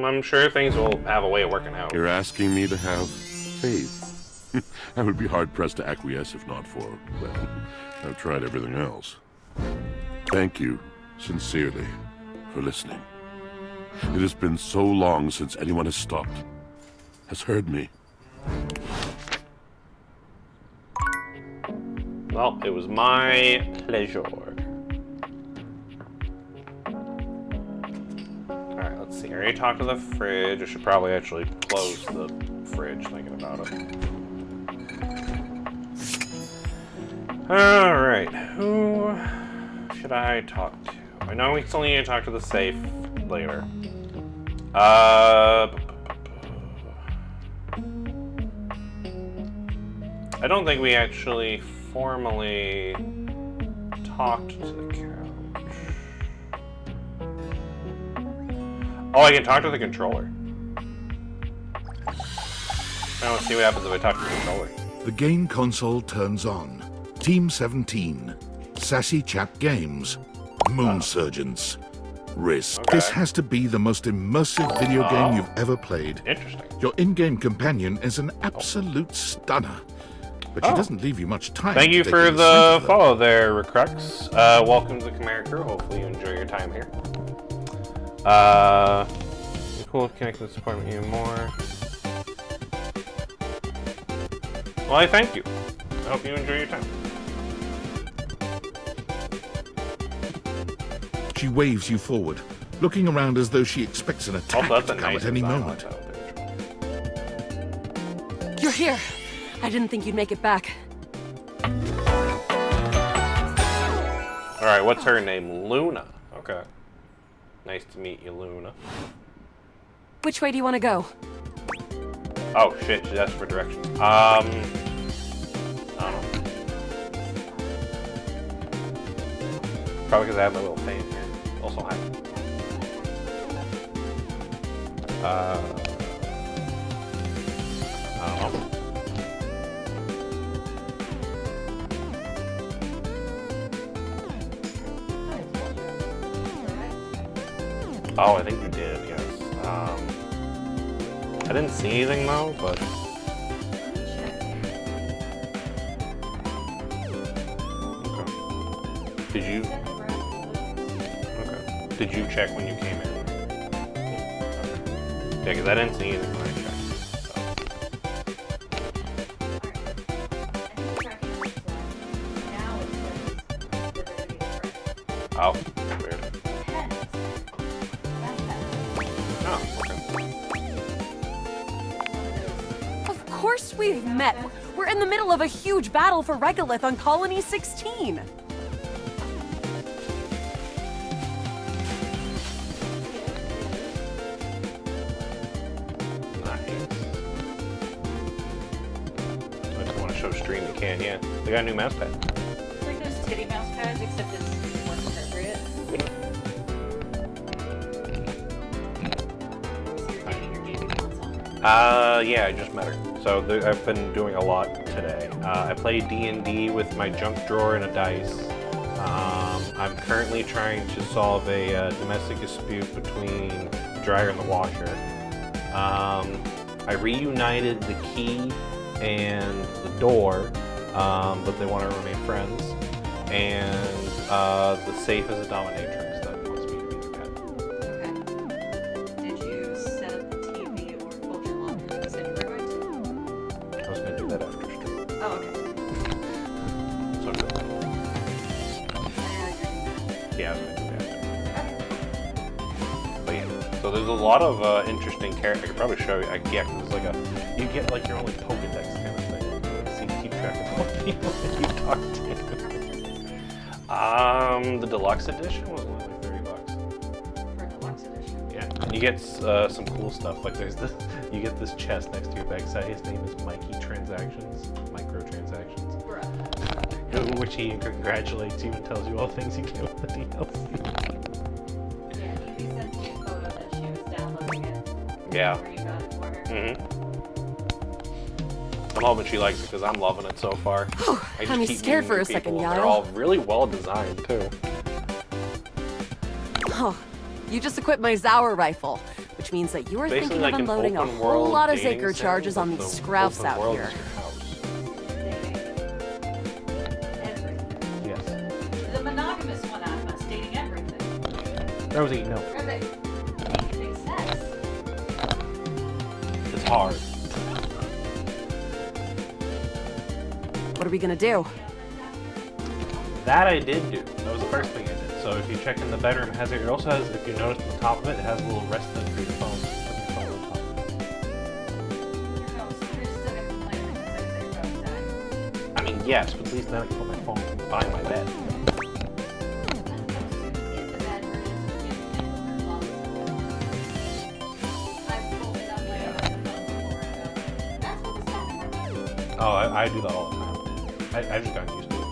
I'm sure things will have a way of working out. You're asking me to have faith. I would be hard-pressed to acquiesce if not for, well, I've tried everything else. Thank you, sincerely, for listening. It has been so long since anyone has stopped, has heard me. Well, it was my pleasure. Alright, let's see. I already talked to the fridge. I should probably actually close the fridge thinking about it. Alright, who should I talk to? I know we still need to talk to the safe later. I don't think we actually formally talked to the couch. Oh, I can talk to the controller. I want to see what happens if I talk to the controller. The game console turns on. Team 17. Sassy Chat Games. Moon Surgeons. Risk. Okay. This has to be the most immersive video game you've ever played. Interesting. Your in-game companion is an absolute stunner. But she doesn't leave you much time. Thank you to for take in the sight of her. follow there, Recrux. Welcome to the Chimera crew. Hopefully you enjoy your time here. Cool to connect with this appointment even more. Well, I thank you. I hope you enjoy your time. She waves you forward, looking around as though she expects an attack That's to a come nice at any design moment. You're here. I didn't think you'd make it back. Alright, what's her name? Luna. Okay. Nice to meet you, Luna. Which way do you want to go? Oh shit, she's asking for directions. I don't know. Probably because I have my little fan here. Also, hi. I don't know. Oh, I think you did, yes. I didn't see anything though, but... Okay. Did you... Okay. Did you check when you came in? Yeah, because I didn't see anything when I checked. So. Oh, weird. Oh, okay. Of course we've met. We're in the middle of a huge battle for Regolith on Colony 16. I just want to show stream you can, yeah. They got a new mouse pad. It's like those titty mouse pads, except it's more appropriate. Yeah, I just met her. So I've been doing a lot today. I play D&D with my junk drawer and a dice. I'm currently trying to solve a domestic dispute between the dryer and the washer. I reunited the key and the door, but they want to remain friends. And the safe is a dominatrix that wants me to be the pet. Did you set up the TV or fold your laundry like you said you were going to? I was going to do that after stream. Oh, okay. So yeah, I was going to do that. But yeah, so there's a lot of interesting characters. I could probably show you. There's like you get like your own like Pokedex kind of thing. So you keep track of all the people that you talk to. The deluxe edition was only like $30. For a deluxe edition? Yeah, and you get some cool stuff. Like there's this, you get this chest next to your backside. His name is Mikey Transactions, Microtransactions. Which he congratulates you and tells you all the things you get with the DLC. Yeah, he sent me a photo that she was downloading it. Yeah. Where you got it for her. I'm hoping she likes it because I'm loving it so far. I just I'm keep scared meeting for a new second, people, and Yael. they're all really well designed too. Oh, you just equipped my Zauer rifle, which means that you are Basically thinking like of an unloading a open whole world lot of dating Zaker sim, charges on but these the scrouts open out world here. is your house. Yes. The monogamous one out of us dating everything. Rosie, no. Big sex. It's hard. What are we gonna do? That I did do. That was the first thing I did. So if you check in the bedroom, it also has, if you notice on the top of it, it has a little rest thing for your phone. Put your phone on top. Yes, but at least then I can put my phone by my bed. Oh, I do that all the time. I just got used to it.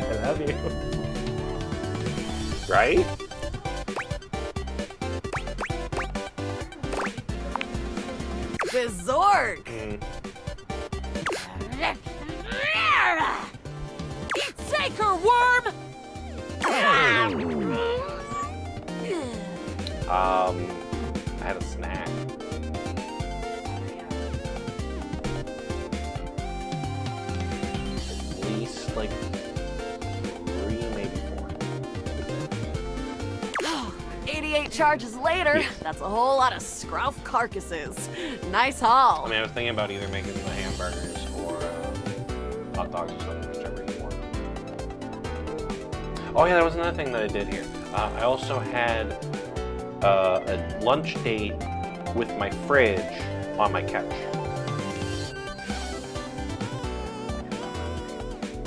I love you. Right? Bizorg! Take her, worm! I had a snack. At least like 3, maybe 4. 88 charges later. That's a whole lot of scruff carcasses. Nice haul. I mean, I was thinking about either making the hamburgers or hot dogs or something, whichever you want. Oh yeah, there was another thing that I did here. I also had a lunch date with my fridge on my couch.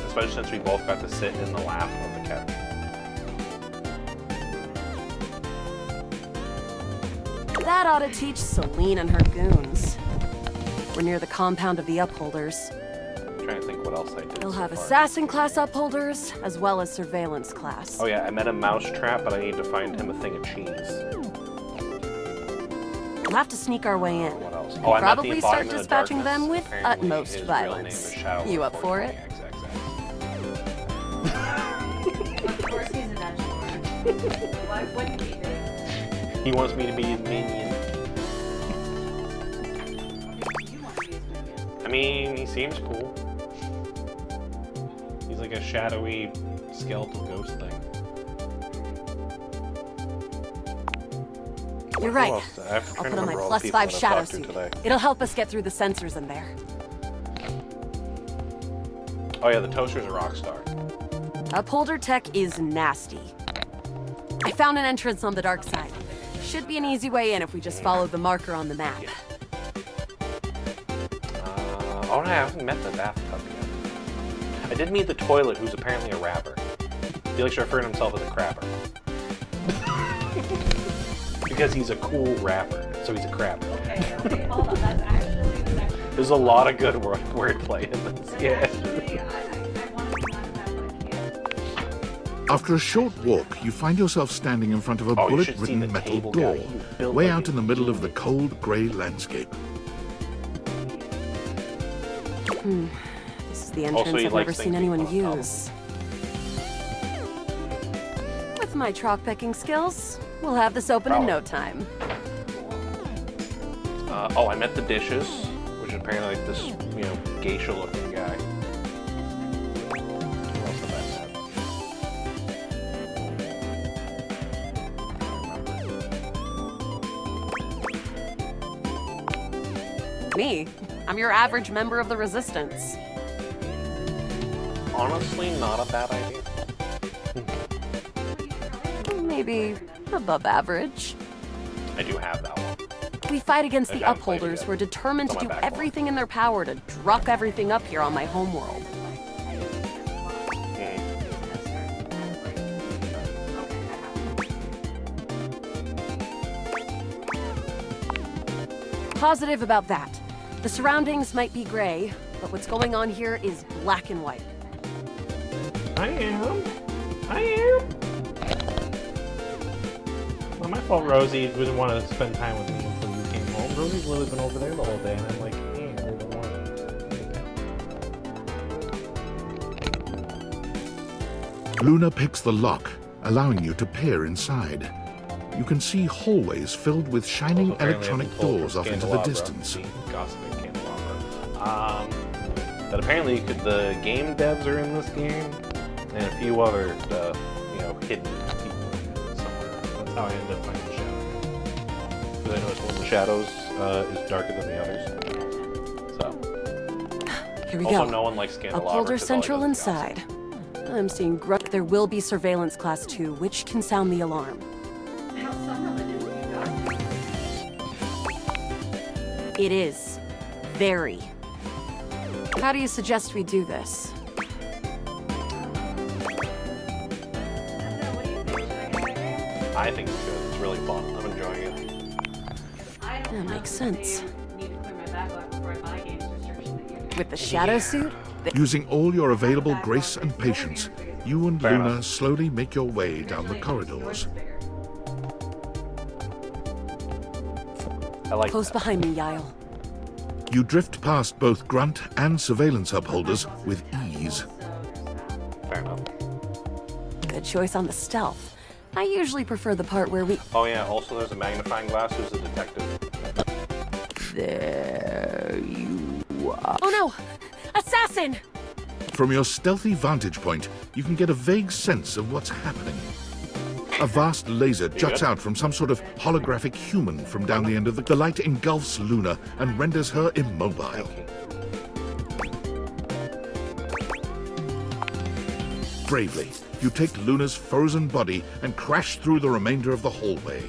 Especially since we both got to sit in the lap of the couch. That ought to teach Celine and her goons. We're near the compound of the upholders. I'm trying to think what else I did. They'll so have far. assassin class upholders, as well as surveillance class. Oh yeah, I met a mousetrap, but I need to find him a thing of cheese. We'll have to sneak our way in. What else? And Oh, I met the probably start embodiment of dispatching them darkness. with Apparently utmost his real name violence. is Shadow You up for it? Of course he's a vegetable. Why wouldn't he be? He wants me to be his minion. I mean, he seems cool. He's like a shadowy skeletal ghost thing. You're right. What else? I have to try I'll to put on my remember all the people +5 that I've shadow talked to suit. today. It'll help us get through the sensors in there. Oh yeah, the toaster's a rock star. Upholder tech is nasty. I found an entrance on the dark side. Should be an easy way in if we just follow the marker on the map. Oh, I haven't met the bathtub yet. I did meet the toilet, who's apparently a rapper. He likes to refer to himself as a crapper. Because he's a cool rapper, so he's a crapper. Okay, hold on. That's actually the next. There's a lot of good wordplay in this. Yeah. After a short walk, you find yourself standing in front of a Oh, you should see bullet-ridden the metal table door, guy. He built way like out in the middle of the cold, grey landscape. This is the Also, entrance he I've likes never seen things anyone being put on use. With my chalk picking skills, we'll have this open in no time. Oh, I met the dishes, which is apparently like this, geisha-looking guy. Who else have I met? Me? I'm your average member of the Resistance. Honestly, not a bad idea. Maybe above average. I do have that one. We fight against I the haven't played it Upholders yet. who are determined It's to on do my backlog. everything in their power to druck everything up here on my homeworld. Positive about that. The surroundings might be gray, but what's going on here is black and white. I am. Not my fault Rosie didn't want to spend time with me until you came home. Rosie's literally been over there the whole day, and I'm like, hey, I really want to. Luna picks the lock, allowing you to peer inside. You can see hallways filled with shining Also, apparently electronic I've been told doors from off into the Candelabra, distance. the gossiping Candelabra, that apparently the game devs are in this game, and a few other, hidden people somewhere. That's how I ended up finding the shadow. Because I noticed one of the shadows is darker than the others. So. Here we Also, go. no one likes Candelabra. Upholder 'cause all he Central does is inside. I'm seeing there will be surveillance class 2, which can sound the alarm. It is. Very. How do you suggest we do this? I think it's good. It's really fun. I'm enjoying it. That makes sense. With the shadow suit? Using all your available grace and patience, you and Luna slowly make your way down the corridors. I like Close that. behind me, Yael. You drift past both grunt and surveillance upholders with ease. Fair enough. Good choice on the stealth. I usually prefer the part where we... Oh yeah, also there's a magnifying glass who's a detective. There you are. Oh no! Assassin! From your stealthy vantage point, you can get a vague sense of what's happening. A vast laser juts out from some sort of holographic human from down the end of the light engulfs Luna and renders her immobile. Bravely, you take Luna's frozen body and crash through the remainder of the hallway.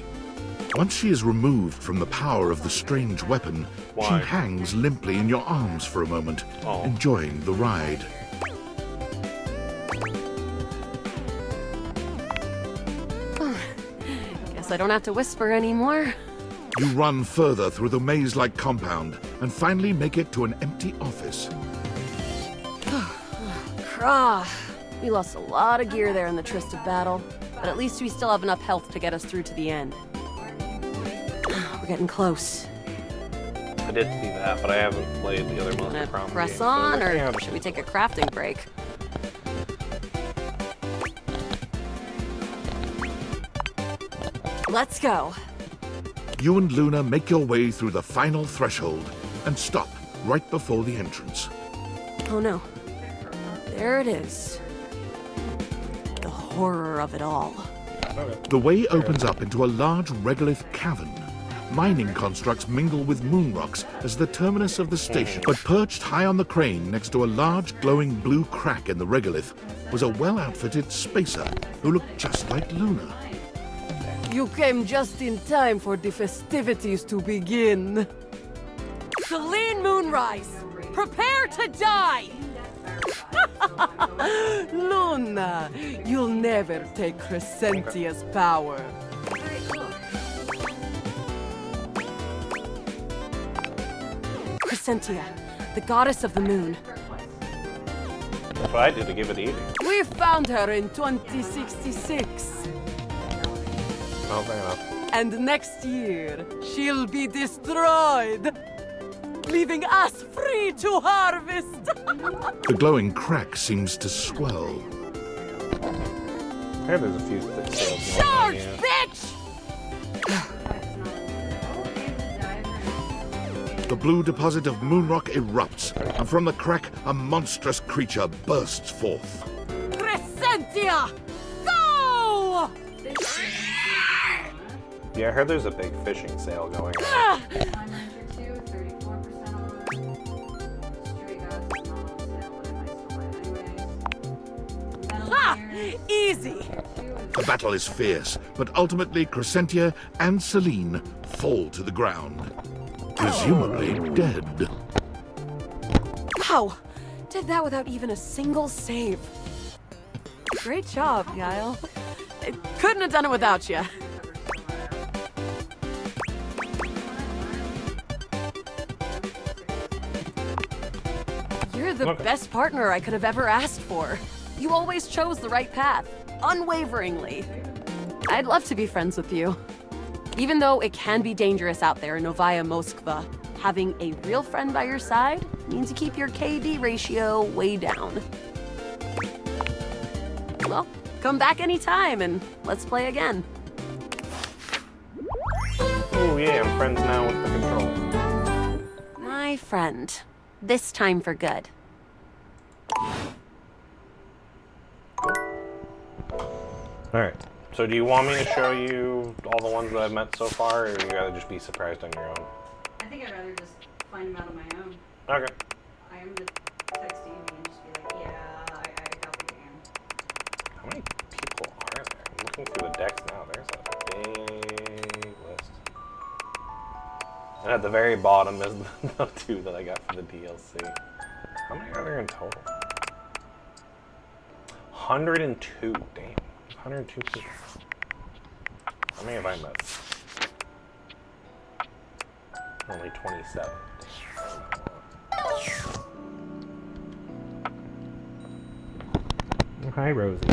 Once she is removed from the power of the strange weapon, she hangs limply in your arms for a moment, enjoying the ride. Guess I don't have to whisper anymore. You run further through the maze-like compound and finally make it to an empty office. Krah. We lost a lot of gear there in the Tryst of battle, but at least we still have enough health to get us through to the end. We're getting close. I did see that, but I haven't played the other Monster Prom Press games, on, so or should we take a crafting break? Let's go. You and Luna make your way through the final threshold and stop right before the entrance. Oh no. There it is. The horror of it all. The way opens up into a large regolith cavern. Mining constructs mingle with moon rocks as the terminus of the station. But perched high on the crane next to a large glowing blue crack in the regolith was a well-outfitted spacer who looked just like Luna. You came just in time for the festivities to begin. Celine Moonrise, prepare to die! Luna, you'll never take Crescentia's power. Crescentia, the goddess of the moon. That's what I did to give it easy. We found her in 2066. Oh, fair enough. And next year, she'll be destroyed, leaving us free to harvest. The glowing crack seems to swell. I heard there's a few sales. Charge, bitch! The blue deposit of moonrock erupts, and from the crack, a monstrous creature bursts forth. Crescentia, go! Yeah, I heard there's a big fishing sale going on. Ha! Easy! The battle is fierce, but ultimately Crescentia and Celine fall to the ground, presumably dead. Wow! Did that without even a single save. Great job, Yael. I couldn't have done it without you. You're the best partner I could have ever asked for. You always chose the right path, unwaveringly. I'd love to be friends with you. Even though it can be dangerous out there in Novaya Moskva, having a real friend by your side means you keep your KD ratio way down. Well, come back anytime and let's play again. Oh yeah, I'm friends now with the control. My friend. This time for good. Alright, so do you want me to show you all the ones that I've met so far, or you gotta just be surprised on your own? I think I'd rather just find them out on my own. Okay. I am just text you and just be like, yeah, I got the game. How many people are there? I'm looking through the decks now. There's a big list. And at the very bottom is the 2 that I got for the DLC. How many are there in total? 102. Damn. 102 people. How many have I met? Only 27. Oh, hi, Rosie.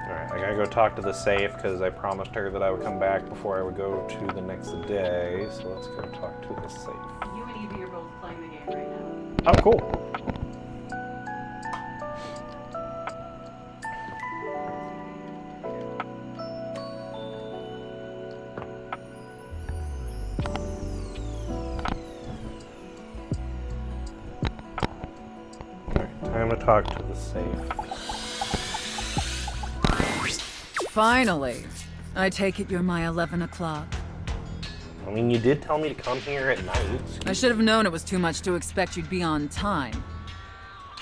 Alright, I gotta go talk to the safe because I promised her that I would come back before I would go to the next day. So let's go talk to the safe. You and Evie are both playing the game right now. Oh, cool. Time to talk to the safe. Finally. I take it you're my 11 o'clock. I mean, you did tell me to come here at night. I should have known it was too much to expect you'd be on time.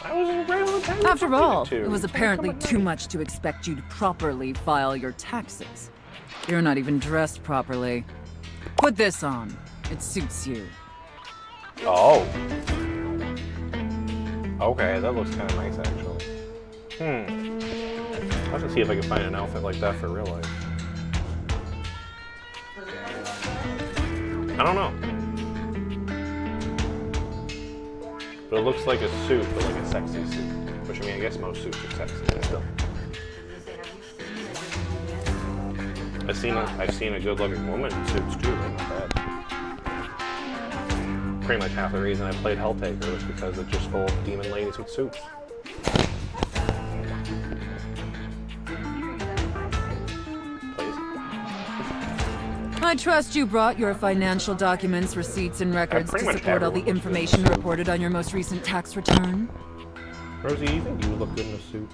I was right on time. After all, it was apparently too much to expect you to properly file your taxes. You're not even dressed properly. Put this on. It suits you. Oh. Okay, that looks kind of nice, actually. I'll have to see if I can find an outfit like that for real life. I don't know. But it looks like a suit, but like a sexy suit. Which, I mean, I guess most suits are sexy, but still. I've seen a good-looking woman in suits, too. They're not bad. Pretty much half the reason I played Helltaker was because it's just full of demon ladies with suits. I trust you brought your financial documents, receipts, and records to support all the information reported on your most recent tax return. Rosie, you think you would look good in a suit?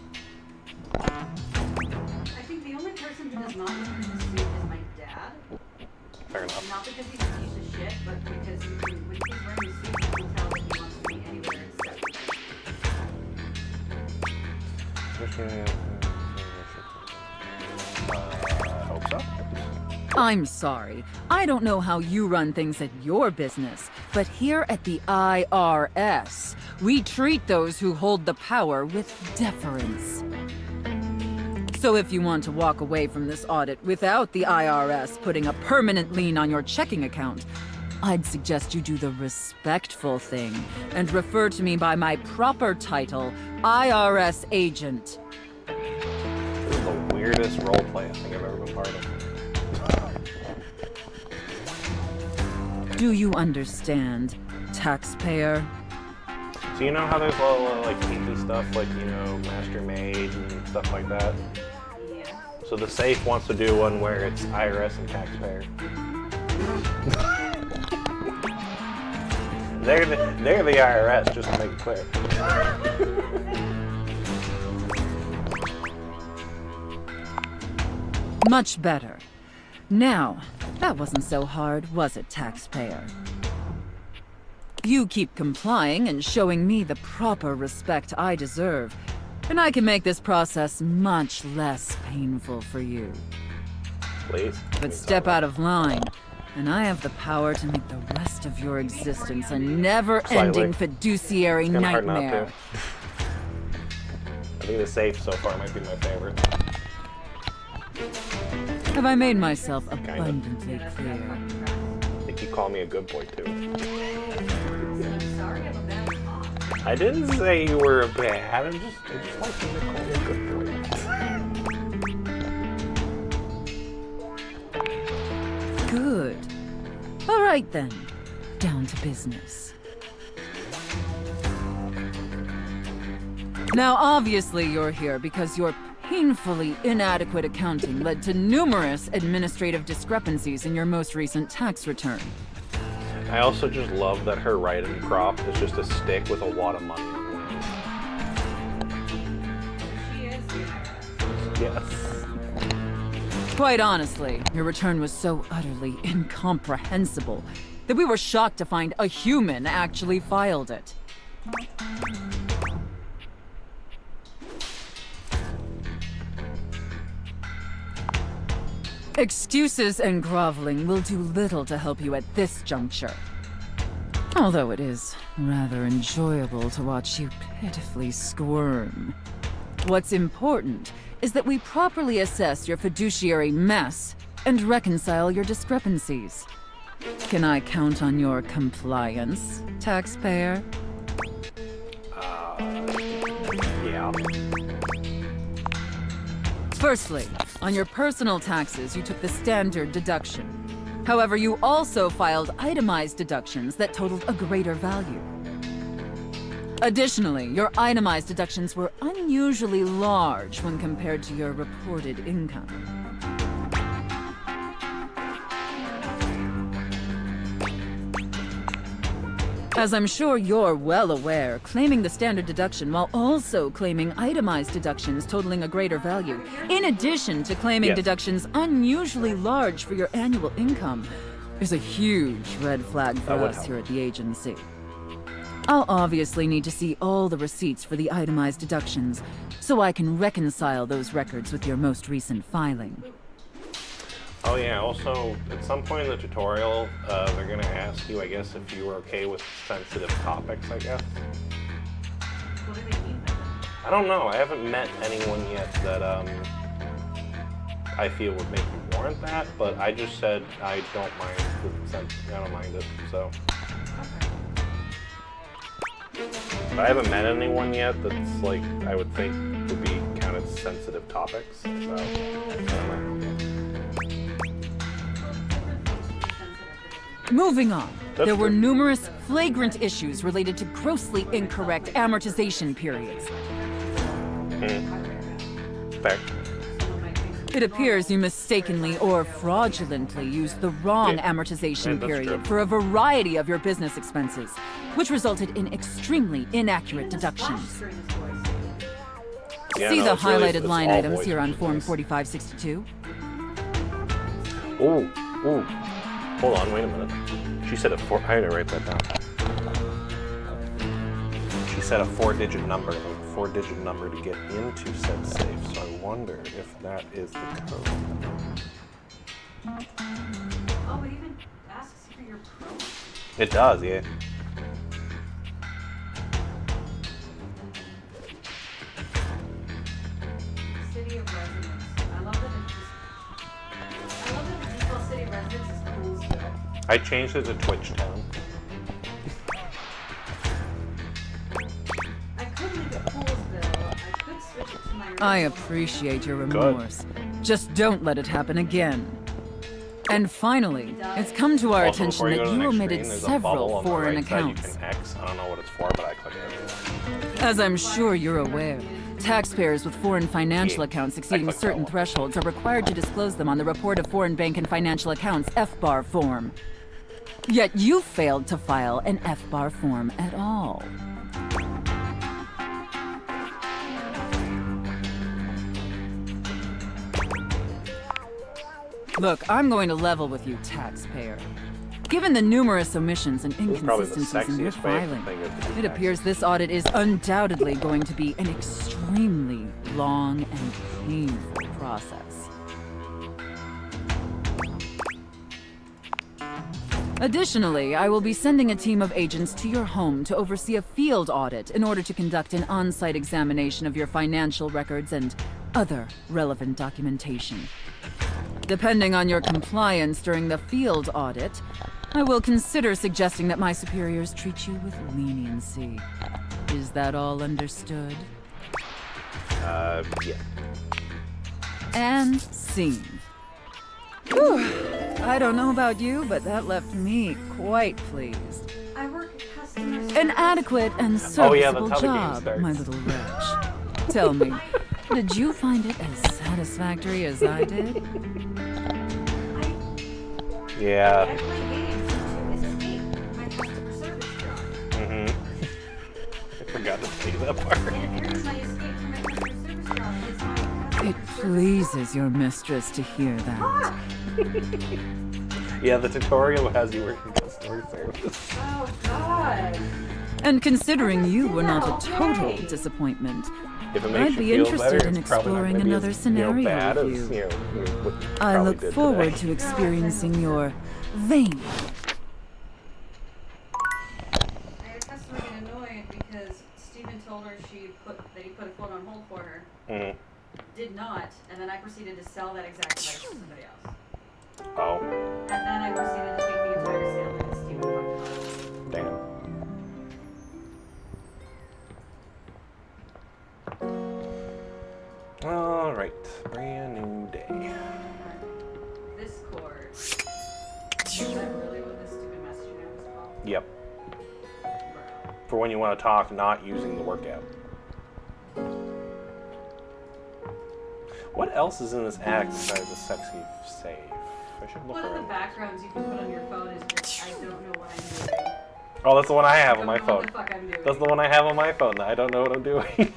I think the only person who does not look in this suit is my dad. Fair enough. Not because he's a piece of shit, but because when he's wearing a suit, you can tell that he wants to be anywhere except. I hope so. I'm sorry. I don't know how you run things at your business, but here at the IRS, we treat those who hold the power with deference. So if you want to walk away from this audit without the IRS putting a permanent lien on your checking account, I'd suggest you do the respectful thing and refer to me by my proper title, IRS agent. This is the weirdest roleplay I think I've ever been part of. Do you understand, taxpayer? So you know how there's a lot of like kinky stuff, like, you know, master maids and stuff like that? Yeah. So the safe wants to do one where it's IRS and taxpayer. They're the IRS, just to make it clear. Much better. Now, that wasn't so hard, was it, taxpayer? You keep complying and showing me the proper respect I deserve, and I can make this process much less painful for you. Please. But step out of line, and I have the power to make the rest of your existence a never-ending fiduciary nightmare. I think the safe so far might be my favorite. Have I made myself abundantly clear? I think you call me a good boy, too. I didn't say you were a bad, I just like you to call me a good boy. Good. All right then. Down to business. Now, obviously you're here because your painfully inadequate accounting led to numerous administrative discrepancies in your most recent tax return. I also just love that her writing prop is just a stick with a wad of money on it. Yes. Quite honestly, your return was so utterly incomprehensible that we were shocked to find a human actually filed it. Excuses and groveling will do little to help you at this juncture. Although it is rather enjoyable to watch you pitifully squirm. What's important is that we properly assess your fiduciary mess and reconcile your discrepancies. Can I count on your compliance, taxpayer? Yeah. Firstly, on your personal taxes, you took the standard deduction. However, you also filed itemized deductions that totaled a greater value. Additionally, your itemized deductions were unusually large when compared to your reported income. As I'm sure you're well aware, claiming the standard deduction while also claiming itemized deductions totaling a greater value, in addition to claiming deductions unusually large for your annual income, is a huge red flag for us here at the agency. I'll obviously need to see all the receipts for the itemized deductions, so I can reconcile those records with your most recent filing. Oh yeah, also, at some point in the tutorial, they're gonna ask you, I guess, if you were okay with sensitive topics, I guess. What do they mean by that? I don't know, I haven't met anyone yet that, I feel would make me warrant that, but I just said I don't mind it, so. But I haven't met anyone yet that's, like, I would think would be counted sensitive topics, so, I don't know. Moving on, there were numerous flagrant issues related to grossly incorrect amortization periods. Fair. It appears you mistakenly or fraudulently used the wrong amortization period for a variety of your business expenses, which resulted in extremely inaccurate deductions. See the highlighted line items here on Form 4562? Ooh. Hold on, wait a minute. She said I had to write that down. She said a 4-digit number, like a 4-digit number to get into said safe, so I wonder if that is the code. Oh, it even asks for your pro. It does, yeah. City of residence. I love that the default city of residence is Coolsville. I changed it to Twitch Town. I could leave it Coolsville. I could switch it to my I appreciate your remorse. Just don't let it happen again. And finally, it's come to our attention that you omitted several foreign accounts. You can X. I don't know what it's for, but I clicked it. As I'm sure you're aware, taxpayers with foreign financial accounts exceeding certain thresholds are required to disclose them on the Report of Foreign Bank and Financial Accounts FBAR form. Yet you failed to file an FBAR form at all. Look, I'm going to level with you, taxpayer. Given the numerous omissions and inconsistencies in your filing, it appears this audit is undoubtedly going to be an extremely long and painful process. Additionally, I will be sending a team of agents to your home to oversee a field audit in order to conduct an on-site examination of your financial records and other relevant documentation. Depending on your compliance during the field audit, I will consider suggesting that my superiors treat you with leniency. Is that all understood? Yeah. And scene. Whew. I don't know about you, but that left me quite pleased. I work at customer service. An adequate and serviceable job, my little wretch. Tell me, did you find it as satisfactory as I did? Yeah. I play games to escape my customer service job. I forgot to say that part. And here's my escape from my customer service job. It's my It pleases your mistress to hear that. Yeah, the tutorial has you working customer service. Oh, God. And considering you were not a total disappointment, If it makes I'd be you feel interested better, in it's probably not exploring gonna be another as, scenario bad with as, you. what you I probably look did forward today. to experiencing your vein. I had a customer get annoyed because Steven told her that he put a phone on hold for her. Mhm. Did not, and then I proceeded to sell that exact device to somebody else. Oh, And then I proceeded to take the entire sale because Steven fucked it up. damn. All right, brand new day. This cord. Is that really what this stupid messaging app is called? Yep. For when you want to talk, not using the work app. What else is in this attic besides the sexy save? I should look One of the around. backgrounds you can put on your phone is just, I don't know what I'm doing. Oh, that's the one I have on I my don't know phone. what the fuck I'm doing. That's the one I have on my phone. I don't know what I'm doing.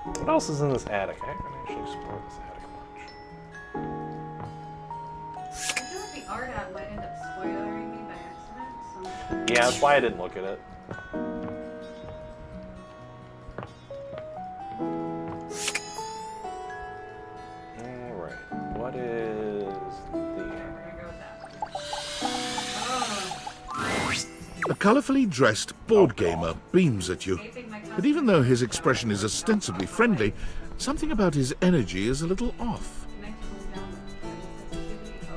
What else is in this attic? I haven't actually explored this attic much. I feel like the art app might end up spoiling me by accident. So Yeah, that's why I didn't look at it. Alright, what is the... A colorfully dressed board gamer beams at you. But even though his expression is ostensibly friendly, something about his energy is a little off.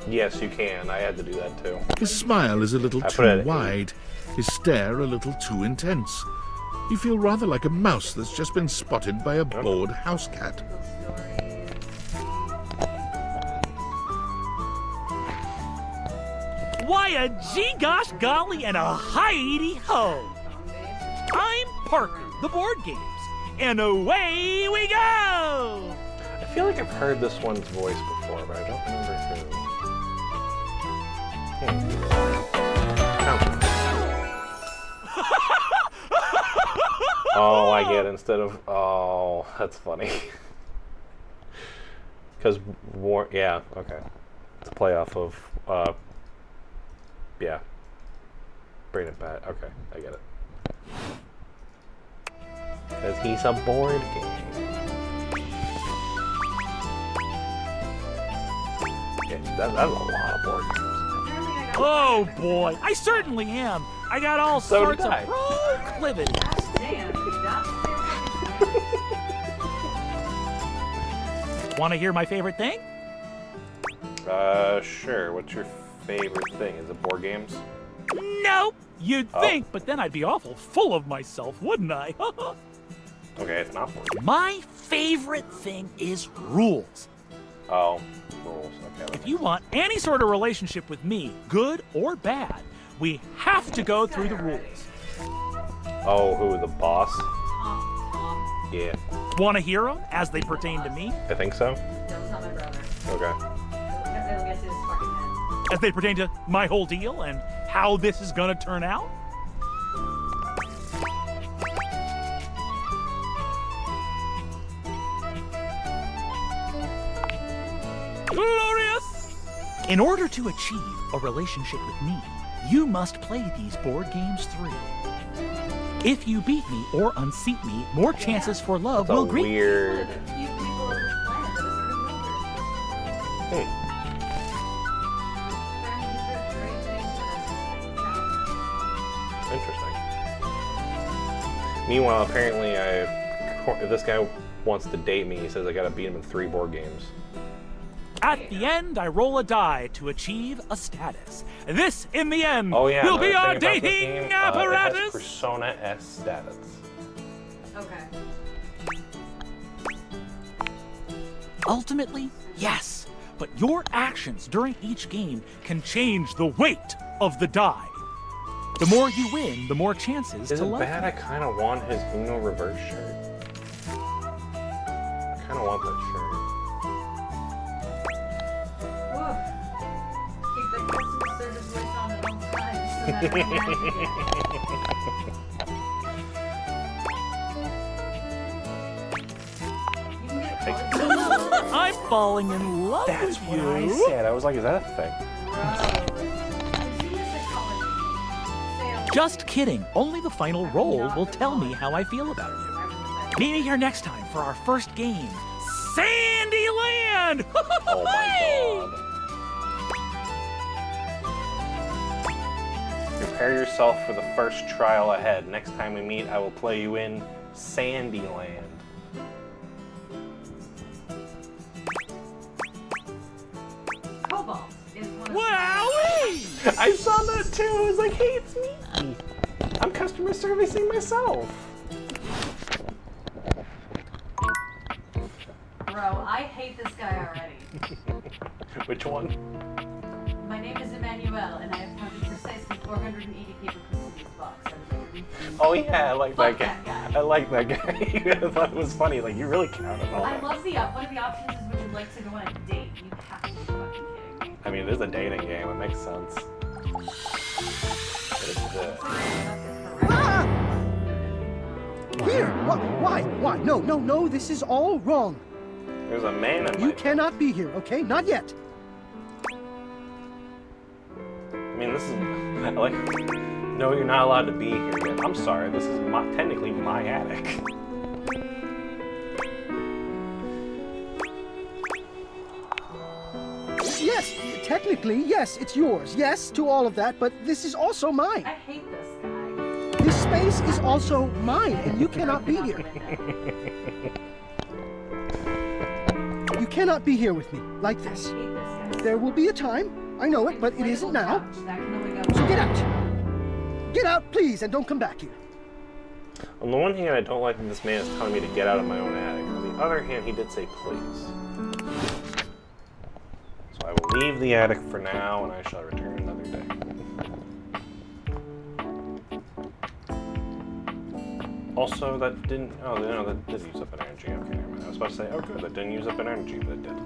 Yes, you can. I had to do that too. His smile is a little I put too it at wide, his stare a little too intense. You feel rather like a mouse that's just been spotted by a bored house cat. Why a gee gosh golly and a hi-de ho! I'm Parker, the board games, and away we go! I feel like I've heard this one's voice before, but I don't remember who. Oh, I get it. Instead of... Oh, that's funny. Because yeah, okay. It's a play off of... yeah. Bring it back. Okay, I get it. Because he's a board game. Yeah, that's a lot of board games. Oh boy, I certainly am. I got all So sorts did of I. proclivities. Want to hear my favorite thing? Sure. What's your favorite thing? Is it board games? Nope. You'd Oh. think, but then I'd be awful full of myself, wouldn't I? Okay, it's not board games. My favorite thing is rules. Oh, rules. Okay. If you want any sort of relationship with me, good or bad, we have to go through the rules. Oh, who? The boss? Yeah. Want to hear them as they pertain to me? I think so. Don't tell my brother. Okay. Because it'll get to his fucking head. As they pertain to my whole deal and how this is going to turn out? Glorious! In order to achieve a relationship with me, you must play these board games through. If you beat me or unseat me, more chances for love That's will a greet weird... Interesting. Meanwhile, apparently, if this guy wants to date me, he says I gotta beat him in 3 board games. At the end, I roll a die to achieve a status. This, in the end, Oh yeah, will be another our thing about this dating game, It apparatus. has Persona S status. Okay. Ultimately, yes, but your actions during each game can change the weight of the die. The more you win, the more chances Is to it love bad? you. I kind of want his Uno reverse shirt. I kind of want that shirt. Whoa. Keep the customer service voice on at all times. So that I I'm falling in love That's with what you. I said. I was like, is that a thing? Just kidding. Only the final roll will tell me how I feel about you. Meet me here next time for our first game. Sandyland! Oh my god. Prepare yourself for the first trial ahead. Next time we meet, I will play you in Sandyland. Cobalt is one of Wowee! I saw that too. I was like, hey, it's me. I'm customer servicing myself. Bro, I hate this guy already. Which one? My name is Emmanuel, and I have counted precisely 480 paper clips in this box. Oh yeah, I like that Fuck guy. I like that guy. I thought it was funny. Like, you really counted all I that. love the one of the options is would you like to go on a date? You have to be fucking kidding me. I mean, it is a dating game. It makes sense. What is this? Here! Why? No, this is all wrong. There's a man in You cannot be here, okay? Not yet. I mean, this is like, no, you're not allowed to be here yet. I'm sorry, this is technically my attic. Yes, technically, yes, it's yours. Yes, to all of that, but this is also mine. I hate this guy. This space is also mine, and you cannot be here. You cannot be here with me, like this. There will be a time, I know it, but it isn't now. So get out. Get out, please, and don't come back here. On the one hand, I don't like that this man is telling me to get out of my own attic. On the other hand, he did say please. So I will leave the attic for now, and I shall return another day. Also, that didn't... Oh, no, that did use up an energy. Okay, never mind. I was about to say, oh good, that didn't use up an energy, but it did.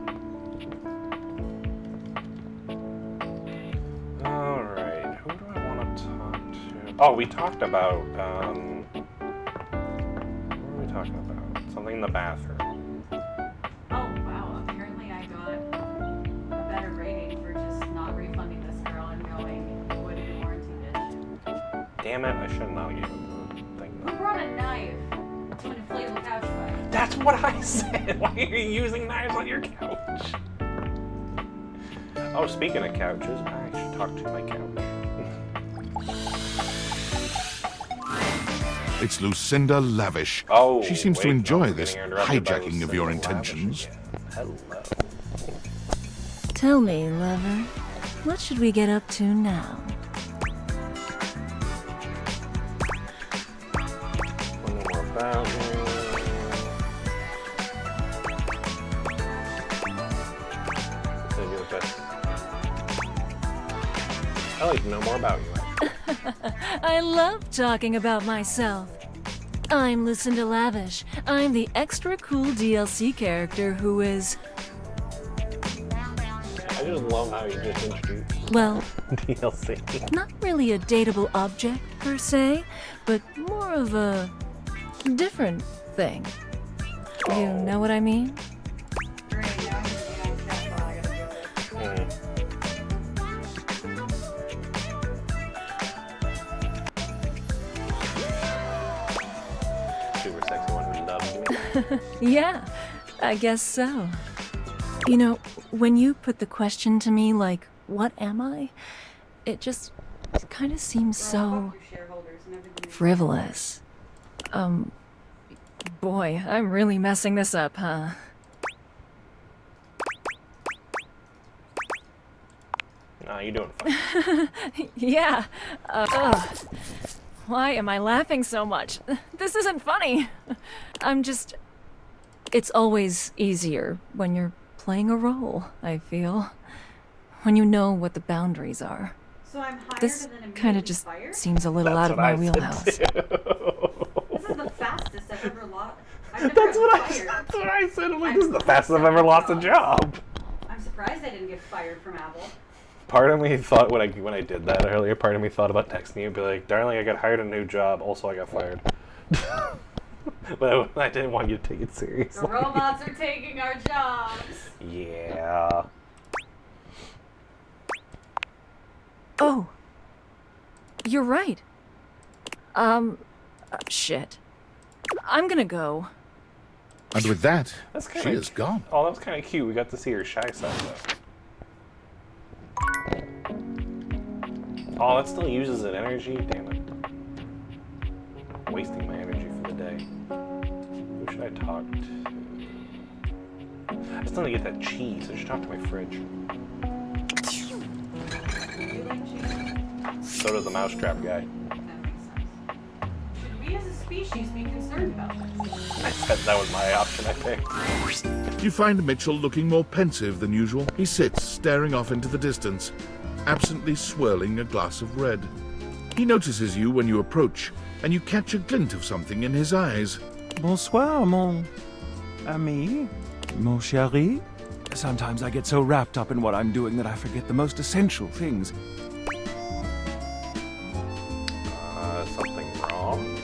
Alright, who do I want to talk to? Oh, we talked about, what were we talking about? Something in the bathroom. Oh wow, apparently I got a better rating for just not refunding this girl and going, what did warranty bitch? Damn it, I should not give him the thing. Who brought a knife to an inflatable couch fight? That's what I said! Why are you using knives on your couch? Oh, speaking of couches, I should talk to my couch. It's Lucinda Lavish. Oh, she seems to wait, enjoy we're this getting interrupted by hijacking of your Lucinda Lavish intentions. again. Hello. Tell me, lover, what should we get up to now? One more about me. I like to know more about you. I love talking about myself. I'm Lucinda Lavish. I'm the extra cool DLC character who is... I just love how you just introduced well, DLC. not really a dateable object per se, but more of a different thing. You know what I mean? Super sexy one who loves me. Yeah, I guess so. You know, when you put the question to me like, what am I? It just kind of seems so frivolous. Boy, I'm really messing this up, huh? Nah, you're doing fine. Yeah. Why am I laughing so much? This isn't funny. I'm just... It's always easier when you're playing a role, I feel. When you know what the boundaries are. So I'm hired This and then kind of immediately just fired? seems a little out of my wheelhouse. This is the fastest I've ever lost. That's what I said. I'm like, this is the fastest I've ever lost a job. I'm surprised I didn't get fired from Apple. Part of me thought when I did that earlier, part of me thought about texting you and be like, darling, I got hired a new job, also I got fired. But I didn't want you to take it seriously. The robots are taking our jobs. Yeah. Oh, you're right. Shit. I'm gonna go. And with that, That's she is gone. Oh, that was kind of cute. We got to see her shy side, though. Oh, that still uses an energy? Damn it. Wasting my energy for the day. Who should I talk to? I still need to get that cheese. I should talk to my fridge. So does the mousetrap guy. Should we as a species be concerned about this? I said that was my option, I think. You find Mitchell looking more pensive than usual. He sits, staring off into the distance, absently swirling a glass of red. He notices you when you approach, and you catch a glint of something in his eyes. Bonsoir, mon ami, mon chéri. Sometimes I get so wrapped up in what I'm doing that I forget the most essential things. Something wrong?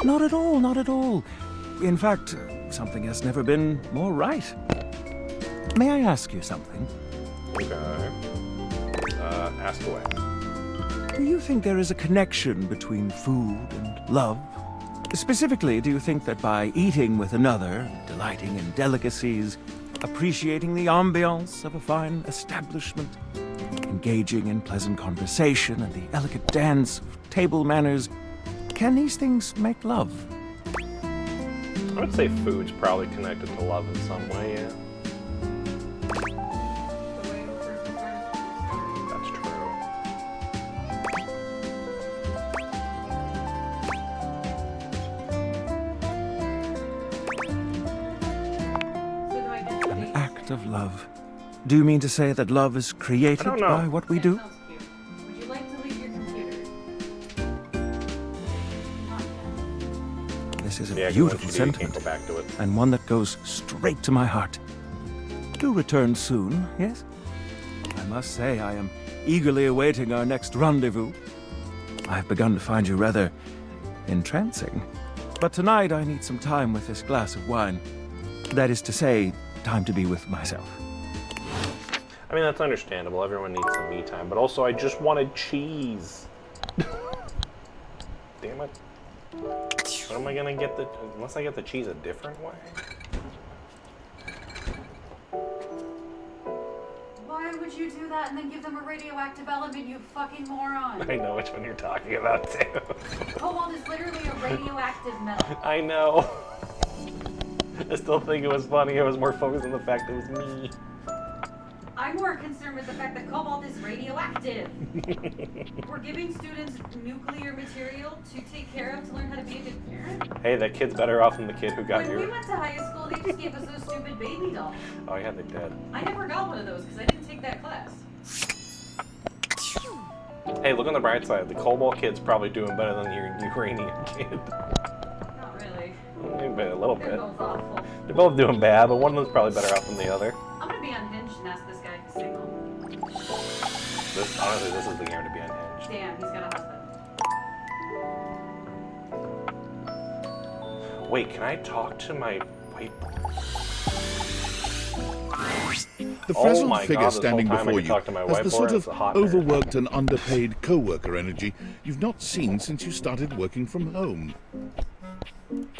Not at all, not at all. In fact, something has never been more right. May I ask you something? Okay. Ask away. Do you think there is a connection between food and love? Specifically, do you think that by eating with another, delighting in delicacies, appreciating the ambiance of a fine establishment, engaging in pleasant conversation and the elegant dance of table manners, can these things make love? I would say food's probably connected to love in some way, yeah. That's true. An act of love. Do you mean to say that love is created by what we do? Would you like to leave your computer? This is a Yeah, 'cause beautiful once you do, you can't sentiment, go back to it. and one that goes straight to my heart. Do return soon, yes? I must say I am eagerly awaiting our next rendezvous. I've begun to find you rather entrancing. But tonight I need some time with this glass of wine. That is to say, time to be with myself. I mean, that's understandable. Everyone needs some me time. But also, I just wanted cheese. Damn it. What am I gonna get unless I get the cheese a different way? Why would you do that and then give them a radioactive element, you fucking moron? I know which one you're talking about, too. Cobalt is literally a radioactive metal. I know. I still think it was funny. I was more focused on the fact that it was me. I'm more concerned with the fact that cobalt is radioactive. We're giving students nuclear material to take care of to learn how to be a good parent. Hey, that kid's better off than the kid who got When your... we went to high school, they just gave us those stupid baby dolls. Oh, yeah, they did. I never got one of those because I didn't take that class. Hey, look on the bright side. The Cobalt kid's probably doing better than your Uranium kid. Not really. A little bit. They're both awful. They're both doing bad, but one of them's probably better off than the other. I'm gonna be unhinged and ask this guy if he's single. Honestly, this is the game to be unhinged. Damn, he's got a husband. Wait, can I talk to my... Wait. The frazzled my figure God, this standing whole time I before could you talk to my has wife the for sort it, of it's a hot nerd. overworked and underpaid co-worker energy you've not seen since you started working from home.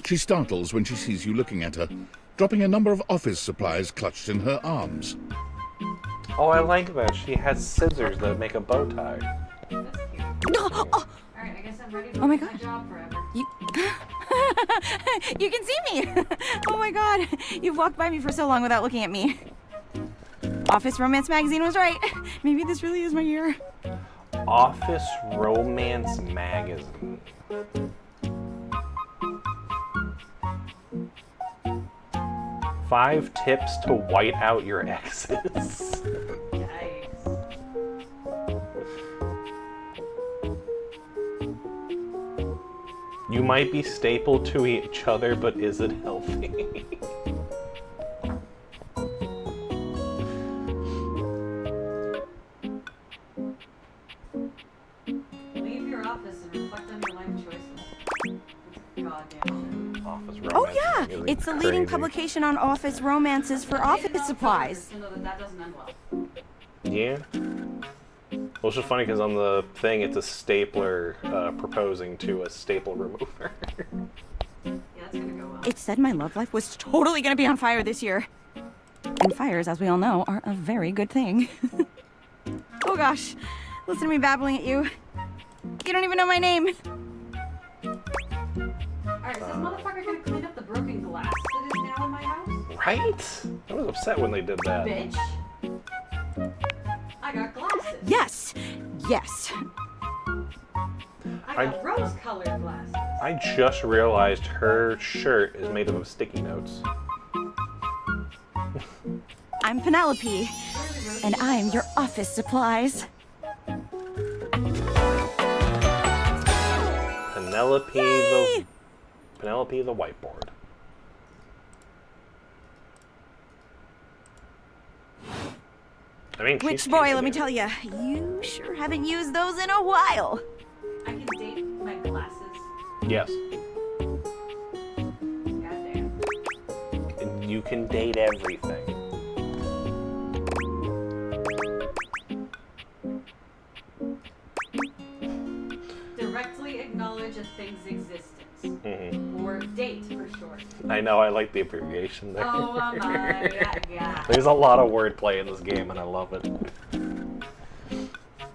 She startles when she sees you looking at her, dropping a number of office supplies clutched in her arms. Oh, I like that. She has scissors that make a bow tie. Alright, I guess I'm ready to Oh my do my God. job forever. You can see me! Oh my god, you've walked by me for so long without looking at me. Office Romance Magazine was right. Maybe this really is my year. Office Romance Magazine. Five tips to white out your exes. You might be stapled to each other, but is it healthy? Leave your office and reflect on your life choices. Goddamn shit. Office Oh Romance yeah, Magazine. it's the leading Crazy. publication on office romances for office supplies. To know that that doesn't end well. Yeah. Well, it's just funny because on the thing, it's a stapler proposing to a staple remover. It said my love life was totally gonna be on fire this year. And fires, as we all know, are a very good thing. Oh gosh, listen to me babbling at you. You don't even know my name. Alright, is this motherfucker gonna clean up the broken glass that is now in my house? Right? I was upset when they did that. Bitch. I got glasses. Yes, yes. I got rose-colored glasses. I just realized her shirt is made up of sticky notes. I'm Penelope, and I'm your office supplies. Penelope the whiteboard. I mean, Which boy, let me tell you, you sure haven't used those in a while. I can date my glasses. Yes. Goddamn. And you can date everything. Directly acknowledge a thing's existence. Or date, for short. I know, I like the abbreviation there. Oh my god. There's a lot of wordplay in this game, and I love it.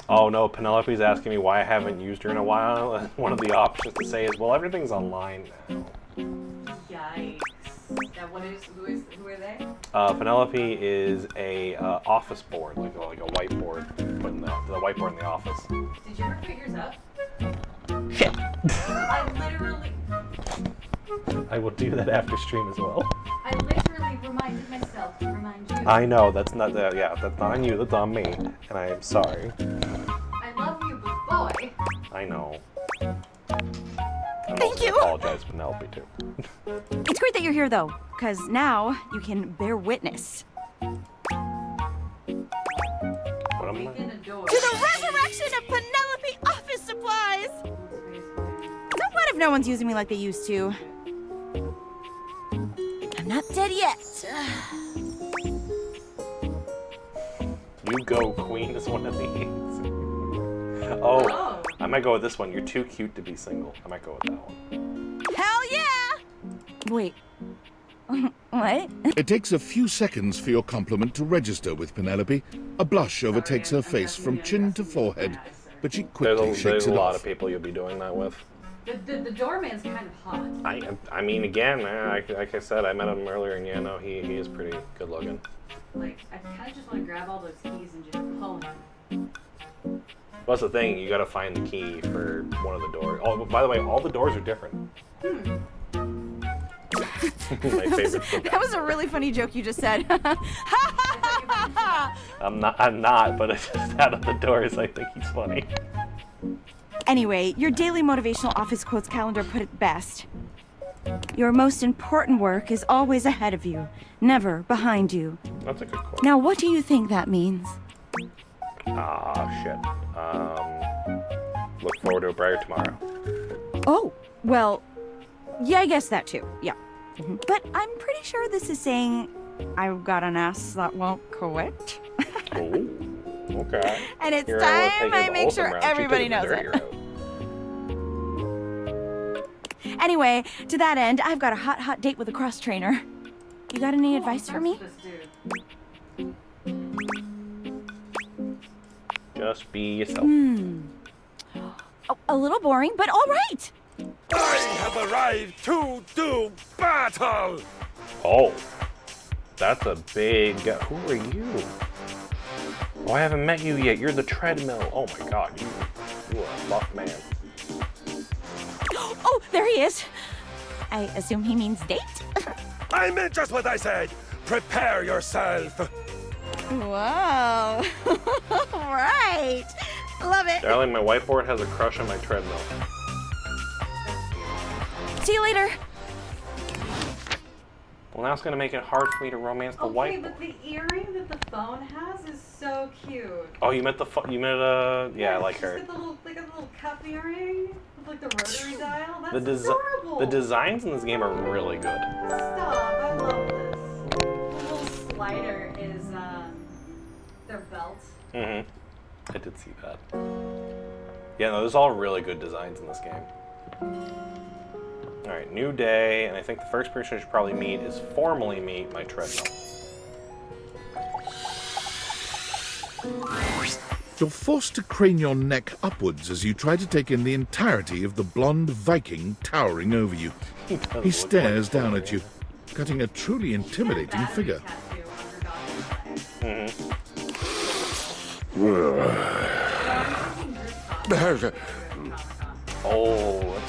Oh no, Penelope's asking me why I haven't used her in a while. One of the options to say is, well, everything's online now. Yikes. Now who are they? Penelope is a office board, like a whiteboard, putting the whiteboard in the office. Did you ever figure yours out? Shit. I literally... I will do that after stream as well. I literally reminded myself to remind you. I know, that's not that. Yeah, that's not on you, that's on me. And I am sorry. I love you, but boy. I know. Thank you. I apologize to Penelope, too. It's great that you're here, though, because now you can bear witness. What am I? To the resurrection of Penelope Office Supplies! So what if no one's using me like they used to? I'm not dead yet. You go, Queen, is one of these. Oh, I might go with this one. You're too cute to be single. I might go with that one. Hell yeah! Wait. What? It takes a few seconds for your compliment to register with Penelope. A blush overtakes her face from chin to forehead, but she quickly shakes There's it a lot off. of people you'll be doing that with. The doorman's kind of hot. I mean, again, like I said, I met him earlier, and yeah, no, he is pretty good looking. Like, I kind of just want to grab all those keys and just pull him. That's the thing, you gotta find the key for one of the doors. Oh, by the way, all the doors are different. My favorite thing. That was a really funny joke you just said. I'm not, but it's just out of the doors, I think he's funny. Anyway, your daily motivational office quotes calendar put it best. Your most important work is always ahead of you, never behind you. That's a good quote. Now, what do you think that means? Shit. Look forward to a brighter tomorrow. Oh, well, yeah, I guess that too, yeah. But I'm pretty sure this is saying I've got an ass that won't quit. Oh, okay. And it's Here time I the make sure Olsen route. She everybody took the knows dirty it. route. Anyway, to that end, I've got a hot date with a cross trainer. You got any advice for me? Just be yourself. A little boring, but all right. I have arrived to do battle! Oh, that's a big... Who are you? Oh, I haven't met you yet. You're the treadmill. Oh my god, you are a buff man. Oh, there he is. I assume he means date? I meant just what I said. Prepare yourself. Whoa. Right. Love it. Darling, my whiteboard has a crush on my treadmill. See you later. Well, now it's gonna make it hard for me to romance the Okay, whiteboard. but the earring that the phone has is so cute. Oh, you met yeah, I like her. It's got like a little cuff earring with like the rotary dial. That's The adorable. designs in this game are really good. Stop! I love this. The little slider is their belt. Mm-hmm. I did see that. Yeah, no, there's all really good designs in this game. Alright, new day, and I think the first person I should probably meet is formally meet my treadmill. You're forced to crane your neck upwards as you try to take in the entirety of the blonde Viking towering over you. He stares down at you, cutting a truly intimidating figure. Oh,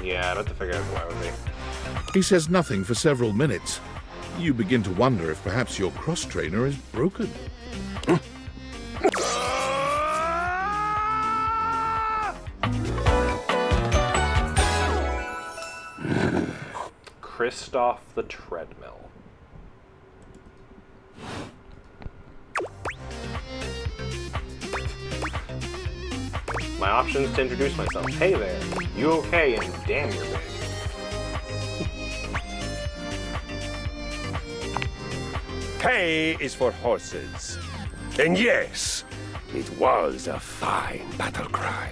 yeah, I'd have to figure out who I would be. He says nothing for several minutes. You begin to wonder if perhaps your cross-trainer is broken. Christoph the Treadmill. My options to introduce myself. Hey there, you okay? And damn, you're big. K is for horses. And yes, it was a fine battle cry.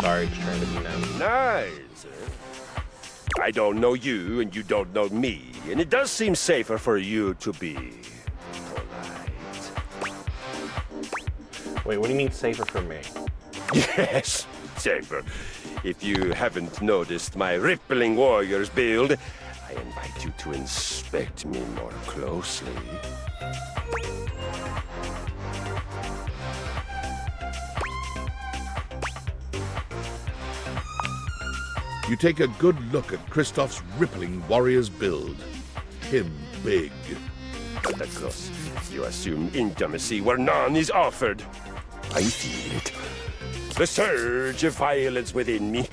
Sorry, just trying to be nice. Nice. I don't know you, and you don't know me, and it does seem safer for you to be polite. Wait, what do you mean safer for me? Yes, safer. If you haven't noticed my rippling warrior's build, I invite you to inspect me more closely. You take a good look at Christoph's rippling warrior's build. Him big. But of course, you assume intimacy where none is offered. I feel it. The surge of violence within me.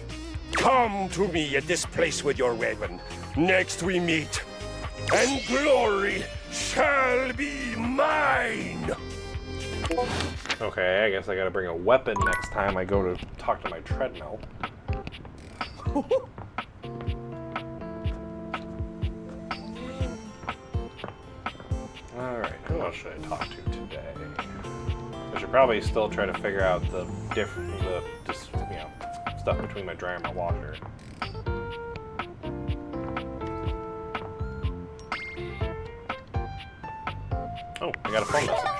Come to me at this place with your weapon. Next we meet, and glory shall be mine! Okay, I guess I gotta bring a weapon next time I go to talk to my treadmill. Alright, who else should I talk to today? I should probably still try to figure out the stuff between my dryer and my washer. Oh, I got a phone message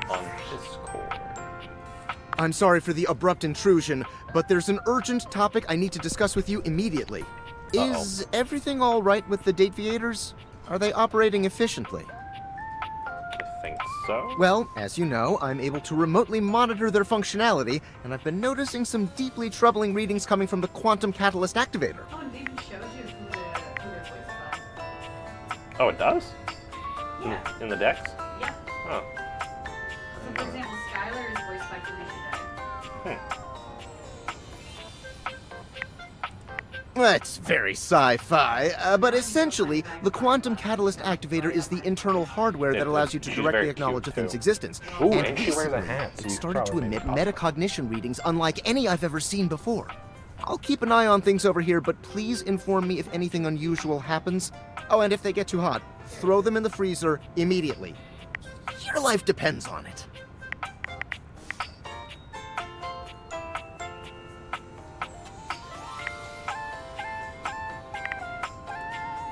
on Discord. I'm sorry for the abrupt intrusion, but there's an urgent topic I need to discuss with you immediately. Is everything all right with the Dateviators? Are they operating efficiently? I think so. Well, as you know, I'm able to remotely monitor their functionality, and I've been noticing some deeply troubling readings coming from the quantum catalyst activator. Oh, and it even shows you who their voice is. Oh, it does? Yeah. In the decks? Yep. Oh. So, for example, Skylar is voiced by Felicia Day. That's very sci-fi, but essentially, the quantum catalyst activator is the internal hardware that allows you to directly acknowledge a thing's existence. Ooh, and she wears a hat, so it you started to probably emit made it metacognition readings unlike any I've ever seen before. I'll keep an eye on things over here, but please inform me if anything unusual happens. Oh, and if they get too hot, throw them in the freezer immediately. Your life depends on it.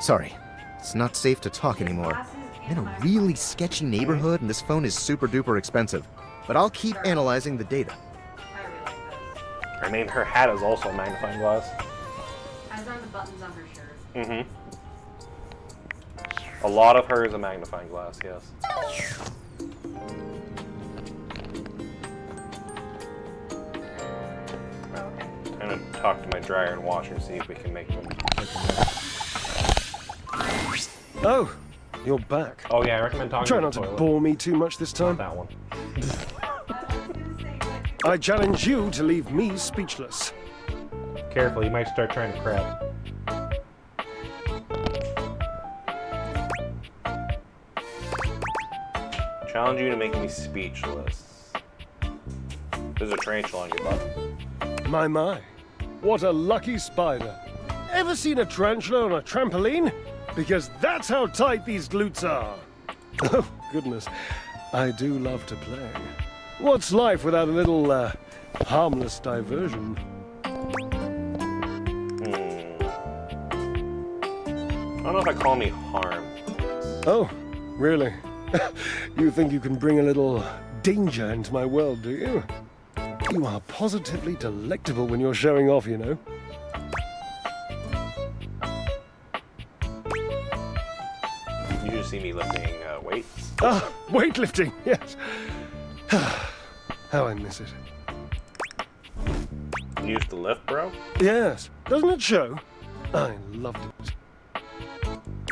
Sorry, it's not safe to talk anymore. I'm in a really sketchy neighborhood and this phone is super duper expensive. But I'll keep analyzing the data. I mean, her hat is also a magnifying glass. As are the buttons on her shirt. Mm-hmm. A lot of her is a magnifying glass, yes. I'm gonna talk to my dryer and washer, see if we can make them. Oh, you're back. Oh yeah, I recommend talking Try to the not to toilet. bore me too much this time. That one. I challenge you to leave me speechless. Careful, you might start trying to crab. Challenge you to make me speechless. There's a tarantula on your butt. My, what a lucky spider. Ever seen a tarantula on a trampoline? Because that's how tight these glutes are. Oh, goodness. I do love to play. What's life without a little, harmless diversion? I don't know if I call me harm. Oh, really? You think you can bring a little danger into my world, do you? You are positively delectable when you're showing off, you know. You just see me lifting weights. Ah, weightlifting, yes. How I miss it. You used to lift, bro? Yes. Doesn't it show? I loved it.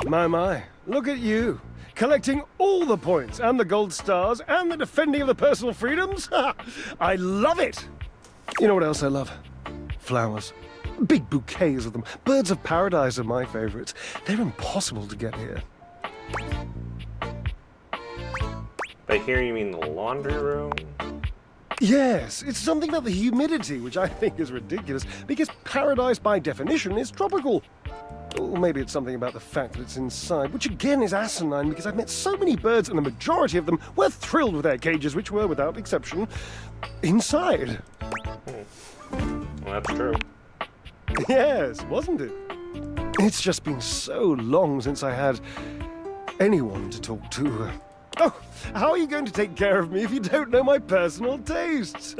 My, look at you. Collecting all the points, and the gold stars, and the defending of the personal freedoms. I love it! You know what else I love? Flowers. Big bouquets of them. Birds of paradise are my favorites. They're impossible to get here. By here you mean the laundry room? Yes, it's something about the humidity, which I think is ridiculous, because paradise by definition is tropical. Or maybe it's something about the fact that it's inside, which again is asinine, because I've met so many birds and the majority of them were thrilled with their cages, which were, without exception, inside. Well, that's true. Yes, wasn't it? It's just been so long since I had anyone to talk to. Oh, how are you going to take care of me if you don't know my personal tastes?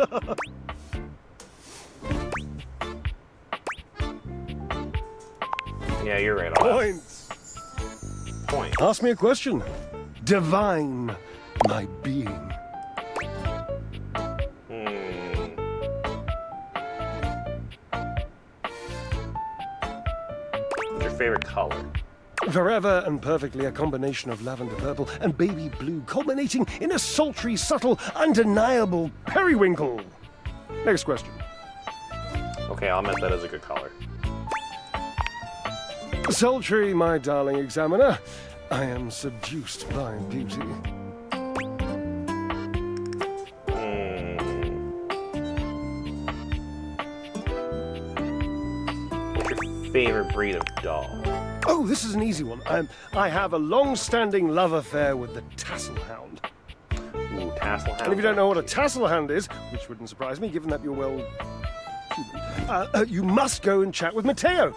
Yeah, you're right. Points. Point. Ask me a question. Divine my being. What's your favorite color? Forever and perfectly a combination of lavender purple and baby blue, culminating in a sultry, subtle, undeniable periwinkle. Next question. Okay, I'll admit that is a good color. Sultry, my darling examiner. I am seduced by beauty. What's your favorite breed of dog? Oh, this is an easy one. I have a long-standing love affair with the tassel hound. Ooh, tassel hound. And if you don't know what a tassel hound is, which wouldn't surprise me, given that you're well human, you must go and chat with Mateo.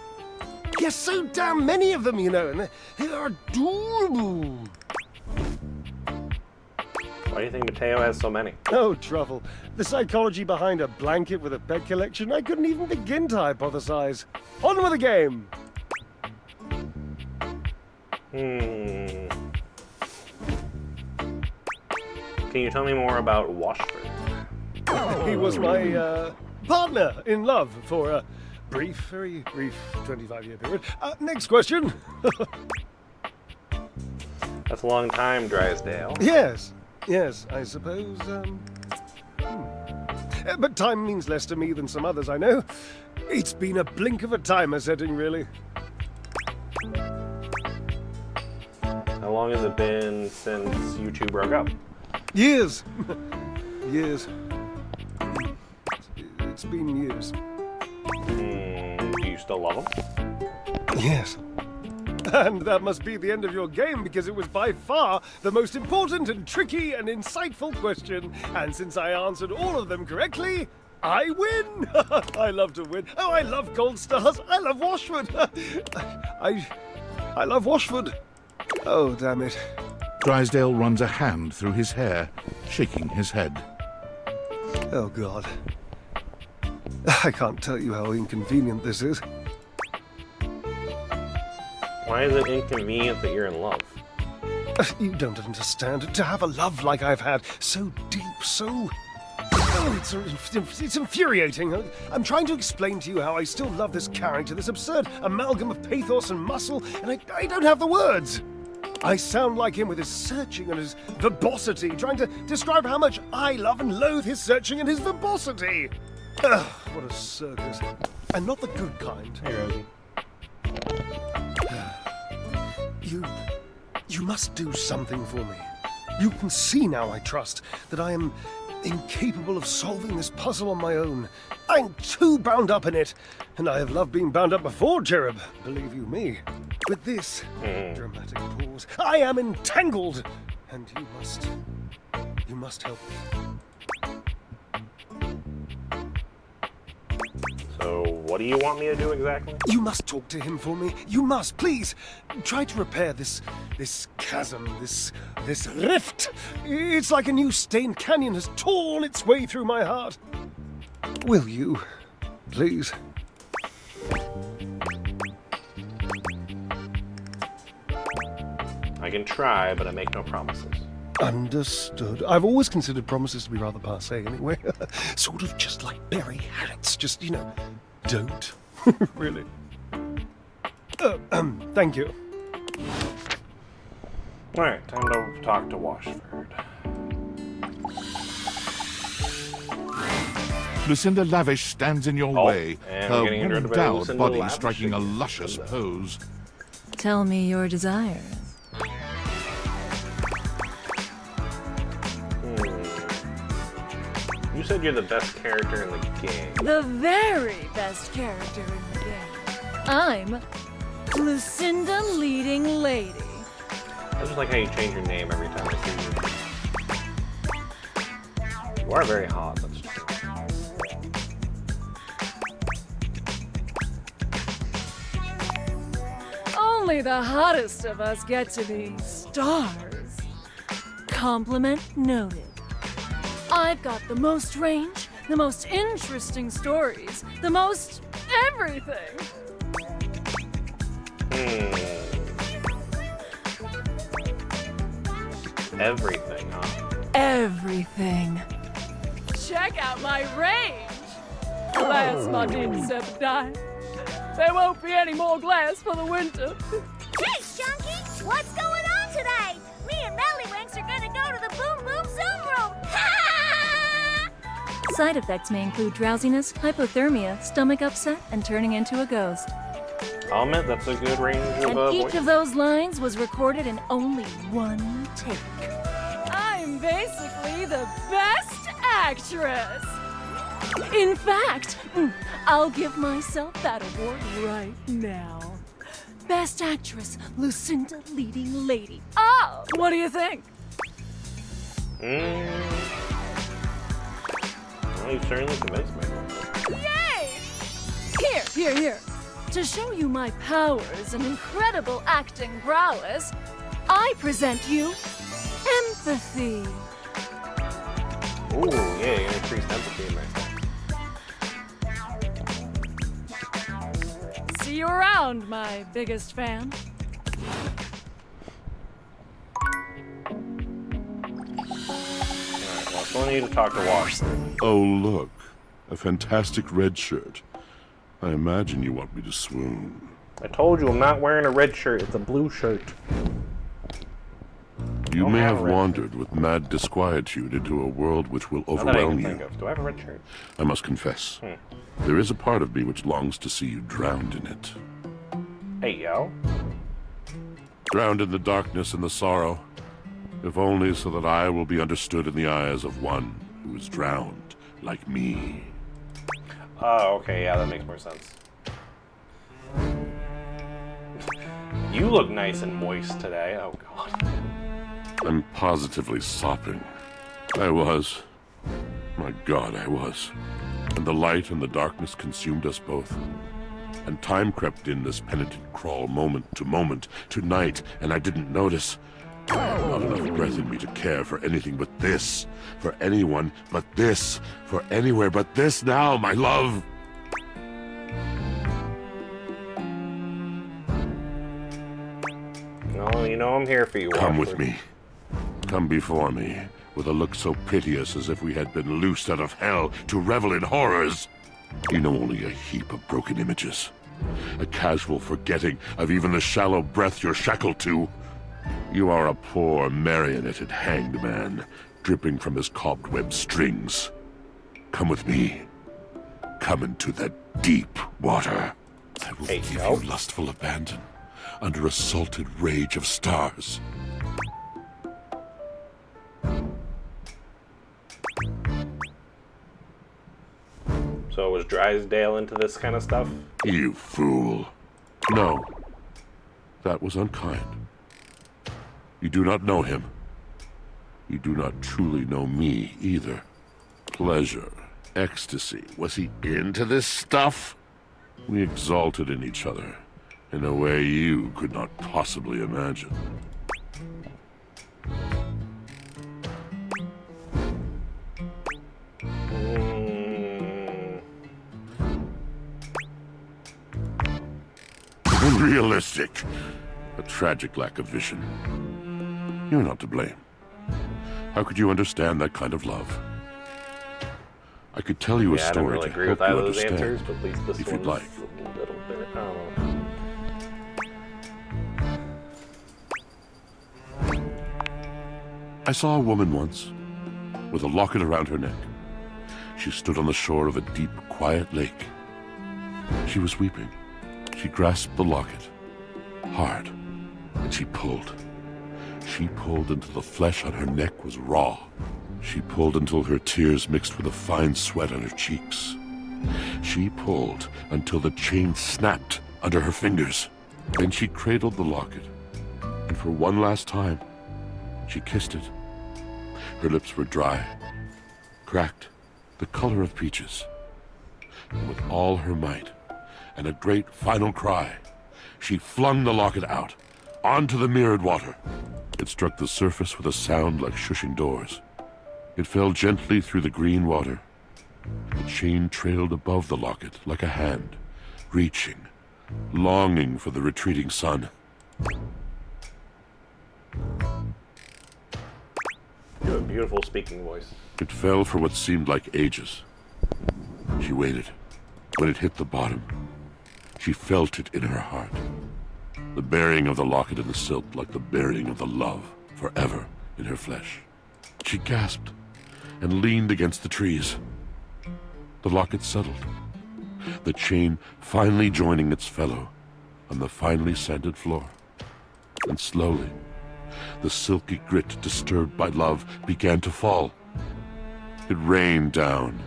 There's so damn many of them, you know, and they're adorable. Why do you think Mateo has so many? Oh, trouble. The psychology behind a blanket with a pet collection, I couldn't even begin to hypothesize. On with the game! Can you tell me more about Washford? He was my partner in love for a brief, very brief 25-year period. Next question. That's a long time, Drysdale. Yes, I suppose, But time means less to me than some others I know. It's been a blink of a timer setting, really. How long has it been since you two broke up? Years. Years. It's been years. Do you still love him? Yes. And that must be the end of your game, because it was by far the most important and tricky and insightful question. And since I answered all of them correctly, I win! I love to win. Oh, I love gold stars. I love Washford. I love Washford. Oh, damn it. Drysdale runs a hand through his hair, shaking his head. Oh, God. I can't tell you how inconvenient this is. Why is it inconvenient that you're in love? You don't understand. To have a love like I've had, so deep, so... Oh, it's infuriating. I'm trying to explain to you how I still love this character, this absurd amalgam of pathos and muscle, and I don't have the words. I sound like him with his searching and his verbosity, trying to describe how much I love and loathe his searching and his verbosity. Ugh, what a circus. And not the good kind. Hey, Rosie. You must do something for me. You can see now, I trust, that I am incapable of solving this puzzle on my own. I'm too bound up in it, and I have loved being bound up before, Cherub, believe you me. With this dramatic pause, I am entangled, and you must help me. So, what do you want me to do exactly? You must talk to him for me. You must, please. Try to repair this chasm, this rift. It's like a new stained canyon has torn its way through my heart. Will you, please? I can try, but I make no promises. Understood. I've always considered promises to be rather passé anyway. Sort of just like Barry Harris. Just, don't. Really. Thank you. Alright, time to talk to Washford. Lucinda Lavish stands in your way, and her we're getting rid of well-endowed Lucinda body Lavish striking a again. luscious pose. Tell me your desires. You said you're the best character in the game. The very best character in the game. I'm Lucinda Leading Lady. I just like how you change your name every time I see you. You are very hot, that's true. Only the hottest of us get to be stars. Compliment noted. I've got the most range, the most interesting stories, the most everything. Everything, huh? Everything. Check out my range. Glass my Septi. There won't be any more glass for the winter. Hey, Chunky, what's going on today? Me and Mellywinks are gonna go to the Boom Boom Zoom Room. Side effects may include drowsiness, hypothermia, stomach upset, and turning into a ghost. I'll admit that's a good range of And each voice. of those lines was recorded in only one take. I'm basically the best actress. In fact, I'll give myself that award right now. Best Actress, Lucinda Leading Lady. Oh, what do you think? Well, you certainly convinced me. Yay! Here. To show you my powers and incredible acting prowess, I present you empathy. Ooh, yeah, you increased empathy in there. See you around, my biggest fan. Alright, well, still need to talk to Washford. Oh, look. A fantastic red shirt. I imagine you want me to swoon. I told you I'm not wearing a red shirt, it's a blue shirt. You don't may have have a red wandered with mad disquietude into a world which will Not that I overwhelm can you. think of. Do I have a red shirt? I must confess, there is a part of me which longs to see you drowned in it. Hey, yo. Drowned in the darkness and the sorrow, if only so that I will be understood in the eyes of one who is drowned like me. Oh, okay, yeah, that makes more sense. You look nice and moist today. Oh, God. I'm positively sopping. I was. My God, I was. And the light and the darkness consumed us both. And time crept in this penitent crawl moment to night, and I didn't notice. Not enough breath in me to care for anything but this. For anyone but this. For anywhere but this now, my love. No, you know I'm here for you, Come with Washford. me. Come before me, with a look so piteous as if we had been loosed out of hell to revel in horrors. You know only a heap of broken images. A casual forgetting of even the shallow breath you're shackled to. You are a poor marionetted hanged man, dripping from his cobweb strings. Come with me. Come into the deep water. I will give you lustful abandon under a salted rage of stars. So was Drysdale into this kind of stuff? You fool. No. That was unkind. You do not know him. You do not truly know me either. Pleasure, ecstasy. Was he into this stuff? We exalted in each other in a way you could not possibly imagine. Unrealistic. A tragic lack of vision. You're not to blame. How could you understand that kind of love? I could tell you a I don't story really to agree help with you either of those understand, answers, but at least this if you'd one's like. a little bit. I don't know. I saw a woman once, with a locket around her neck. She stood on the shore of a deep, quiet lake. She was weeping. She grasped the locket, hard, and she pulled. She pulled until the flesh on her neck was raw. She pulled until her tears mixed with a fine sweat on her cheeks. She pulled until the chain snapped under her fingers. Then she cradled the locket, and for one last time, she kissed it. Her lips were dry, cracked, the color of peaches. And with all her might, and a great final cry, she flung the locket out, onto the mirrored water. It struck the surface with a sound like shushing doors. It fell gently through the green water. The chain trailed above the locket like a hand, reaching, longing for the retreating sun. You have a beautiful speaking voice. It fell for what seemed like ages. She waited. When it hit the bottom, she felt it in her heart. The burying of the locket in the silt like the burying of the love forever in her flesh. She gasped and leaned against the trees. The locket settled, the chain finally joining its fellow on the finely sanded floor. And slowly, the silky grit disturbed by love began to fall. It rained down,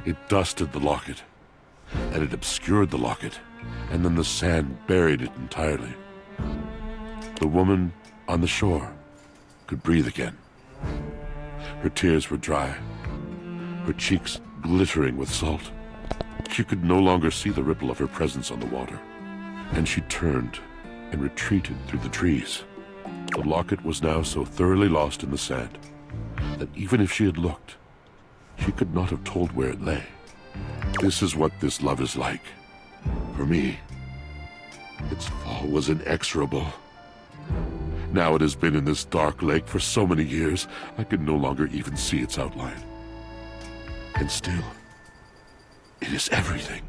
it dusted the locket, and it obscured the locket, and then the sand buried it entirely. The woman on the shore could breathe again. Her tears were dry, her cheeks glittering with salt. She could no longer see the ripple of her presence on the water, and she turned and retreated through the trees. The locket was now so thoroughly lost in the sand that even if she had looked, she could not have told where it lay. This is what this love is like. For me, its fall was inexorable. Now it has been in this dark lake for so many years, I can no longer even see its outline. And still, it is everything.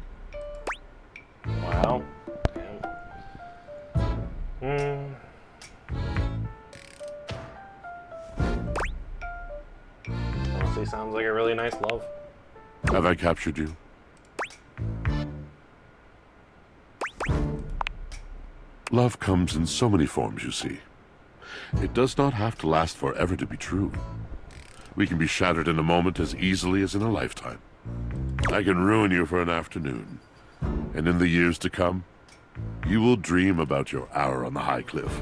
Wow. Honestly, sounds like a really nice love. Have I captured you? Love comes in so many forms, you see. It does not have to last forever to be true. We can be shattered in a moment as easily as in a lifetime. I can ruin you for an afternoon, and in the years to come, you will dream about your hour on the high cliff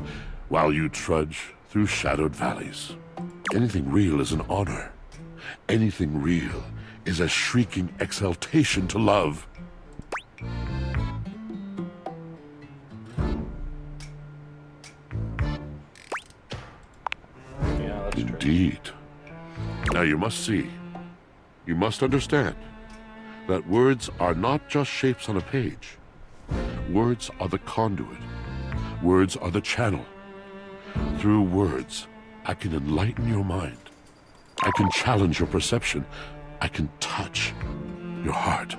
while you trudge through shadowed valleys. Anything real is an honor. Anything real is a shrieking exaltation to love. Yeah, that's true. Indeed. Now you must see, you must understand, that words are not just shapes on a page. Words are the conduit. Words are the channel. Through words, I can enlighten your mind. I can challenge your perception. I can touch your heart.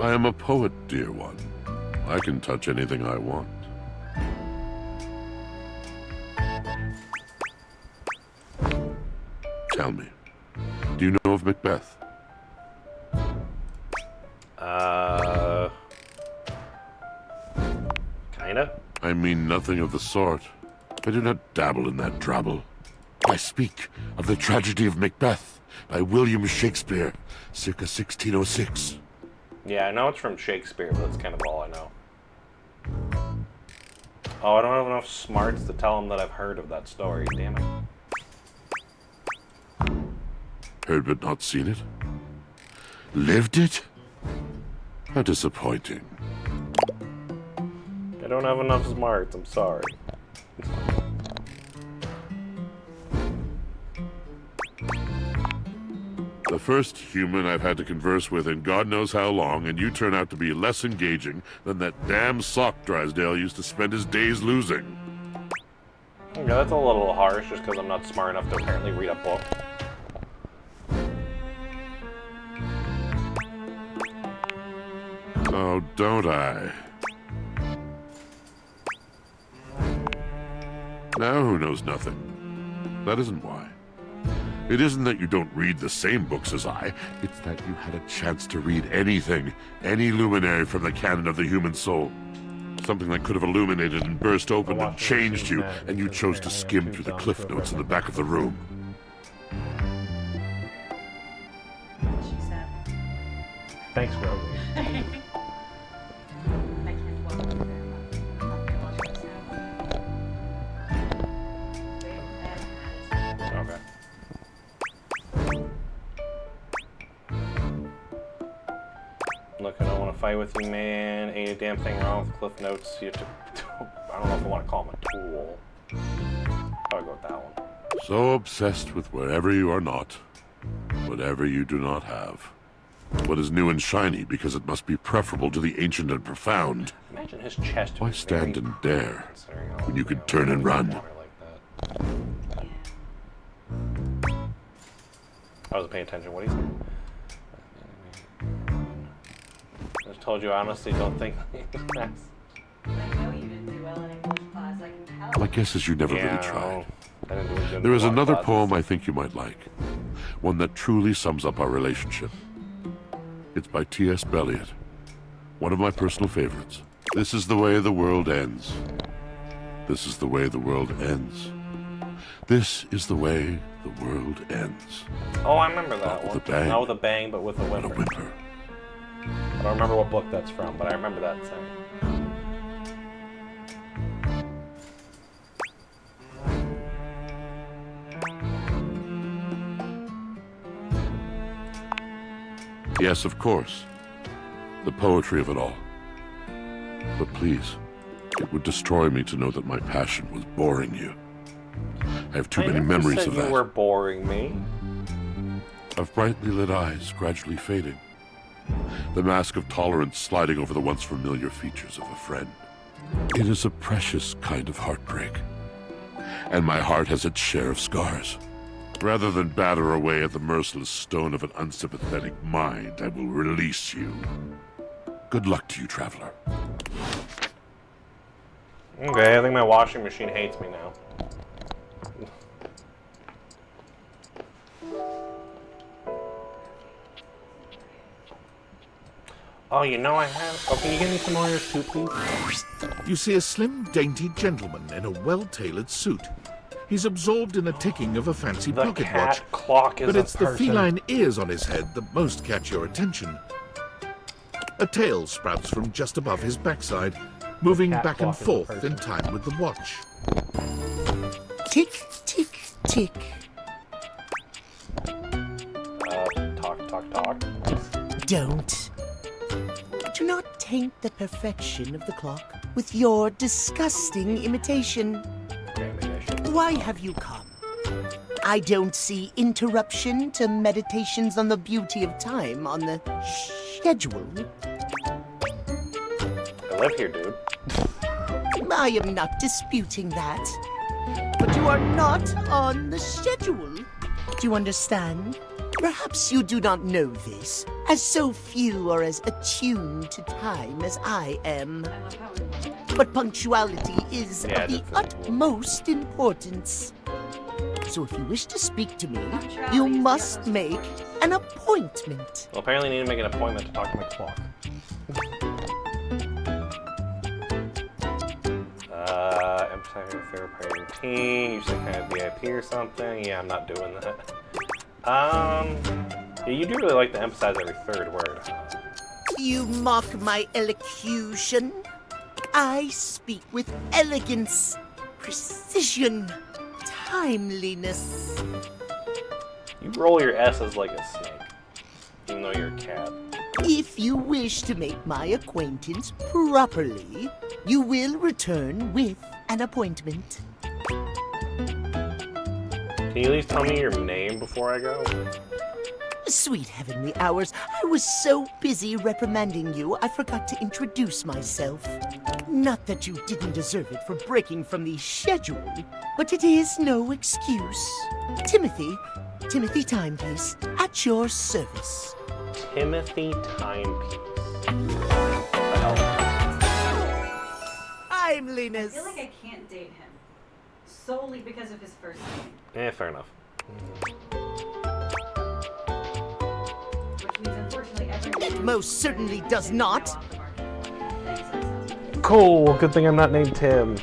I am a poet, dear one. I can touch anything I want. Tell me, do you know of Macbeth? Kinda? I mean nothing of the sort. I do not dabble in that trouble. I speak of the tragedy of Macbeth by William Shakespeare, circa 1606. Yeah, I know it's from Shakespeare, but that's kind of all I know. Oh, I don't have enough smarts to tell him that I've heard of that story, damn it. Heard but not seen it? Lived it? How disappointing. I don't have enough smarts, I'm sorry. The first human I've had to converse with in God knows how long, and you turn out to be less engaging than that damn sock Drysdale used to spend his days losing. Okay, that's a little harsh, just because I'm not smart enough to apparently read a book. Oh, don't I? Now who knows nothing? That isn't why. It isn't that you don't read the same books as I. It's that you had a chance to read anything, any luminary from the canon of the human soul. Something that could have illuminated and burst open and changed you, and you chose to skim through the cliff notes in the back of the room. Thanks, Rosie. Look, I don't want to fight with you, man. Ain't a damn thing wrong with Cliff Notes. You have to, I don't know if I want to call him a tool. I'll go with that one. So obsessed with wherever you are not, whatever you do not have. What is new and shiny because it must be preferable to the ancient and profound. Imagine his chest. Why stand and dare when you could turn and run? I wasn't paying attention. What do you say? I just told you I honestly don't think that's... My guess is you never really tried. I didn't do as good in There is block another classes. poem I think you might like. One that truly sums up our relationship. It's by T.S. Eliot. One of my personal favorites. This is the way the world ends. This is the way the world ends. This is the way the world ends. Oh, I remember that Not one. with a bang. Not with a bang, but with a whimper. I don't remember what book that's from, but I remember that saying. Yes, of course. The poetry of it all. But please, it would destroy me to know that my passion was boring you. I have too many memories of that. You were boring me. Of brightly lit eyes gradually fading. The mask of tolerance sliding over the once familiar features of a friend. It is a precious kind of heartbreak. And my heart has its share of scars. Rather than batter away at the merciless stone of an unsympathetic mind, I will release you. Good luck to you, traveler. Okay, I think my washing machine hates me now. Oh, you know I have... Oh, can you give me some more of yours too, please? You see a slim, dainty gentleman in a well-tailored suit. He's absorbed in the ticking of a fancy The pocket cat watch. clock is but a it's the person. feline ears on his head that most catch your attention. A tail sprouts from just above his backside, moving cat back and clock is a forth person. in time with the watch. Tick, tick, tick. Talk. Don't. Do not taint the perfection of the clock with your disgusting imitation. Why have you come? I don't see interruption to meditations on the beauty of time on the schedule. I live here, dude. I am not disputing that. But you are not on the schedule. Do you understand? Perhaps you do not know this, as so few are as attuned to time as I am. But punctuality is of the utmost importance. So if you wish to speak to me, you must make an appointment. Well, apparently I need to make an appointment to talk to my clock. Emphasizing your favorite part of your routine. You said kind of VIP or something. Yeah, I'm not doing that. Yeah, you do really like to emphasize every third word. You mock my elocution. I speak with elegance, precision, timeliness. You roll your S's like a snake, even though you're a cat. If you wish to make my acquaintance properly, you will return with an appointment. Can you at least tell me your name before I go? Sweet heavenly hours, I was so busy reprimanding you, I forgot to introduce myself. Not that you didn't deserve it for breaking from the schedule, but it is no excuse. Timothy Timepiece, at your service. Timothy Timepiece. Timeliness. I feel like I can't date him solely because of his first name. Fair enough. Which means, unfortunately, every It most certainly does not. Cool. Good thing I'm not named Tim.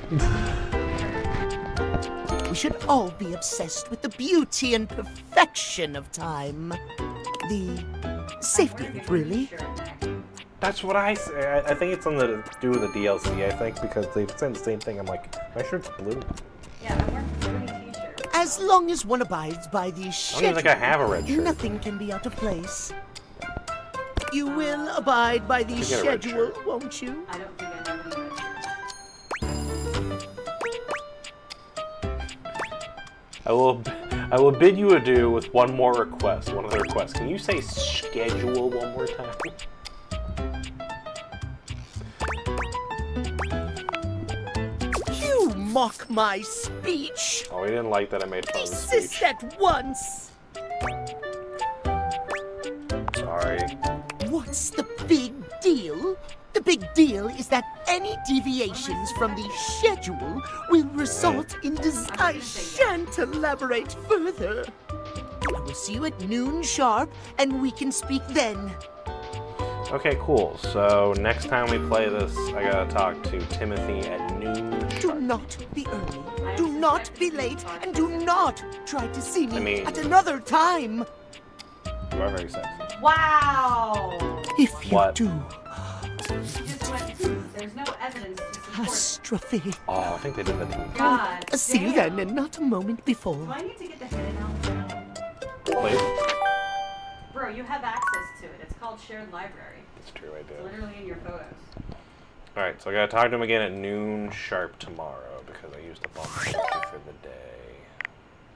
We should all be obsessed with the beauty and perfection of time. The safety of it, really. That's what I say. I think it's something to do with the DLC, I think, because they've said the same thing. I'm like, my shirt's blue. Yeah, I'm wearing a blue t-shirt. As long as one abides by the schedule, I don't even think I have a red shirt. Nothing can be out of place. You will abide by the You get a red schedule, won't you? I don't think I have any red shirts. I will bid you adieu with one more request. One other request. Can you say schedule one more time? You mock my speech. Oh, he didn't like that I made fun of his Desist speech. at once. Sorry. What's the big deal? The big deal is that any deviations from the schedule will result in I shan't elaborate further. I will see you at noon sharp, and we can speak then. Okay, cool. So next time we play this, I gotta talk to Timothy at noon. Do not be early, do not be late, and do not try to see me at another time. You are very sexy. Wow! If you do, There's no evidence to support. apostrophe. Oh, I think they did that to me. God See you then, and not a moment before. Do I need to get the hidden out now? Please. Bro, you have access to it. It's called shared library. It's true, I It's do. literally in your photos. Alright, so I gotta talk to him again at noon sharp tomorrow because I used a bump for the day.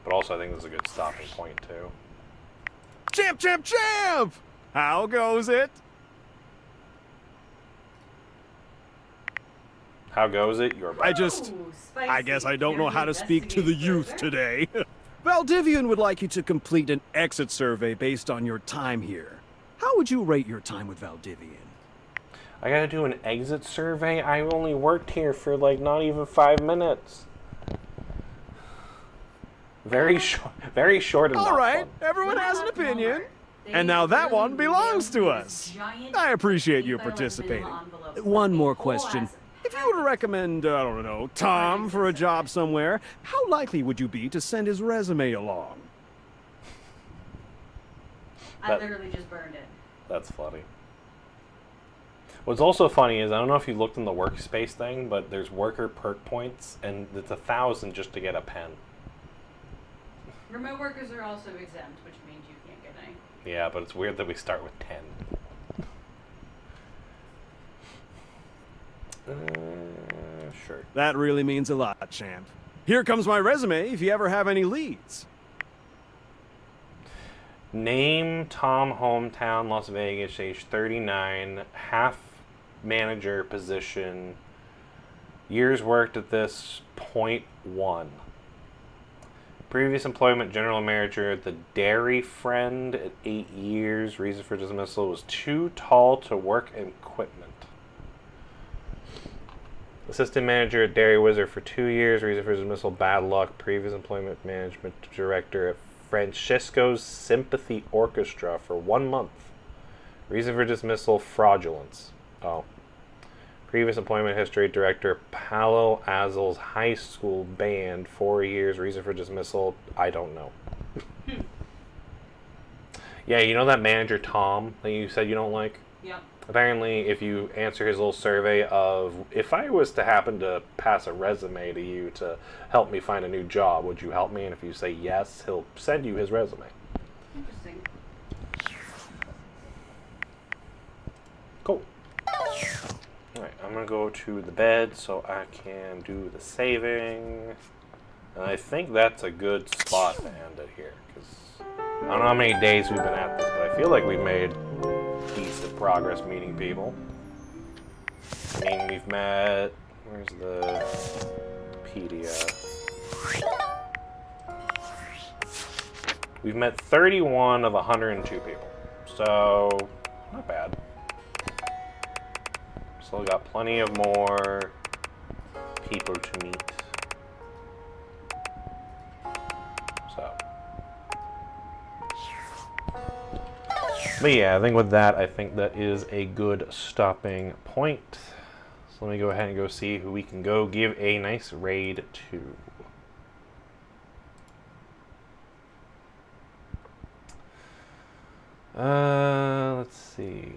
But also, I think this is a good stopping point, too. Champ, champ, champ! How goes it? How goes it? You're I guess I don't know how to speak to the youth today. Valdivian would like you to complete an exit survey based on your time here. How would you rate your time with Valdivian? I gotta do an exit survey? I only worked here for, like, not even 5 minutes. Very short and All not right, fun. everyone has an opinion. And now that one belongs to us. I appreciate you participating. One more question. If you were to recommend, I don't know, Tom for a job somewhere, how likely would you be to send his resume along? I literally just burned it. That's funny. What's also funny is, I don't know if you looked in the workspace thing, but there's worker perk points, and it's 1,000 just to get a pen. Remote workers are also exempt, which means you can't get any. Yeah, but it's weird that we start with 10. Sure. That really means a lot, champ. Here comes my resume if you ever have any leads. Name, Tom, hometown, Las Vegas, age 39, half manager position, years worked at this, .1. Previous employment, general manager at the Dairy Friend at 8 years. Reason for dismissal was too tall to work equipment. Assistant manager at Dairy Wizard for 2 years. Reason for dismissal, bad luck. Previous employment, management director at Francesco's Sympathy Orchestra for 1 month. Reason for dismissal, fraudulence. Oh. Previous employment history, director, Palo Alto's High School Band, 4 years. Reason for dismissal, I don't know. Yeah, you know that manager Tom that you said you don't like? Yep. Apparently, if you answer his little survey of, if I was to happen to pass a resume to you to help me find a new job, would you help me? And if you say yes, he'll send you his resume. Interesting. Cool. Alright, I'm going to go to the bed so I can do the saving. And I think that's a good spot to end it here. Because I don't know how many days we've been at this, but I feel like we've made decent progress meeting people. I mean, we've met... Where's the Pedia? We've met 31 of 102 people. So, not bad. Still got plenty of more people to meet. So. But yeah, I think with that, I think that is a good stopping point. So let me go ahead and go see who we can go give a nice raid to. Let's see.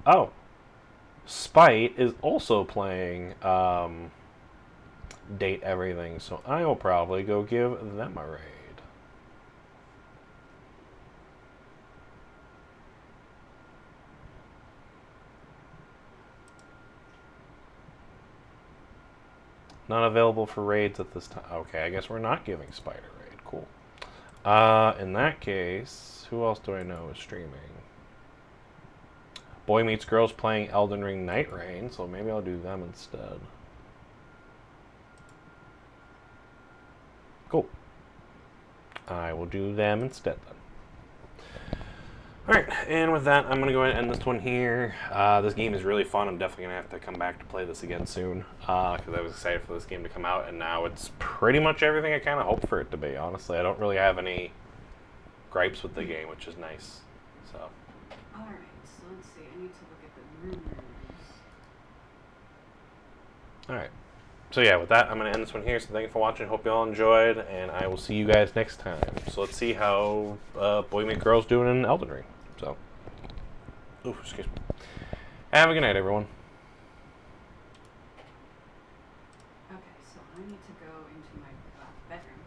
Oh. Spite is also playing Date Everything, so I will probably go give them a raid. Not available for raids at this time. Okay, I guess we're not giving Spite a raid. Cool. In that case, who else do I know is streaming? Boy Meets Girl's playing Elden Ring Night Rain, so maybe I'll do them instead. Cool. I will do them instead then. Alright, and with that, I'm going to go ahead and end this one here. This game is really fun. I'm definitely going to have to come back to play this again soon, because I was excited for this game to come out, and now it's pretty much everything I kind of hoped for it to be, honestly. I don't really have any gripes with the game, which is nice. So. Alright, so let's see. I need to look at the rumors. Alright. So yeah, with that, I'm going to end this one here. So thank you for watching. Hope you all enjoyed, and I will see you guys next time. So let's see how Boy Meets Girl's doing in Elden Ring. So, ooh, excuse me. Have a good night, everyone. Okay, so I need to go into my bedroom.